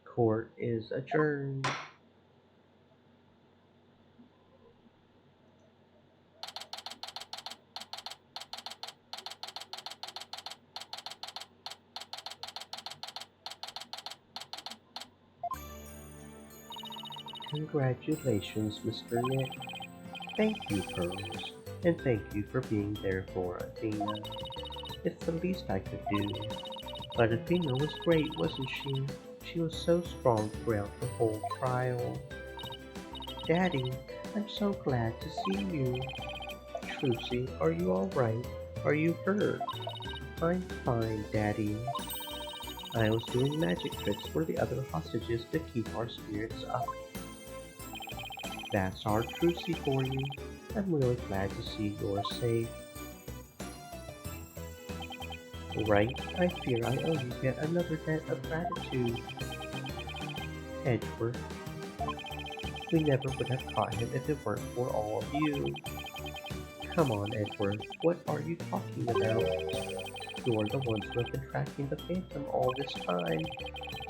Court is adjourned. Congratulations, Mr. Nick. Thank you, Pearls, and thank you for being there for Athena. It's the least I could do. But Athena was great, wasn't she? She was so strong throughout the whole trial. Daddy, I'm so glad to see you. Trucy, are you alright? Are you hurt? I'm fine, Daddy. I was doing magic tricks for the other hostages to keep our spirits up. That's our Trucy for you. I'm really glad to see you're safe. Right, I fear I owe you yet another debt of gratitude. Edgeworth. We never would have caught him if it weren't for all of you. Come on, Edgeworth, what are you talking about? You're the ones who have been tracking the Phantom all this time.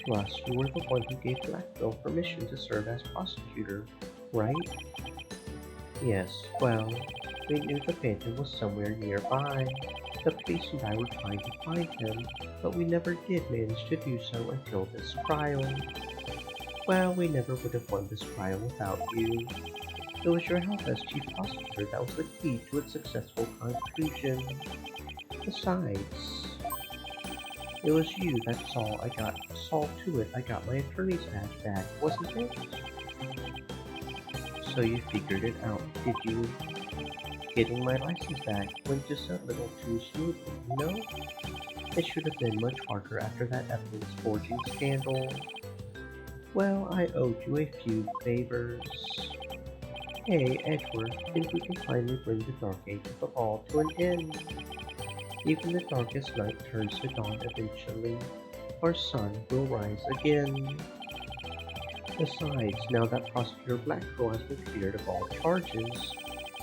Plus, you were the one who gave Blackville permission to serve as prosecutor, right? Yes, well, we knew the Phantom was somewhere nearby. The police and I were trying to find him, but we never did manage to do so until this trial. Well, we never would have won this trial without you. It was your help as chief prosecutor that was the key to its successful conclusion. Besides, it was you that saw to it I got my attorney's badge back, wasn't it? So you figured it out, did you? Getting my license back went just a little too smoothly, no? It should have been much harder after that evidence forging scandal. Well, I owed you a few favors. Hey, Edgeworth, think we can finally bring the Dark Age of the Law to an end? Even the darkest night turns to dawn eventually. Our sun will rise again. Besides, now that Prosecutor Blackville has been cleared of all charges,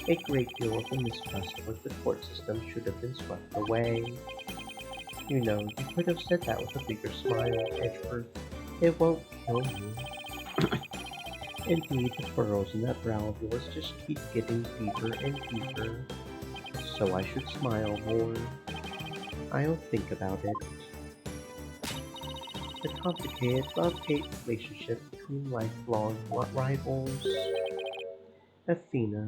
a great deal of the mistrust with the court system should have been swept away. You know, you could have said that with a bigger smile, Edgeworth. It won't kill you. Indeed, the furrows in that brow of yours just keep getting deeper and deeper. So I should smile more. I'll think about it. The complicated love-hate relationship between lifelong rivals. Athena.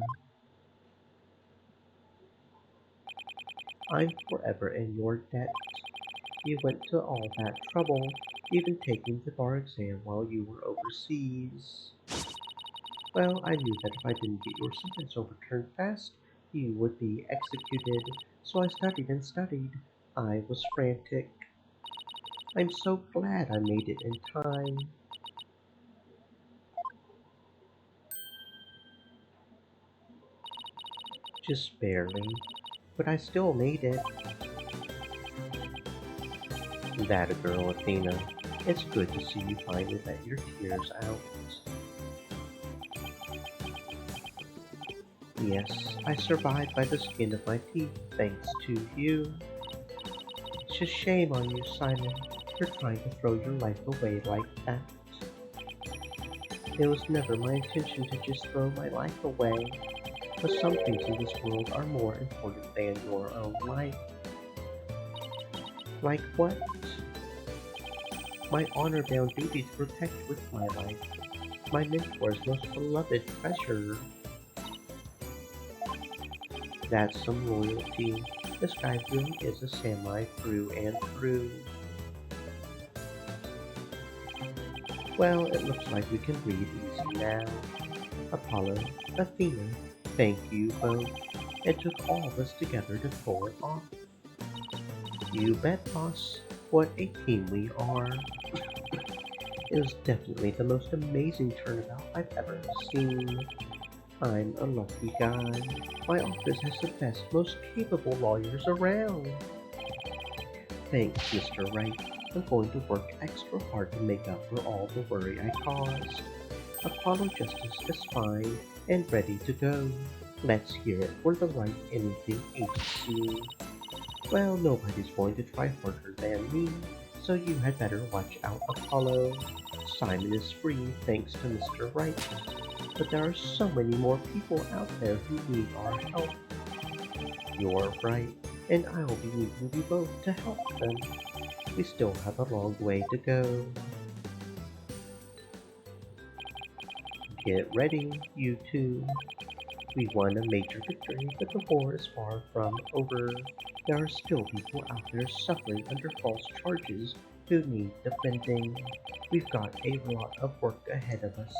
I'm forever in your debt. You went to all that trouble, even taking the bar exam while you were overseas. Well, I knew that if I didn't get your sentence overturned fast, you would be executed, so I studied and studied. I was frantic. I'm so glad I made it in time. Just barely, but I still made it. That a girl, Athena. It's good to see you finally let your tears out. Yes, I survived by the skin of my teeth, thanks to you. It's just shame on you, Simon, for trying to throw your life away like that. It was never my intention to just throw my life away, but some things in this world are more important than your own life. Like what? My honor-bound duty to protect with my life, my mentor's most beloved treasure. That's some loyalty. This guy really is a samurai through and through. Well, it looks like we can breathe easy now. Apollo, Athena, thank you both. It took all of us together to pull it off. You bet, boss. What a team we are. It was definitely the most amazing turnabout I've ever seen. I'm a lucky guy. My office has the best, most capable lawyers around. Thanks, Mr. Wright. I'm going to work extra hard to make up for all the worry I caused. Apollo Justice is fine and ready to go. Let's hear it for the Wright Anything Agency. Well, nobody's going to try harder than me, so you had better watch out, Apollo. Simon is free thanks to Mr. Wright. But there are so many more people out there who need our help. You're right, and I'll be needing you both to help them. We still have a long way to go. Get ready, you two. We won a major victory, but the war is far from over. There are still people out there suffering under false charges who need defending. We've got a lot of work ahead of us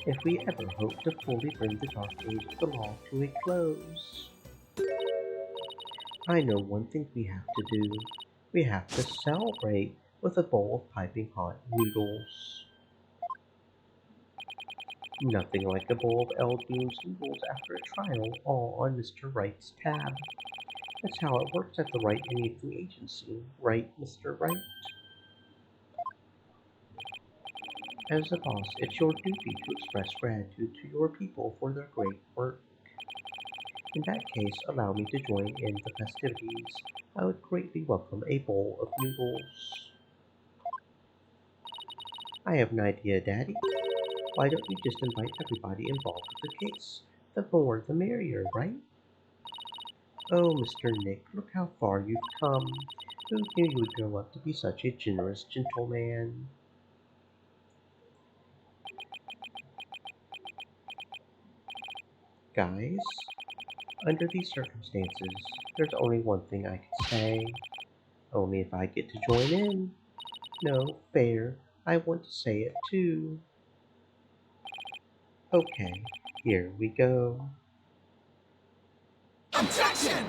if we ever hope to fully bring the dark age of the law to a close. I know one thing we have to do. We have to celebrate with a bowl of piping hot noodles. Nothing like a bowl of Eldune's noodles after a trial, all on Mr. Wright's tab. That's how it works at the Wright Anything Agency, right, Mr. Wright? As a boss, it's your duty to express gratitude to your people for their great work. In that case, allow me to join in the festivities. I would greatly welcome a bowl of noodles. I have an idea, Daddy. Why don't you just invite everybody involved with the case? The more the merrier, right? Oh, Mr. Nick, look how far you've come. Who knew you would grow up to be such a generous gentleman? Guys, under these circumstances, there's only one thing I can say. Only if I get to join in. No, fair. I want to say it too. Okay, here we go. Objection!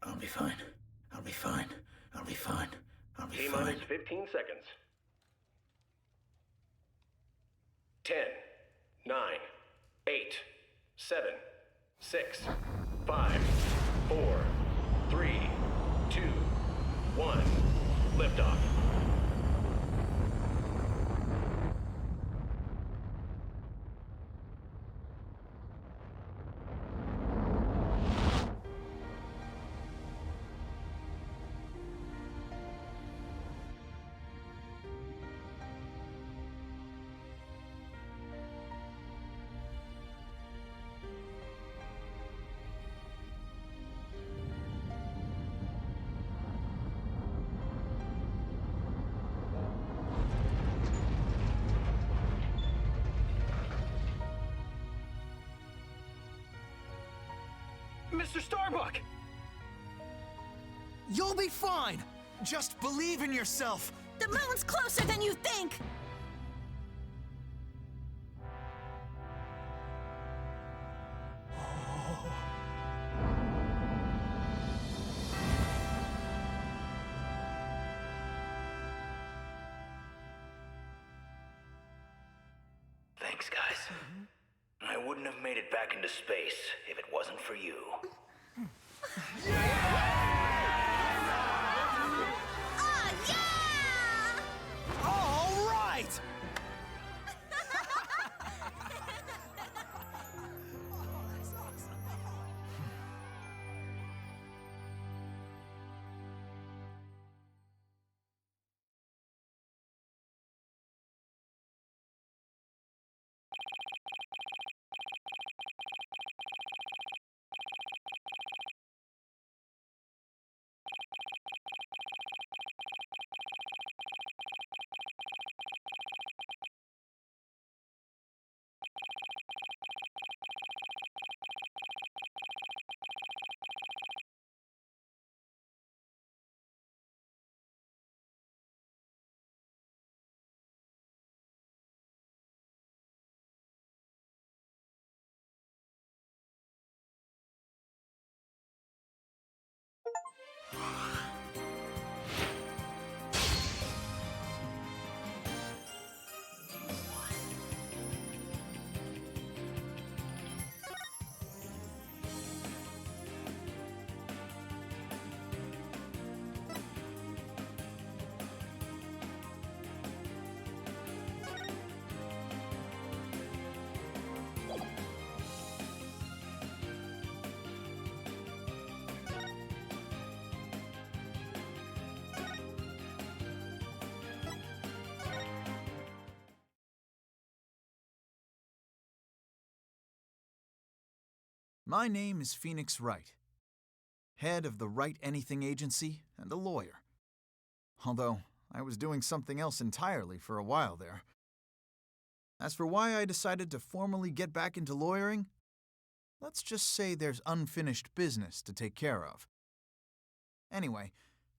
I'll be fine. I'll be fine. I'll be fine. I'll be T-minus fine. 15 seconds. 10, 9, 8, 7, 6, 5, 4, 3, 2, 1. Liftoff. Mr. Starbuck! You'll be fine! Just believe in yourself! The moon's closer than you think! Thanks, guys. I wouldn't have made it back into space if it wasn't for you. Ah, yeah! All right! My name is Phoenix Wright, head of the Wright Anything Agency and a lawyer. Although, I was doing something else entirely for a while there. As for why I decided to formally get back into lawyering, let's just say there's unfinished business to take care of. Anyway,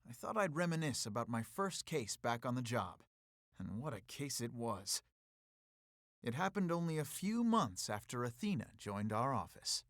I thought I'd reminisce about my first case back on the job, and what a case it was. It happened only a few months after Athena joined our office.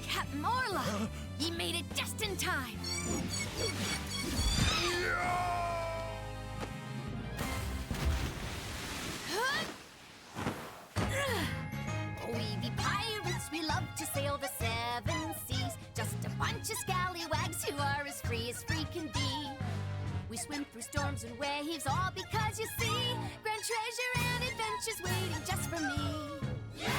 Captain Orla! Ye made it just in time! We be pirates, we love to sail the seven seas. Just a bunch of scallywags who are as free can be. We swim through storms and waves, all because you see grand treasure and adventures waiting just for me. Yeah!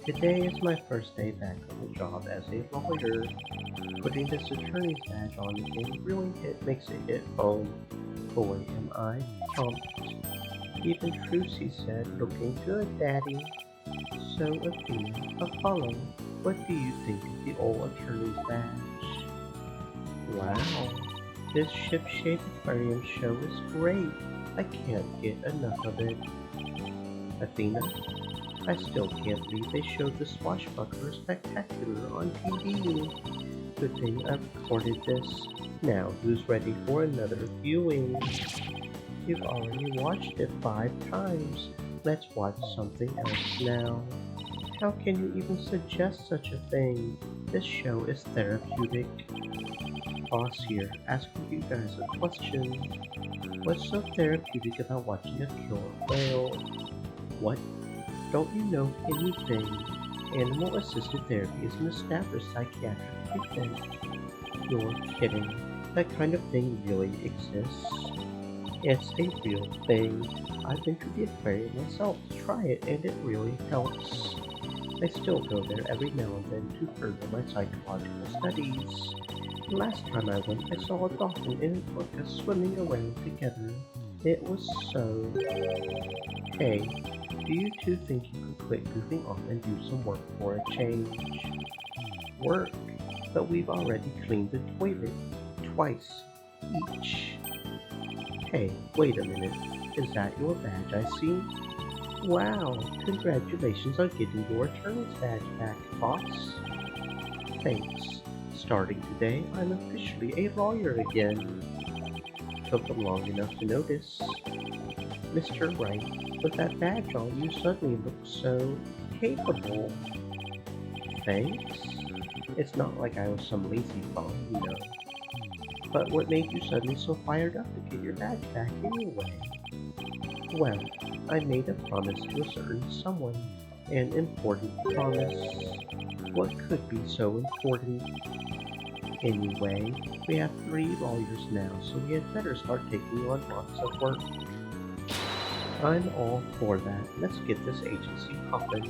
Today is my first day back on the job as a lawyer. Putting this attorney's badge on again really makes it hit home. Boy, am I pumped. Even Trucy said, "Looking good, Daddy." So, Athena, Apollo, what do you think of the old attorney's badge? Wow, this ship-shaped aquarium show is great. I can't get enough of it. Athena, I still can't believe they showed the Swashbuckler Spectacular on TV. Good thing I recorded this. Now, who's ready for another viewing? You've already watched it 5 times. Let's watch something else now. How can you even suggest such a thing? This show is therapeutic. Boss here, asking you guys a question. What's so therapeutic about watching a killer whale? What? Don't you know anything? Animal-assisted therapy is an established psychiatric treatment. You're kidding. That kind of thing really exists. It's a real thing. I've been to the aquarium myself to try it, and it really helps. I still go there every now and then to further my psychological studies. The last time I went, I saw a dolphin and an orca swimming around together. It was so... Hey, do you two think you could quit goofing off and do some work for a change? Work? But we've already cleaned the toilet. Twice. Each. Hey, wait a minute. Is that your badge I see? Wow, congratulations on getting your attorney's badge back, boss. Thanks. Starting today, I'm officially a lawyer again. Took them long enough to notice. Mr. Wright, with that badge on, you suddenly look so capable. Thanks? It's not like I was some lazy bum, you know. But what made you suddenly so fired up to get your badge back anyway? Well, I made a promise to a certain someone. An important promise. What could be so important? Anyway, we have 3 lawyers now, so we had better start taking on lots of work. I'm all for that. Let's get this agency popping.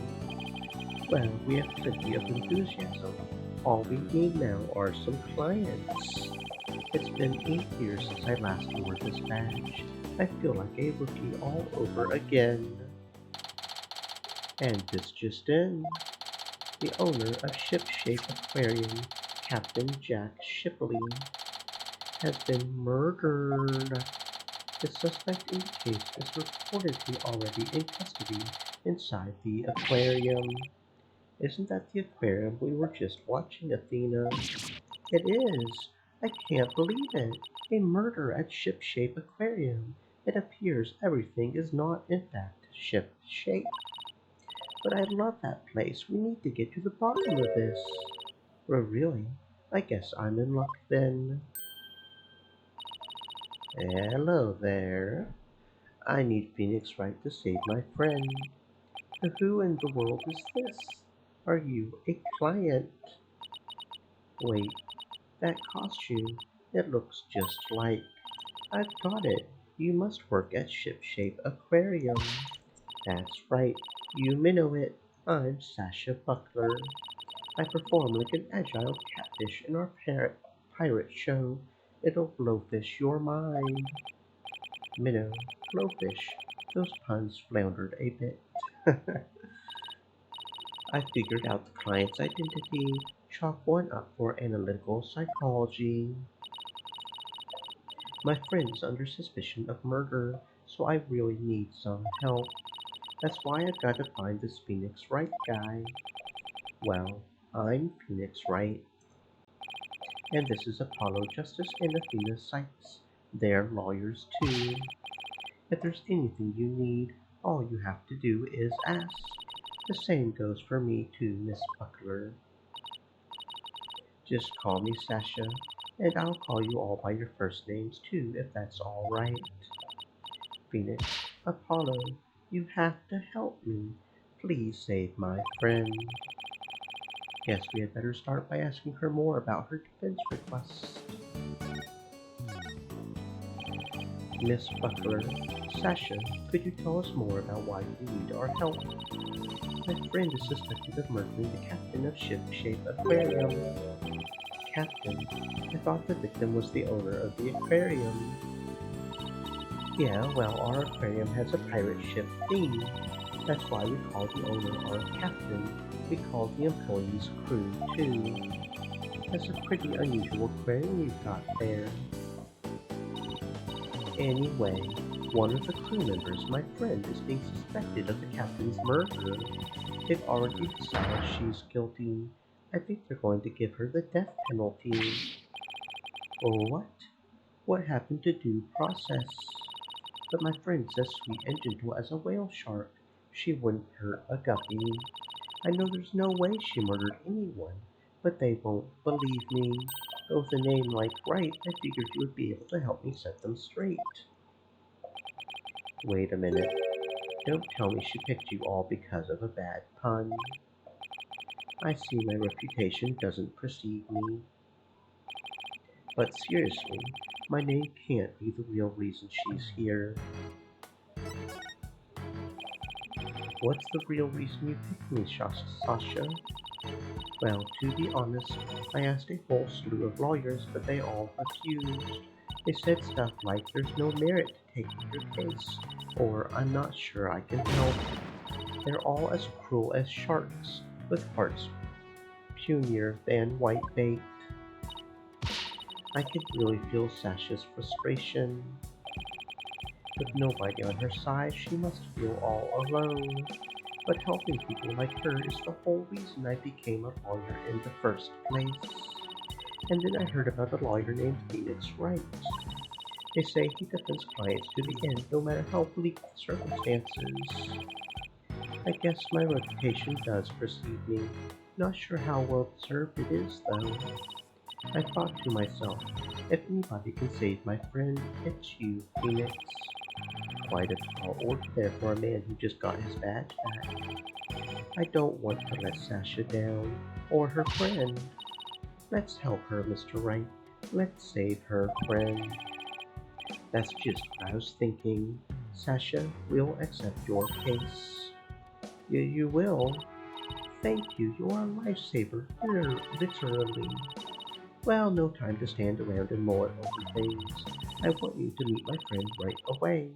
Well, we have plenty of enthusiasm. All we need now are some clients. It's been 8 years since I last wore this badge. I feel like a rookie all over again. And this just in. The owner of Ship-Shape Aquarium, Captain Jack Shipley, has been murdered. The suspect in the case is reportedly already in custody inside the aquarium. Isn't that the aquarium we were just watching, Athena? It is. I can't believe it. A murder at Ship-Shape Aquarium. It appears everything is not, in fact, ship-shape. But I love that place. We need to get to the bottom of this. Well, really? I guess I'm in luck then. Hello there. I need Phoenix Wright to save my friend. Who in the world is this? Are you a client? Wait, that costume, it looks just like... I've got it. You must work at Ship-Shape Aquarium. That's right. You minnow it. I'm Sasha Buckler. I perform like an agile catfish in our pirate show. It'll blowfish your mind. Minnow, blowfish. Those puns floundered a bit. I figured out the client's identity. Chalk 1 up for analytical psychology. My friend's under suspicion of murder, so I really need some help. That's why I've got to find this Phoenix Wright guy. Well, I'm Phoenix Wright. And this is Apollo Justice and Athena Sykes. They're lawyers too. If there's anything you need, all you have to do is ask. The same goes for me too, Miss Buckler. Just call me Sasha, and I'll call you all by your first names too, if that's all right. Phoenix, Apollo, you have to help me. Please save my friend. Guess we had better start by asking her more about her defense request. Miss Buckler, Sasha, could you tell us more about why you need our help? My friend is suspected of murdering the captain of Ship-Shape Aquarium. Captain? I thought the victim was the owner of the aquarium. Yeah, well, our aquarium has a pirate ship theme. That's why we call the owner our captain. We call the employees crew, too. That's a pretty unusual aquarium you've got there. Anyway, one of the crew members, my friend, is being suspected of the captain's murder. They've already decided she's guilty. I think they're going to give her the death penalty. What? What happened to due process? But my friend says sweet and gentle as a whale shark. She wouldn't hurt a guppy. I know there's no way she murdered anyone, but they won't believe me. But with a name like Wright, I figured you would be able to help me set them straight. Wait a minute. Don't tell me she picked you all because of a bad pun. I see my reputation doesn't precede me. But seriously, my name can't be the real reason she's here. What's the real reason you picked me, Sasha? Well, to be honest, I asked a whole slew of lawyers, but they all refused. They said stuff like, there's no merit to taking your case, or I'm not sure I can help. They're all as cruel as sharks, with hearts punier than whitebait. I could really feel Sasha's frustration. With nobody on her side, she must feel all alone. But helping people like her is the whole reason I became a lawyer in the first place. And then I heard about a lawyer named Phoenix Wright. They say he defends clients to the end, no matter how bleak the circumstances. I guess my reputation does precede me. Not sure how well deserved it is, though. I thought to myself, if anybody can save my friend, it's you, Phoenix. Quite a tall order there for a man who just got his badge back. I don't want to let Sasha down, or her friend. Let's help her, Mr. Wright. Let's save her friend. That's just what I was thinking. Sasha, we'll accept your case. You will? Thank you, you're a lifesaver, literally. Well, no time to stand around and mull over things. I want you to meet my friend right away.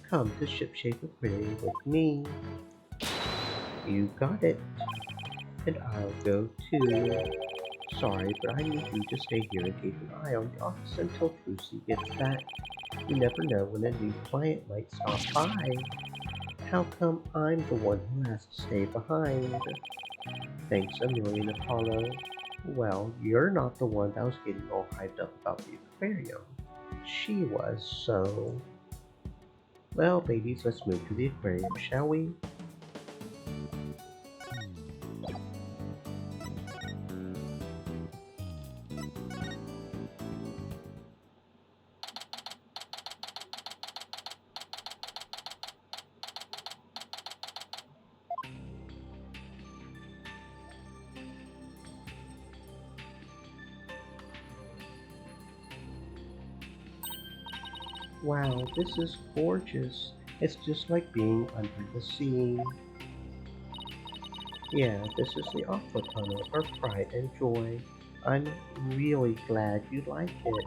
Come to Ship-Shape Aquarium with me. You got it. And I'll go too. Sorry, but I need you to stay here and keep an eye on the office until Trucy gets back. You never know when a new client might stop by. How come I'm the one who has to stay behind? Thanks a million, Apollo. Well, you're not the one that was getting all hyped up about the aquarium. She was, so... Well, ladies, let's move to the aquarium, shall we? Wow, this is gorgeous. It's just like being under the sea. Yeah, this is the Aqua Tunnel, our pride and joy. I'm really glad you like it.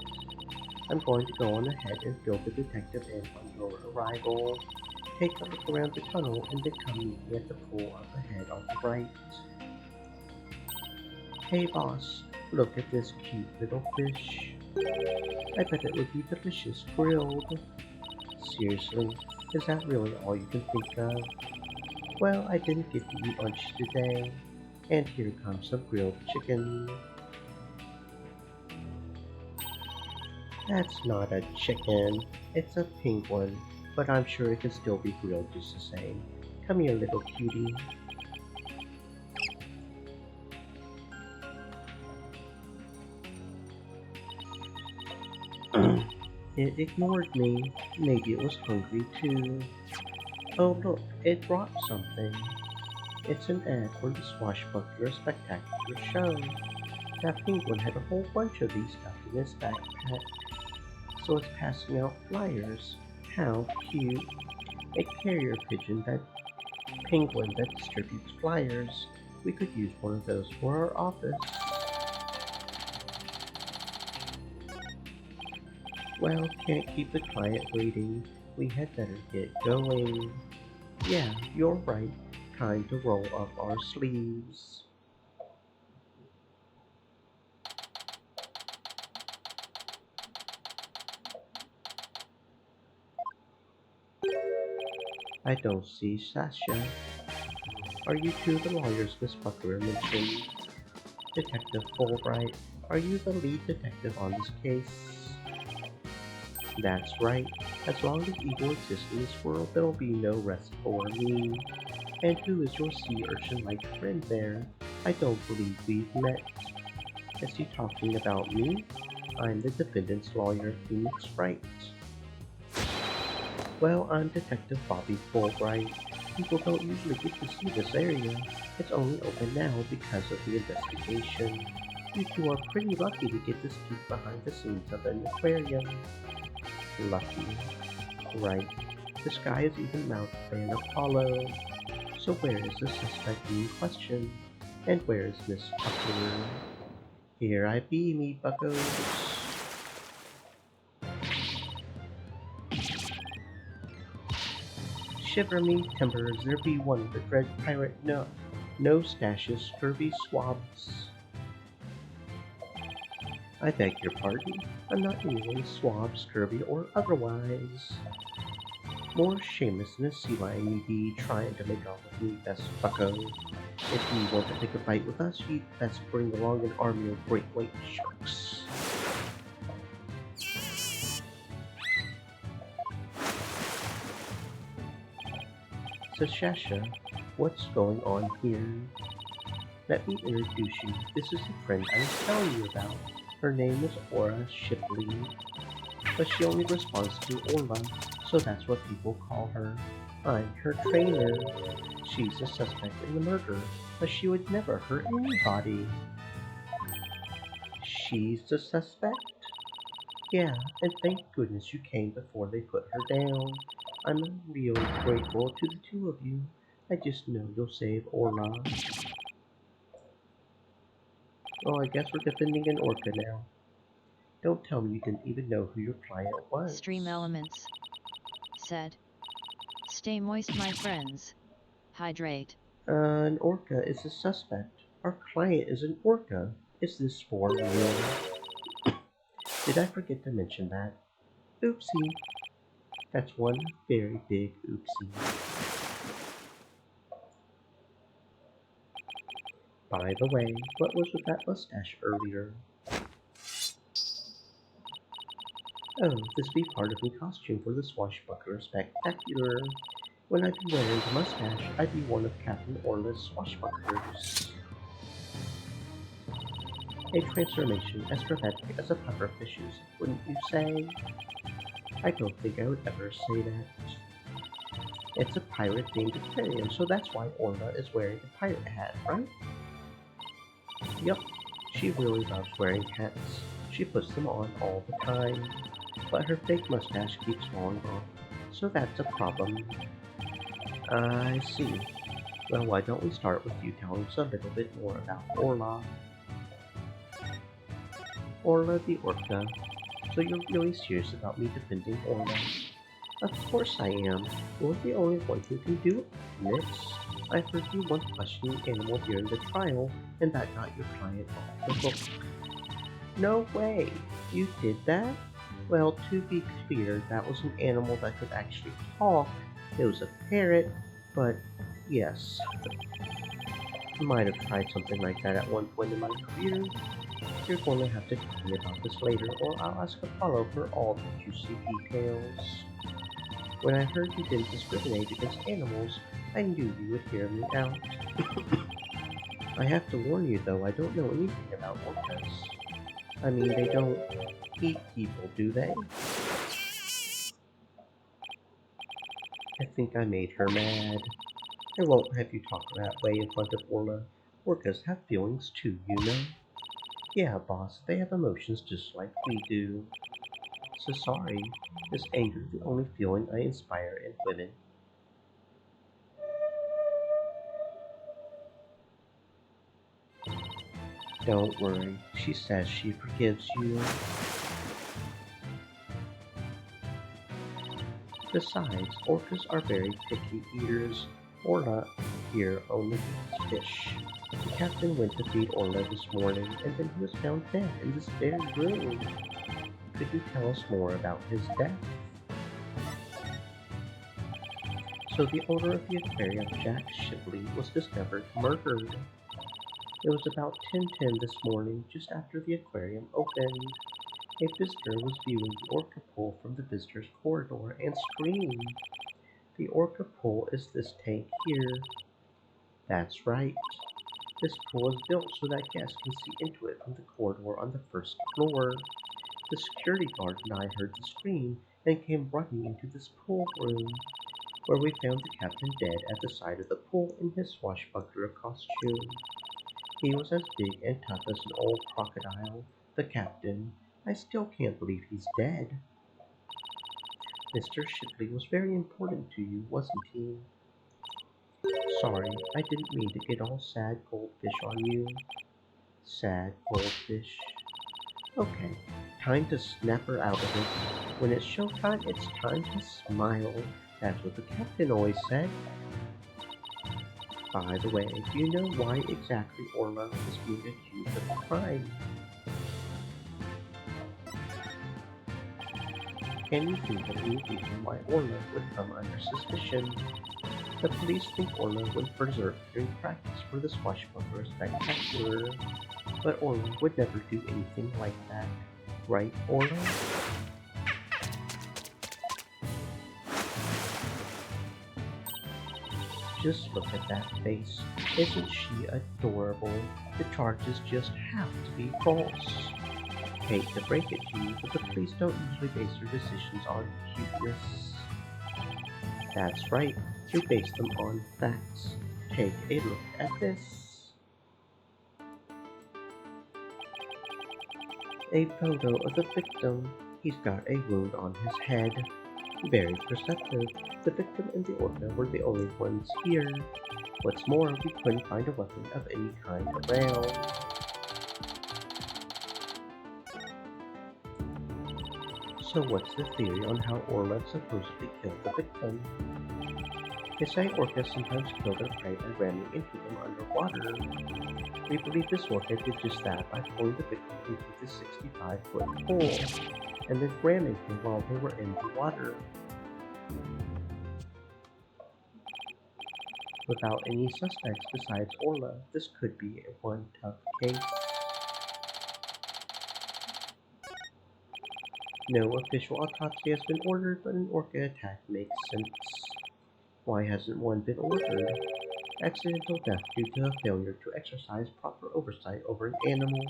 I'm going to go on ahead and fill the detective in on your arrival. Take a look around the tunnel and then come meet me at the pool up ahead on the right. Hey boss, look at this cute little fish. I bet it would be delicious grilled. Seriously, is that really all you can think of? Well, I didn't get to eat lunch today. And here comes some grilled chicken. That's not a chicken, it's a penguin, but I'm sure it can still be grilled just the same. Come here, little cutie. It ignored me. Maybe it was hungry too. Oh look, it brought something. It's an ad for the Swashbuckler Spectacular Show. That penguin had a whole bunch of these stuff in his backpack. So it's passing out flyers. How cute. A carrier penguin that distributes flyers. We could use one of those for our office. Well, can't keep the client waiting. We had better get going. Yeah, you're right. Time to roll up our sleeves. I don't see Sasha. Are you two the lawyers Miss Buckler mentioned? Detective Fulbright, are you the lead detective on this case? That's right. As long as evil exists in this world, there'll be no rest for me. And who is your sea urchin-like friend there? I don't believe we've met. Is he talking about me? I'm the defendant's lawyer, Phoenix Wright. Well, I'm Detective Bobby Fulbright. People don't usually get to see this area. It's only open now because of the investigation. You two are pretty lucky to get this peek behind the scenes of an aquarium. Lucky. Right. The sky is even mounted by an Apollo. So where is the suspect in question? And where is Miss Buckler? Here I be, me buckos. Shiver me timbers, there be one of the dread pirate no stashes, Kirby swabs. I beg your pardon, I'm not anyone swab, scurvy, or otherwise. More shameless than a sea lion you be trying to make off with me, best bucko. If you want to take a bite with us, you'd best bring along an army of great white sharks. So Sasha, what's going on here? Let me introduce you. This is the friend I was telling you about. Her name is Aura Shipley, but she only responds to Orla, so that's what people call her. I'm her trainer. She's a suspect in the murder, but she would never hurt anybody. She's the suspect? Yeah, and thank goodness you came before they put her down. I'm really grateful to the two of you. I just know you'll save Orla. Well, I guess we're defending an orca now. Don't tell me you didn't even know who your client was. Stream Elements said, "Stay moist, my friends. Hydrate." An orca is a suspect. Our client is an orca. Is this for real? Did I forget to mention that? Oopsie. That's one very big oopsie. By the way, what was with that mustache earlier? Oh, this be part of my costume for the Swashbuckler Spectacular. When I'd be wearing the mustache, I'd be one of Captain Orla's swashbucklers. A transformation as dramatic as a pufferfish's, wouldn't you say? I don't think I would ever say that. It's a pirate-themed aquarium, so that's why Orla is wearing the pirate hat, right? Yup, she really loves wearing hats. She puts them on all the time. But her fake mustache keeps falling off, so that's a problem. I see. Well, why don't we start with you telling us a little bit more about Orla? Orla the Orca. So you're really serious about me defending Orla? Of course I am. You're the only one who can do it, Nix. I heard you once questioning an animal during the trial, and that got your client off the hook. No way! You did that? Well, to be clear, that was an animal that could actually talk. It was a parrot, but yes. I might have tried something like that at one point in my career. You're going to have to tell me about this later, or I'll ask Apollo for all the juicy details. When I heard you didn't discriminate against animals, I knew you would hear me out. I have to warn you though, I don't know anything about orcas. I mean, they don't eat people, do they? I think I made her mad. I won't have you talk that way in front of Orla. Orcas have feelings too, you know? Yeah, boss, they have emotions just like we do. So sorry, is anger the only feeling I inspire in women? Don't worry, she says she forgives you. Besides, orcas are very picky eaters. Orla here only eats fish. The captain went to feed Orla this morning, and then he was found dead in this very room. Could you tell us more about his death? So the owner of the aquarium, Jack Shipley, was discovered murdered. It was about 10:10 this morning, just after the aquarium opened. A visitor was viewing the orca pool from the visitor's corridor and screamed. The orca pool is this tank here. That's right. This pool is built so that guests can see into it from the corridor on the first floor. The security guard and I heard the scream and came running into this pool room, where we found the captain dead at the side of the pool in his swashbuckler costume. He was as big and tough as an old crocodile. The captain, I still can't believe he's dead. Mr. Shipley was very important to you, wasn't he? Sorry, I didn't mean to get all sad goldfish on you. Sad goldfish. Okay, time to snap her out of it. When it's showtime, it's time to smile. That's what the captain always said. By the way, do you know why exactly Orla is being accused of a crime? Can you think of any reason why Orla would come under suspicion? The police think Orla would berserk during practice for the Swashbuckler Spectacular, but Orla would never do anything like that. Right, Orla? Just look at that face. Isn't she adorable? The charges just have to be false. Hate to break it to you, but the police don't usually base their decisions on cuteness. That's right, we base them on facts. Take a look at this. A photo of the victim. He's got a wound on his head. Very perceptive. The victim and the orca were the only ones here. What's more, we couldn't find a weapon of any kind around. So what's the theory on how Orla supposedly killed the victim? They say orcas sometimes kill their prey by ramming into them underwater. We believe this orca did just that by pulling the victim into the 65-foot pool, and then ramming him while they were in the water. Without any suspects besides Orla, this could be one tough case. No official autopsy has been ordered, but an orca attack makes sense. Why hasn't one been ordered? Accidental death due to a failure to exercise proper oversight over an animal.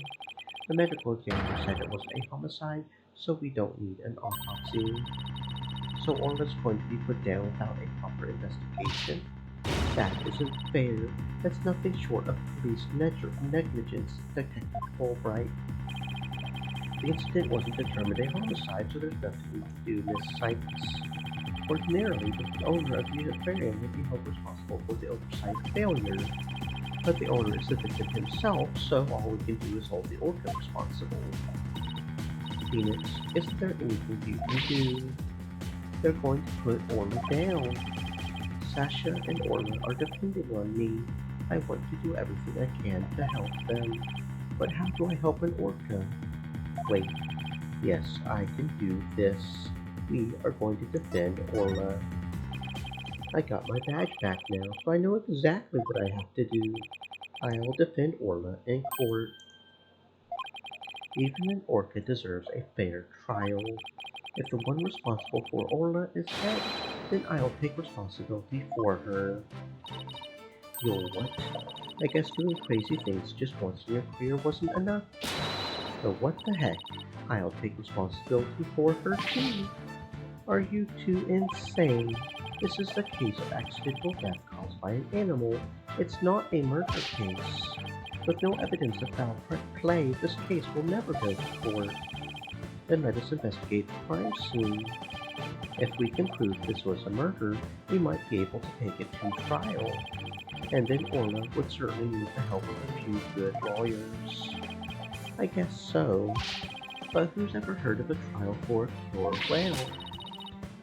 The medical examiner said it wasn't a homicide, so we don't need an autopsy. So Orla's going to be put down without a proper investigation? That isn't fair. That's nothing short of police negligence, Detective Fulbright. The incident wasn't determined a homicide, so there's nothing to do, Miss Sykes. Ordinarily, the owner of the aquarium would be held responsible for the oversight failure, but the owner is the victim himself, so all we can do is hold the orca responsible. Phoenix, isn't there anything you can do? They're going to put Orla down. Sasha and Orla are depending on me. I want to do everything I can to help them. But how do I help an orca? Wait. Yes, I can do this. We are going to defend Orla. I got my badge back now, so I know exactly what I have to do. I'll defend Orla in court. Even an orca deserves a fair trial. If the one responsible for Orla is dead, then I'll take responsibility for her. You'll what? I guess doing crazy things just once in your career wasn't enough. So what the heck? I'll take responsibility for her too. Are you two insane? This is a case of accidental death caused by an animal. It's not a murder case. With no evidence of foul play, this case will never go to court. Then let us investigate the crime scene. If we can prove this was a murder, we might be able to take it to trial. And then Orla would certainly need the help of a few good lawyers. I guess so. But who's ever heard of a trial for a killer whale?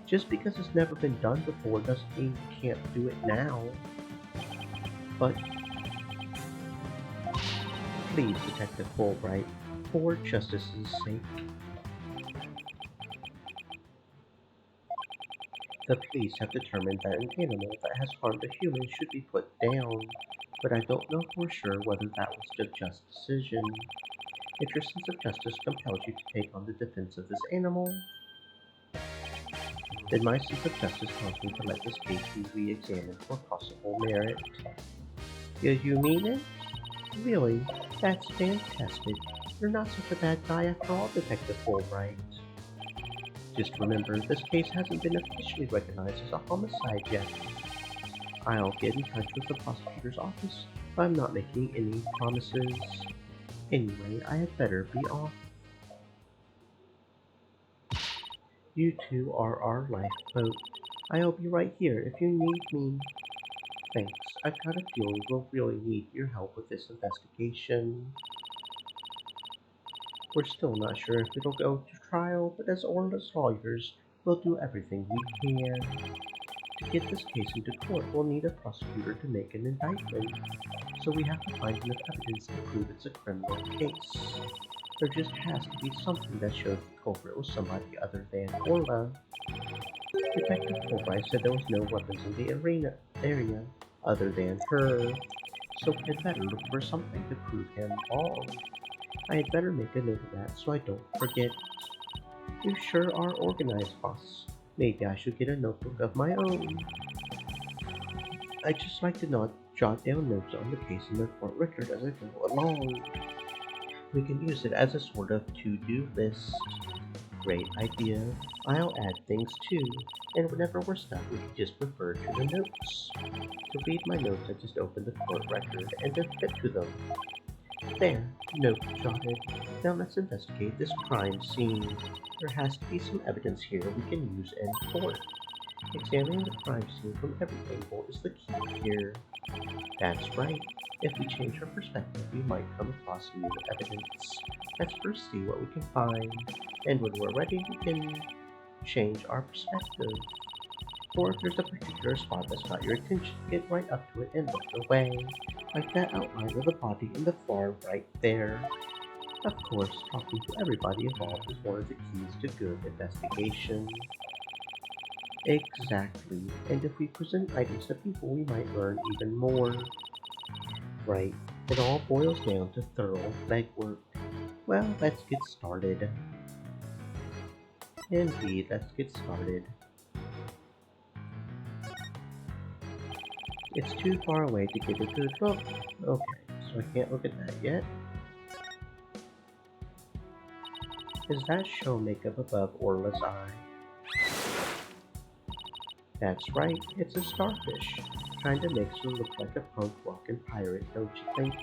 Just because it's never been done before doesn't mean you can't do it now. But please, Detective Fulbright, for justice's sake. The police have determined that an animal that has harmed a human should be put down, but I don't know for sure whether that was the just decision. If your sense of justice compels you to take on the defense of this animal, then my sense of justice tells me to let this case be re-examined for possible merit. Do you mean it? Really? That's fantastic. You're not such a bad guy after all, Detective Fulbright. Just remember, this case hasn't been officially recognized as a homicide yet. I'll get in touch with the prosecutor's office, but I'm not making any promises. Anyway, I had better be off. You two are our lifeboat. I'll be right here if you need me. Thanks. I've got a feeling we'll really need your help with this investigation. We're still not sure if it'll go to trial, but as Orla's lawyers, we'll do everything we can. To get this case into court, we'll need a prosecutor to make an indictment, so we have to find enough evidence to prove it's a criminal case. There just has to be something that shows the culprit was somebody other than Orla. Detective Fulbright said there was no weapons in the area other than her, so we had better look for something to prove him wrong. I had better make a note of that so I don't forget. You sure are organized, boss. Maybe I should get a notebook of my own. I just like to jot down notes on the case in the court record as I go along. We can use it as a sort of to-do list. Great idea. I'll add things too, and whenever we're stuck we can just refer to the notes. To read my notes I just open the court record and then flip to them. There, note jotted. Now let's investigate this crime scene. There has to be some evidence here we can use in court. Examining the crime scene from every angle is the key here. That's right. If we change our perspective, we might come across new evidence. Let's first see what we can find, and when we're ready, we can change our perspective. Or if there's a particular spot that's got your attention, get right up to it and look away, like that outline of the body in the far right there. Of course, talking to everybody involved is one of the keys to good investigation. Exactly, and if we present items to people, we might learn even more. Right, it all boils down to thorough legwork. Well, let's get started. Indeed, let's get started. It's too far away to get a good look. Okay, so I can't look at that yet. Is that show makeup above Orla's eye? That's right, it's a starfish. Kinda makes her look like a punk rockin' pirate, don't you think?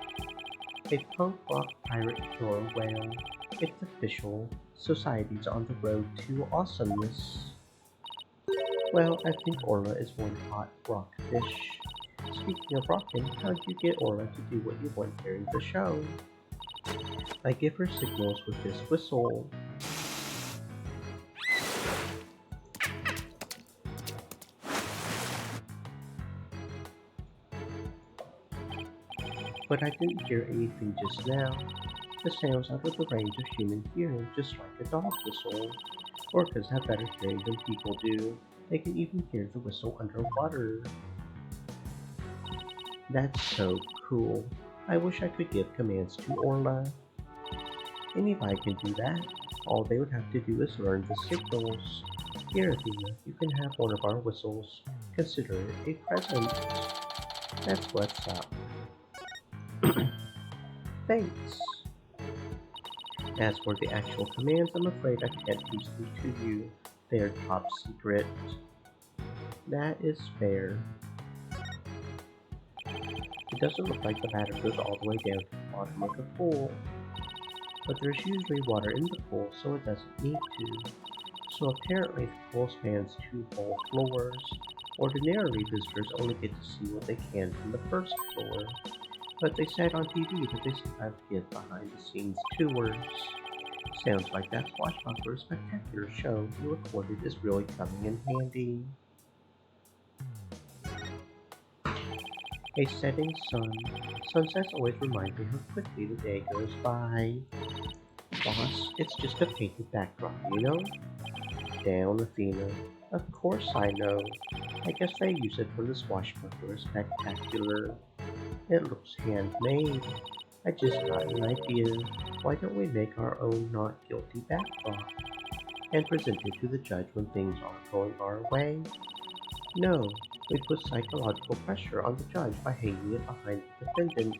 A punk rock pirate killer whale. It's official. Society's on the road to awesomeness. Well, I think Orla is one hot rockfish. Speaking of rockin', how'd you get Orla to do what you want during the show? I give her signals with this whistle. But I didn't hear anything just now. The sound's out of the range of human hearing, just like a dog whistle. Orcas have better hearing than people do. They can even hear the whistle underwater. That's so cool. I wish I could give commands to Orla. Anybody can do that. All they would have to do is learn the signals. Here, Athena, you can have one of our whistles. Consider it a present. That's what's up. Thanks. As for the actual commands, I'm afraid I can't teach them to you. They're top secret. That is fair. It doesn't look like the ladder goes all the way down to the bottom of the pool. But there's usually water in the pool, so it doesn't need to. So apparently the pool spans 2 whole floors. Ordinarily, visitors only get to see what they can from the first floor. But they said on TV that they sometimes give behind-the-scenes tours. Sounds like that Swashbuckler Spectacular show you recorded is really coming in handy. A setting sun. Sunsets always remind me how quickly the day goes by. Boss, it's just a painted backdrop, you know? Down, Athena. Of course I know. I guess they use it for the Swashbuckler Spectacular. It looks handmade. I just got an idea. Why don't we make our own not guilty backdrop and present it to the judge when things aren't going our way? No, we put psychological pressure on the judge by hanging it behind the defendant.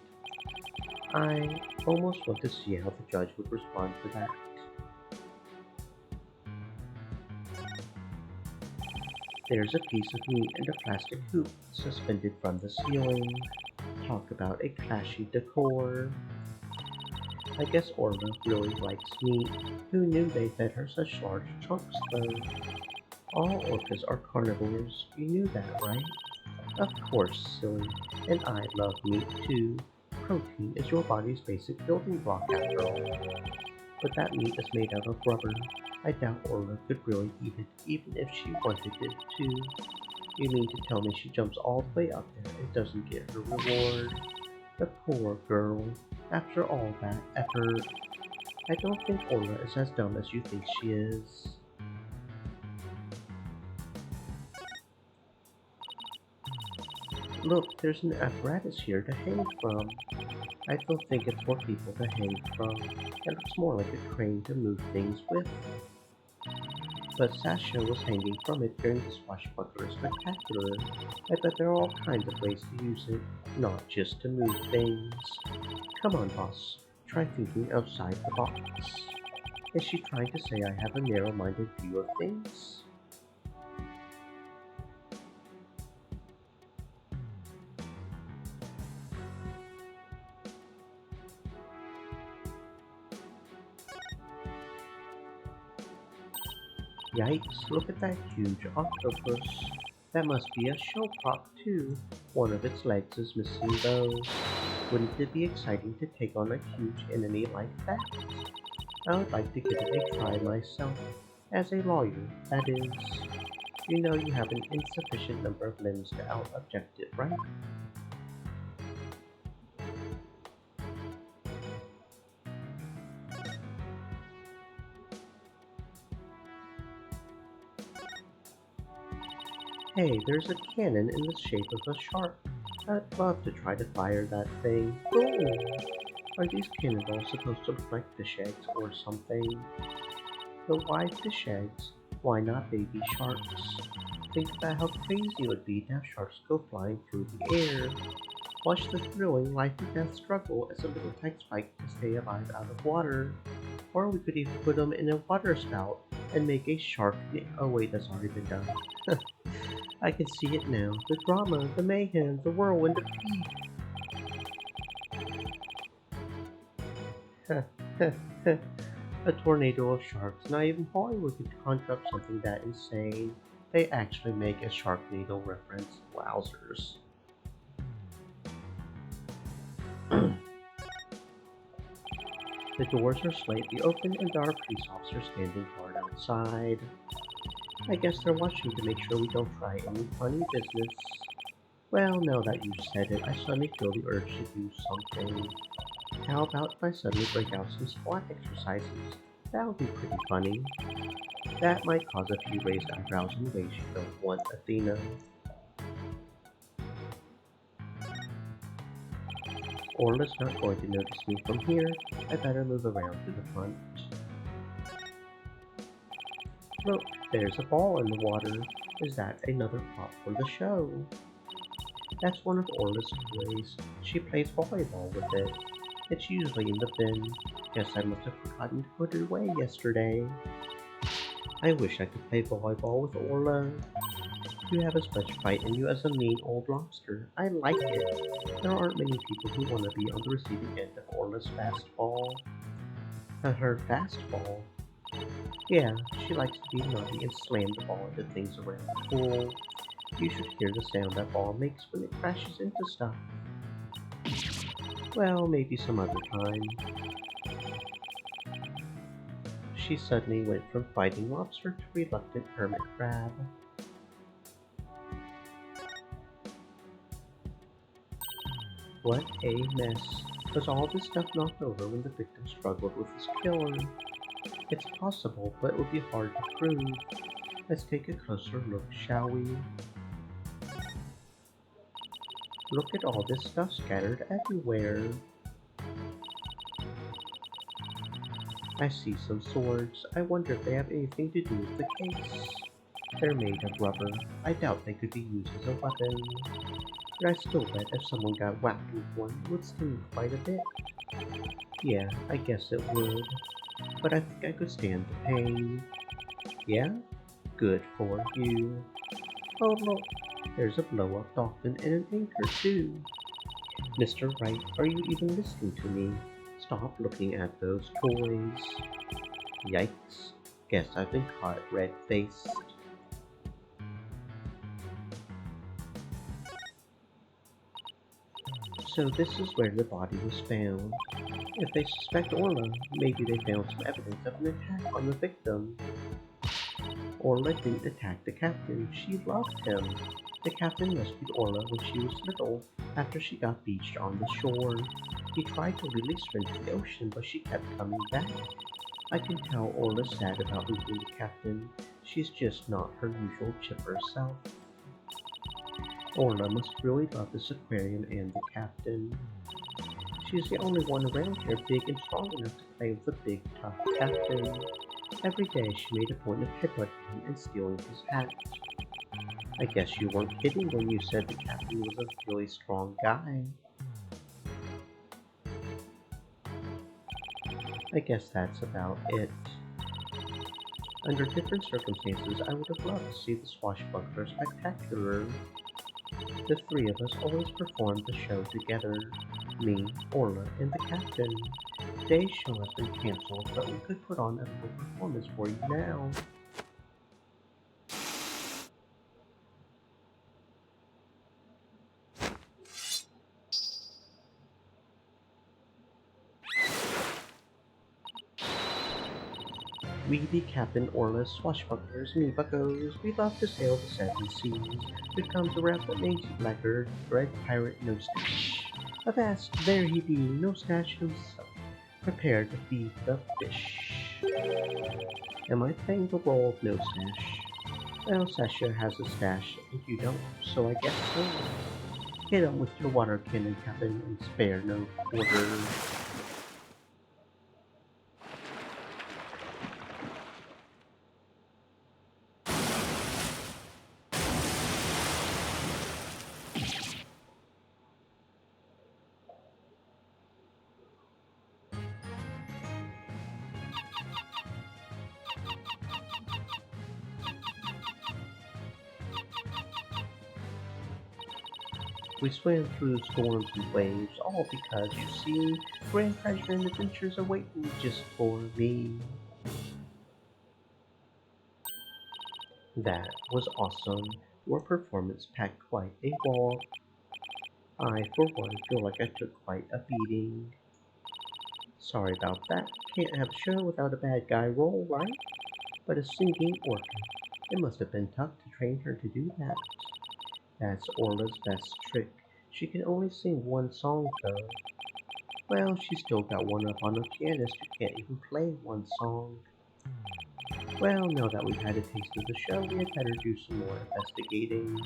I almost want to see how the judge would respond to that. There's a piece of meat and a plastic hoop suspended from the ceiling. Talk about a clashy decor. I guess Orla really likes meat. Who knew they fed her such large chunks, though? All orcas are carnivores. You knew that, right? Of course, silly. And I love meat, too. Protein is your body's basic building block, after all. But that meat is made out of rubber. I doubt Orla could really eat it, even if she wanted it to. You mean to tell me she jumps all the way up there and doesn't get her reward? The poor girl. After all that effort. I don't think Orla is as dumb as you think she is. Look, there's an apparatus here to hang from. I don't think it's for people to hang from. It looks more like a crane to move things with. But Sasha was hanging from it during the Swashbuckler Spectacular. I bet there are all kinds of ways to use it, not just to move things. Come on, boss. Try thinking outside the box. Is she trying to say I have a narrow-minded view of things? Yikes, look at that huge octopus. That must be a show prop too. One of its legs is missing though. Wouldn't it be exciting to take on a huge enemy like that? I would like to give it a try myself. As a lawyer, that is. You know you have an insufficient number of limbs to out-object it, right? Hey, there's a cannon in the shape of a shark. I'd love to try to fire that thing. Ooh! Are these cannonballs supposed to look like fish eggs or something? But why fish eggs? Why not baby sharks? Think about how crazy it would be to have sharks go flying through the air. Watch the thrilling life or death struggle as a little tight spike to stay alive out of water. Or we could even put them in a water spout and make a shark. Oh wait, that's already been done. I can see it now. The drama, the mayhem, the whirlwind of peace. A tornado of sharks. Not even Hollywood could conjure up something that insane. They actually make a Sharknado reference. Wowzers. The doors are slightly open and there are police officers standing guard outside. I guess they're watching to make sure we don't try any funny business. Well, now that you've said it, I suddenly feel the urge to do something. How about if I suddenly break out some squat exercises? That would be pretty funny. That might cause a few raised eyebrows in ways you don't want, Athena. Orla's not going to notice me from here. I better move around to the front. Look, there's a ball in the water. Is that another prop for the show? That's one of Orla's toys. She plays volleyball with it. It's usually in the bin. Guess I must have forgotten to put it away yesterday. I wish I could play volleyball with Orla. You have as much fight in you as a mean old lobster. I like it. There aren't many people who want to be on the receiving end of Orla's fastball. Her fastball? Yeah, she likes to be naughty and slam the ball into things around the pool. You should hear the sound that ball makes when it crashes into stuff. Well, maybe some other time. She suddenly went from fighting lobster to reluctant hermit crab. What a mess. Was all this stuff knocked over when the victim struggled with his killer? It's possible, but it would be hard to prove. Let's take a closer look, shall we? Look at all this stuff scattered everywhere. I see some swords. I wonder if they have anything to do with the case. They're made of rubber. I doubt they could be used as a weapon. But I still bet if someone got whacked with one, it would sting quite a bit. Yeah, I guess it would. But I think I could stand the pain. Yeah? Good for you. Oh look, there's a blow-up dolphin and an anchor too. Mr. Wright, are you even listening to me? Stop looking at those toys. Yikes. Guess I've been caught red-faced. So this is where the body was found. If they suspect Orla, maybe they found some evidence of an attack on the victim. Orla didn't attack the captain, she loved him. The captain rescued Orla when she was little, after she got beached on the shore. He tried to release her into the ocean, but she kept coming back. I can tell Orla's sad about losing the captain. She's just not her usual chipper self. Orla must really love this aquarium and the captain. She's the only one around here big and strong enough to play with the big, tough captain. Every day she made a point of headbutting him and stealing his hat. I guess you weren't kidding when you said the captain was a really strong guy. I guess that's about it. Under different circumstances, I would have loved to see the Swashbuckler Spectacular. The three of us always performed the show together. Me, Orla, and the captain. Today's show has been cancelled, but we could put on a little performance for you now. We be Captain Orla's swashbucklers, me buckos. We love to sail the seven seas. We've come to wrap the mangy blackguard, red pirate no stash. Avast, there he be, no stash himself, prepared to feed the fish. Am I playing the role of no stash? Well, Sasha has a stash, and you don't, so I guess so. Hit him with your water cannon, Captain, and spare no quarter. We swam through storms and waves, all because, you see, grand pleasure and adventures are waiting just for me. That was awesome. Your performance packed quite a wall. I, for one, feel like I took quite a beating. Sorry about that. Can't have a show without a bad guy role, right? But a singing orca. It must have been tough to train her to do that. That's Orla's best trick. She can only sing one song, though. Well, she's still got one up on a pianist who can't even play one song. Well, now that we've had a taste of the show, we had better do some more investigating.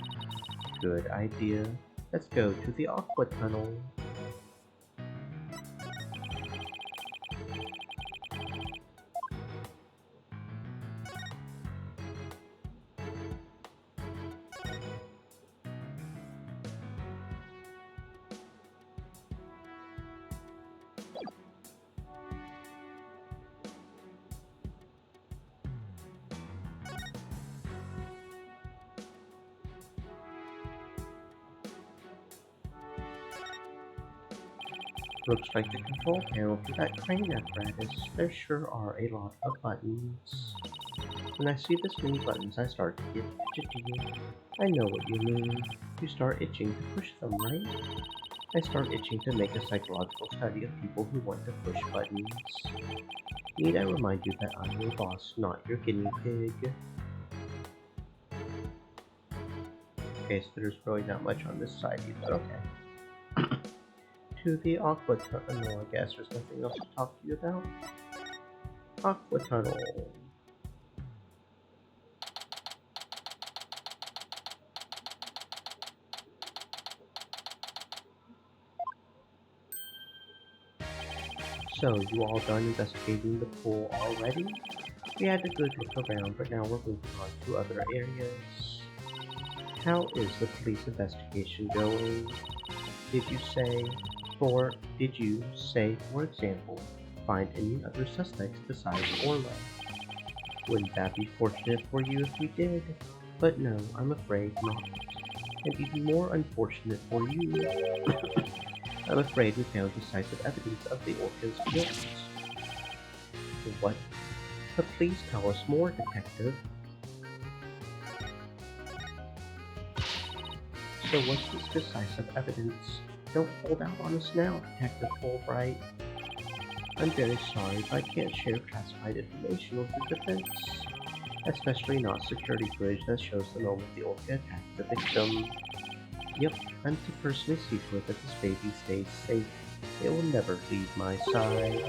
Good idea. Let's go to the Aqua Tunnel. Looks like the control panel for that crane apparatus. There sure are a lot of buttons. When I see this many buttons, I start to get fidgety. I know what you mean. You start itching to push them, right? I start itching to make a psychological study of people who want to push buttons. Need I remind you that I'm your boss, not your guinea pig? Okay, so there's really not much on this side either, okay. To the Aqua Tunnel, I guess there's nothing else to talk to you about. Aqua Tunnel. So, you all done investigating the pool already? We had a good look around, but now we're moving on to other areas. How is the police investigation going? Did you say, for example, find any other suspects besides Orla? Wouldn't that be fortunate for you if we did? But no, I'm afraid not. And even more unfortunate for you. I'm afraid we found decisive evidence of the Orca's guilt. What? But please tell us more, Detective. So what's this decisive evidence? Don't hold out on us now, Detective Fulbright. I'm very sorry, but I can't share classified information with the defense. Especially not security footage that shows the moment the Orca attacked the victim. Yep, I'm to personally see to it that this baby stays safe. It will never leave my side.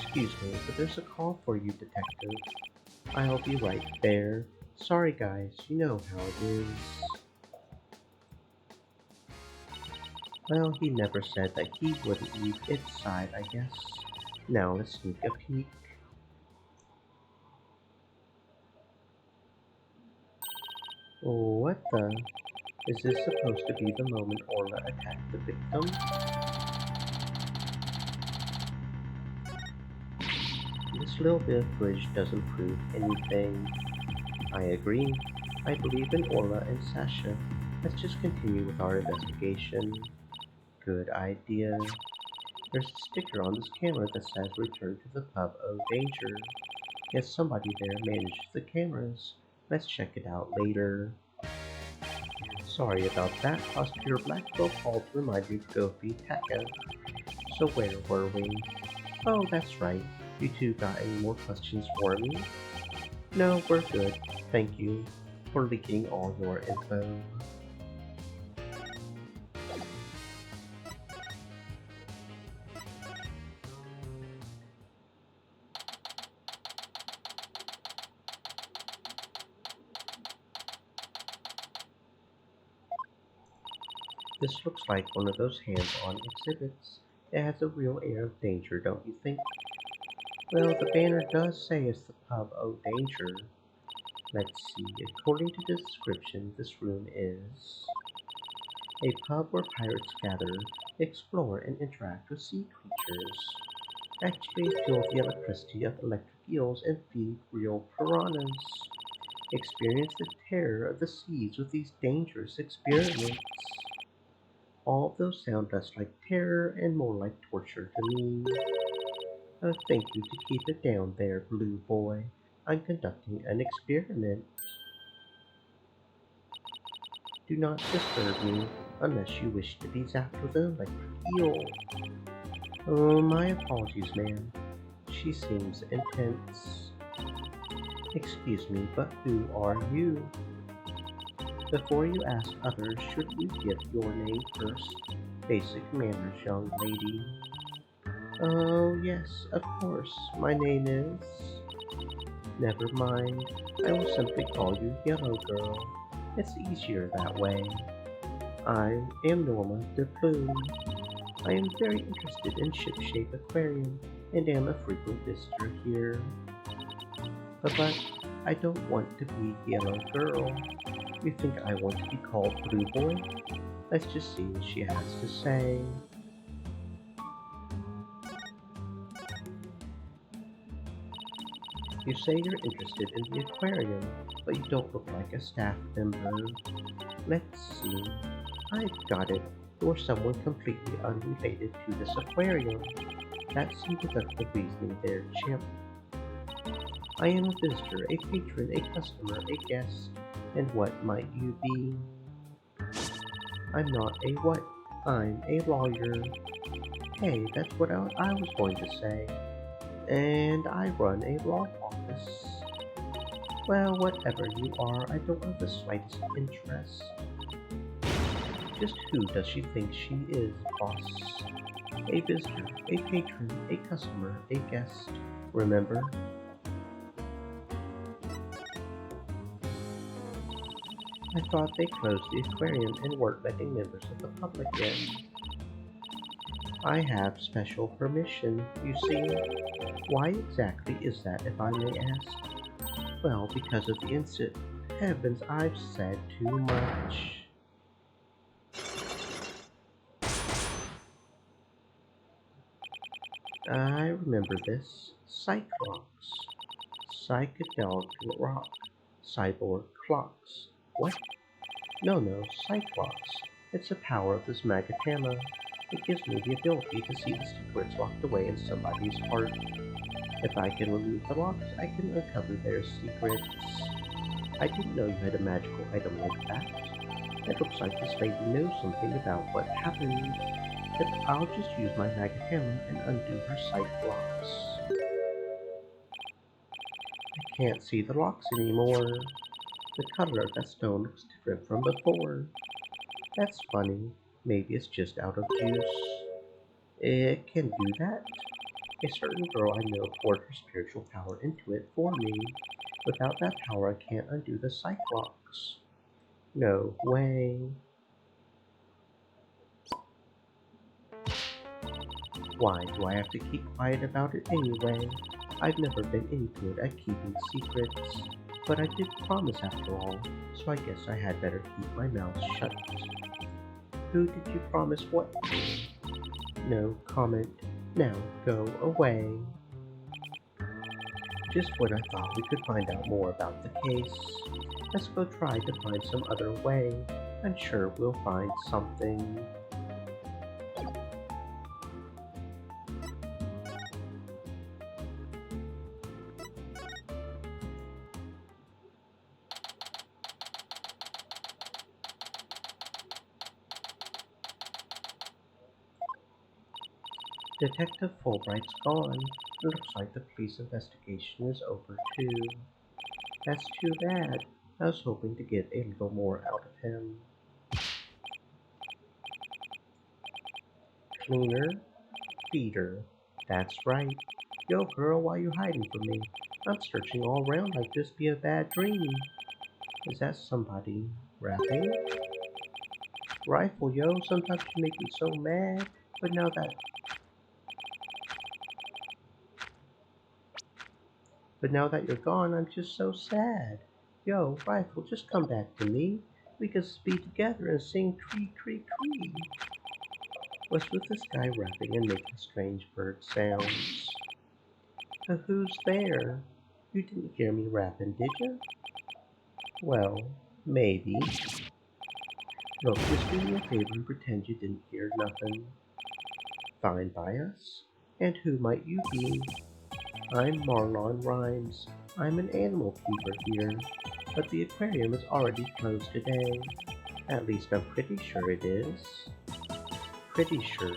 Excuse me, but there's a call for you, Detective. I'll be right there. Sorry guys, you know how it is. Well, he never said that he wouldn't leave its side, I guess. Now let's sneak a peek. What the? Is this supposed to be the moment Orla attacked the victim? This little bit of footage doesn't prove anything. I agree. I believe in Orla and Sasha. Let's just continue with our investigation. Good idea. There's a sticker on this camera that says return to the pub of danger. Guess somebody there manages the cameras. Let's check it out later. Sorry about that. Prosecutor Blackwell called to remind me to go feed Taka. So where were we? Oh, that's right. You two got any more questions for me? No, we're good. Thank you for leaking all your info. This looks like one of those hands-on exhibits. It has a real air of danger, don't you think? Well, the banner does say it's the pub of danger. Let's see, according to the description, this room is a pub where pirates gather, explore, and interact with sea creatures. Actually feel the electricity of electric eels and feed real piranhas. Experience the terror of the seas with these dangerous experiments. All of those sound less like terror and more like torture to me. Thank you to keep it down there, Blue Boy. I'm conducting an experiment. Do not disturb me unless you wish to be zapped with an electric eel. Oh, my apologies, ma'am. She seems intense. Excuse me, but who are you? Before you ask others, should you give your name first? Basic manners, young lady. Oh, yes, of course. My name is... Never mind. I will simply call you Yellow Girl. It's easier that way. I am Norma de Plume. I am very interested in Shipshape Aquarium and am a frequent visitor here. But I don't want to be Yellow Girl. You think I want to be called Blue Boy? Let's just see what she has to say. You say you're interested in the aquarium, but you don't look like a staff member. Let's see. I've got it. You're someone completely unrelated to this aquarium. That's some deductive reasoning there, champ. I am a visitor, a patron, a customer, a guest. And what might you be? I'm not a what? I'm a lawyer. Hey, that's what I was going to say. And I run a law office. Well, whatever you are, I don't have the slightest interest. Just who does she think she is, boss? A visitor, a patron, a customer, a guest. Remember? I thought they closed the aquarium and weren't letting members of the public in. I have special permission, you see. Why exactly is that, if I may ask? Well, because of the incident. Heavens, I've said too much. I remember this. Cyclops. Psychedelic rock. Cyborg clocks. What? No, Cyclops. It's the power of this Magatama. It gives me the ability to see the secrets locked away in somebody's heart. If I can remove the locks, I can uncover their secrets. I didn't know you had a magical item like that. It looks like this lady knows something about what happened. But I'll just use my Magatama and undo her Cyclops. I can't see the locks anymore. The color of that stone looks different from before. That's funny. Maybe it's just out of juice. It can do that. A certain girl I know poured her spiritual power into it for me. Without that power, I can't undo the Cyclops. No way. Why do I have to keep quiet about it anyway? I've never been any good at keeping secrets. But I did promise after all, so I guess I had better keep my mouth shut. Who did you promise what to? No comment. Now go away. Just when I thought we could find out more about the case. Let's go try to find some other way. I'm sure we'll find something. Detective Fulbright's gone. It looks like the police investigation is over too. That's too bad. I was hoping to get a little more out of him. Cleaner, feeder. That's right. Yo girl, why you hiding from me? I'm searching all around like this be a bad dream. Is that somebody rapping? Rifle, yo, sometimes you make me so mad, but now that you're gone, I'm just so sad. Yo, Rifle, just come back to me. We could be together and sing tree, tree, tree. What's with this guy rapping and making strange bird sounds? Who's there? You didn't hear me rapping, did you? Well, maybe. Look, just do me a favor and pretend you didn't hear nothing. Fine by us. And who might you be? I'm Marlon Rhymes. I'm an animal keeper here, but the aquarium is already closed today. At least I'm pretty sure it is. Pretty sure?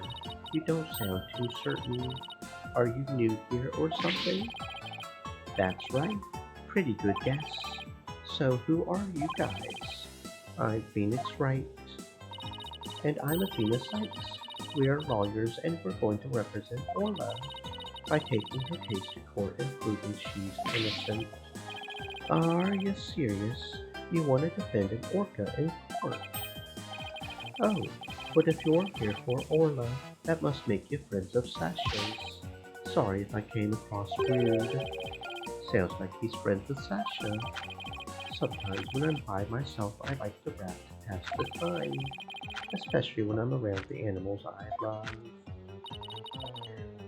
You don't sound too certain. Are you new here or something? That's right. Pretty good guess. So who are you guys? I'm Phoenix Wright. And I'm Athena Sykes. We are lawyers and we're going to represent Orla by taking her case to court and proving she's innocent. Are you serious? You want to defend an orca in court? Oh, but if you're here for Orla, that must make you friends of Sasha's. Sorry if I came across rude. Sounds like he's friends with Sasha. Sometimes when I'm by myself, I like to rap to pass the time, especially when I'm around the animals I love.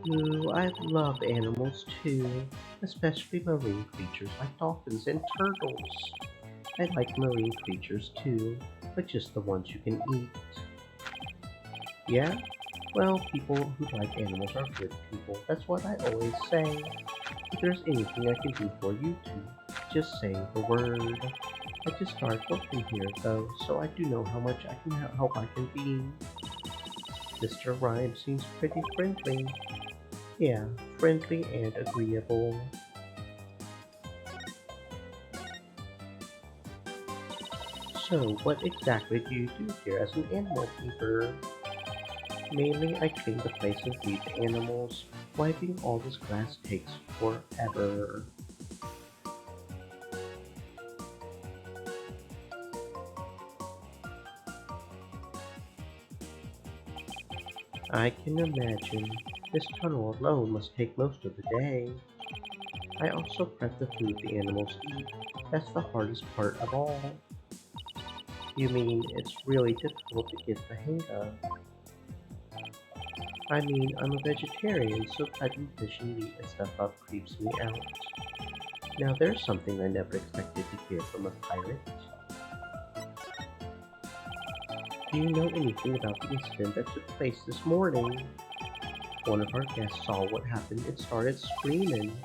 Ooh, I love animals too, especially marine creatures like dolphins and turtles. I like marine creatures too, but just the ones you can eat. Yeah? Well, people who like animals are good people, that's what I always say. If there's anything I can do for you two, just say the word. I just started working here though, so I do know how much help I can be. Mr. Rhyme seems pretty friendly. Yeah, friendly and agreeable. So, what exactly do you do here as an animal keeper? Mainly, I clean the place and feed the animals. Wiping all this grass takes forever. I can imagine. This tunnel alone must take most of the day. I also prep the food the animals eat. That's the hardest part of all. You mean it's really difficult to get the hang of? I mean, I'm a vegetarian, so cutting fish and meat and stuff up creeps me out. Now there's something I never expected to hear from a pirate. Do you know anything about the incident that took place this morning? One of our guests saw what happened and started screaming.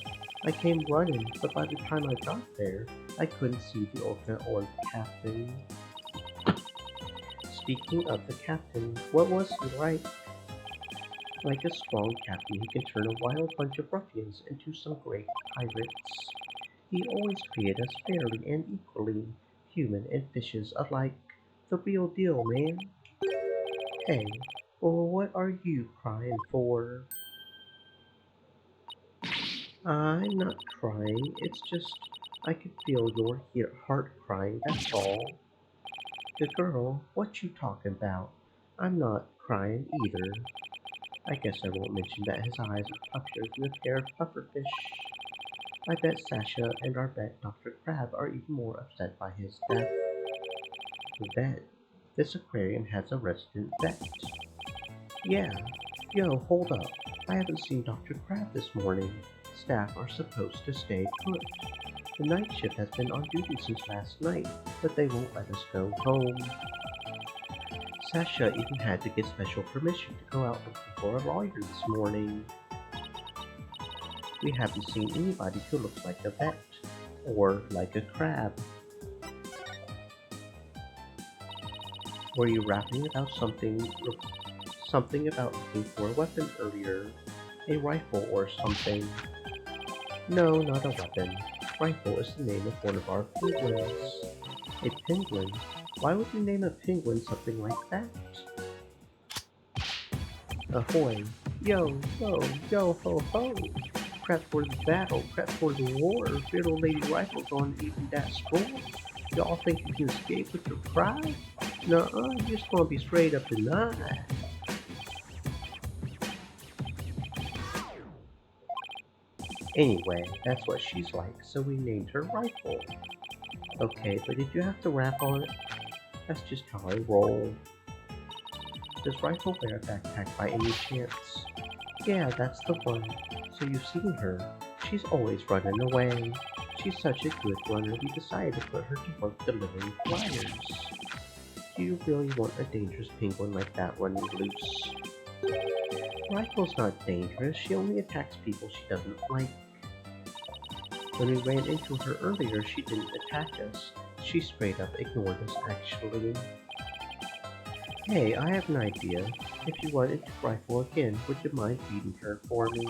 I came running, but by the time I got there, I couldn't see the Orca or the captain. Speaking of the captain, what was he like? Like a strong captain, he can turn a wild bunch of ruffians into some great pirates. He always treated us fairly and equally, human and fishes alike. The real deal, man. Hey, well, what are you crying for? I'm not crying, it's just I could feel your heart crying, that's all. The girl, what you talking about? I'm not crying either. I guess I won't mention that his eyes are puffier than a pair of pufferfish. I bet Sasha and our vet, Dr. Crab, are even more upset by his death. Vet? This aquarium has a resident vet. Yeah. Yo, hold up. I haven't seen Dr. Crab this morning. Staff are supposed to stay put. The night shift has been on duty since last night, but they won't let us go home. Sasha even had to get special permission to go out looking for a lawyer this morning. We haven't seen anybody who looks like a vet, or like a crab. Were you rapping about something about looking for a weapon earlier? A rifle or something? No, not a weapon. Rifle is the name of one of our penguins. A penguin? Why would you name a penguin something like that? Ahoy! Yo, yo, yo, ho, ho! Prep for the battle, prep for the war. Fiddle Lady Rifle's on even that score. Y'all think you can escape with your pride? Nuh-uh, you're just gonna be straight up denied. Anyway, that's what she's like, so we named her Rifle. Okay, but did you have to rap on it? That's just how I roll. Does Rifle wear a backpack by any chance? Yeah, that's the one. So you've seen her. She's always running away. She's such a good runner, we decided to put her to work delivering flyers. Do you really want a dangerous penguin like that running loose? Rifle's not dangerous, she only attacks people she doesn't like. When we ran into her earlier, she didn't attack us. She straight up ignored us, actually. Hey, I have an idea. If you run into Rifle again, would you mind feeding her for me?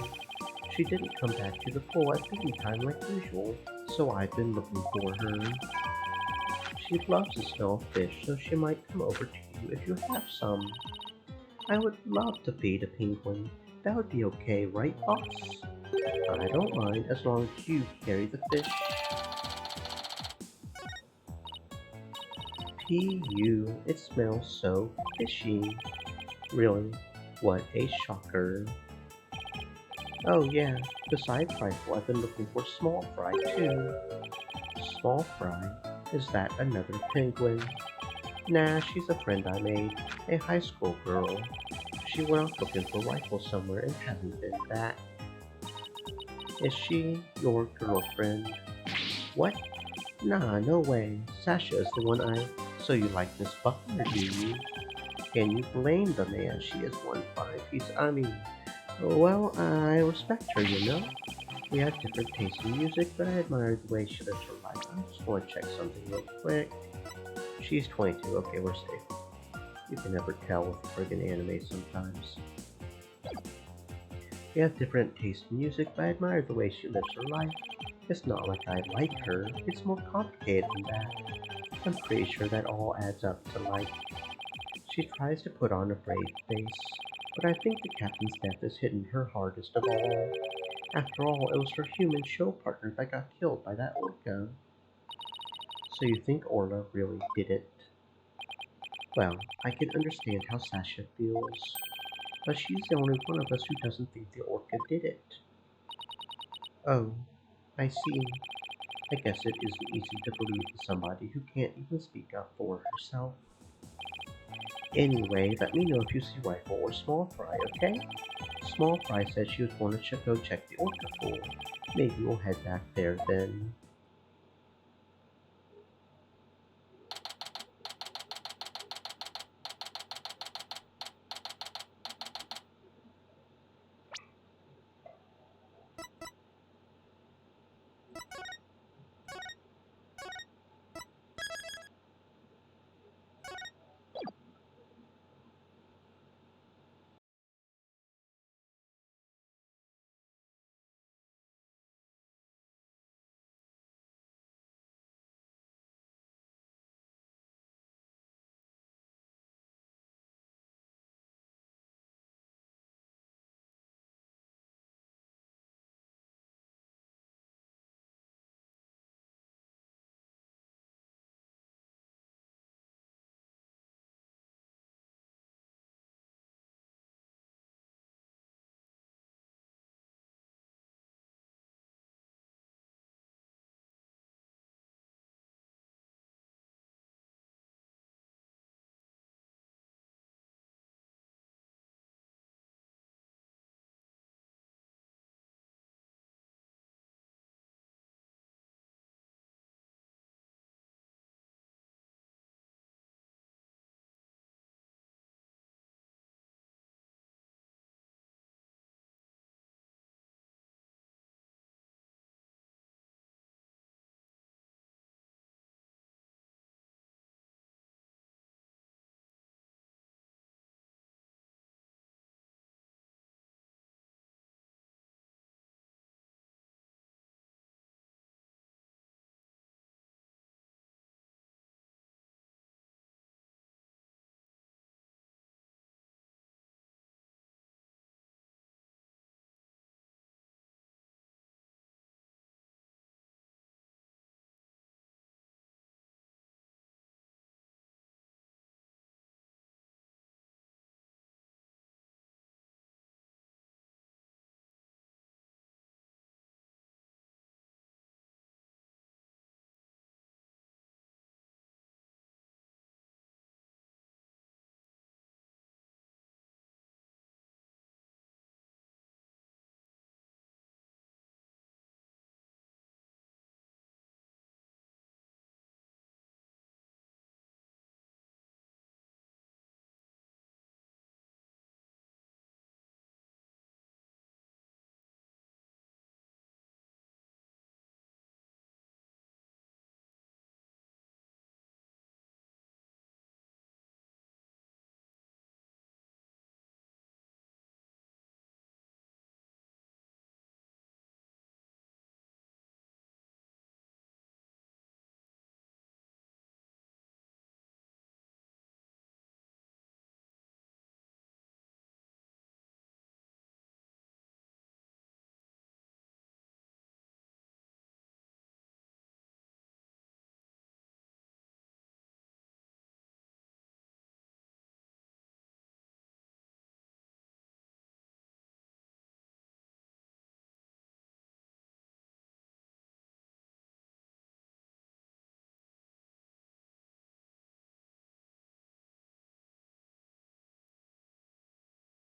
She didn't come back to the pool at feeding time like usual, so I've been looking for her. She loves the smell of fish, so she might come over to you if you have some. I would love to feed a penguin. That would be okay, right, boss? I don't mind, as long as you carry the fish. P.U. It smells so fishy. Really? What a shocker. Oh yeah, besides Rifle, I've been looking for Small Fry too. Small Fry? Is that another penguin? Nah, she's a friend I made. A high school girl. She went off looking for Rifle somewhere and hasn't been back. Is she your girlfriend? What? Nah, no way. Sasha is the one So you like Miss Buckler, do you? Can you blame the man? She is one fine piece. Well, I respect her, you know? We have different tastes in music, but I admire the way she lives her life. I just want to check something real quick. She's 22. Okay, we're safe. You can never tell with friggin' anime sometimes. We have different taste in music, but I admire the way she lives her life. It's not like I like her, it's more complicated than that. I'm pretty sure that all adds up to like. She tries to put on a brave face, but I think the captain's death is hitting her hardest of all. After all, it was her human show partner that got killed by that orca. So you think Orla really did it? Well, I can understand how Sasha feels, but she's the only one of us who doesn't think the orca did it. Oh, I see. I guess it isn't easy to believe in somebody who can't even speak up for herself. Anyway, let me know if you see Rifle or Small Fry, okay? Small Fry said she was going to go check the orca pool. Maybe we'll head back there then.